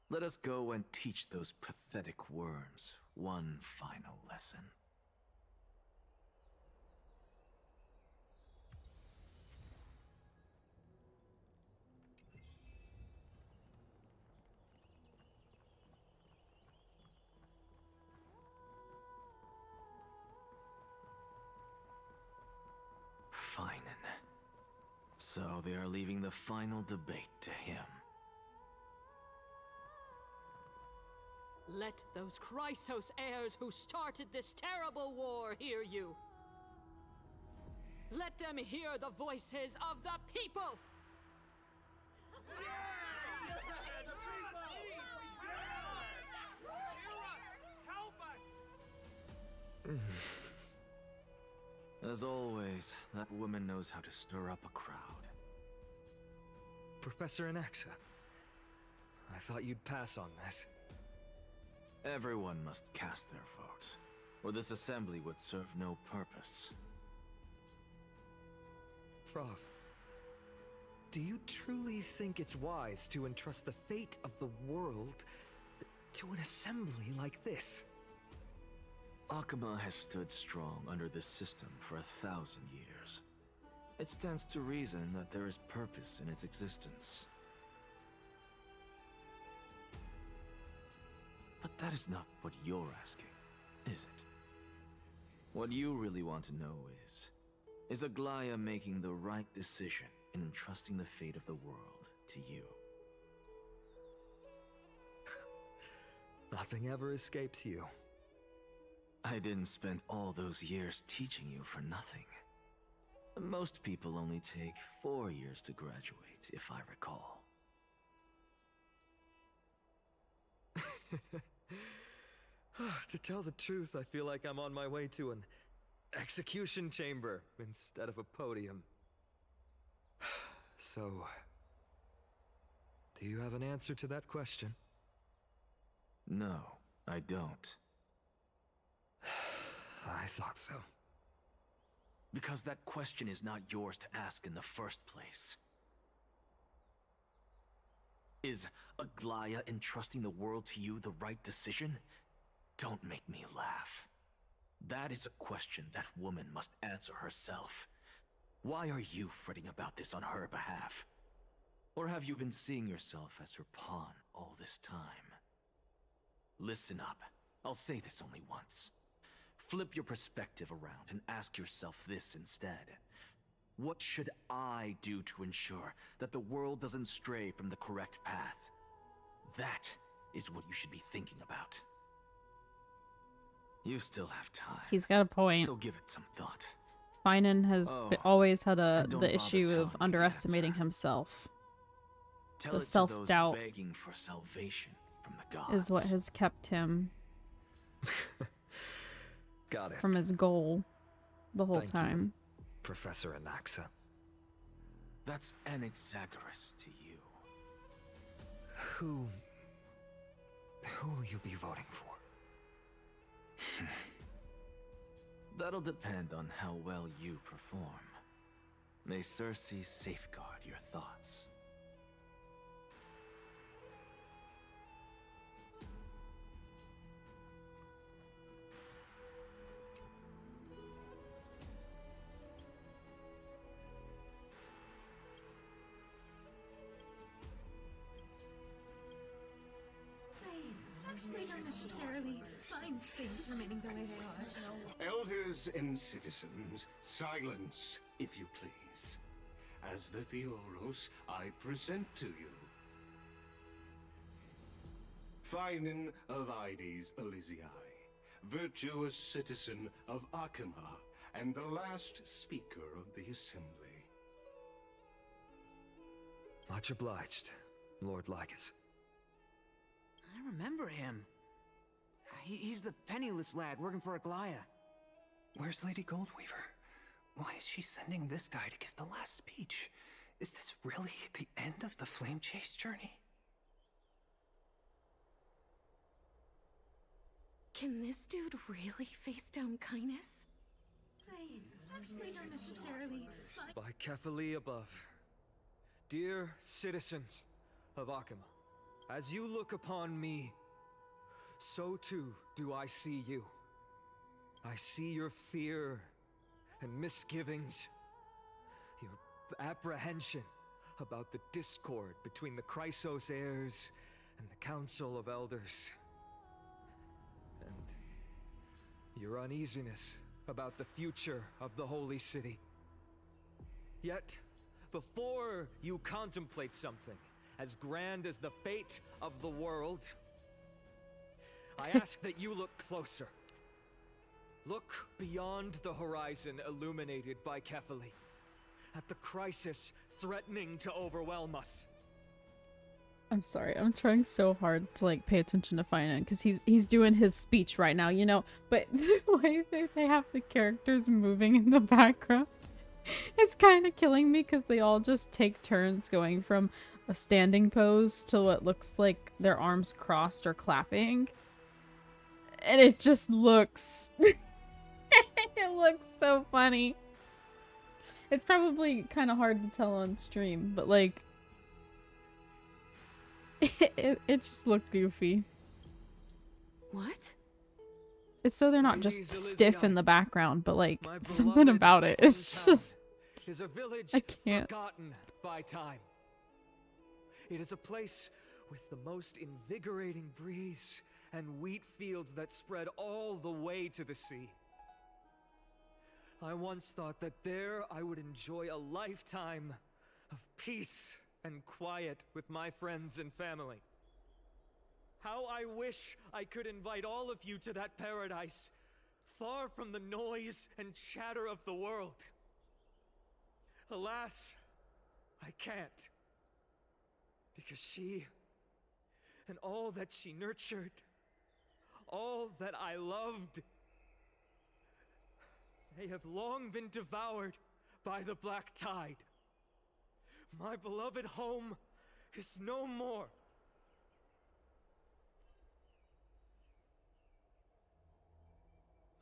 Let us go and teach those pathetic worms one final lesson. Finan. So they are leaving the final debate to him. Let those Chrysos heirs who started this terrible war hear you. Let them hear the voices of the people! As always, that woman knows how to stir up a crowd. Professor Anaxa, I thought you'd pass on this. Everyone must cast their vote, or this assembly would serve no purpose. Prof, do you truly think it's wise to entrust the fate of the world to an assembly like this? Akama has stood strong under this system for 1,000 years. It stands to reason that there is purpose in its existence. But that is not what you're asking, is it? What you really want to know is Aglaya making the right decision in entrusting the fate of the world to you? Nothing ever escapes you. I didn't spend all those years teaching you for nothing. Most people only take 4 years to graduate, if I recall. To tell the truth, I feel like I'm on my way to an execution chamber instead of a podium. So, do you have an answer to that question? No, I don't. I thought so. Because that question is not yours to ask in the first place. Is Aglaya entrusting the world to you the right decision? Don't make me laugh. That is a question that woman must answer herself. Why are you fretting about this on her behalf? Or have you been seeing yourself as her pawn all this time? Listen up. I'll say this only once. Flip your perspective around and ask yourself this instead. What should I do to ensure that the world doesn't stray from the correct path? That is what you should be thinking about. You still have time. He's got a point. So give it some thought. Finan has always had don't the bother issue telling of me the underestimating himself. Tell The it to those self-doubt begging for salvation from the gods. is what has kept him Got it. from his goal the whole Thank you, time. Professor Anaxa. That's Anaxagoras to you. Who will you be voting for? That'll depend on how well you perform. May Circe safeguard your thoughts. Actually, not necessarily. Fine things remaining the way they are. Elders and citizens, silence, if you please. As the Theoros, I present to you Finan of Ides Elysiae, virtuous citizen of Akama, and the last speaker of the assembly. Much obliged, Lord Lycus. I remember him. He's the penniless lad working for Aglaya. Where's Lady Goldweaver? Why is she sending this guy to give the last speech? Is this really the end of the Flame Chase journey? Can this dude really face down kindness? Actually, not necessarily. By Kefali above. Dear citizens of Akama, As you look upon me, so too do I see you. I see your fear and misgivings, your apprehension about the discord between the Chrysos heirs and the Council of Elders, and your uneasiness about the future of the Holy City. Yet, before you contemplate something as grand as the fate of the world, I ask that you look closer. Look beyond the horizon illuminated by Kefali, at the crisis threatening to overwhelm us. I'm sorry, I'm trying so hard to like pay attention to Finan because he's doing his speech right now, you know, but the way that they have the characters moving in the background is kind of killing me because they all just take turns going from a standing pose to what looks like their arms crossed or clapping. And it just looks it looks so funny. It's probably kind of hard to tell on stream, but like it just looks goofy. What? It's so they're not just stiff in the background, but like something about it. It's just is a village I can't. forgotten by time. It is a place with the most invigorating breeze and wheat fields that spread all the way to the sea. I once thought that there I would enjoy a lifetime of peace and quiet with my friends and family. How I wish I could invite all of you to that paradise, far from the noise and chatter of the world. Alas, I can't. Because she, and all that she nurtured, all that I loved, they have long been devoured by the black tide. My beloved home is no more.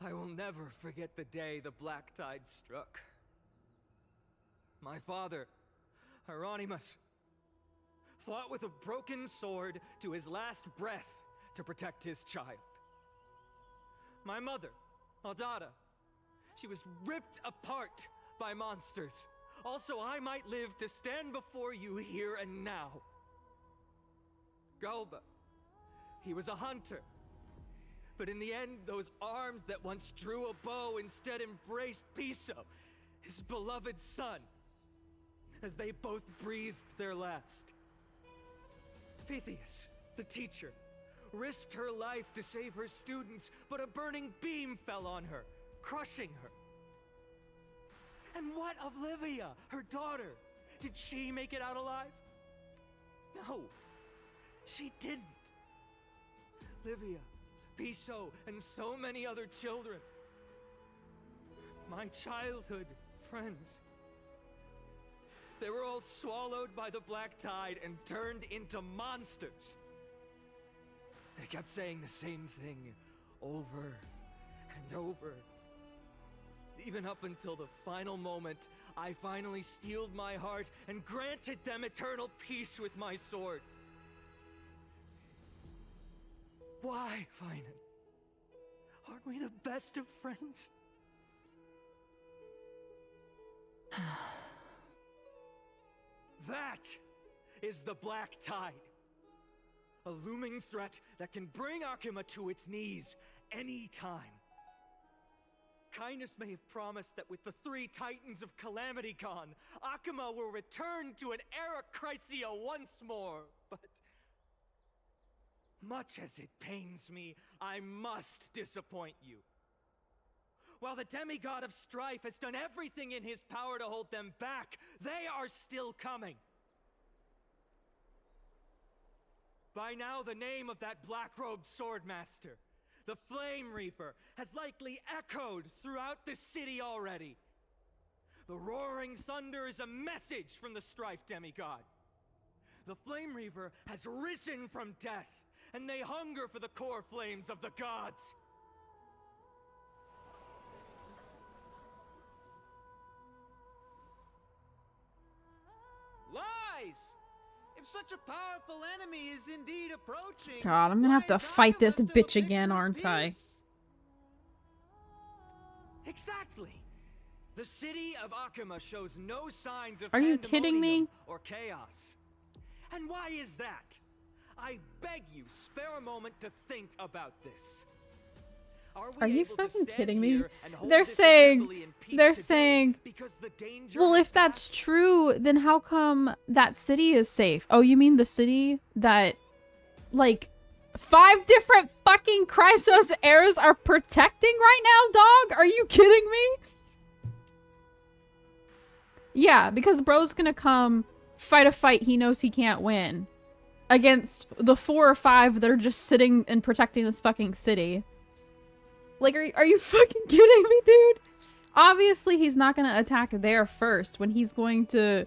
I will never forget the day the black tide struck. My father, Hieronymus, fought with a broken sword to his last breath to protect his child. My mother, Aldada, she was ripped apart by monsters. Also, I might live to stand before you here and now. Galba, he was a hunter. But in the end, those arms that once drew a bow instead embraced Piso, his beloved son, as they both breathed their last. Pythias, the teacher, risked her life to save her students, but a burning beam fell on her, crushing her. And what of Livia, her daughter? Did she make it out alive? No, she didn't. Livia, Piso, and so many other children. My childhood friends. They were all swallowed by the black tide and turned into monsters. They kept saying the same thing over and over. Even up until the final moment, I finally steeled my heart and granted them eternal peace with my sword. Why, Finan? Aren't we the best of friends? That is the black tide. A looming threat that can bring Akuma to its knees any time. Kindness may have promised that with the 3 Titans of Calamity gone, Akuma will return to an era Chrysia once more, but much as it pains me, I must disappoint you. While the demigod of strife has done everything in his power to hold them back, they are still coming. By now, the name of that black-robed swordmaster, the Flame Reaper, has likely echoed throughout the city already. The roaring thunder is a message from the strife demigod. The Flame Reaper has risen from death, and they hunger for the core flames of the gods. Lies! If such a powerful enemy is indeed approaching, God, I'm gonna have to fight this bitch again, aren't I? Exactly. The city of Akuma shows no signs of Are you kidding me? or chaos. And why is that? I beg you, spare a moment to think about this. Are you fucking kidding me? They're saying, well, if that's true, then how come that city is safe? Oh, you mean the city that, like, 5 different fucking Chrysos heirs are protecting right now, dog? Are you kidding me? Yeah, because bro's gonna come fight a fight he knows he can't win against the 4 or 5 that are just sitting and protecting this fucking city. Like, are you fucking kidding me, dude? Obviously, he's not gonna attack there first when he's going to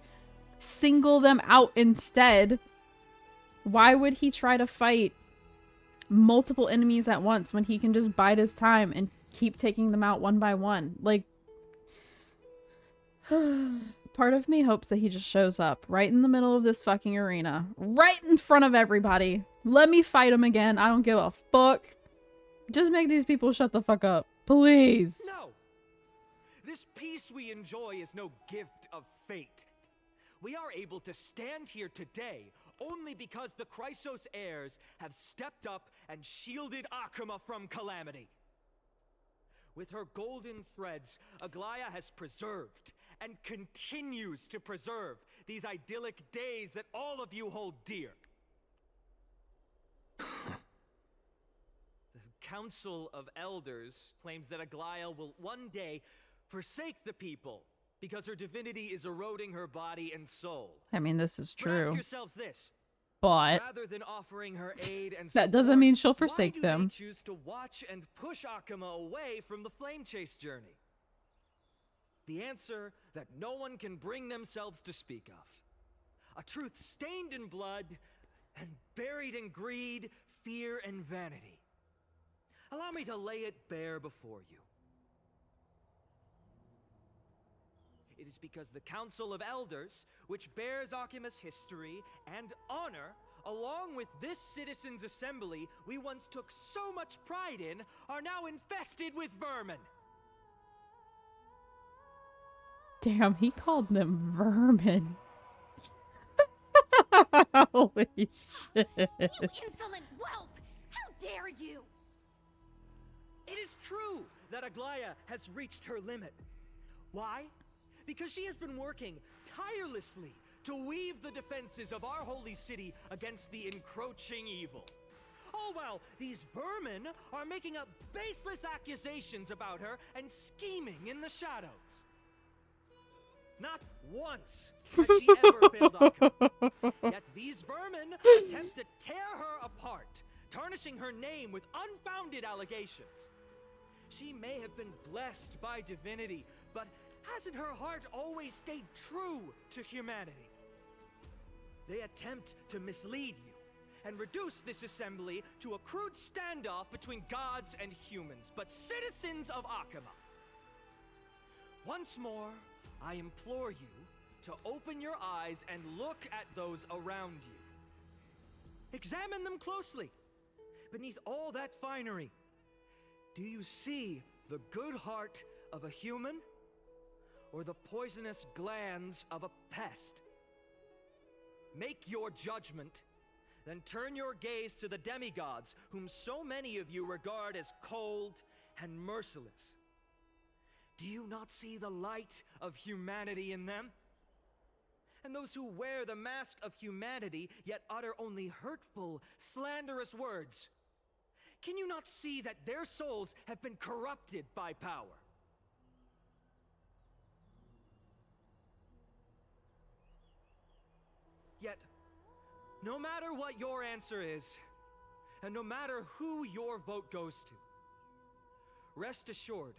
single them out instead. Why would he try to fight multiple enemies at once when he can just bide his time and keep taking them out one by one? Like, part of me hopes that he just shows up right in the middle of this fucking arena, right in front of everybody. Let me fight him again. I don't give a fuck. Just make these people shut the fuck up, please. No! This peace we enjoy is no gift of fate. We are able to stand here today only because the Chrysos heirs have stepped up and shielded Akuma from calamity. With her golden threads, Aglaya has preserved and continues to preserve these idyllic days that all of you hold dear. The Council of Elders claims that Aglaya will one day forsake the people because her divinity is eroding her body and soul. I mean, this is true. But ask yourselves this. But rather than offering her aid and that doesn't mean she'll forsake them. Why do they choose to watch and push Akuma away from the flame chase journey? The answer that no one can bring themselves to speak of. A truth stained in blood and buried in greed, fear, and vanity. Allow me to lay it bare before you. It is because the Council of Elders, which bears Akuma's history and honor, along with this Citizens' Assembly we once took so much pride in, are now infested with vermin. Damn, he called them vermin. Holy shit. You insolent whelp! How dare you! It is true that Aglaya has reached her limit. Why? Because she has been working tirelessly to weave the defenses of our holy city against the encroaching evil. All while these vermin are making up baseless accusations about her and scheming in the shadows. Not once has she ever failed Akuma. Yet these vermin attempt to tear her apart, tarnishing her name with unfounded allegations. She may have been blessed by divinity, but hasn't her heart always stayed true to humanity? They attempt to mislead you and reduce this assembly to a crude standoff between gods and humans, but citizens of Akuma. Once more, I implore you to open your eyes and look at those around you. Examine them closely. Beneath all that finery, do you see the good heart of a human or the poisonous glands of a pest? Make your judgment, then turn your gaze to the demigods whom so many of you regard as cold and merciless. Do you not see the light of humanity in them? And those who wear the mask of humanity yet utter only hurtful, slanderous words. Can you not see that their souls have been corrupted by power? Yet, no matter what your answer is, and no matter who your vote goes to, rest assured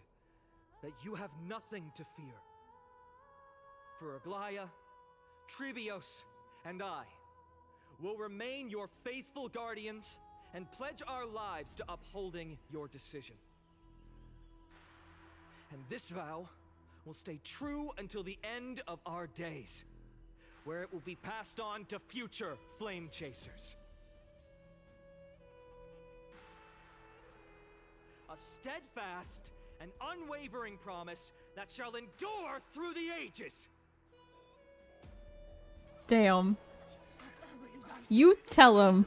that you have nothing to fear. For Aglaya, Trebios, and I will remain your faithful guardians and pledge our lives to upholding your decision. And this vow will stay true until the end of our days. where it will be passed on to future flame chasers. A steadfast and unwavering promise that shall endure through the ages. Damn. You tell him.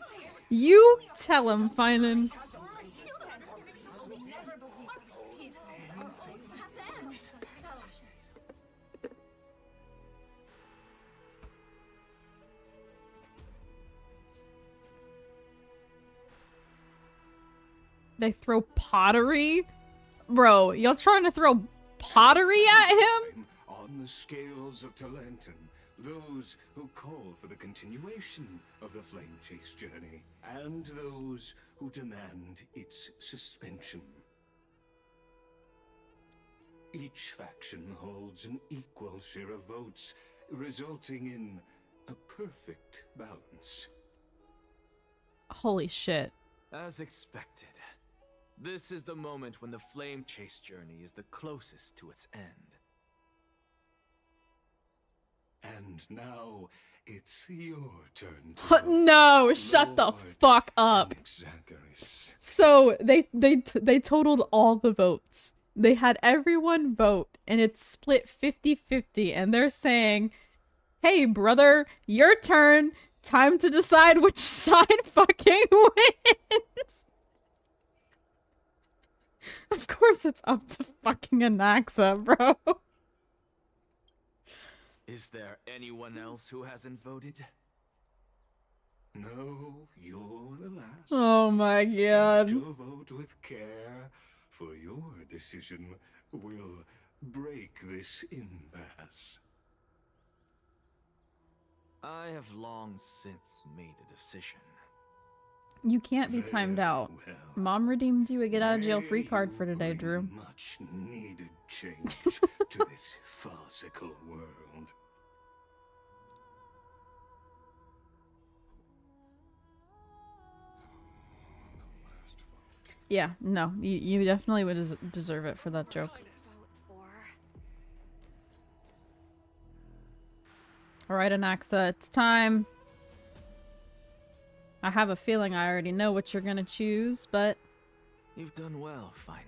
You tell him, Finan. They throw pottery? Bro, y'all trying to throw pottery at him? On the scales of Talenton, those who call for the continuation of the Flame Chase journey, and those who demand its suspension. Each faction holds an equal share of votes, resulting in a perfect balance. Holy shit. As expected, this is the moment when the Flame Chase journey is the closest to its end. And now, it's your turn to vote. No, shut the fuck up. Zacharias. So they totaled all the votes. They had everyone vote and it's split 50-50 and they're saying, "Hey brother, your turn. Time to decide which side fucking wins." Of course it's up to fucking Anaxa, bro. Is there anyone else who hasn't voted? No, you're the last. Oh my god. Cast your vote with care, for your decision will break this impasse. I have long since made a decision. You can't be timed out. Mom redeemed you a get out of jail free card for today, Drew. Much needed change to this farcical world. Yeah, no, you definitely would deserve it for that joke. Alright, Anaxa, it's time. I have a feeling I already know what you're gonna choose, but... You've done well, Finan.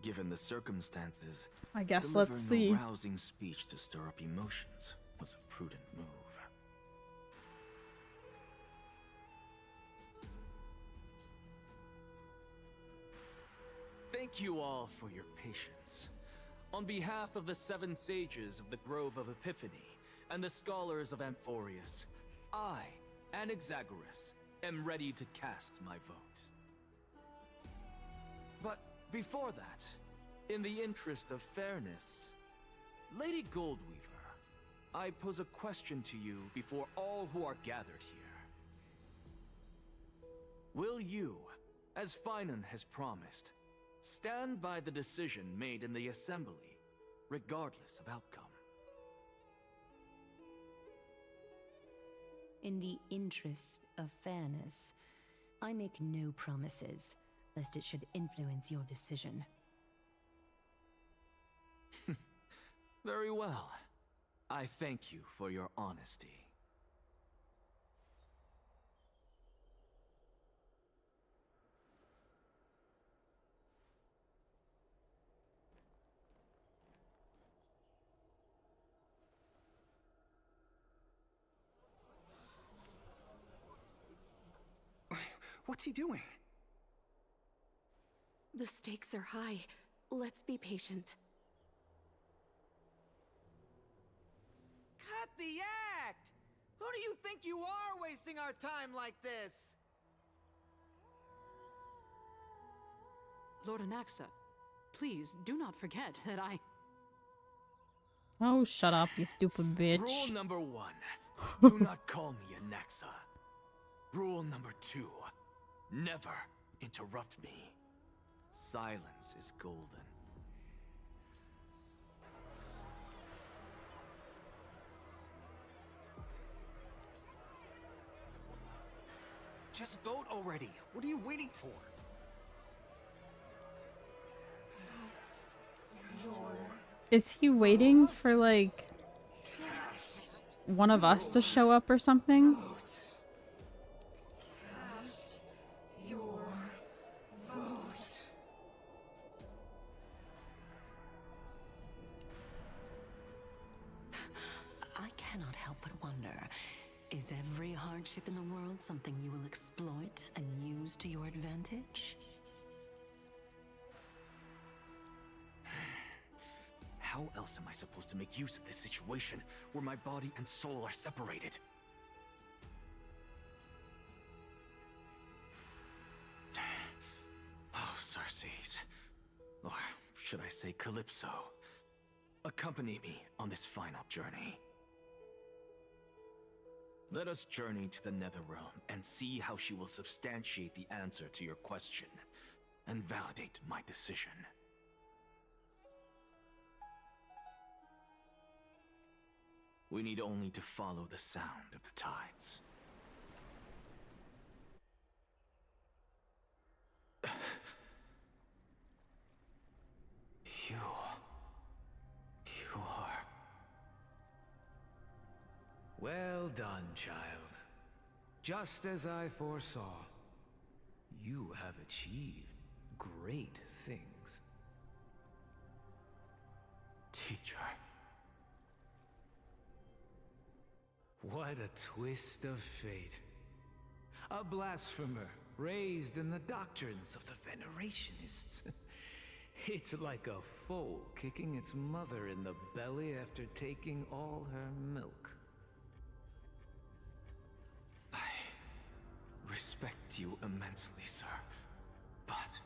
Given the circumstances, I guess let's see. delivering a rousing speech to stir up emotions was a prudent move. Thank you all for your patience. On behalf of the 7 sages of the Grove of Epiphany and the scholars of Amphorius, I, Anaxagoras, am ready to cast my vote. But before that, in the interest of fairness, Lady Goldweaver, I pose a question to you before all who are gathered here. Will you, as Finan has promised, stand by the decision made in the Assembly, regardless of outcome? In the interest of fairness, I make no promises, lest it should influence your decision. Very well. I thank you for your honesty. What's he doing? The stakes are high. Let's be patient. Cut the act! Who do you think you are wasting our time like this? Lord Anaxa, please do not forget that I... Oh, shut up, you stupid bitch. Rule number 1. Do not call me Anaxa. Rule number 2. Never interrupt me. Silence is golden. Just vote already. What are you waiting for? Is he waiting for, like... one of us to show up or something? I cannot help but wonder, is every hardship in the world something you will exploit and use to your advantage? How else am I supposed to make use of this situation where my body and soul are separated? Oh, Xerxes. Or should I say Calypso? Accompany me on this final journey. Let us journey to the Netherrealm and see how she will substantiate the answer to your question and validate my decision. We need only to follow the sound of the tides. You are... Well done, child. Just as I foresaw, you have achieved great things. Teacher. What a twist of fate. A blasphemer raised in the doctrines of the Venerationists. It's like a foal kicking its mother in the belly after taking all her milk. I respect you immensely, sir, but...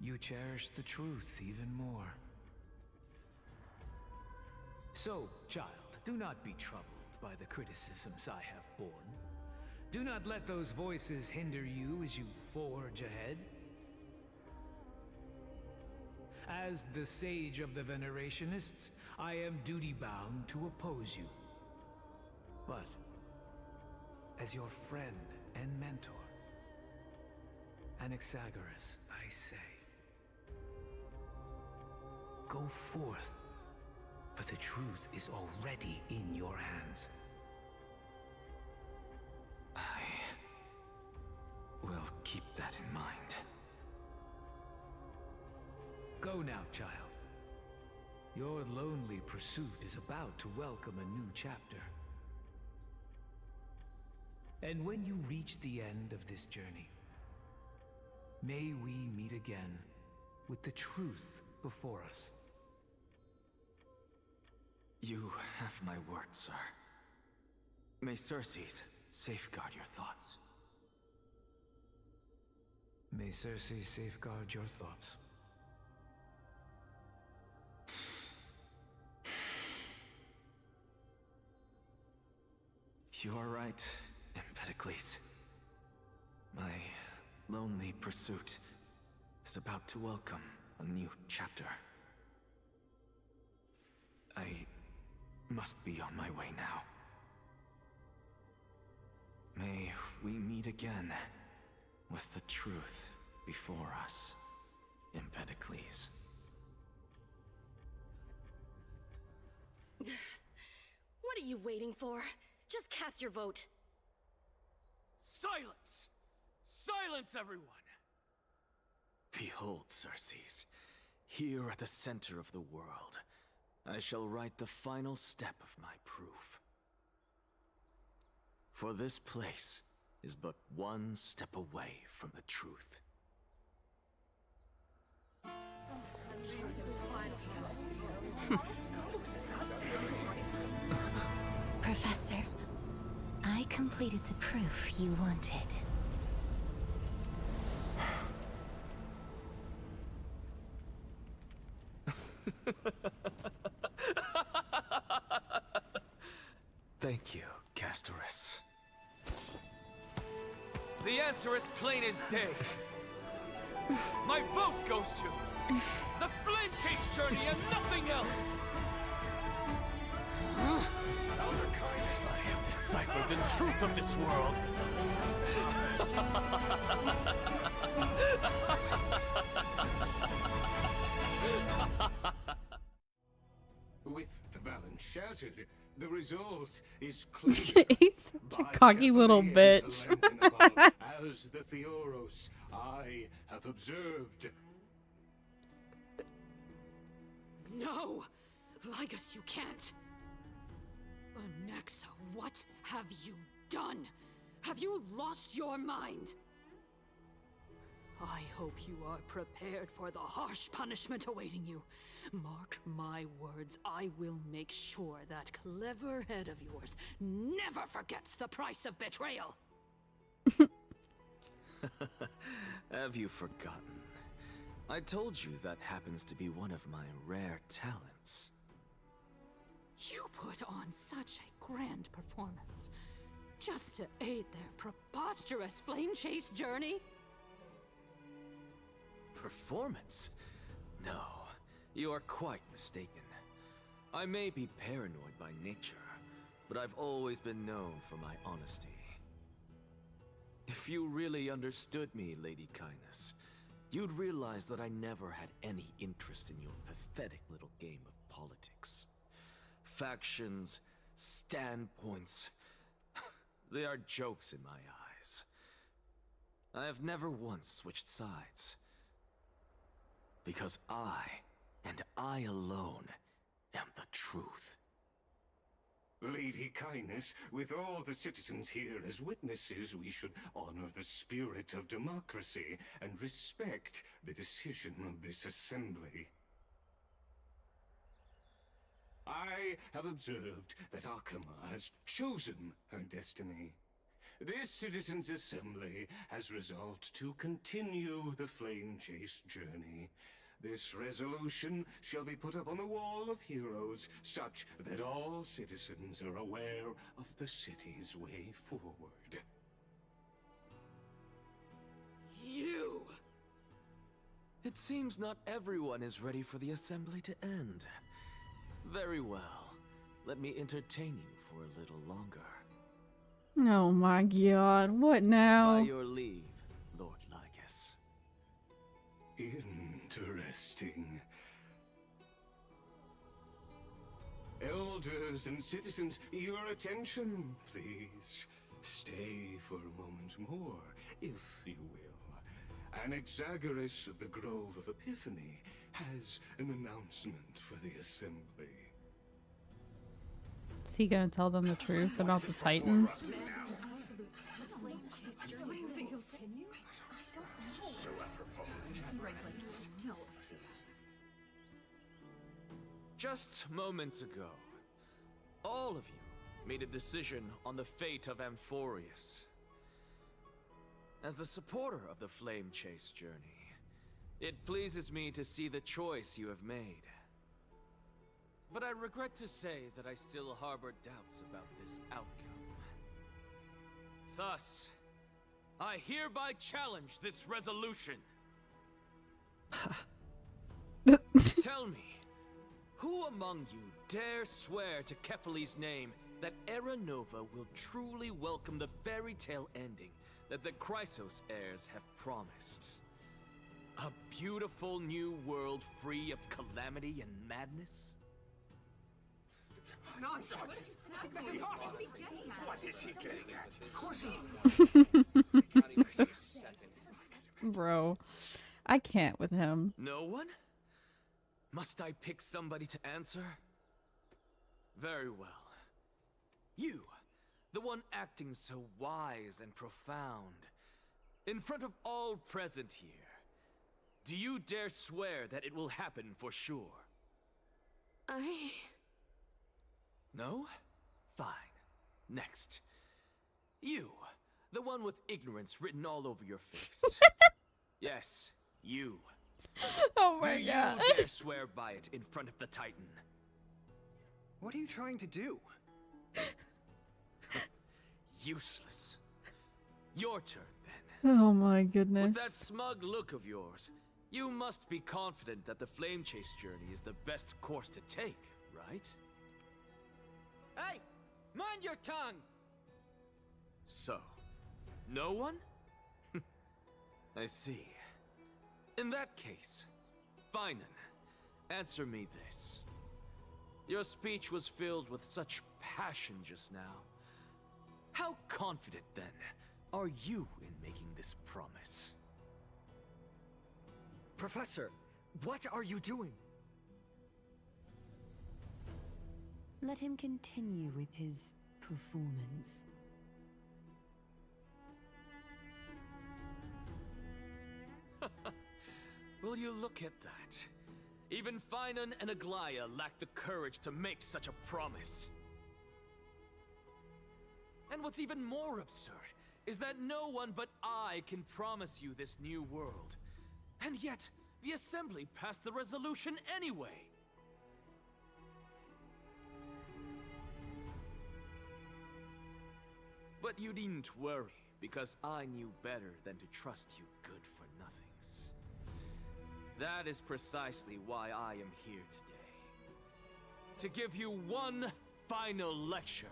You cherish the truth even more. So, child, do not be troubled by the criticisms I have borne. Do not let those voices hinder you as you forge ahead. As the Sage of the Venerationists, I am duty-bound to oppose you. But, as your friend and mentor, Anaxagoras, I say, go forth, for the truth is already in your hands. I will keep that in mind. Go now, child. Your lonely pursuit is about to welcome a new chapter. And when you reach the end of this journey, may we meet again with the truth before us. You have my word, sir. May Xerxes safeguard your thoughts. May Xerxes safeguard your thoughts. You are right, Empedocles. My lonely pursuit is about to welcome a new chapter. I must be on my way now. May we meet again with the truth before us, Empedocles. What are you waiting for? Just cast your vote. Silence! Silence, everyone! Behold, Xerxes, here at the center of the world, I shall write the final step of my proof. For this place is but one step away from the truth. Professor, I completed the proof you wanted. Thank you, Castorus. The answer is plain as day. My vote goes to the Flame Chase journey and nothing else! Elder Kindness, I have deciphered the truth of this world! With the challenge shattered. The result is clear. He's such a cocky little bitch. As the Theoros, I have observed. No! Lygus, you can't! Anaxa, what have you done? Have you lost your mind? I hope you are prepared for the harsh punishment awaiting you. Mark my words, I will make sure that clever head of yours never forgets the price of betrayal. Have you forgotten? I told you that happens to be one of my rare talents. You put on such a grand performance just to aid their preposterous flame chase journey? Performance? No, you are quite mistaken. I may be paranoid by nature, but I've always been known for my honesty. If you really understood me, Lady Kindness, you'd realize that I never had any interest in your pathetic little game of politics. Factions, standpoints, they are jokes in my eyes. I have never once switched sides. Because I, and I alone, am the truth. Lady Kindness, with all the citizens here as witnesses, we should honor the spirit of democracy and respect the decision of this assembly. I have observed that Akama has chosen her destiny. This citizens' assembly has resolved to continue the flame chase journey. This resolution shall be put up on the Wall of Heroes, such that all citizens are aware of the city's way forward. You! It seems not everyone is ready for the assembly to end. Very well. Let me entertain you for a little longer. Oh my god, what now? By your leave, Lord Lygus. Interesting. Elders and citizens, your attention, please. Stay for a moment more, if you will. Anaxagoras of the Grove of Epiphany has an announcement for the assembly. Is he gonna tell them the truth about the Titans? Just moments ago, all of you made a decision on the fate of Amphorius. As a supporter of the Flame Chase journey, it pleases me to see the choice you have made. But I regret to say that I still harbor doubts about this outcome. Thus, I hereby challenge this resolution. Tell me, who among you dare swear to Kefali's name that Era Nova will truly welcome the fairy tale ending that the Chrysos heirs have promised? A beautiful new world free of calamity and madness? Nonsense! That's impossible! What is he getting at? Bro, I can't with him. No one? Must I pick somebody to answer? Very well. You, the one acting so wise and profound. In front of all present here, do you dare swear that it will happen for sure? No? Fine. Next. You, the one with ignorance written all over your face. Yes, you. Oh my god. Do you dare swear by it in front of the Titan? What are you trying to do? Useless. Your turn, then. Oh my goodness. With that smug look of yours, you must be confident that the Flame Chase journey is the best course to take, right? Hey! Mind your tongue! So, no one? I see. In that case, Finan, answer me this. Your speech was filled with such passion just now. How confident, then, are you in making this promise? Professor, what are you doing? Let him continue with his performance. Will you look at that? Even Finan and Aglaya lack the courage to make such a promise. And what's even more absurd is that no one but I can promise you this new world. And yet, the Assembly passed the resolution anyway. But you needn't worry, because I knew better than to trust you good-for-nothings. That is precisely why I am here today. To give you one final lecture.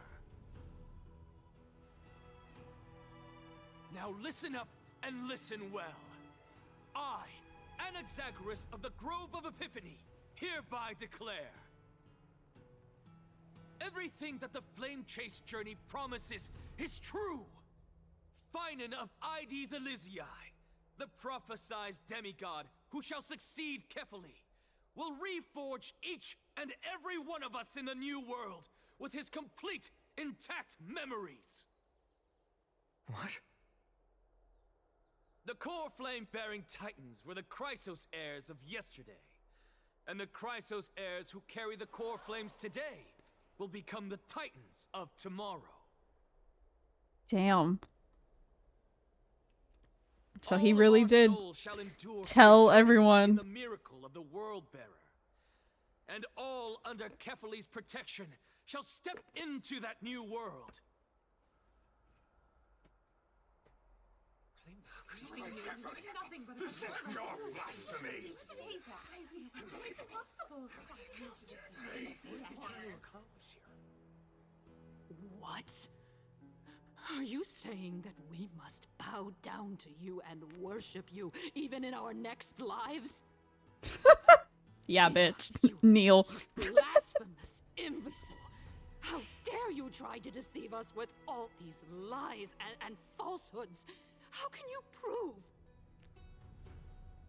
Now listen up and listen well. I, Anaxagoras of the Grove of Epiphany, hereby declare everything that the Flame Chase journey promises is true! Finan of Ides Elysiae, the prophesized demigod who shall succeed Kefali, will reforge each and every one of us in the new world with his complete, intact memories. What? The core flame-bearing titans were the Chrysos heirs of yesterday, and the Chrysos heirs who carry the core flames today will become the titans of tomorrow. Damn. So he really did tell everyone. The miracle of the World Bearer, and all under Kefali's protection shall step into that new world. This is your blasphemy! It's impossible. What? Are you saying that we must bow down to you and worship you even in our next lives? Yeah, bitch. Neil. Blasphemous imbecile! How dare you try to deceive us with all these lies and falsehoods? How can you prove?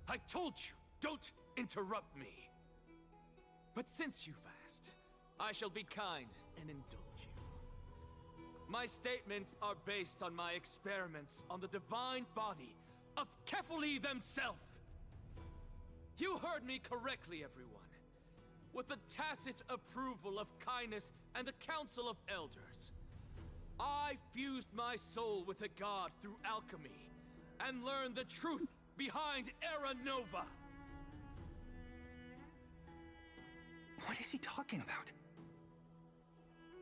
I told you, don't interrupt me. But since you've asked, I shall be kind and indulge you. My statements are based on my experiments on the divine body of Kefali themselves. You heard me correctly, everyone. With the tacit approval of Kindness and the Council of Elders, I fused my soul with a god through alchemy and learned the truth behind Era Nova. What is he talking about?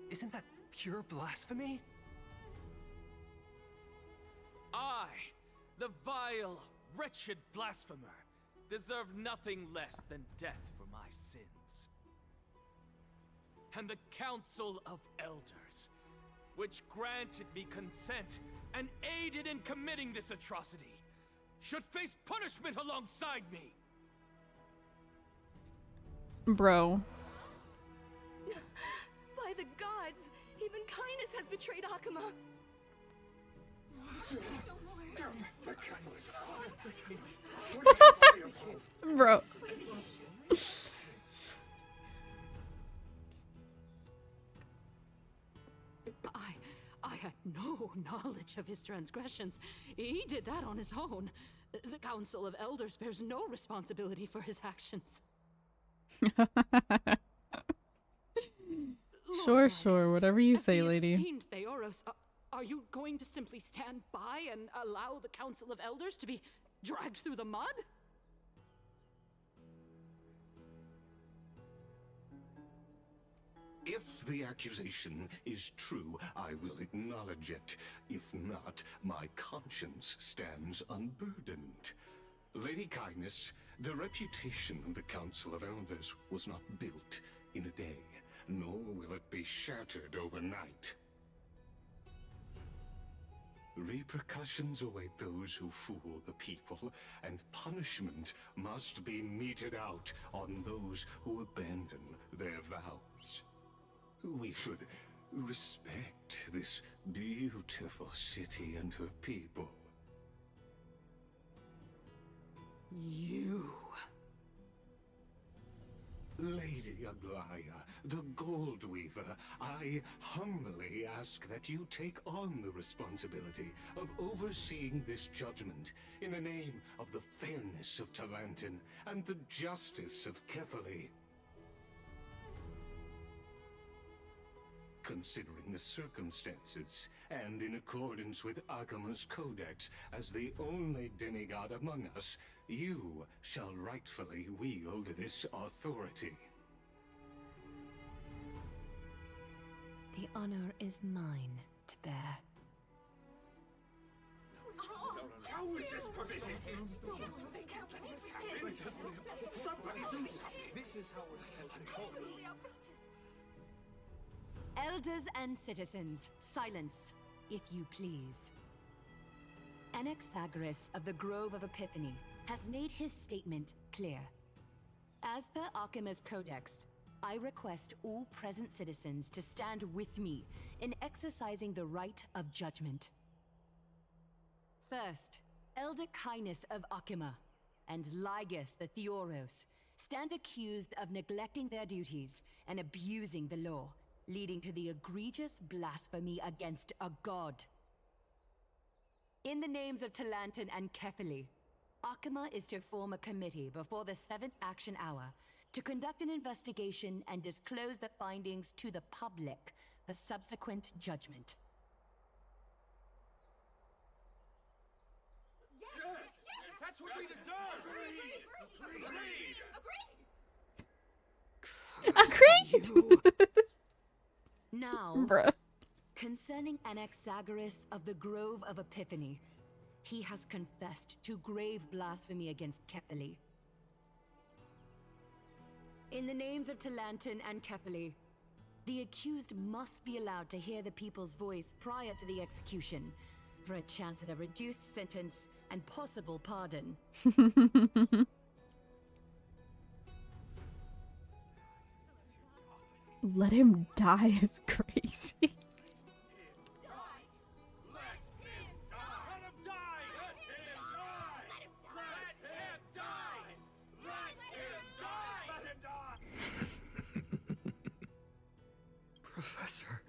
Isn't that pure blasphemy? I, the vile, wretched blasphemer, deserve nothing less than death for my sins. And the Council of Elders, which granted me consent and aided in committing this atrocity, should face punishment alongside me. Bro. By the gods, even Kindness has betrayed Akuma. Bro. I had no knowledge of his transgressions. He did that on his own. The Council of Elders bears no responsibility for his actions. Sure, whatever you say, lady. Esteemed Theoros, are you going to simply stand by and allow the Council of Elders to be dragged through the mud? If the accusation is true, I will acknowledge it. If not, my conscience stands unburdened. Lady Kindness, the reputation of the Council of Elders was not built in a day, nor will it be shattered overnight. Repercussions await those who fool the people, and punishment must be meted out on those who abandon their vows. We should respect this beautiful city and her people. You... Lady Aglaya, the Gold Weaver, I humbly ask that you take on the responsibility of overseeing this judgment in the name of the fairness of Talantin and the justice of Kefali. Considering the circumstances, and in accordance with Akima's codex, as the only demigod among us, you shall rightfully wield this authority. The honor is mine to bear. How is this permitted? Somebody do something! This is how we're supposed to call it. Elders and citizens, silence, if you please. Anaxagoras of the Grove of Epiphany has made his statement clear. As per Akima's codex, I request all present citizens to stand with me in exercising the right of judgment. First, Elder Kainis of Akima and Lygus the Theoros stand accused of neglecting their duties and abusing the law, leading to the egregious blasphemy against a god. In the names of Talantin and Kefali, Akima is to form a committee before the 7th action hour to conduct an investigation and disclose the findings to the public for subsequent judgment. Yes! That's what we deserve! Agreed! Now, Bruh. Concerning Anaxagoras of the Grove of Epiphany, he has confessed to grave blasphemy against Kefali. In the names of Talantin and Kefali, the accused must be allowed to hear the people's voice prior to the execution, for a chance at a reduced sentence and possible pardon. Let him die is crazy. Professor.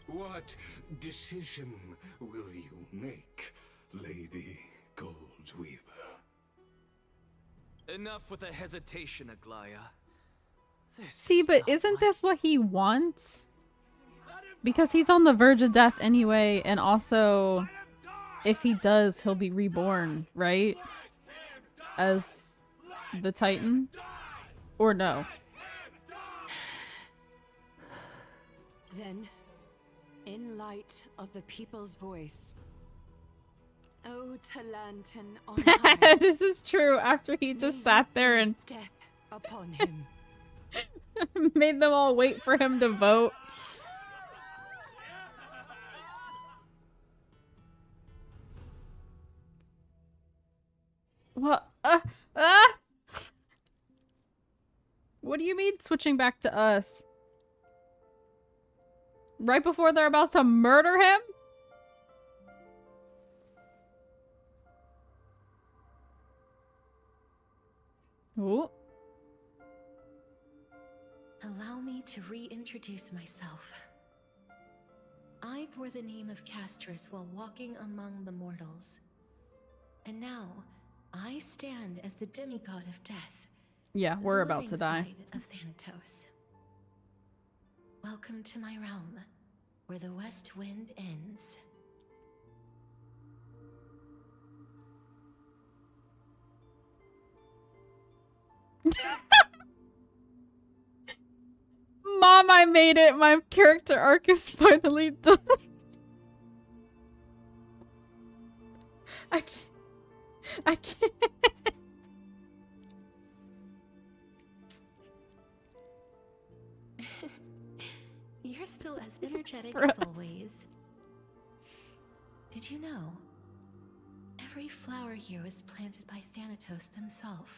What decision will you make, Lady Goldweaver? Enough with the hesitation, Aglaya. See, but isn't this what he wants? Because he's on the verge of death anyway, and also, if he does, he'll be reborn, right? As the Titan? Or no? Then, in light of the people's voice, O Talantin on high, This is true after he just sat there and death upon him. made them all wait for him to vote. What? What do you mean switching back to us? Right before they're about to murder him? Ooh. Allow me to reintroduce myself. I bore the name of Castris while walking among the mortals. And now, I stand as the demigod of death. Yeah, we're the about living to die. side of Thanatos. Welcome to my realm, where the west wind ends. Mom Damn, I made it. My character arc is finally done. I can't. I can't. You're still as energetic as always. Did you know? Every flower here was planted by Thanatos themselves.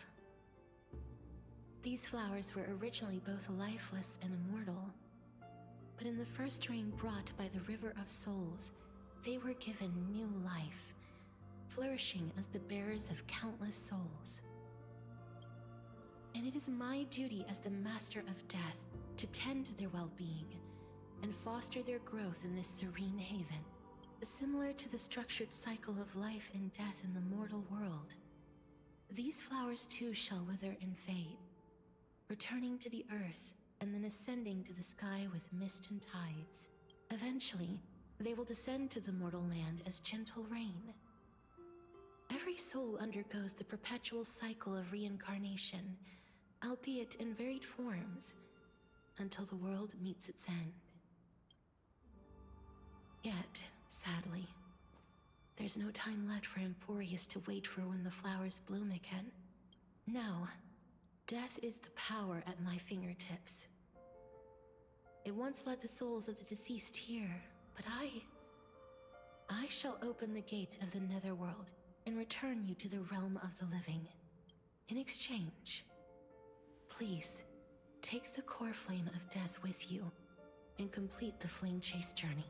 These flowers were originally both lifeless and immortal, but in the first rain brought by the River of Souls, they were given new life, flourishing as the bearers of countless souls. And it is my duty as the Master of Death to tend to their well-being and foster their growth in this serene haven. Similar to the structured cycle of life and death in the mortal world, these flowers too shall wither and fade, returning to the earth and then ascending to the sky with mist and tides. Eventually, they will descend to the mortal land as gentle rain. Every soul undergoes the perpetual cycle of reincarnation, albeit in varied forms, until the world meets its end. Yet, sadly, there's no time left for Amphorius to wait for when the flowers bloom again. Now, death is the power at my fingertips. It once led the souls of the deceased here, but I shall open the gate of the Netherworld and return you to the realm of the living. In exchange, please, take the core flame of death with you and complete the flame chase journey.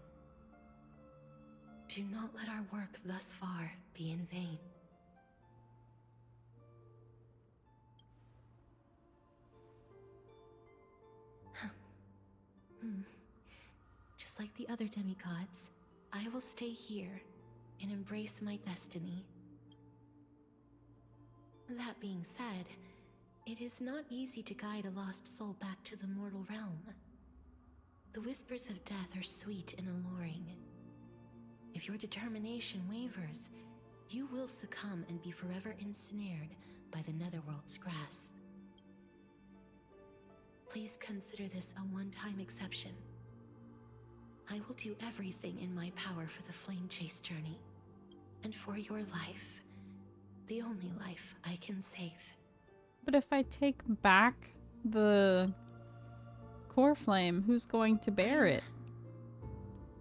Do not let our work thus far be in vain. Just like the other demigods, I will stay here and embrace my destiny. That being said, it is not easy to guide a lost soul back to the mortal realm. The whispers of death are sweet and alluring. If your determination wavers, you will succumb and be forever ensnared by the Netherworld's grasp. Please consider this a one-time exception. I will do everything in my power for the flame chase journey, and for your life, the only life I can save. But if I take back the core flame, who's going to bear it?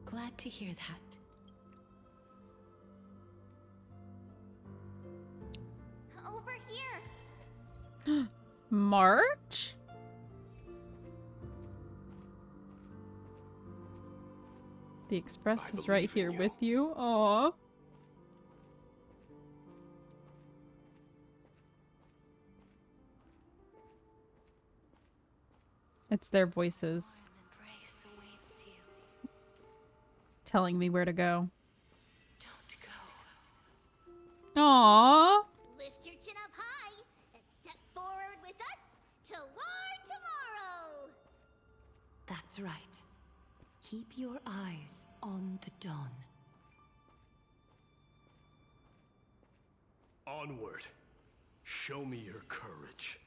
Glad to hear that. Over here. March? The Express is right here with you. Aww. It's their voices telling me where to go. Aww. Lift your chin up high and step forward with us toward tomorrow. That's right. Keep your eyes on the dawn. Onward. Show me your courage.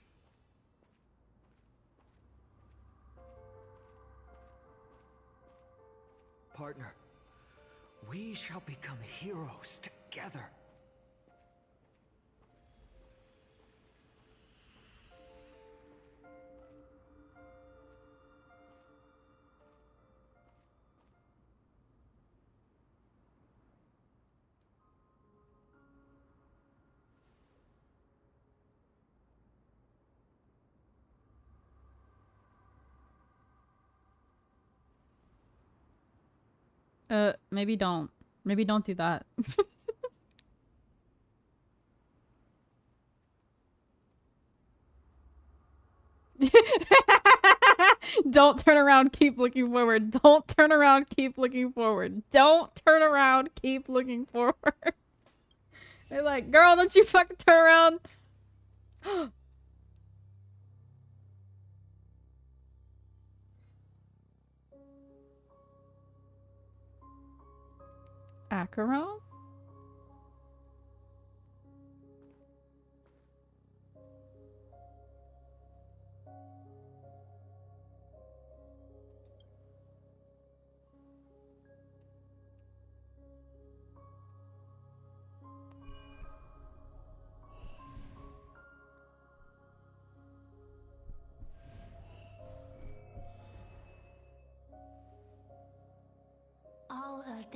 Partner, we shall become heroes together. Maybe don't. Maybe don't do that. Don't turn around, keep looking forward. Don't turn around, keep looking forward. Don't turn around, keep looking forward. They're like, girl, don't you fucking turn around. Acheron?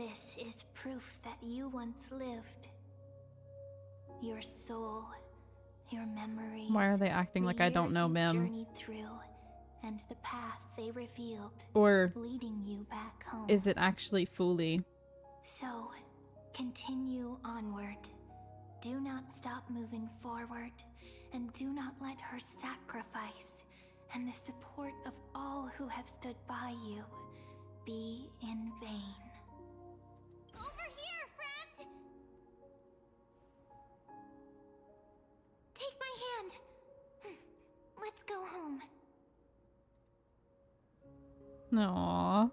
This is proof that you once lived. Your soul, your memories. Why are they acting like I don't know, ma'am? Journeyed through, and the path they revealed, Or leading you back home. is it actually Fuli? So, continue onward. Do not stop moving forward, and do not let her sacrifice and the support of all who have stood by you be in vain. Over here, friend! Take my hand. Let's go home. Aww.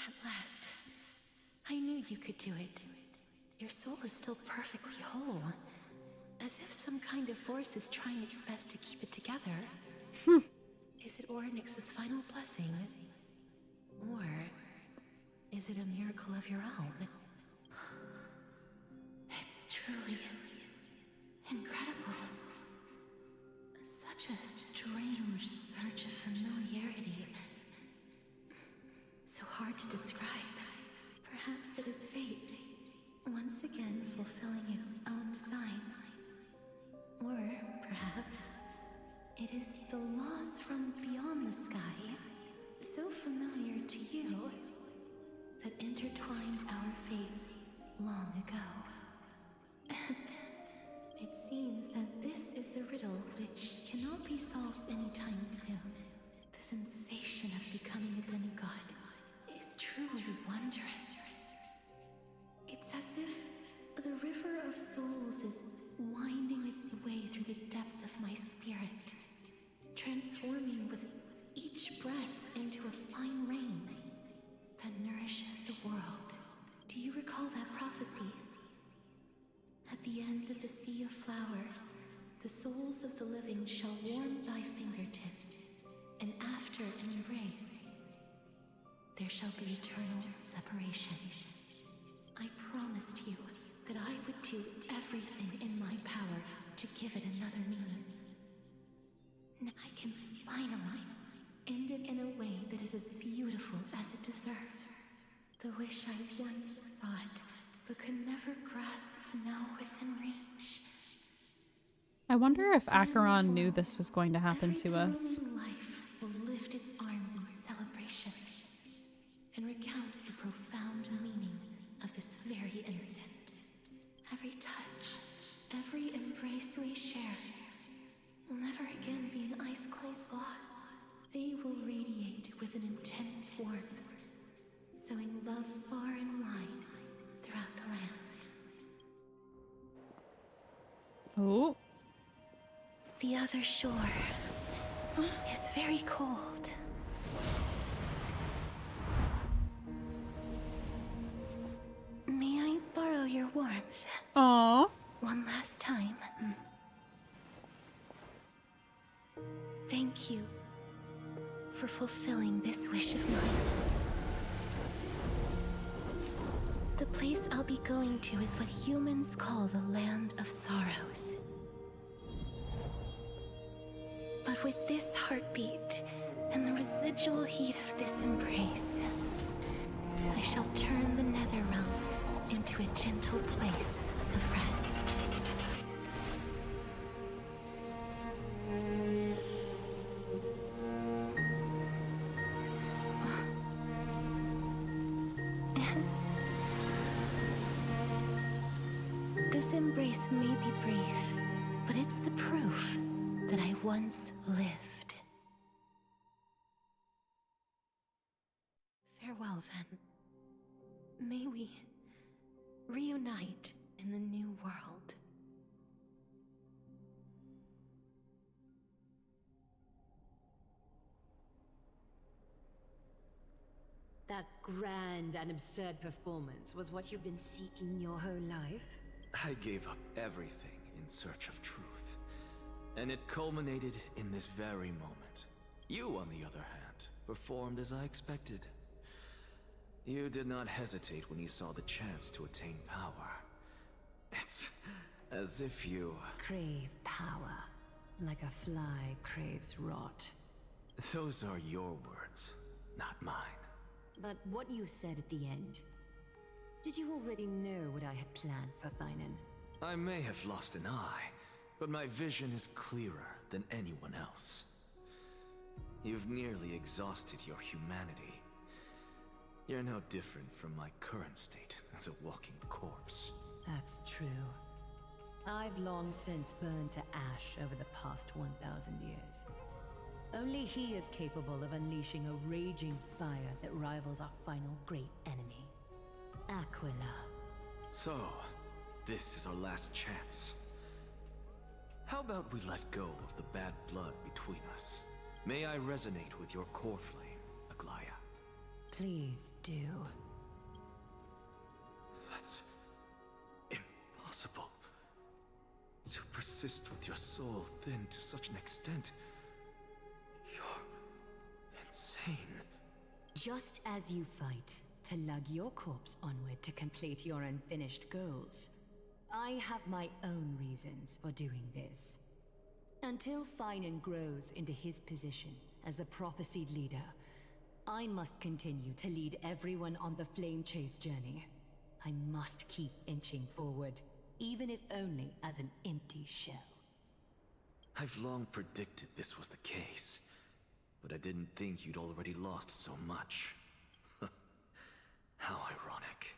At last. I knew you could do it. Your soul is still perfectly whole. As if some kind of force is trying its best to keep it together. Is it Orynyx's final blessing? Or is it a miracle of your own? It's truly incredible. Such a strange surge of familiarity. So hard to describe. Perhaps it is fate, once again fulfilling its own design. Or perhaps it is the laws from beyond the sky, so familiar to you, that intertwined our fates long ago. It seems that this is the riddle which cannot be solved anytime soon. The sensation of becoming a demigod is truly wondrous. It's as if the river of souls is winding its way through the depths of my spirit, transforming with each breath into a fine rain that nourishes the world. Do you recall that prophecy? At the end of the sea of flowers, the souls of the living shall warm thy fingertips, and after an embrace, there shall be eternal separation. I promised you that I would do everything in my power to give it another meaning. Now I can finally end it in a way that is as beautiful as it deserves. The wish I once sought, but could never grasp is now within reach. I wonder if Acheron knew this was going to happen to us. Every life will lift its arms in celebration and recount the profound meaning of this very instant. Every touch, every embrace we share will never again be an ice-cold loss. They will radiate with an intense warmth, sowing love far and wide throughout the land. Oh. The other shore is very cold. May I borrow your warmth? Aww. One last time. Thank you for fulfilling this wish of mine. The place I'll be going to is what humans call the Land of Sorrows. But with this heartbeat and the residual heat of this embrace, I shall turn the Netherrealm into a gentle place of rest. This embrace may be brief, but it's the proof that I once lived. Farewell, then. May we reunite in the new world. That grand and absurd performance was what you've been seeking your whole life? I gave up everything in search of truth. And it culminated in this very moment. You, on the other hand, performed as I expected. You did not hesitate when you saw the chance to attain power. It's as if you... Crave power, like a fly craves rot. Those are your words, not mine. But what you said at the end... Did you already know what I had planned for Thainan? I may have lost an eye, but my vision is clearer than anyone else. You've nearly exhausted your humanity. You're no different from my current state as a walking corpse. That's true. I've long since burned to ash over the past 1,000 years. Only he is capable of unleashing a raging fire that rivals our final great enemy, Aquila. So, this is our last chance. How about we let go of the bad blood between us? May I resonate with your core flame, Aglaya? Please do. That's... impossible. To persist with your soul thinned to such an extent... You're... insane. Just as you fight to lug your corpse onward to complete your unfinished goals, I have my own reasons for doing this. Until Thainan grows into his position as the prophesied leader, I must continue to lead everyone on the Flame Chase journey. I must keep inching forward, even if only as an empty shell. I've long predicted this was the case, but I didn't think you'd already lost so much. How ironic.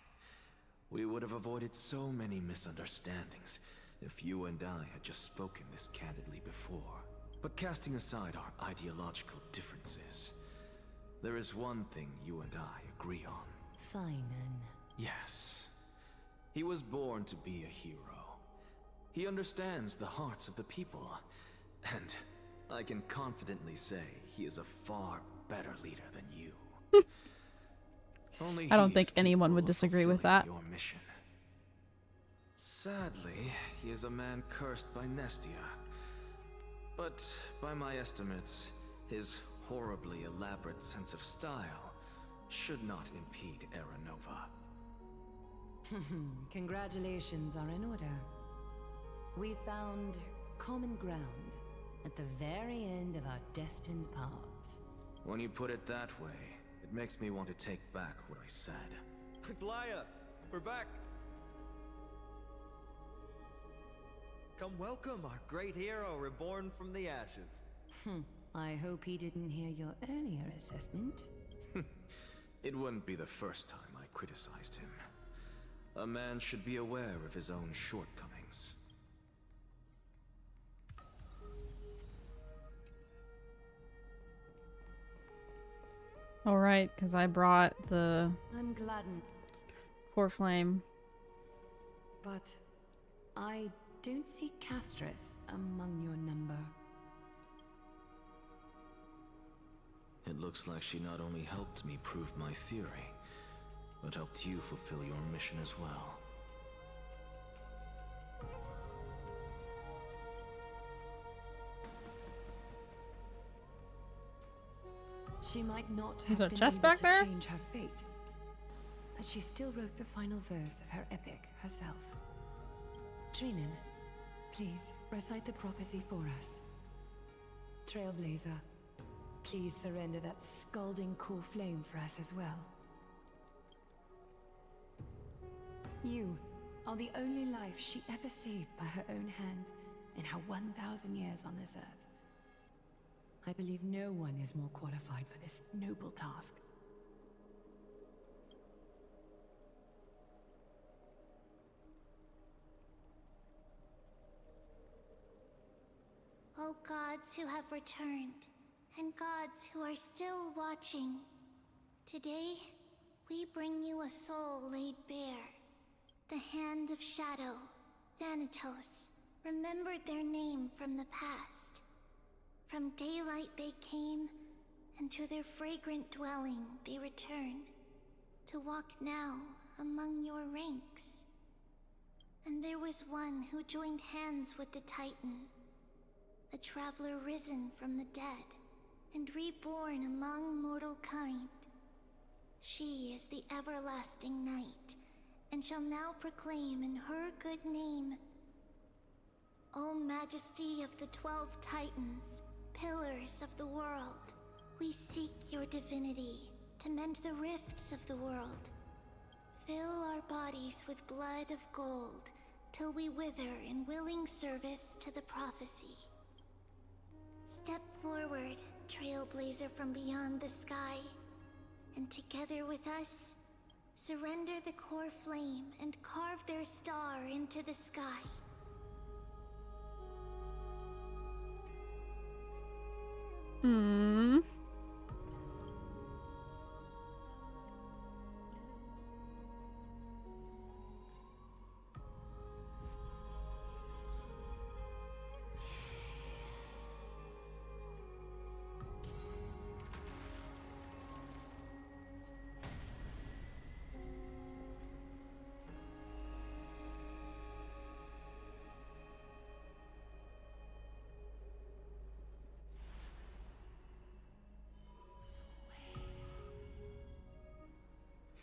We would have avoided so many misunderstandings if you and I had just spoken this candidly before. But casting aside our ideological differences, there is one thing you and I agree on. Thainan. Yes. He was born to be a hero. He understands the hearts of the people, and I can confidently say he is a far better leader than you. Only I don't he think is anyone capable would of disagree with fulfilling that. Your mission. Sadly, he is a man cursed by Nestia. But by my estimates, his horribly elaborate sense of style should not impede Era Nova. Congratulations are in order. We found common ground at the very end of our destined paths. When you put it that way, it makes me want to take back what I said. Aglaya, we're back. Come welcome our great hero reborn from the ashes. I hope he didn't hear your earlier assessment. It wouldn't be the first time I criticized him. A man should be aware of his own shortcomings. Alright, because I brought the I'm gladdened, core flame. but I don't see Castris among your number. It looks like she not only helped me prove my theory, but helped you fulfill your mission as well. She might not Is have there a been chest able back to there? change her fate, but she still wrote the final verse of her epic herself. Trinan, please recite the prophecy for us. Trailblazer, please surrender that scalding core flame for us as well. You are the only life she ever saved by her own hand in her 1,000 years on this earth. I believe no one is more qualified for this noble task. O gods who have returned, and gods who are still watching, today we bring you a soul laid bare. The Hand of Shadow, Thanatos, remembered their name from the past. From daylight they came, and to their fragrant dwelling they return, to walk now among your ranks. And there was one who joined hands with the Titan, a traveler risen from the dead, and reborn among mortal kind. She is the everlasting night, and shall now proclaim in her good name. O Majesty of the 12 Titans, pillars of the world, we seek your divinity to mend the rifts of the world. Fill our bodies with blood of gold, till we wither in willing service to the prophecy. Step forward, trailblazer from beyond the sky, and together with us, surrender the core flame and carve their star into the sky. Hmm.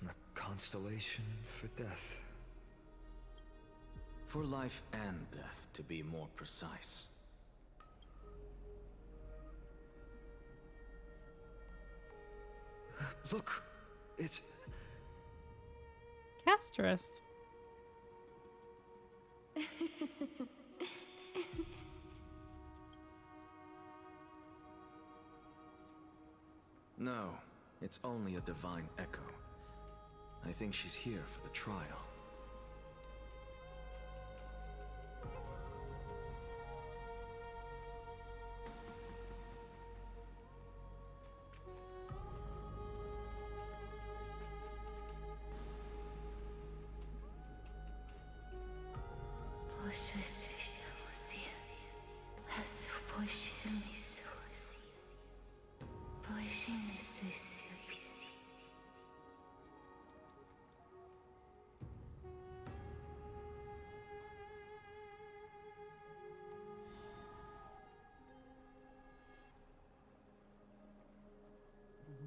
The constellation for death. For life and death, to be more precise. Look! It's... Castris. No, it's only a divine echo. I think she's here for the trial.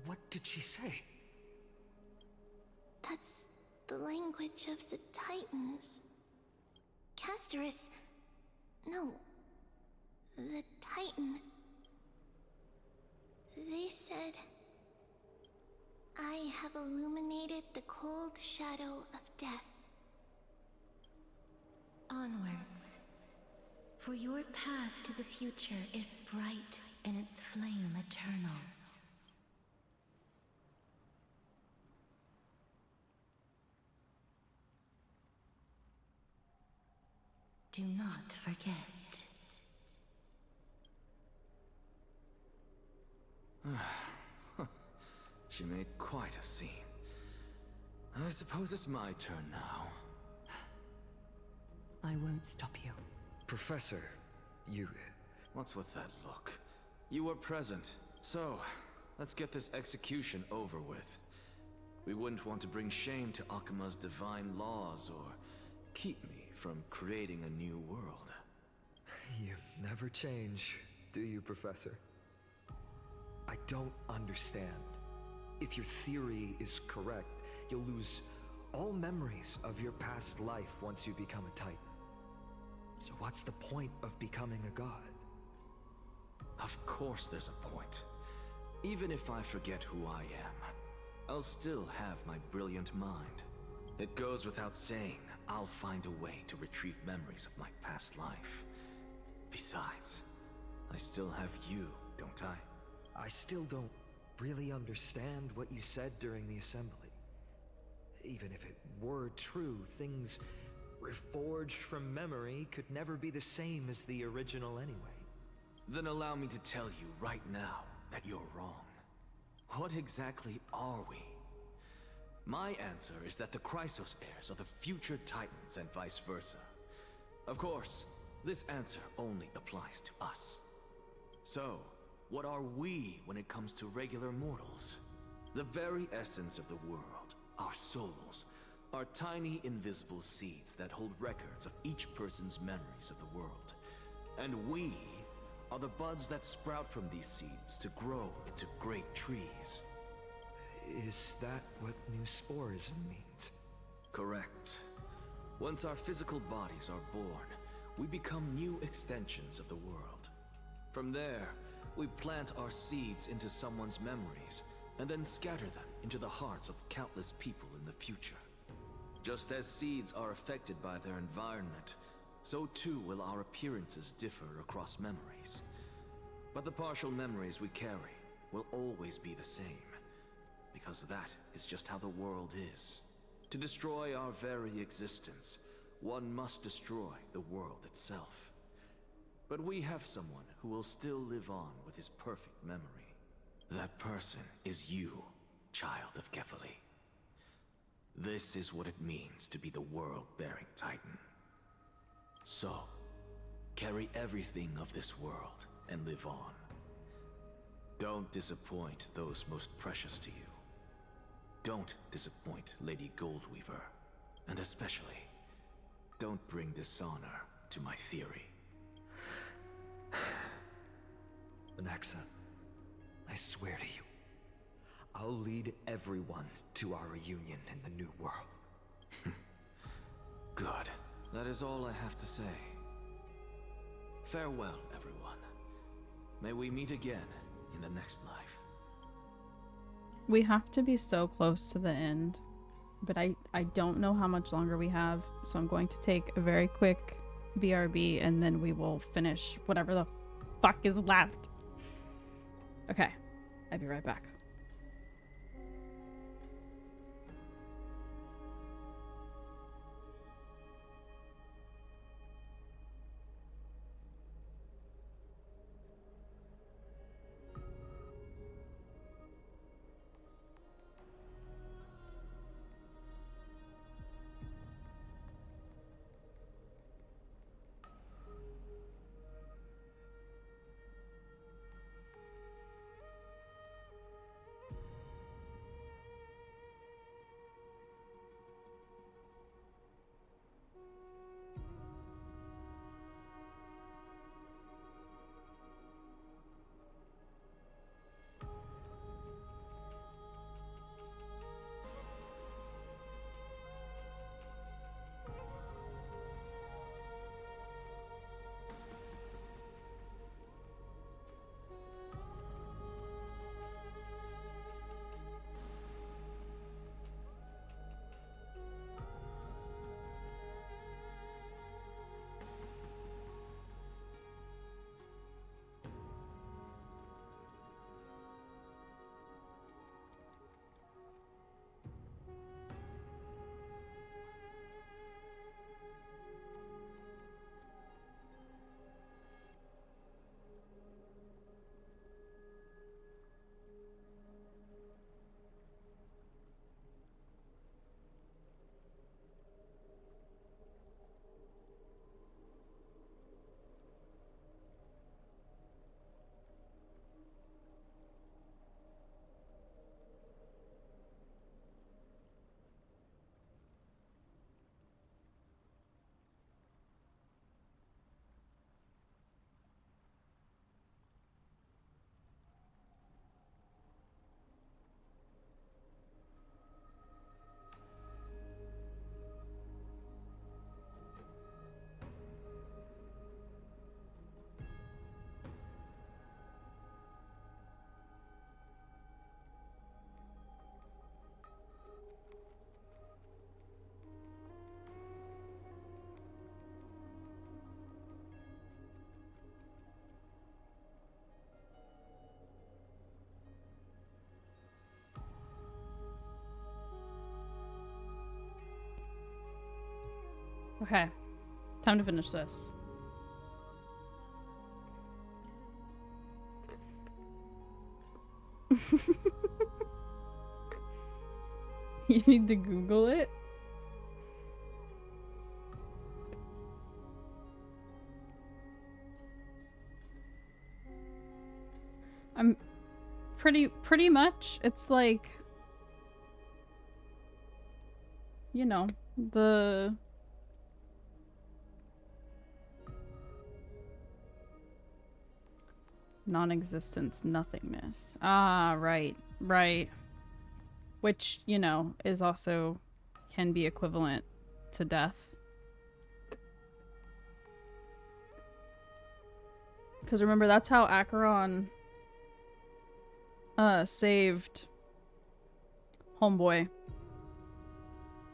What did she say? That's the language of the Titans. Castris... No. The Titan. They said... I have illuminated the cold shadow of death. Onwards. For your path to the future is bright and its flame eternal. Do not forget. She made quite a scene. I suppose it's my turn now. I won't stop you. Professor, you... What's with that look? You were present, so let's get this execution over with. We wouldn't want to bring shame to Akima's divine laws or keep me from creating a new world. You never change, do you, Professor? I don't understand. If your theory is correct, you'll lose all memories of your past life once you become a Titan. So what's the point of becoming a god? Of course there's a point. Even if I forget who I am, I'll still have my brilliant mind. It goes without saying, I'll find a way to retrieve memories of my past life. Besides, I still have you, don't I? I still don't really understand what you said during the assembly. Even if it were true, things reforged from memory could never be the same as the original anyway. Then allow me to tell you right now that you're wrong. What exactly are we? My answer is that the Chrysos heirs are the future Titans and vice versa. Of course, this answer only applies to us. So, what are we when it comes to regular mortals? The very essence of the world, our souls, are tiny invisible seeds that hold records of each person's memories of the world. And we are the buds that sprout from these seeds to grow into great trees. Is that what new sporism means? Correct. Once our physical bodies are born, we become new extensions of the world. From there, we plant our seeds into someone's memories, and then scatter them into the hearts of countless people in the future. Just as seeds are affected by their environment, so too will our appearances differ across memories. But the partial memories we carry will always be the same, because that is just how the world is. To destroy our very existence, one must destroy the world itself. But we have someone who will still live on with his perfect memory. That person is you, child of Kefali. This is what it means to be the world-bearing Titan. So, carry everything of this world and live on. Don't disappoint those most precious to you. Don't disappoint Lady Goldweaver. And especially, don't bring dishonor to my theory. Anaxa, I swear to you, I'll lead everyone to our reunion in the new world. Good. That is all I have to say. Farewell, everyone. May we meet again in the next life. We have to be so close to the end, but I don't know how much longer we have, so I'm going to take a very quick BRB and then we will finish whatever the fuck is left. Okay, I'll be right back. Okay, time to finish this. You need to Google it? I'm pretty much, it's like, you know, the non-existence, nothingness. Ah, right. which, you know, is also can be equivalent to death. Because remember, that's how Acheron saved Homeboy.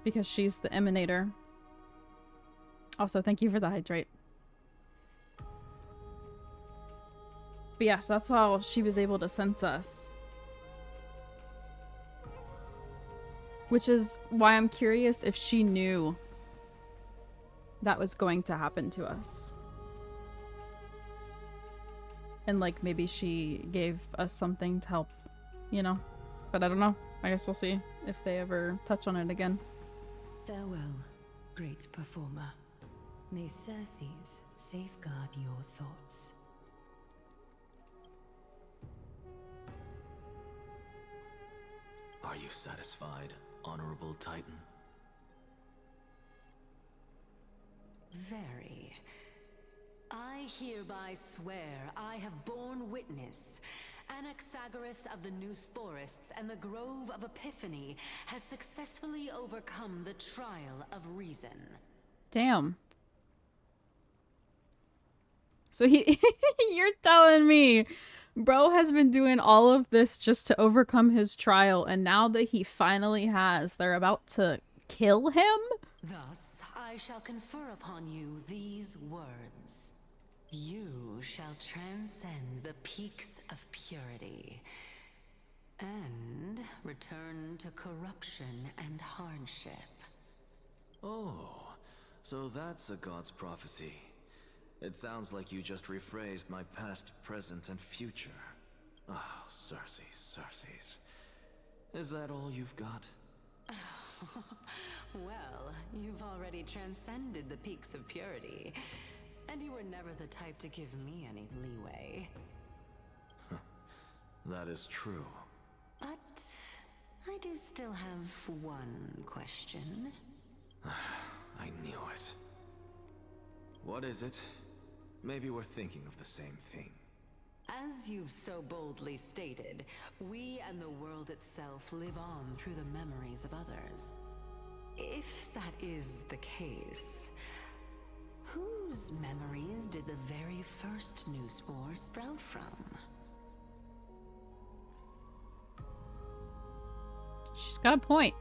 Because she's the Emanator. Also, thank you for the hydrate. But yeah, so that's how she was able to sense us. Which is why I'm curious if she knew that was going to happen to us. And like maybe she gave us something to help, you know? But I don't know. I guess we'll see if they ever touch on it again. Farewell, great performer. May Circes safeguard your thoughts. Are you satisfied, Honorable Titan? Very. I hereby swear I have borne witness. Anaxagoras of the New Sporists and the Grove of Epiphany has successfully overcome the trial of reason. Damn. So you're telling me bro has been doing all of this just to overcome his trial, and now that he finally has, they're about to kill him? Thus, I shall confer upon you these words. You shall transcend the peaks of purity and return to corruption and hardship. Oh, so that's a god's prophecy. It sounds like you just rephrased my past, present, and future. Oh, Circes. Is that all you've got? Well, you've already transcended the peaks of purity, and you were never the type to give me any leeway. That is true. But I do still have one question. I knew it. What is it? Maybe we're thinking of the same thing. As you've so boldly stated, we and the world itself live on through the memories of others. If that is the case, whose memories did the very first new spore sprout from? She's got a point.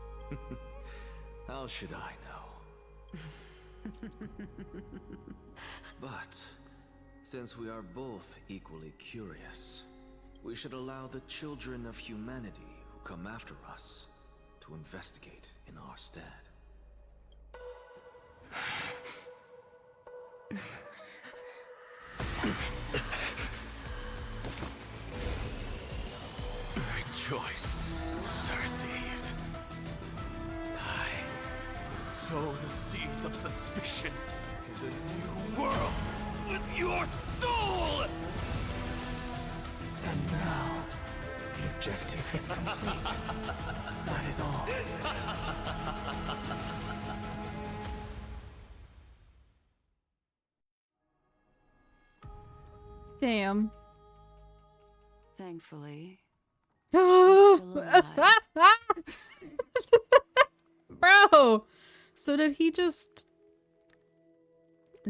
How should I know? But since we are both equally curious, we should allow the children of humanity who come after us to investigate in our stead. Rejoice, Circes. I sow the seeds of suspicion in the new world with your soul! And now, the objective is complete. That is all. Damn. Thankfully. Bro, so did he just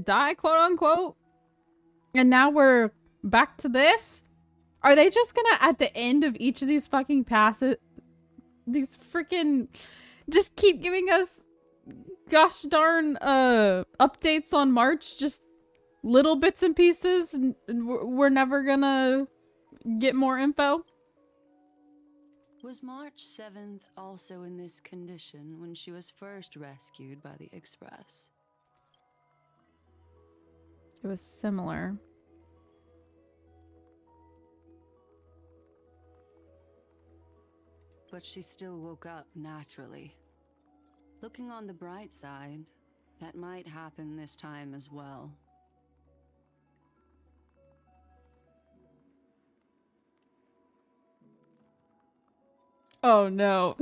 die, quote unquote? And now we're back to this? Are they just gonna, at the end of each of these fucking passes, these freaking, just keep giving us gosh darn updates on March, just little bits and pieces, and we're never gonna get more info? Was March 7th also in this condition when she was first rescued by the Express? It was similar. But she still woke up naturally. Looking on the bright side, that might happen this time as well. Oh no.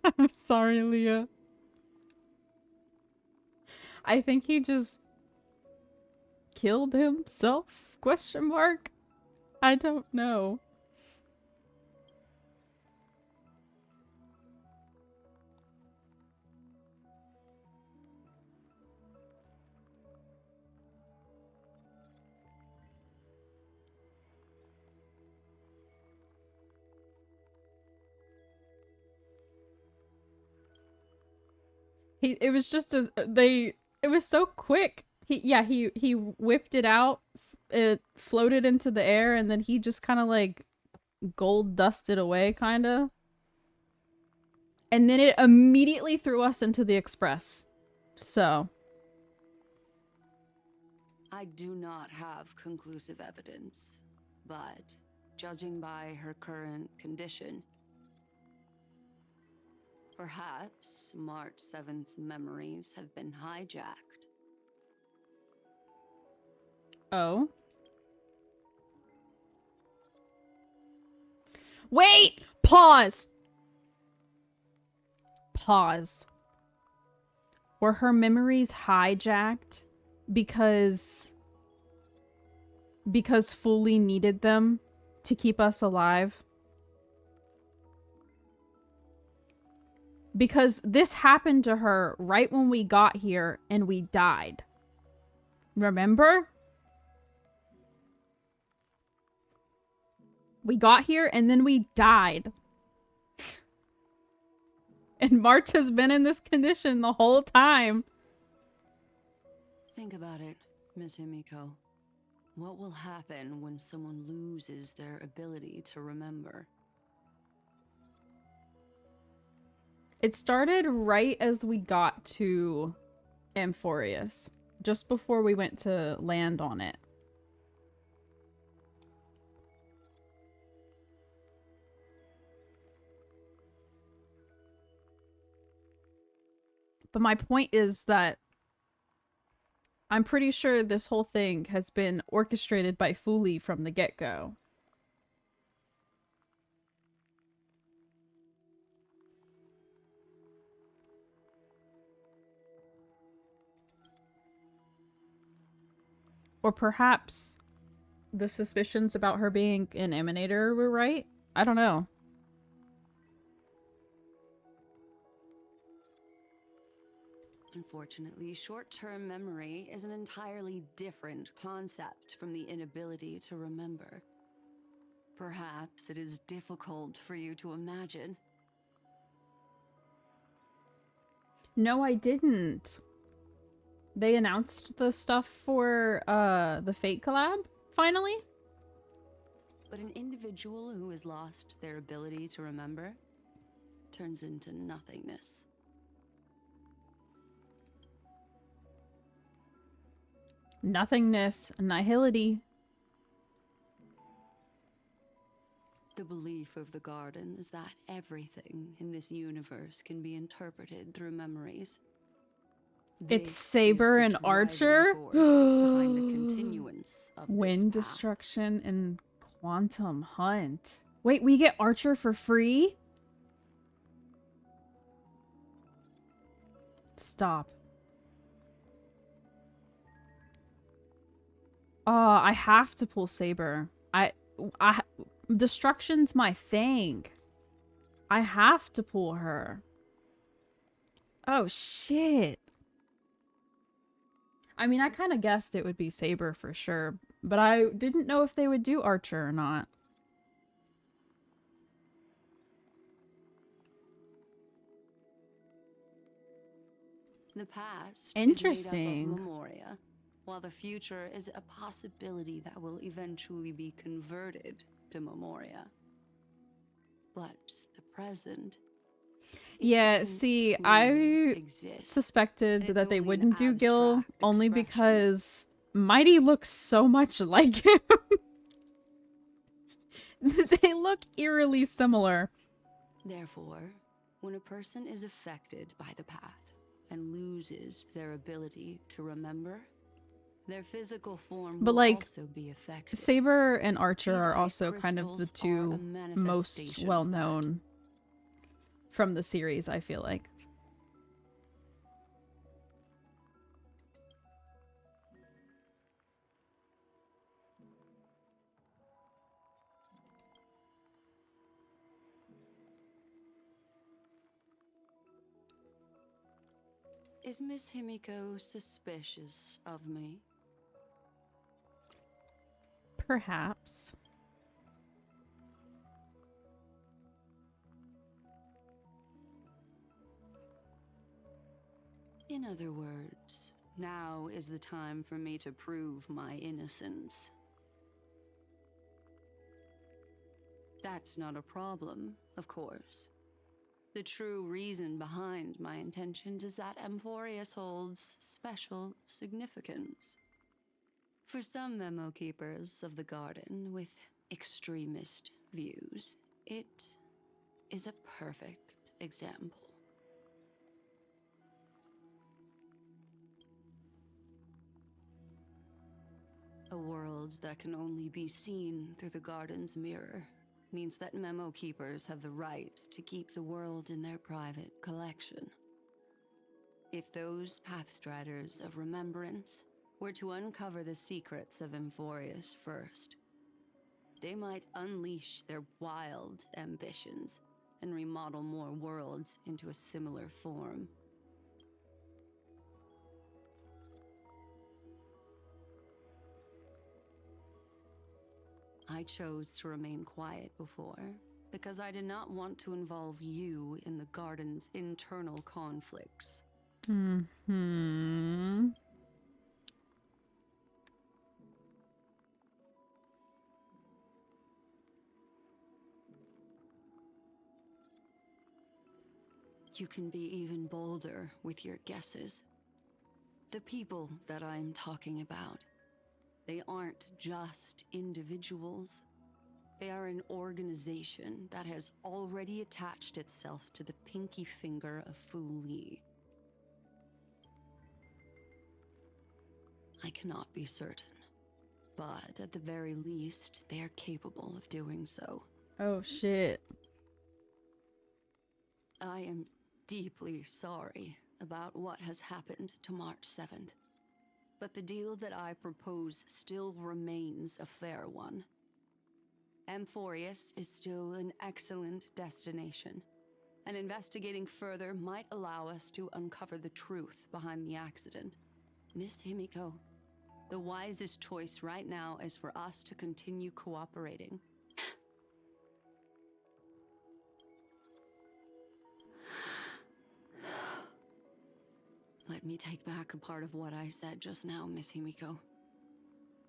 I'm sorry, Leah. I think he just killed himself? Question mark? I don't know. It was just it was so quick. He whipped it out, it floated into the air, and then he just kind of like gold dusted away, kind of. And then it immediately threw us into the express. So. I do not have conclusive evidence, but judging by her current condition, perhaps March 7th's memories have been hijacked. Oh. Wait! Pause! Pause. Were her memories hijacked because Fuli needed them to keep us alive? Because this happened to her right when we got here and we died. Remember? We got here and then we died. And March has been in this condition the whole time. Think about it, Miss Himiko. What will happen when someone loses their ability to remember? It started right as we got to Amphorius, just before we went to land on it. But my point is that I'm pretty sure this whole thing has been orchestrated by Fuli from the get-go. Or perhaps the suspicions about her being an Emanator were right? I don't know. Unfortunately, short-term memory is an entirely different concept from the inability to remember. Perhaps it is difficult for you to imagine. No, I didn't. They announced the stuff for the Fate collab, finally? But an individual who has lost their ability to remember turns into nothingness. Nothingness, nihility. The belief of the Garden is that everything in this universe can be interpreted through memories. It's Saber and Archer? Behind the continuance of Wind this path. Destruction and Quantum Hunt. Wait, we get Archer for free? Stop. I have to pull Saber. Destruction's my thing. I have to pull her. Oh, shit. I mean, I kind of guessed it would be Saber for sure, but I didn't know if they would do Archer or not. The past Interesting. is made up of Memoria, while the future is a possibility that will eventually be converted to Memoria. But the present... Yeah, see, I suspected that they wouldn't do Gil only because Mighty looks so much like him. They look eerily similar. Therefore, when a person is affected by the path and loses their ability to remember, their physical form But will like, also be affected. Saber and Archer These are ice also kind of the crystals are two a most manifestation of well-known from the series, I feel like. Is Miss Himiko suspicious of me? Perhaps. In other words, now is the time for me to prove my innocence. That's not a problem, of course. The true reason behind my intentions is that Amphorius holds special significance. For some memo keepers of the garden with extremist views, it is a perfect example. A world that can only be seen through the garden's mirror means that memo keepers have the right to keep the world in their private collection. If those Pathstriders of Remembrance were to uncover the secrets of Amphorius first, they might unleash their wild ambitions and remodel more worlds into a similar form. I chose to remain quiet before, because I did not want to involve you in the garden's internal conflicts. Mm-hmm. You can be even bolder with your guesses. The people that I'm talking about, they aren't just individuals. They are an organization that has already attached itself to the pinky finger of Fu Li. I cannot be certain, but at the very least, they are capable of doing so. Oh, shit. I am deeply sorry about what has happened to March 7th. But the deal that I propose still remains a fair one. Amphorius is still an excellent destination, and investigating further might allow us to uncover the truth behind the accident. Miss Himiko, the wisest choice right now is for us to continue cooperating. Let me take back a part of what I said just now, Miss Himiko.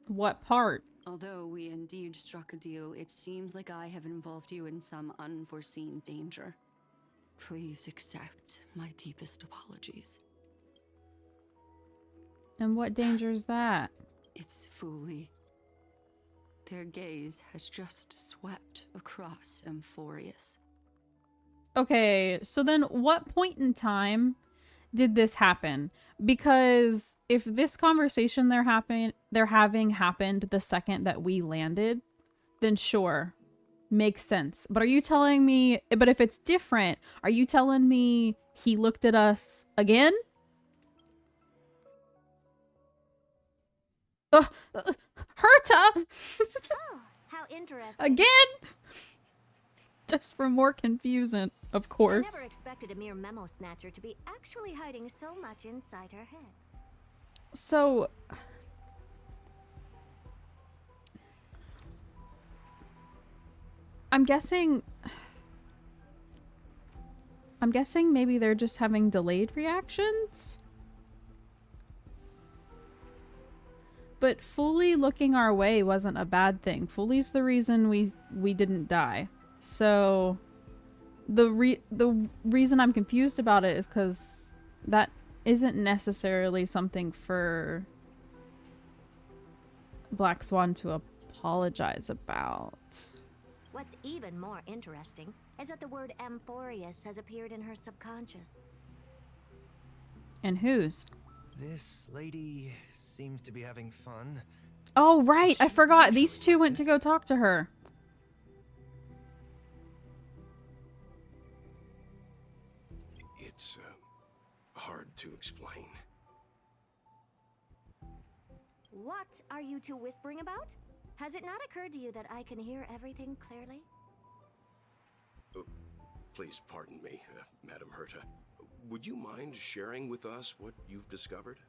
What part? Although we indeed struck a deal, it seems like I have involved you in some unforeseen danger. Please accept my deepest apologies. And what danger's that? It's Fu Li. Their gaze has just swept across Amphorius. Okay, so then what point in time did this happen? Because if this conversation they're having happened the second that we landed, then sure, makes sense. But are you telling me, but if it's different, are you telling me he looked at us again? Herta! Oh, how interesting. Again? Just for more confusion, of course. I never expected a mere memo snatcher to be actually hiding so much inside her head. So... I'm guessing maybe they're just having delayed reactions? But fully looking our way wasn't a bad thing. Fully's the reason we didn't die. So the reason I'm confused about it is because that isn't necessarily something for Black Swan to apologize about. What's even more interesting is that the word Amphorius has appeared in her subconscious. And whose? This lady seems to be having fun. Oh, right. I forgot. These two went to go talk to her. It's hard to explain. What are you two whispering about? Has it not occurred to you that I can hear everything clearly? Please pardon me, Madam Herta. Would you mind sharing with us what you've discovered?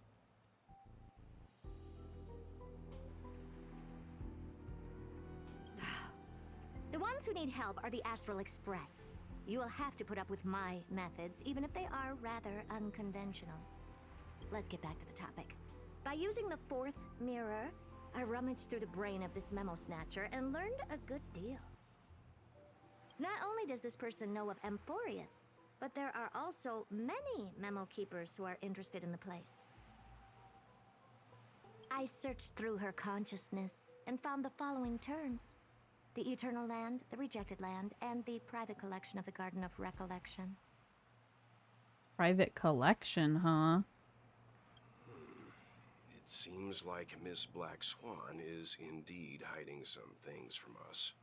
The ones who need help are the Astral Express. You will have to put up with my methods, even if they are rather unconventional. let's get back to the topic. By using the fourth mirror, I rummaged through the brain of this memo snatcher and learned a good deal. Not only does this person know of Amphorius, but there are also many memo keepers who are interested in the place. I searched through her consciousness and found the following terms: the Eternal Land, the Rejected Land, and the private collection of the Garden of Recollection. Private collection, huh? It seems like Miss Black Swan is indeed hiding some things from us.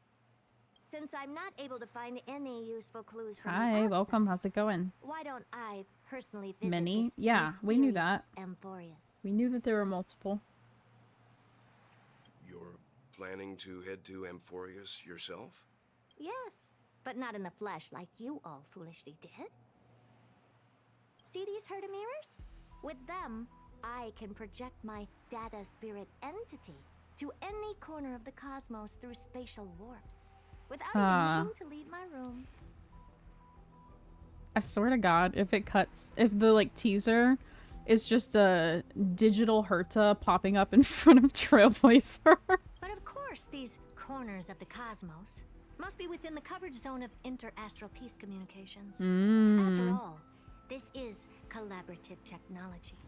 Since I'm not able to find any useful clues from Hi, the outside, welcome. How's it going? why don't I personally visit Many? this Yeah, we knew that. mysterious Amphorius? We knew that there were multiple. You're planning to head to Amphorius yourself? Yes, but not in the flesh like you all foolishly did. See these Herda mirrors? With them, I can project my data spirit entity to any corner of the cosmos through spatial warps, without even needing to leave my room. I swear to God, if it cuts, if the like teaser is just a digital Herta popping up in front of Trailblazer. But of course, these corners of the cosmos must be within the coverage zone of inter-astral peace communications. After all, this is collaborative technology.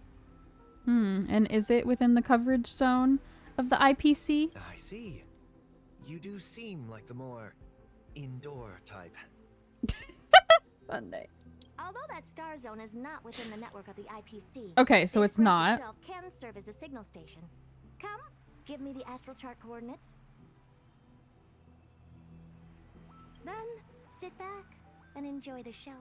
And is it within the coverage zone of the IPC? I see. You do seem like the more indoor type. Sunday. Although that star zone is not within the network of the IPC. Okay, so the it's Express not. itself can serve as a signal station. Come, give me the astral chart coordinates. Then sit back and enjoy the show.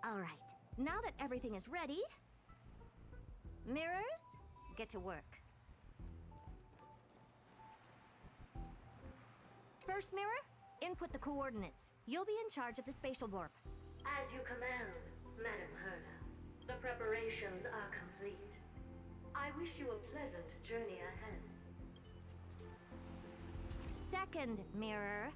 All right, now that everything is ready, mirrors, get to work. First mirror, input the coordinates. You'll be in charge of the spatial warp. As you command, Madam Herda. The preparations are complete. I wish you a pleasant journey ahead. Second mirror,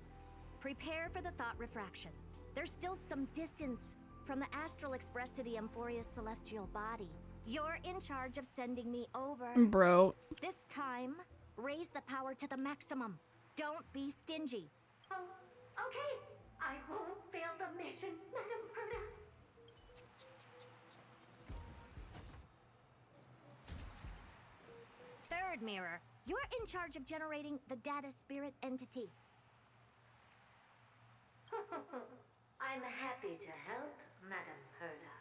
prepare for the thought refraction. There's still some distance from the Astral Express to the Amphorius celestial body. You're in charge of sending me over. Bro. This time, raise the power to the maximum. Don't be stingy. Oh, okay. I won't fail the mission, Madam Herda. Third mirror, you're in charge of generating the data spirit entity. I'm happy to help, Madam Herda.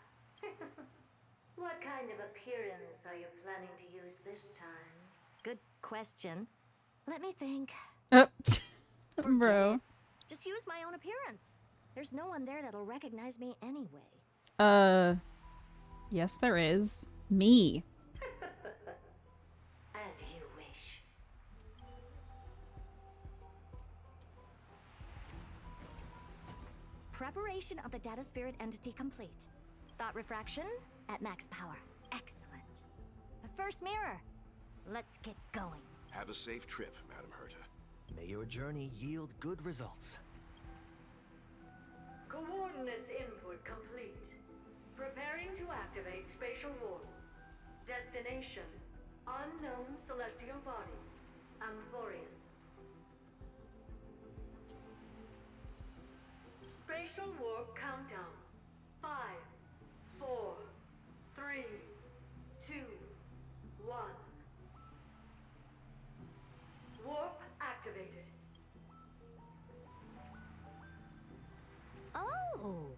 What kind of appearance are you planning to use this time? Good question. Let me think. Bro. Just use my own appearance. There's no one there that'll recognize me anyway. Yes, there is. Me. As you wish. Preparation of the data spirit entity complete. Thought refraction at max power. Excellent. The first mirror. Let's get going. Have a safe trip, Madam Herta. May your journey yield good results. Coordinates input complete. Preparing to activate spatial warp. Destination: unknown celestial body. Amphorius. Spatial warp countdown. 5, 4, 3, 2, 1. Warp activated. Oh!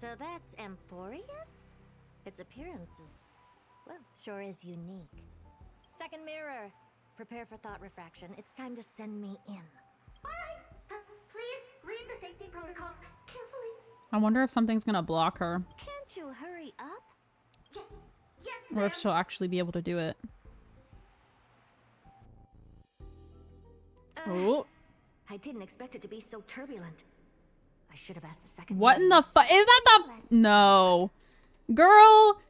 So that's Amphorius? Its appearance is, well, sure is unique. Second mirror. Prepare for thought refraction. It's time to send me in. Alright, please read the safety protocols carefully. I wonder if something's gonna block her. Can't you hurry up? Yes, Or if she'll actually be able to do it. Oh. I didn't expect it to be so turbulent. I should have asked the second What in the mirror. fuck? Is that the... No. Girl,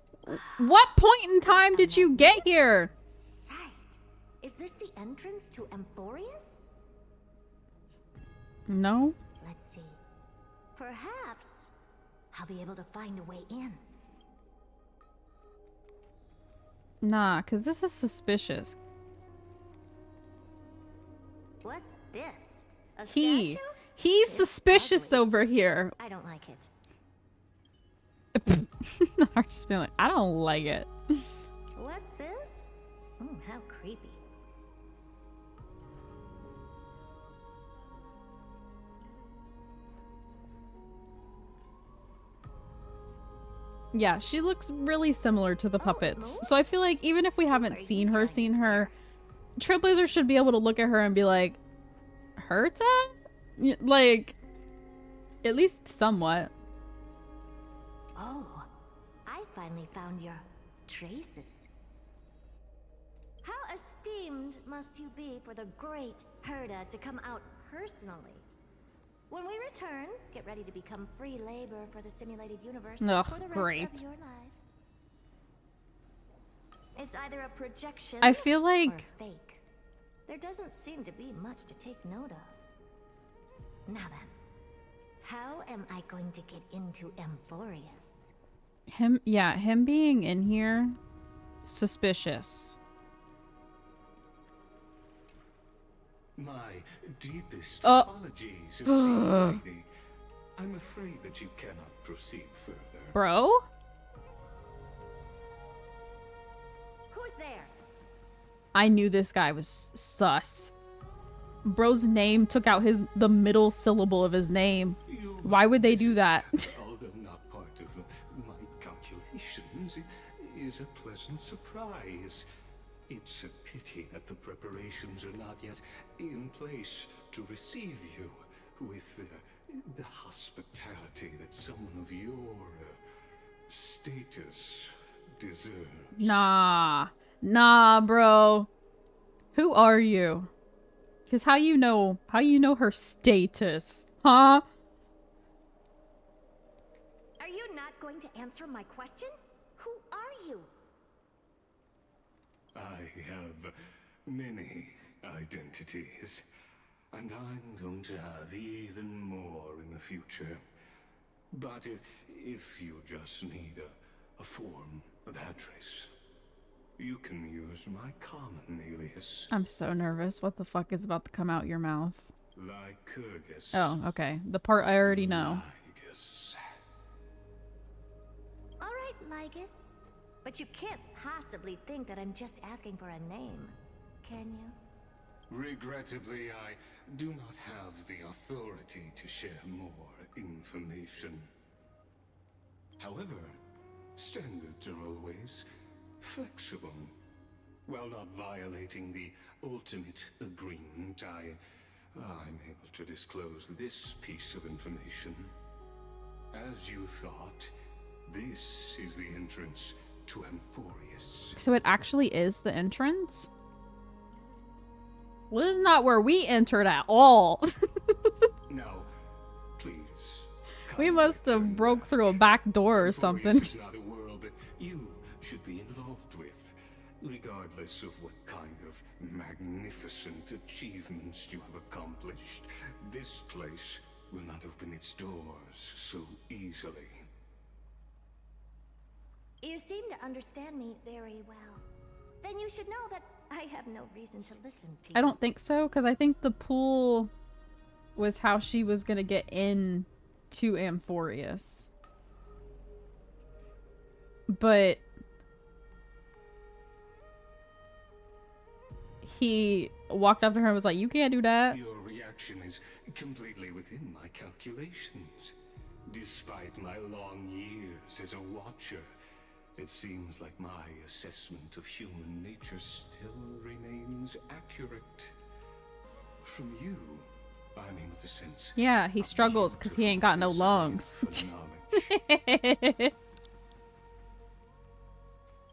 what point in time did you get here? Is this the entrance to Amphorius? No? Let's see. Perhaps I'll be able to find a way in. Nah, because this is suspicious. What's this? A He's statue? suspicious over here. I don't like it. I just been like, I don't like it. What's this? How creepy. Yeah, she looks really similar to the puppets. So I feel like even if we haven't seen her, Trailblazer should be able to look at her and be like, Herta? Like, at least somewhat. Oh, I finally found your traces. How esteemed must you be for the great Herta to come out personally? When we return, get ready to become free labor for the simulated universe Ugh, for the rest great. of your lives. It's either a projection I feel like or fake. There doesn't seem to be much to take note of. Now then, how am I going to get into Amphorius? him being in here, suspicious. My deepest Oh. apologies, esteemed lady. I'm afraid that you cannot proceed further. Bro? Who's there? I knew this guy was sus. Bro's name took out the middle syllable of his name. Why would they do that? Although not part of my calculations, it is a pleasant surprise. It's a pity that the preparations are not yet in place to receive you with the hospitality that someone of your status deserves. Nah, bro. Who are you? Cause how you know her status, huh? Are you not going to answer my question? Who are you? I have many identities, and I'm going to have even more in the future. But if you just need a form of address, you can use my common alias. I'm so nervous. What the fuck is about to come out your mouth? Lycurgus. Oh, okay. The part I already know. All right, Lygus. But you can't possibly think that I'm just asking for a name, can you? Regrettably, I do not have the authority to share more information. However, standards are always flexible. While not violating the ultimate agreement, I'm able to disclose this piece of information. As you thought, this is the entrance to Amphorius. So it actually is the entrance? Well, this is not where we entered at all. Now, please. We must have broke through a back door or something. Amphorius is not a world that you should be involved with, regardless of what kind of magnificent achievements you have accomplished. This place will not open its doors so easily. You seem to understand me very well. Then you should know that I have no reason to listen to you. I don't think so, because I think the pool was how she was gonna get in to Amphorius. But he walked up to her and was like, you can't do that. Your reaction is completely within my calculations. Despite my long years as a watcher, it seems like my assessment of human nature still remains accurate. From you, I'm able to sense. Yeah, he struggles because he ain't got no lungs.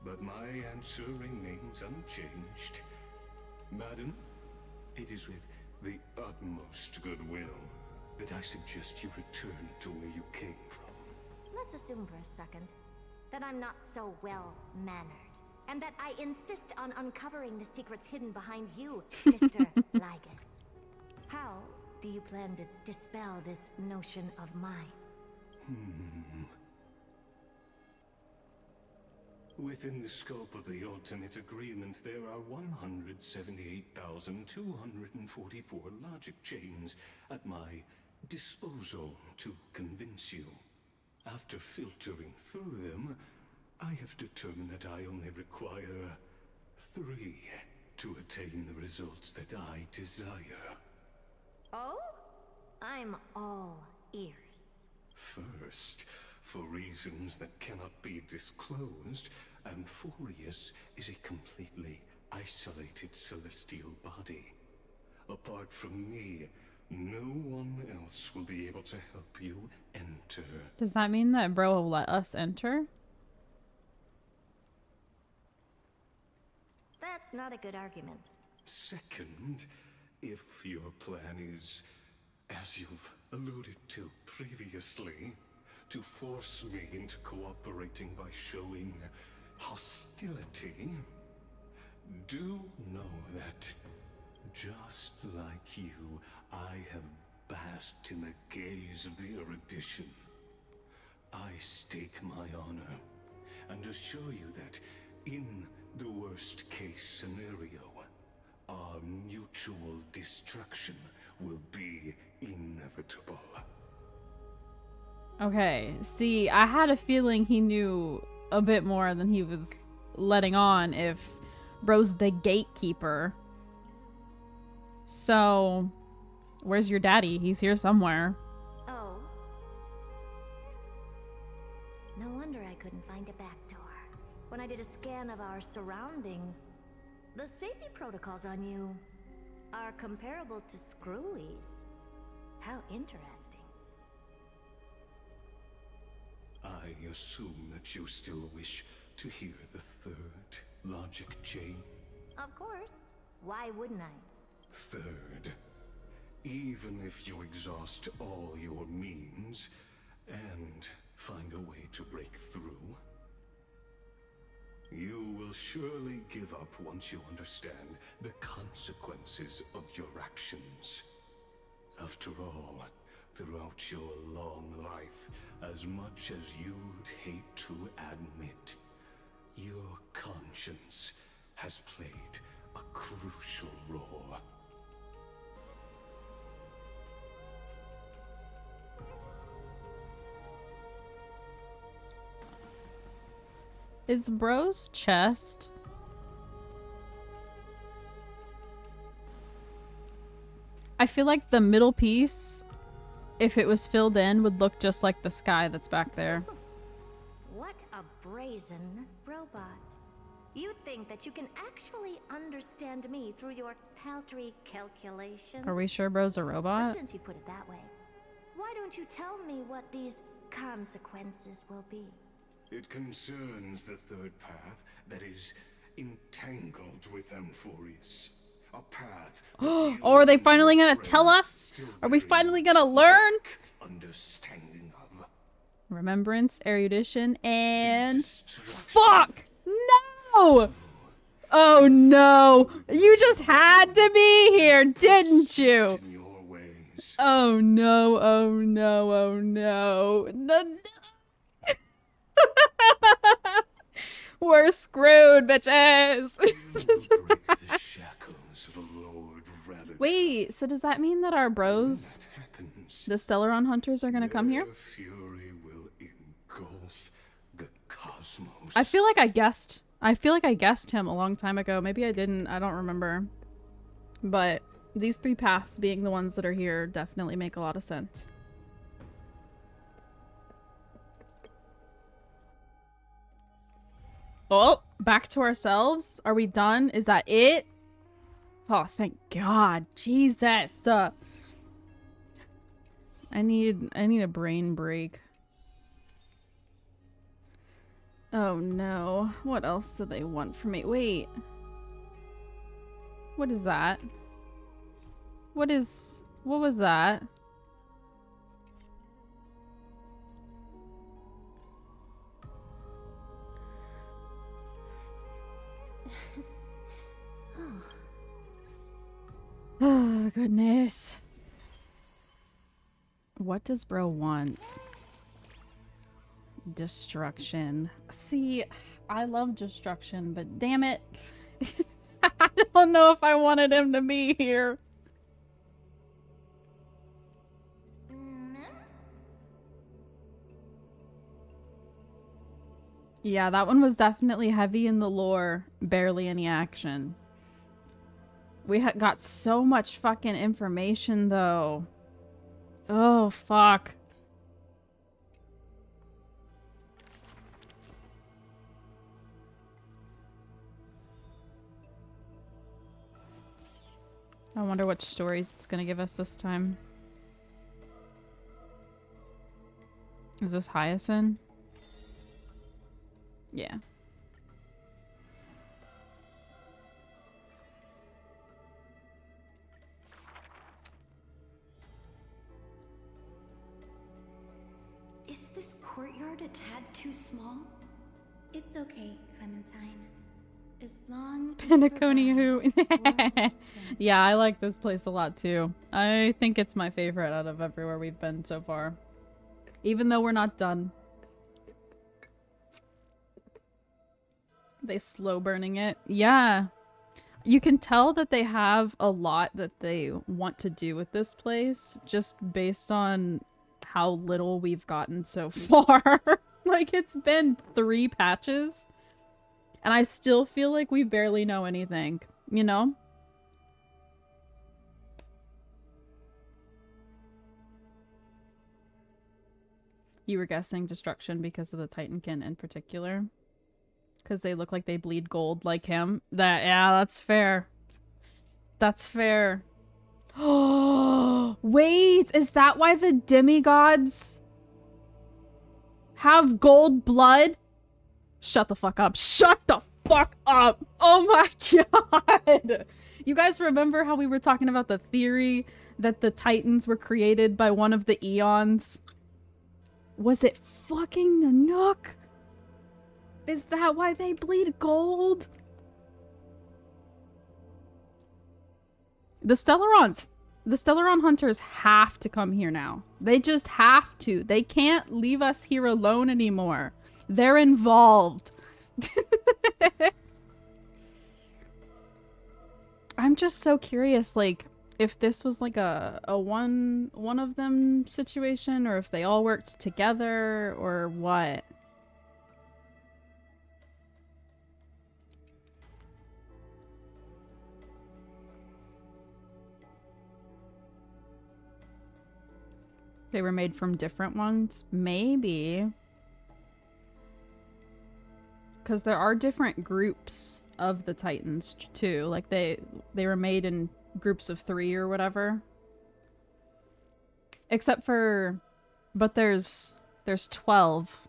But my answer remains unchanged. Madam, it is with the utmost goodwill that I suggest you return to where you came from. Let's assume for a second that I'm not so well-mannered. and that I insist on uncovering the secrets hidden behind you, Mr. Lygus. How do you plan to dispel this notion of mine? Within the scope of the ultimate agreement, there are 178,244 logic chains at my disposal to convince you. After filtering through them, I have determined that I only require 3 to attain the results that I desire. Oh? I'm all ears. First, for reasons that cannot be disclosed, Amphorius is a completely isolated celestial body. Apart from me, no one else will be able to help you enter. Does that mean that bro will let us enter? That's not a good argument. Second, if your plan is, as you've alluded to previously, to force me into cooperating by showing hostility, do know that, just like you, I have basked in the gaze of the erudition. I stake my honor, and assure you that, in the worst case scenario, our mutual destruction will be inevitable. Okay, see, I had a feeling he knew a bit more than he was letting on if bro's the gatekeeper. So, where's your daddy? He's here somewhere. Oh. No wonder I couldn't find a back door. When I did a scan of our surroundings, the safety protocols on you are comparable to Screwy's. How interesting. I assume that you still wish to hear the third logic chain? Of course. Why wouldn't I? Third, even if you exhaust all your means and find a way to break through, you will surely give up once you understand the consequences of your actions. After all, throughout your long life, as much as you'd hate to admit, your conscience has played a crucial role. Is bro's chest? I feel like the middle piece, if it was filled in, would look just like the sky that's back there. What a brazen robot. You think that you can actually understand me through your paltry calculations? Are we sure bro's a But robot? since you put it that way, why don't you tell me what these consequences will be? It concerns the third path that is entangled with Amphorius. A path. Oh, are they finally gonna tell us? Are we finally gonna learn? Understanding of. Remembrance, erudition, and fuck! No! Oh no! You just had to be here, didn't you? Oh no! Oh no! Oh no! No! We're screwed, bitches! Wait, so does that mean that our bros, the Stellaron hunters, are gonna come here? Fury will engulf the cosmos. I feel like I guessed him a long time ago. Maybe I didn't. I don't remember. But these 3 paths being the ones that are here definitely make a lot of sense. Oh, back to ourselves. Are we done? Is that it? Oh, thank God. Jesus. I need a brain break. Oh no. What else do they want from me? Wait. What is that? What was that? goodness. What does bro want? Destruction. See, I love destruction, but damn it. I don't know if I wanted him to be here. Yeah, that one was definitely heavy in the lore, barely any action. We got so much fucking information, though. Oh, fuck. I wonder what stories it's gonna give us this time. Is this Hyacinth? Yeah. Is this courtyard a tad too small? It's okay, Clementine. As long as Pinnaconia who? Yeah, I like this place a lot too. I think it's my favorite out of everywhere we've been so far. Even though we're not done. They slow burning it. Yeah. You can tell that they have a lot that they want to do with this place just based on how little we've gotten so far. Like, it's been 3 patches and I still feel like we barely know anything, you know? You were guessing destruction because of the Titankin in particular? Because they look like they bleed gold like him. Yeah, that's fair. That's fair. Oh, wait, is that why the demigods have gold blood? Shut the fuck up. Shut the fuck up. Oh my god. You guys remember how we were talking about the theory that the Titans were created by one of the Eons? Was it fucking Nanook? Is that why they bleed gold? The Stellaron hunters have to come here now. They just have to. They can't leave us here alone anymore. They're involved. I'm just so curious, like, if this was like a one of them situation, or if they all worked together, or what. They were made from different ones? Maybe. Because there are different groups of the Titans, too. Like, they were made in groups of 3 or whatever. Except for... But there's 12.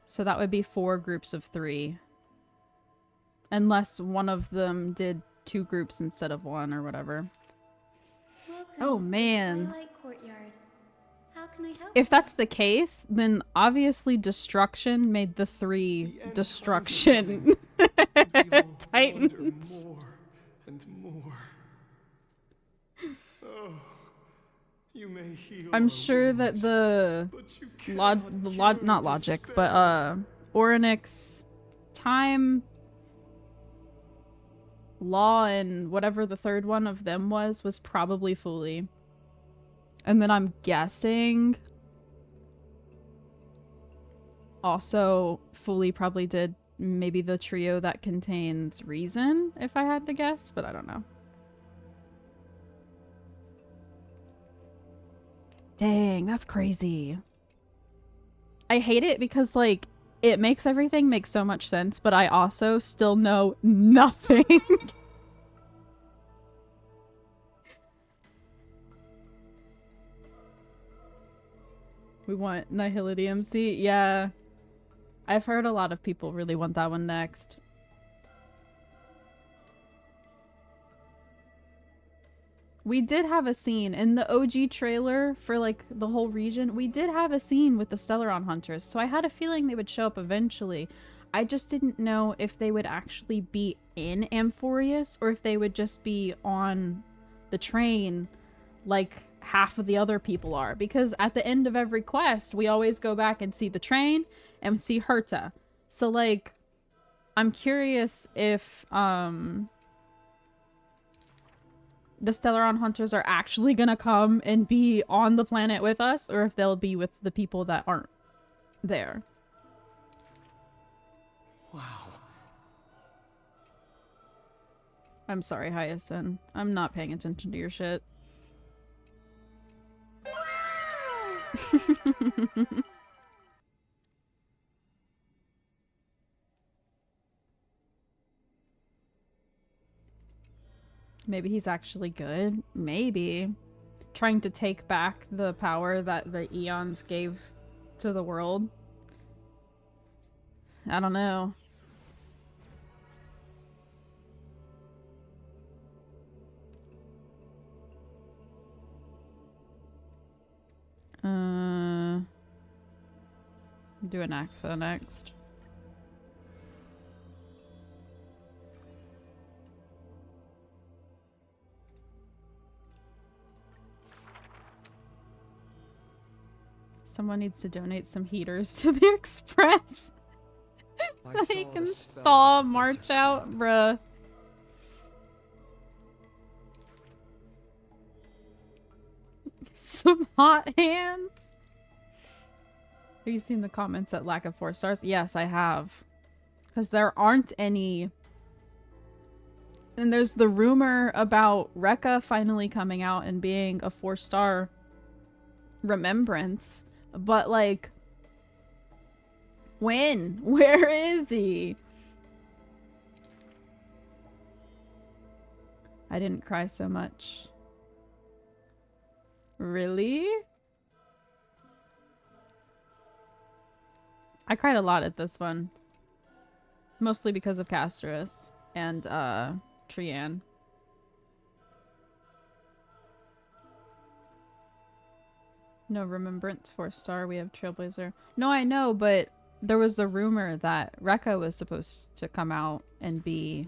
So that would be 4 groups of 3. Unless one of them did 2 groups instead of 1 or whatever. Oh man. How can I help? If that's the case, then obviously destruction made the 3 destruction Titans. More and more. Oh, you may heal I'm sure that the not logic, but Orynyx, time, law, and whatever the third one of them was probably Fully. And then I'm guessing also Fully probably did maybe the trio that contains Reason, if I had to guess, but I don't know. Dang, that's crazy. I hate it because, like, it makes everything make so much sense, but I also still know nothing. We want Nihility MC? Yeah. I've heard a lot of people really want that one next. We did have a scene in the OG trailer for, like, the whole region. We did have a scene with the Stellaron hunters, so I had a feeling they would show up eventually. I just didn't know if they would actually be in Amphorius or if they would just be on the train like half of the other people are. Because at the end of every quest, we always go back and see the train and see Herta. So, like, I'm curious if the Stellaron Hunters are actually gonna come and be on the planet with us, or if they'll be with the people that aren't there. Wow. I'm sorry, Hyacinth. I'm not paying attention to your shit. Maybe he's actually good. Maybe. Trying to take back the power that the Eons gave to the world. I don't know. Do an Axa next. Someone needs to donate some heaters to the Express. They can thaw March out, bruh. Some hot hands. Have you seen the comments at lack of 4 stars? Yes, I have. Because there aren't any. And there's the rumor about Rekka finally coming out and being a 4-star remembrance. But, like, when? Where is he? I didn't cry so much. Really? I cried a lot at this one. Mostly because of Castris and Trian. No remembrance 4-star, we have Trailblazer. No, I know, but there was the rumor that Rekka was supposed to come out and be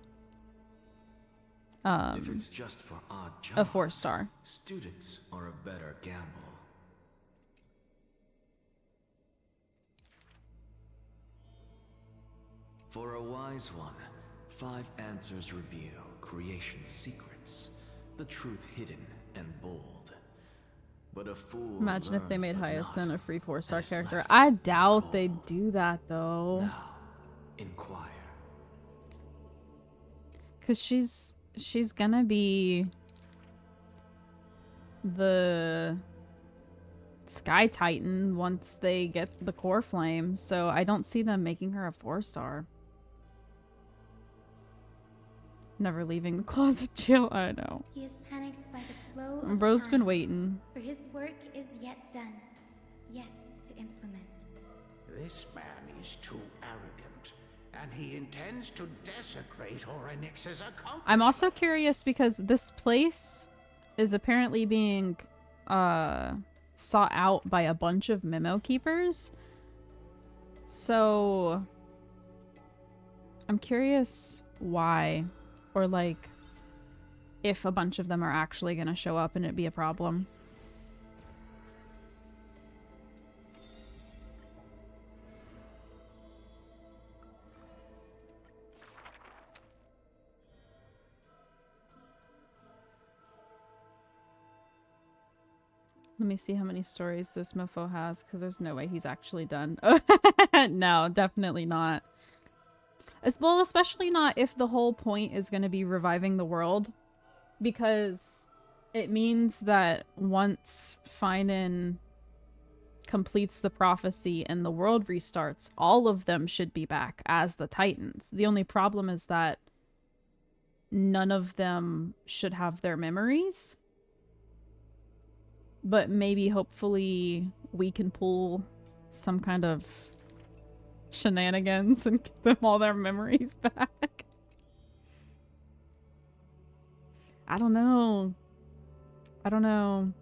If it's just for odd jobs, a 4-star. Students are a better gamble. For a wise one, 5 answers reveal creation's secrets, the truth hidden and bold. But a fool Imagine if they learns made but Hyacinth not, a free 4-star and is character. left I doubt they'd do that though. Now, inquire. Cause she's gonna be the Sky Titan once they get the core flame, so I don't see them making her a 4-star. Never leaving the closet jail. I know. He is panicked by the flow of Bro's time, been waiting. for his work is yet done, yet to implement. This man is too arrogant, and he intends to desecrate Orynyx's accomplishments. I'm also curious because this place is apparently being sought out by a bunch of Memo Keepers. So I'm curious why, or like if a bunch of them are actually going to show up and it be a problem. Let me see how many stories this mofo has, because there's no way he's actually done. No, definitely not. Well, especially not if the whole point is going to be reviving the world. Because it means that once Finan completes the prophecy and the world restarts, all of them should be back as the Titans. The only problem is that none of them should have their memories. But maybe, hopefully, we can pull some kind of shenanigans and give them all their memories back. I don't know. I don't know.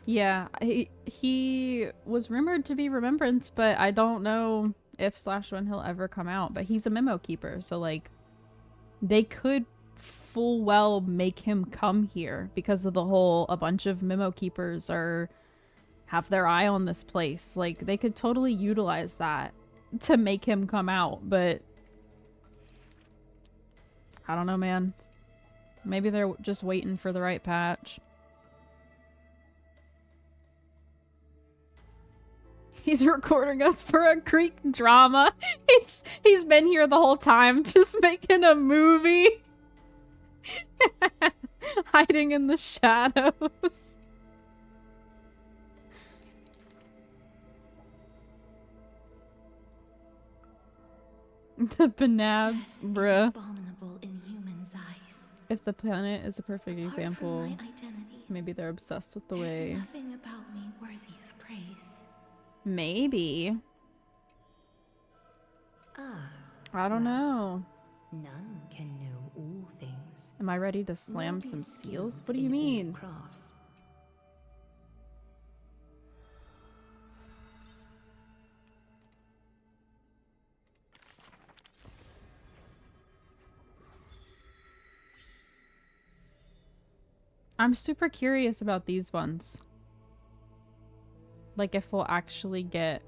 Yeah, he was rumored to be Remembrance, but I don't know if / when he'll ever come out. But he's a memo keeper, so like they could full well make him come here because of the whole a bunch of memo keepers have their eye on this place. Like they could totally utilize that to make him come out, but I don't know, man. Maybe they're just waiting for the right patch. He's recording us for a Greek drama. He's been here the whole time, just making a movie. Hiding in the shadows. The Banabs, bruh. Abominable in humans' eyes. If the planet is a perfect Apart from example, my identity, maybe they're obsessed with the there's way. nothing about me worthy of praise. Maybe. I don't know. None can know all things. Am I ready to slam Nor be some seals? skilled What do you in all mean? crafts. I'm super curious about these ones. Like if we'll actually get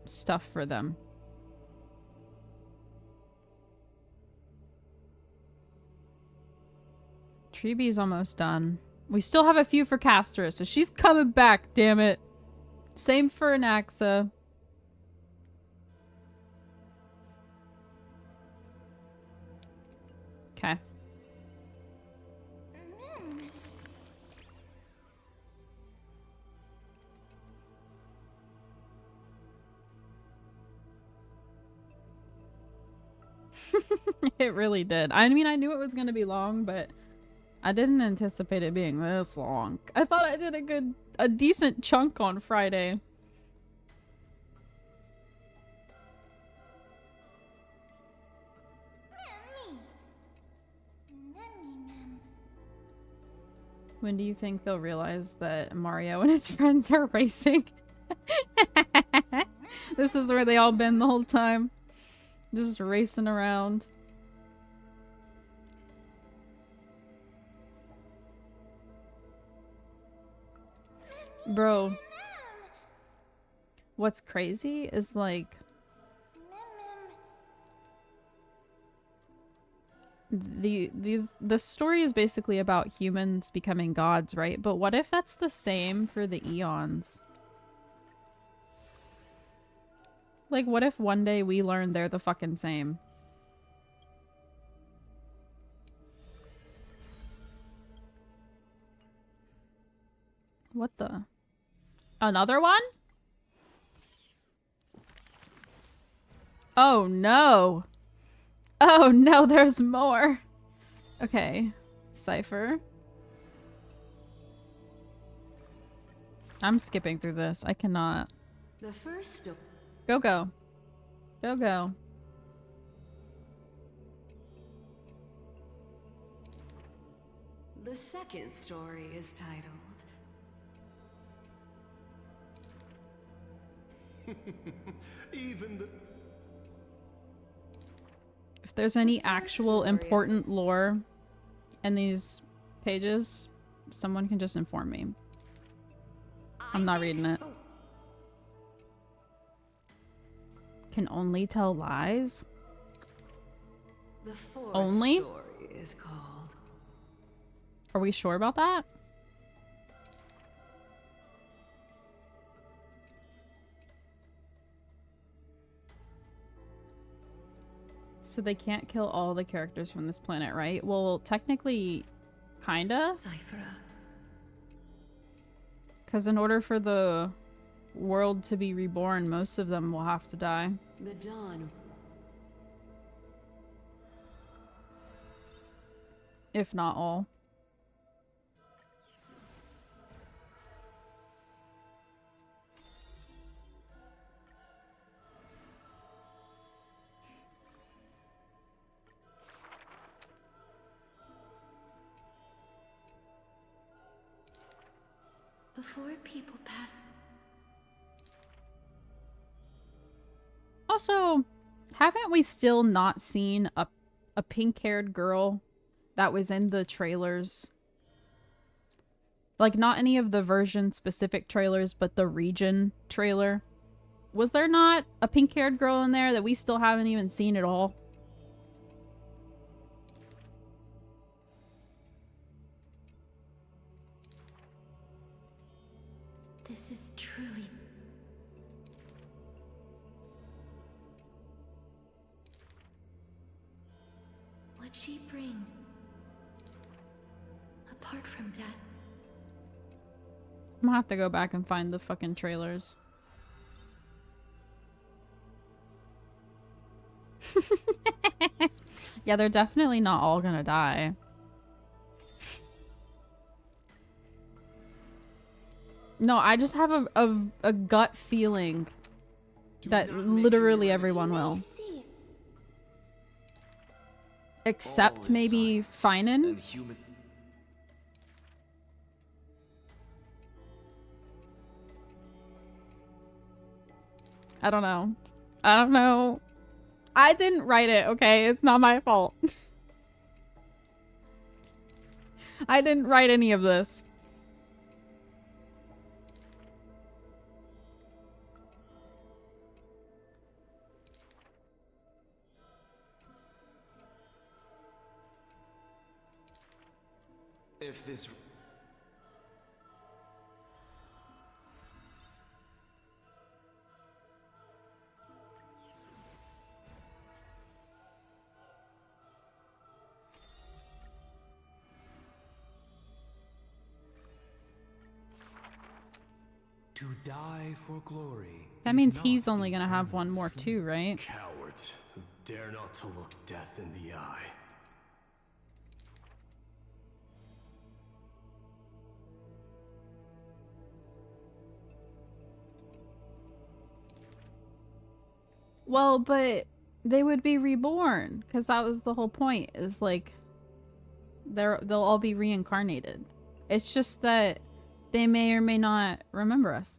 stuff for them. Treebee's almost done. We still have a few for Castra, so she's coming back, damn it. Same for Anaxa. Okay. It really did. I mean, I knew it was going to be long, but I didn't anticipate it being this long. I thought I did a decent chunk on Friday. When do you think they'll realize that Mario and his friends are racing? This is where they all been the whole time. Just racing around. Bro. What's crazy is like the story is basically about humans becoming gods, right? But what if that's the same for the Eons? Like, what if one day we learn they're the fucking same? What the? Another one? Oh no! Oh no, there's more! Okay. Cypher. I'm skipping through this. I cannot. The first Go, go. Go, go. The second story is titled Even the If there's any actual important lore in these pages, someone can just inform me. I'm not reading it. Can only tell lies? The fourth Only? story is called Are we sure about that? So they can't kill all the characters from this planet, right? Well, technically, kinda. Cyphera. Because in order for the world to be reborn, most of them will have to die. The dawn. If not all. The Before people pass. Also, haven't we still not seen a pink-haired girl that was in the trailers? Like, not any of the version-specific trailers, but the region trailer. Was there not a pink-haired girl in there that we still haven't even seen at all? This is truly... What'd she bring? Apart from Dad. I'm gonna have to go back and find the fucking trailers. Yeah, they're definitely not all gonna die. No, I just have a gut feeling that literally everyone will. Except maybe Finan. I don't know. I don't know. I didn't write it, okay? It's not my fault. I didn't write any of this. If this... To die for glory. That means he's only gonna have one more too, right? Cowards who dare not to look death in the eye. Well, but they would be reborn, because that was the whole point, is like they'll all be reincarnated. It's just that they may or may not remember us.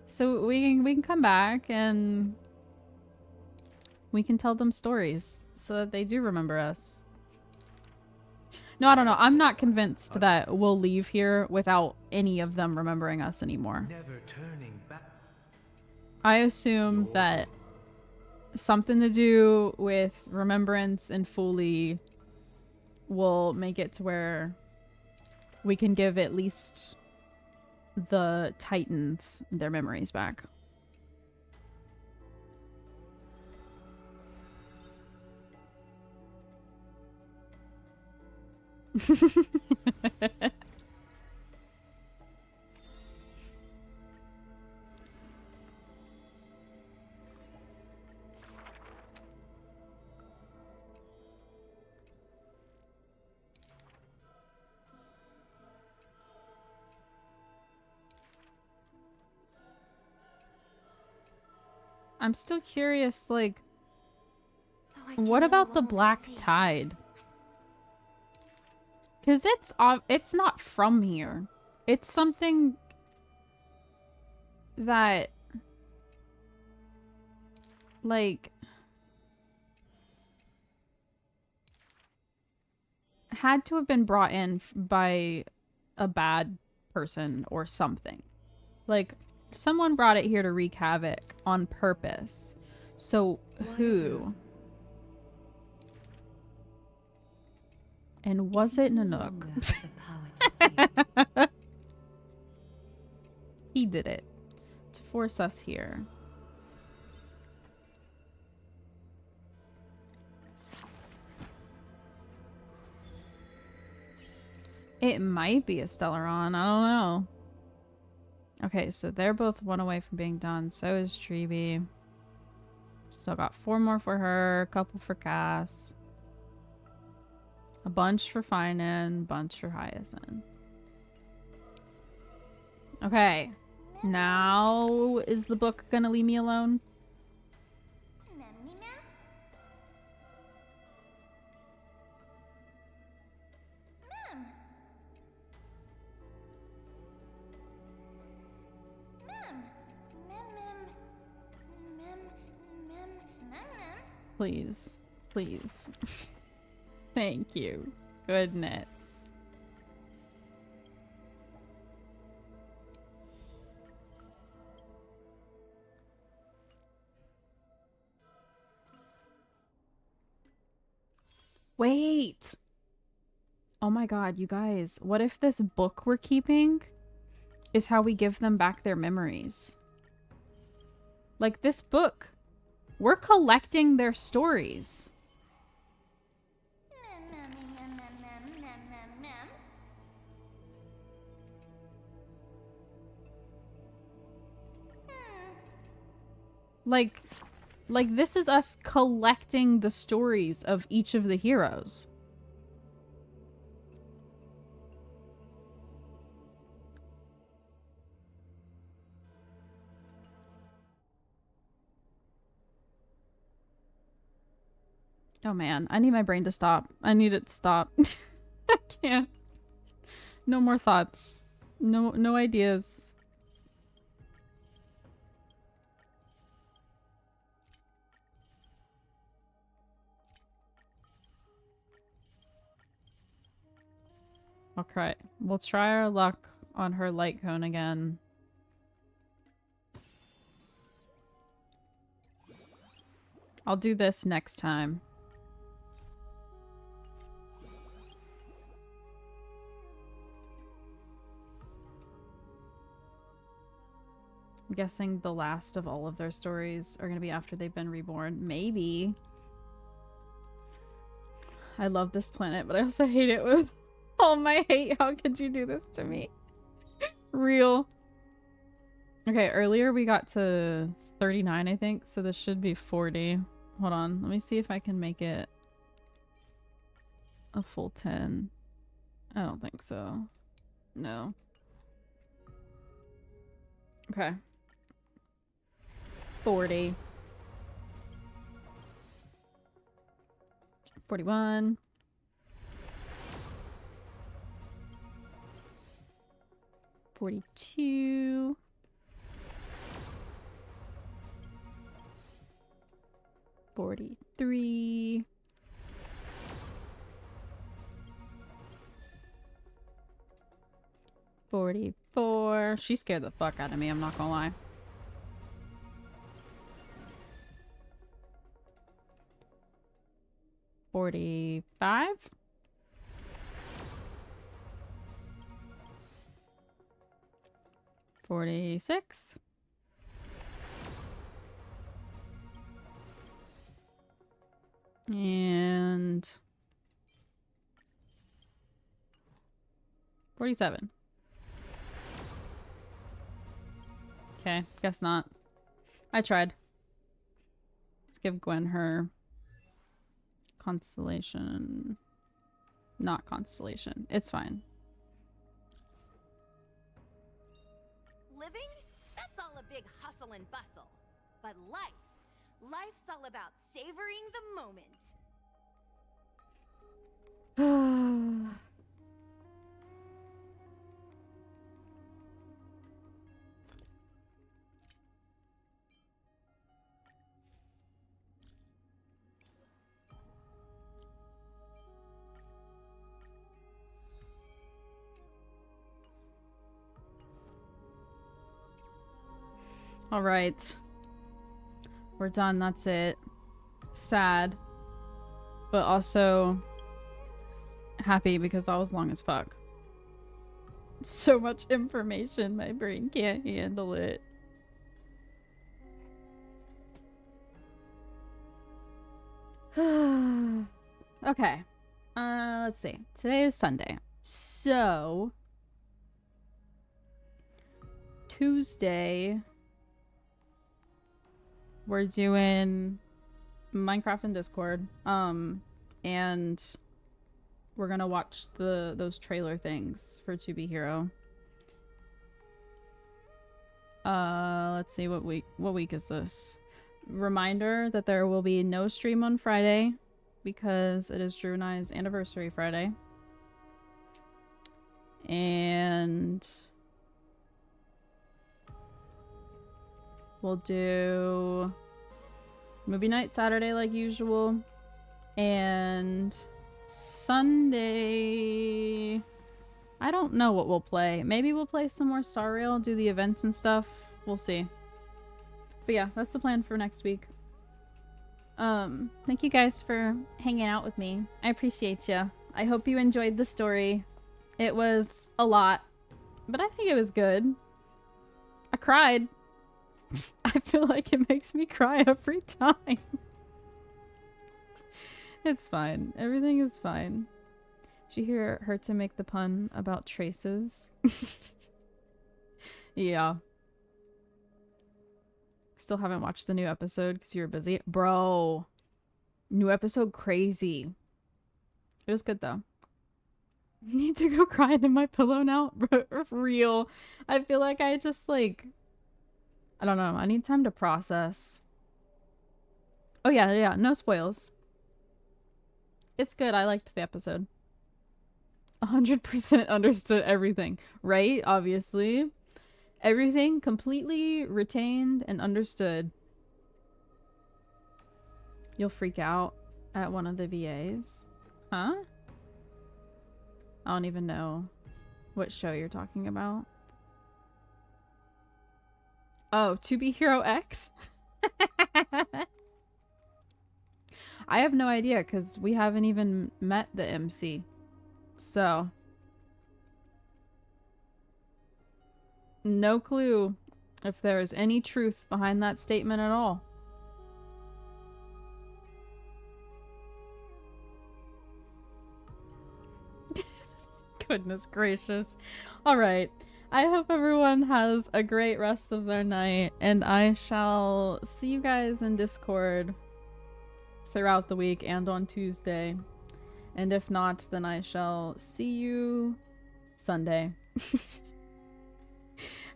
So we can come back and we can tell them stories so that they do remember us. No, I don't know. I'm not convinced that we'll leave here without any of them remembering us anymore. Never turning back. I assume that something to do with remembrance and Fully will make it to where we can give at least the Titans their memories back. I'm still curious, like, what about the Black Tide? Because it's not from here. It's something that, like, had to have been brought in by a bad person or something. Like, someone brought it here to wreak havoc on purpose. So, who? And was it Nanook? He did it to force us here. It might be a Stellaron. I don't know. Okay, so they're both one away from being done. So is Treeby. Still got 4 more for her. A couple for Cass. A bunch for Finan. Bunch for Hyacinth. Okay. Now, is the book gonna leave me alone? Please. Please. Thank you. Goodness. Wait. Oh my god, you guys. What if this book we're keeping is how we give them back their memories? Like this book. We're collecting their stories. Like this is us collecting the stories of each of the heroes. Oh man, I need my brain to stop. I need it to stop. I can't. No more thoughts. No ideas. Okay, we'll try our luck on her light cone again. I'll do this next time. I'm guessing the last of all of their stories are going to be after they've been reborn. Maybe. I love this planet, but I also hate it with all my hate. How could you do this to me? Real. Okay, earlier we got to 39, I think, so this should be 40. Hold on, let me see if I can make it a full 10. I don't think so. No. Okay. 40. 41. 42. 43. 44. She scared the fuck out of me, I'm not gonna lie. 45. 46. 47. Okay, guess not. I tried. Let's give Gwen her constellation. Not constellation. It's fine. Living? That's all a big hustle and bustle. But life's all about savoring the moment. All right. We're done. That's it. Sad. But also happy because that was long as fuck. So much information. My brain can't handle it. Okay. Let's see. Today is Sunday. So Tuesday we're doing Minecraft and Discord. And we're gonna watch those trailer things for To Be Hero. Let's see, what week is this? Reminder that there will be no stream on Friday because it is Drew and I's anniversary Friday. And we'll do Movie night Saturday like usual. And Sunday, I don't know what we'll play. Maybe we'll play some more Star Rail, do the events and stuff. We'll see. But yeah, that's the plan for next week. Thank you guys for hanging out with me. I appreciate you. I hope you enjoyed the story. It was a lot, but I think it was good. I cried. I feel like it makes me cry every time. It's fine. Everything is fine. Did you hear her to make the pun about traces? Yeah. Still haven't watched the new episode because you were busy. Bro. New episode crazy. It was good though. Need to go crying in my pillow now? For real. I feel like I just like... I don't know. I need time to process. Oh yeah. No spoils. It's good. I liked the episode. 100% understood everything. Right? Obviously. Everything completely retained and understood. You'll freak out at one of the VAs. Huh? I don't even know what show you're talking about. Oh, To Be Hero X? I have no idea because we haven't even met the MC. So. No clue if there is any truth behind that statement at all. Goodness gracious. Alright. I hope everyone has a great rest of their night, and I shall see you guys in Discord throughout the week and on Tuesday. And if not, then I shall see you Sunday.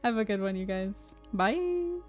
Have a good one, you guys. Bye!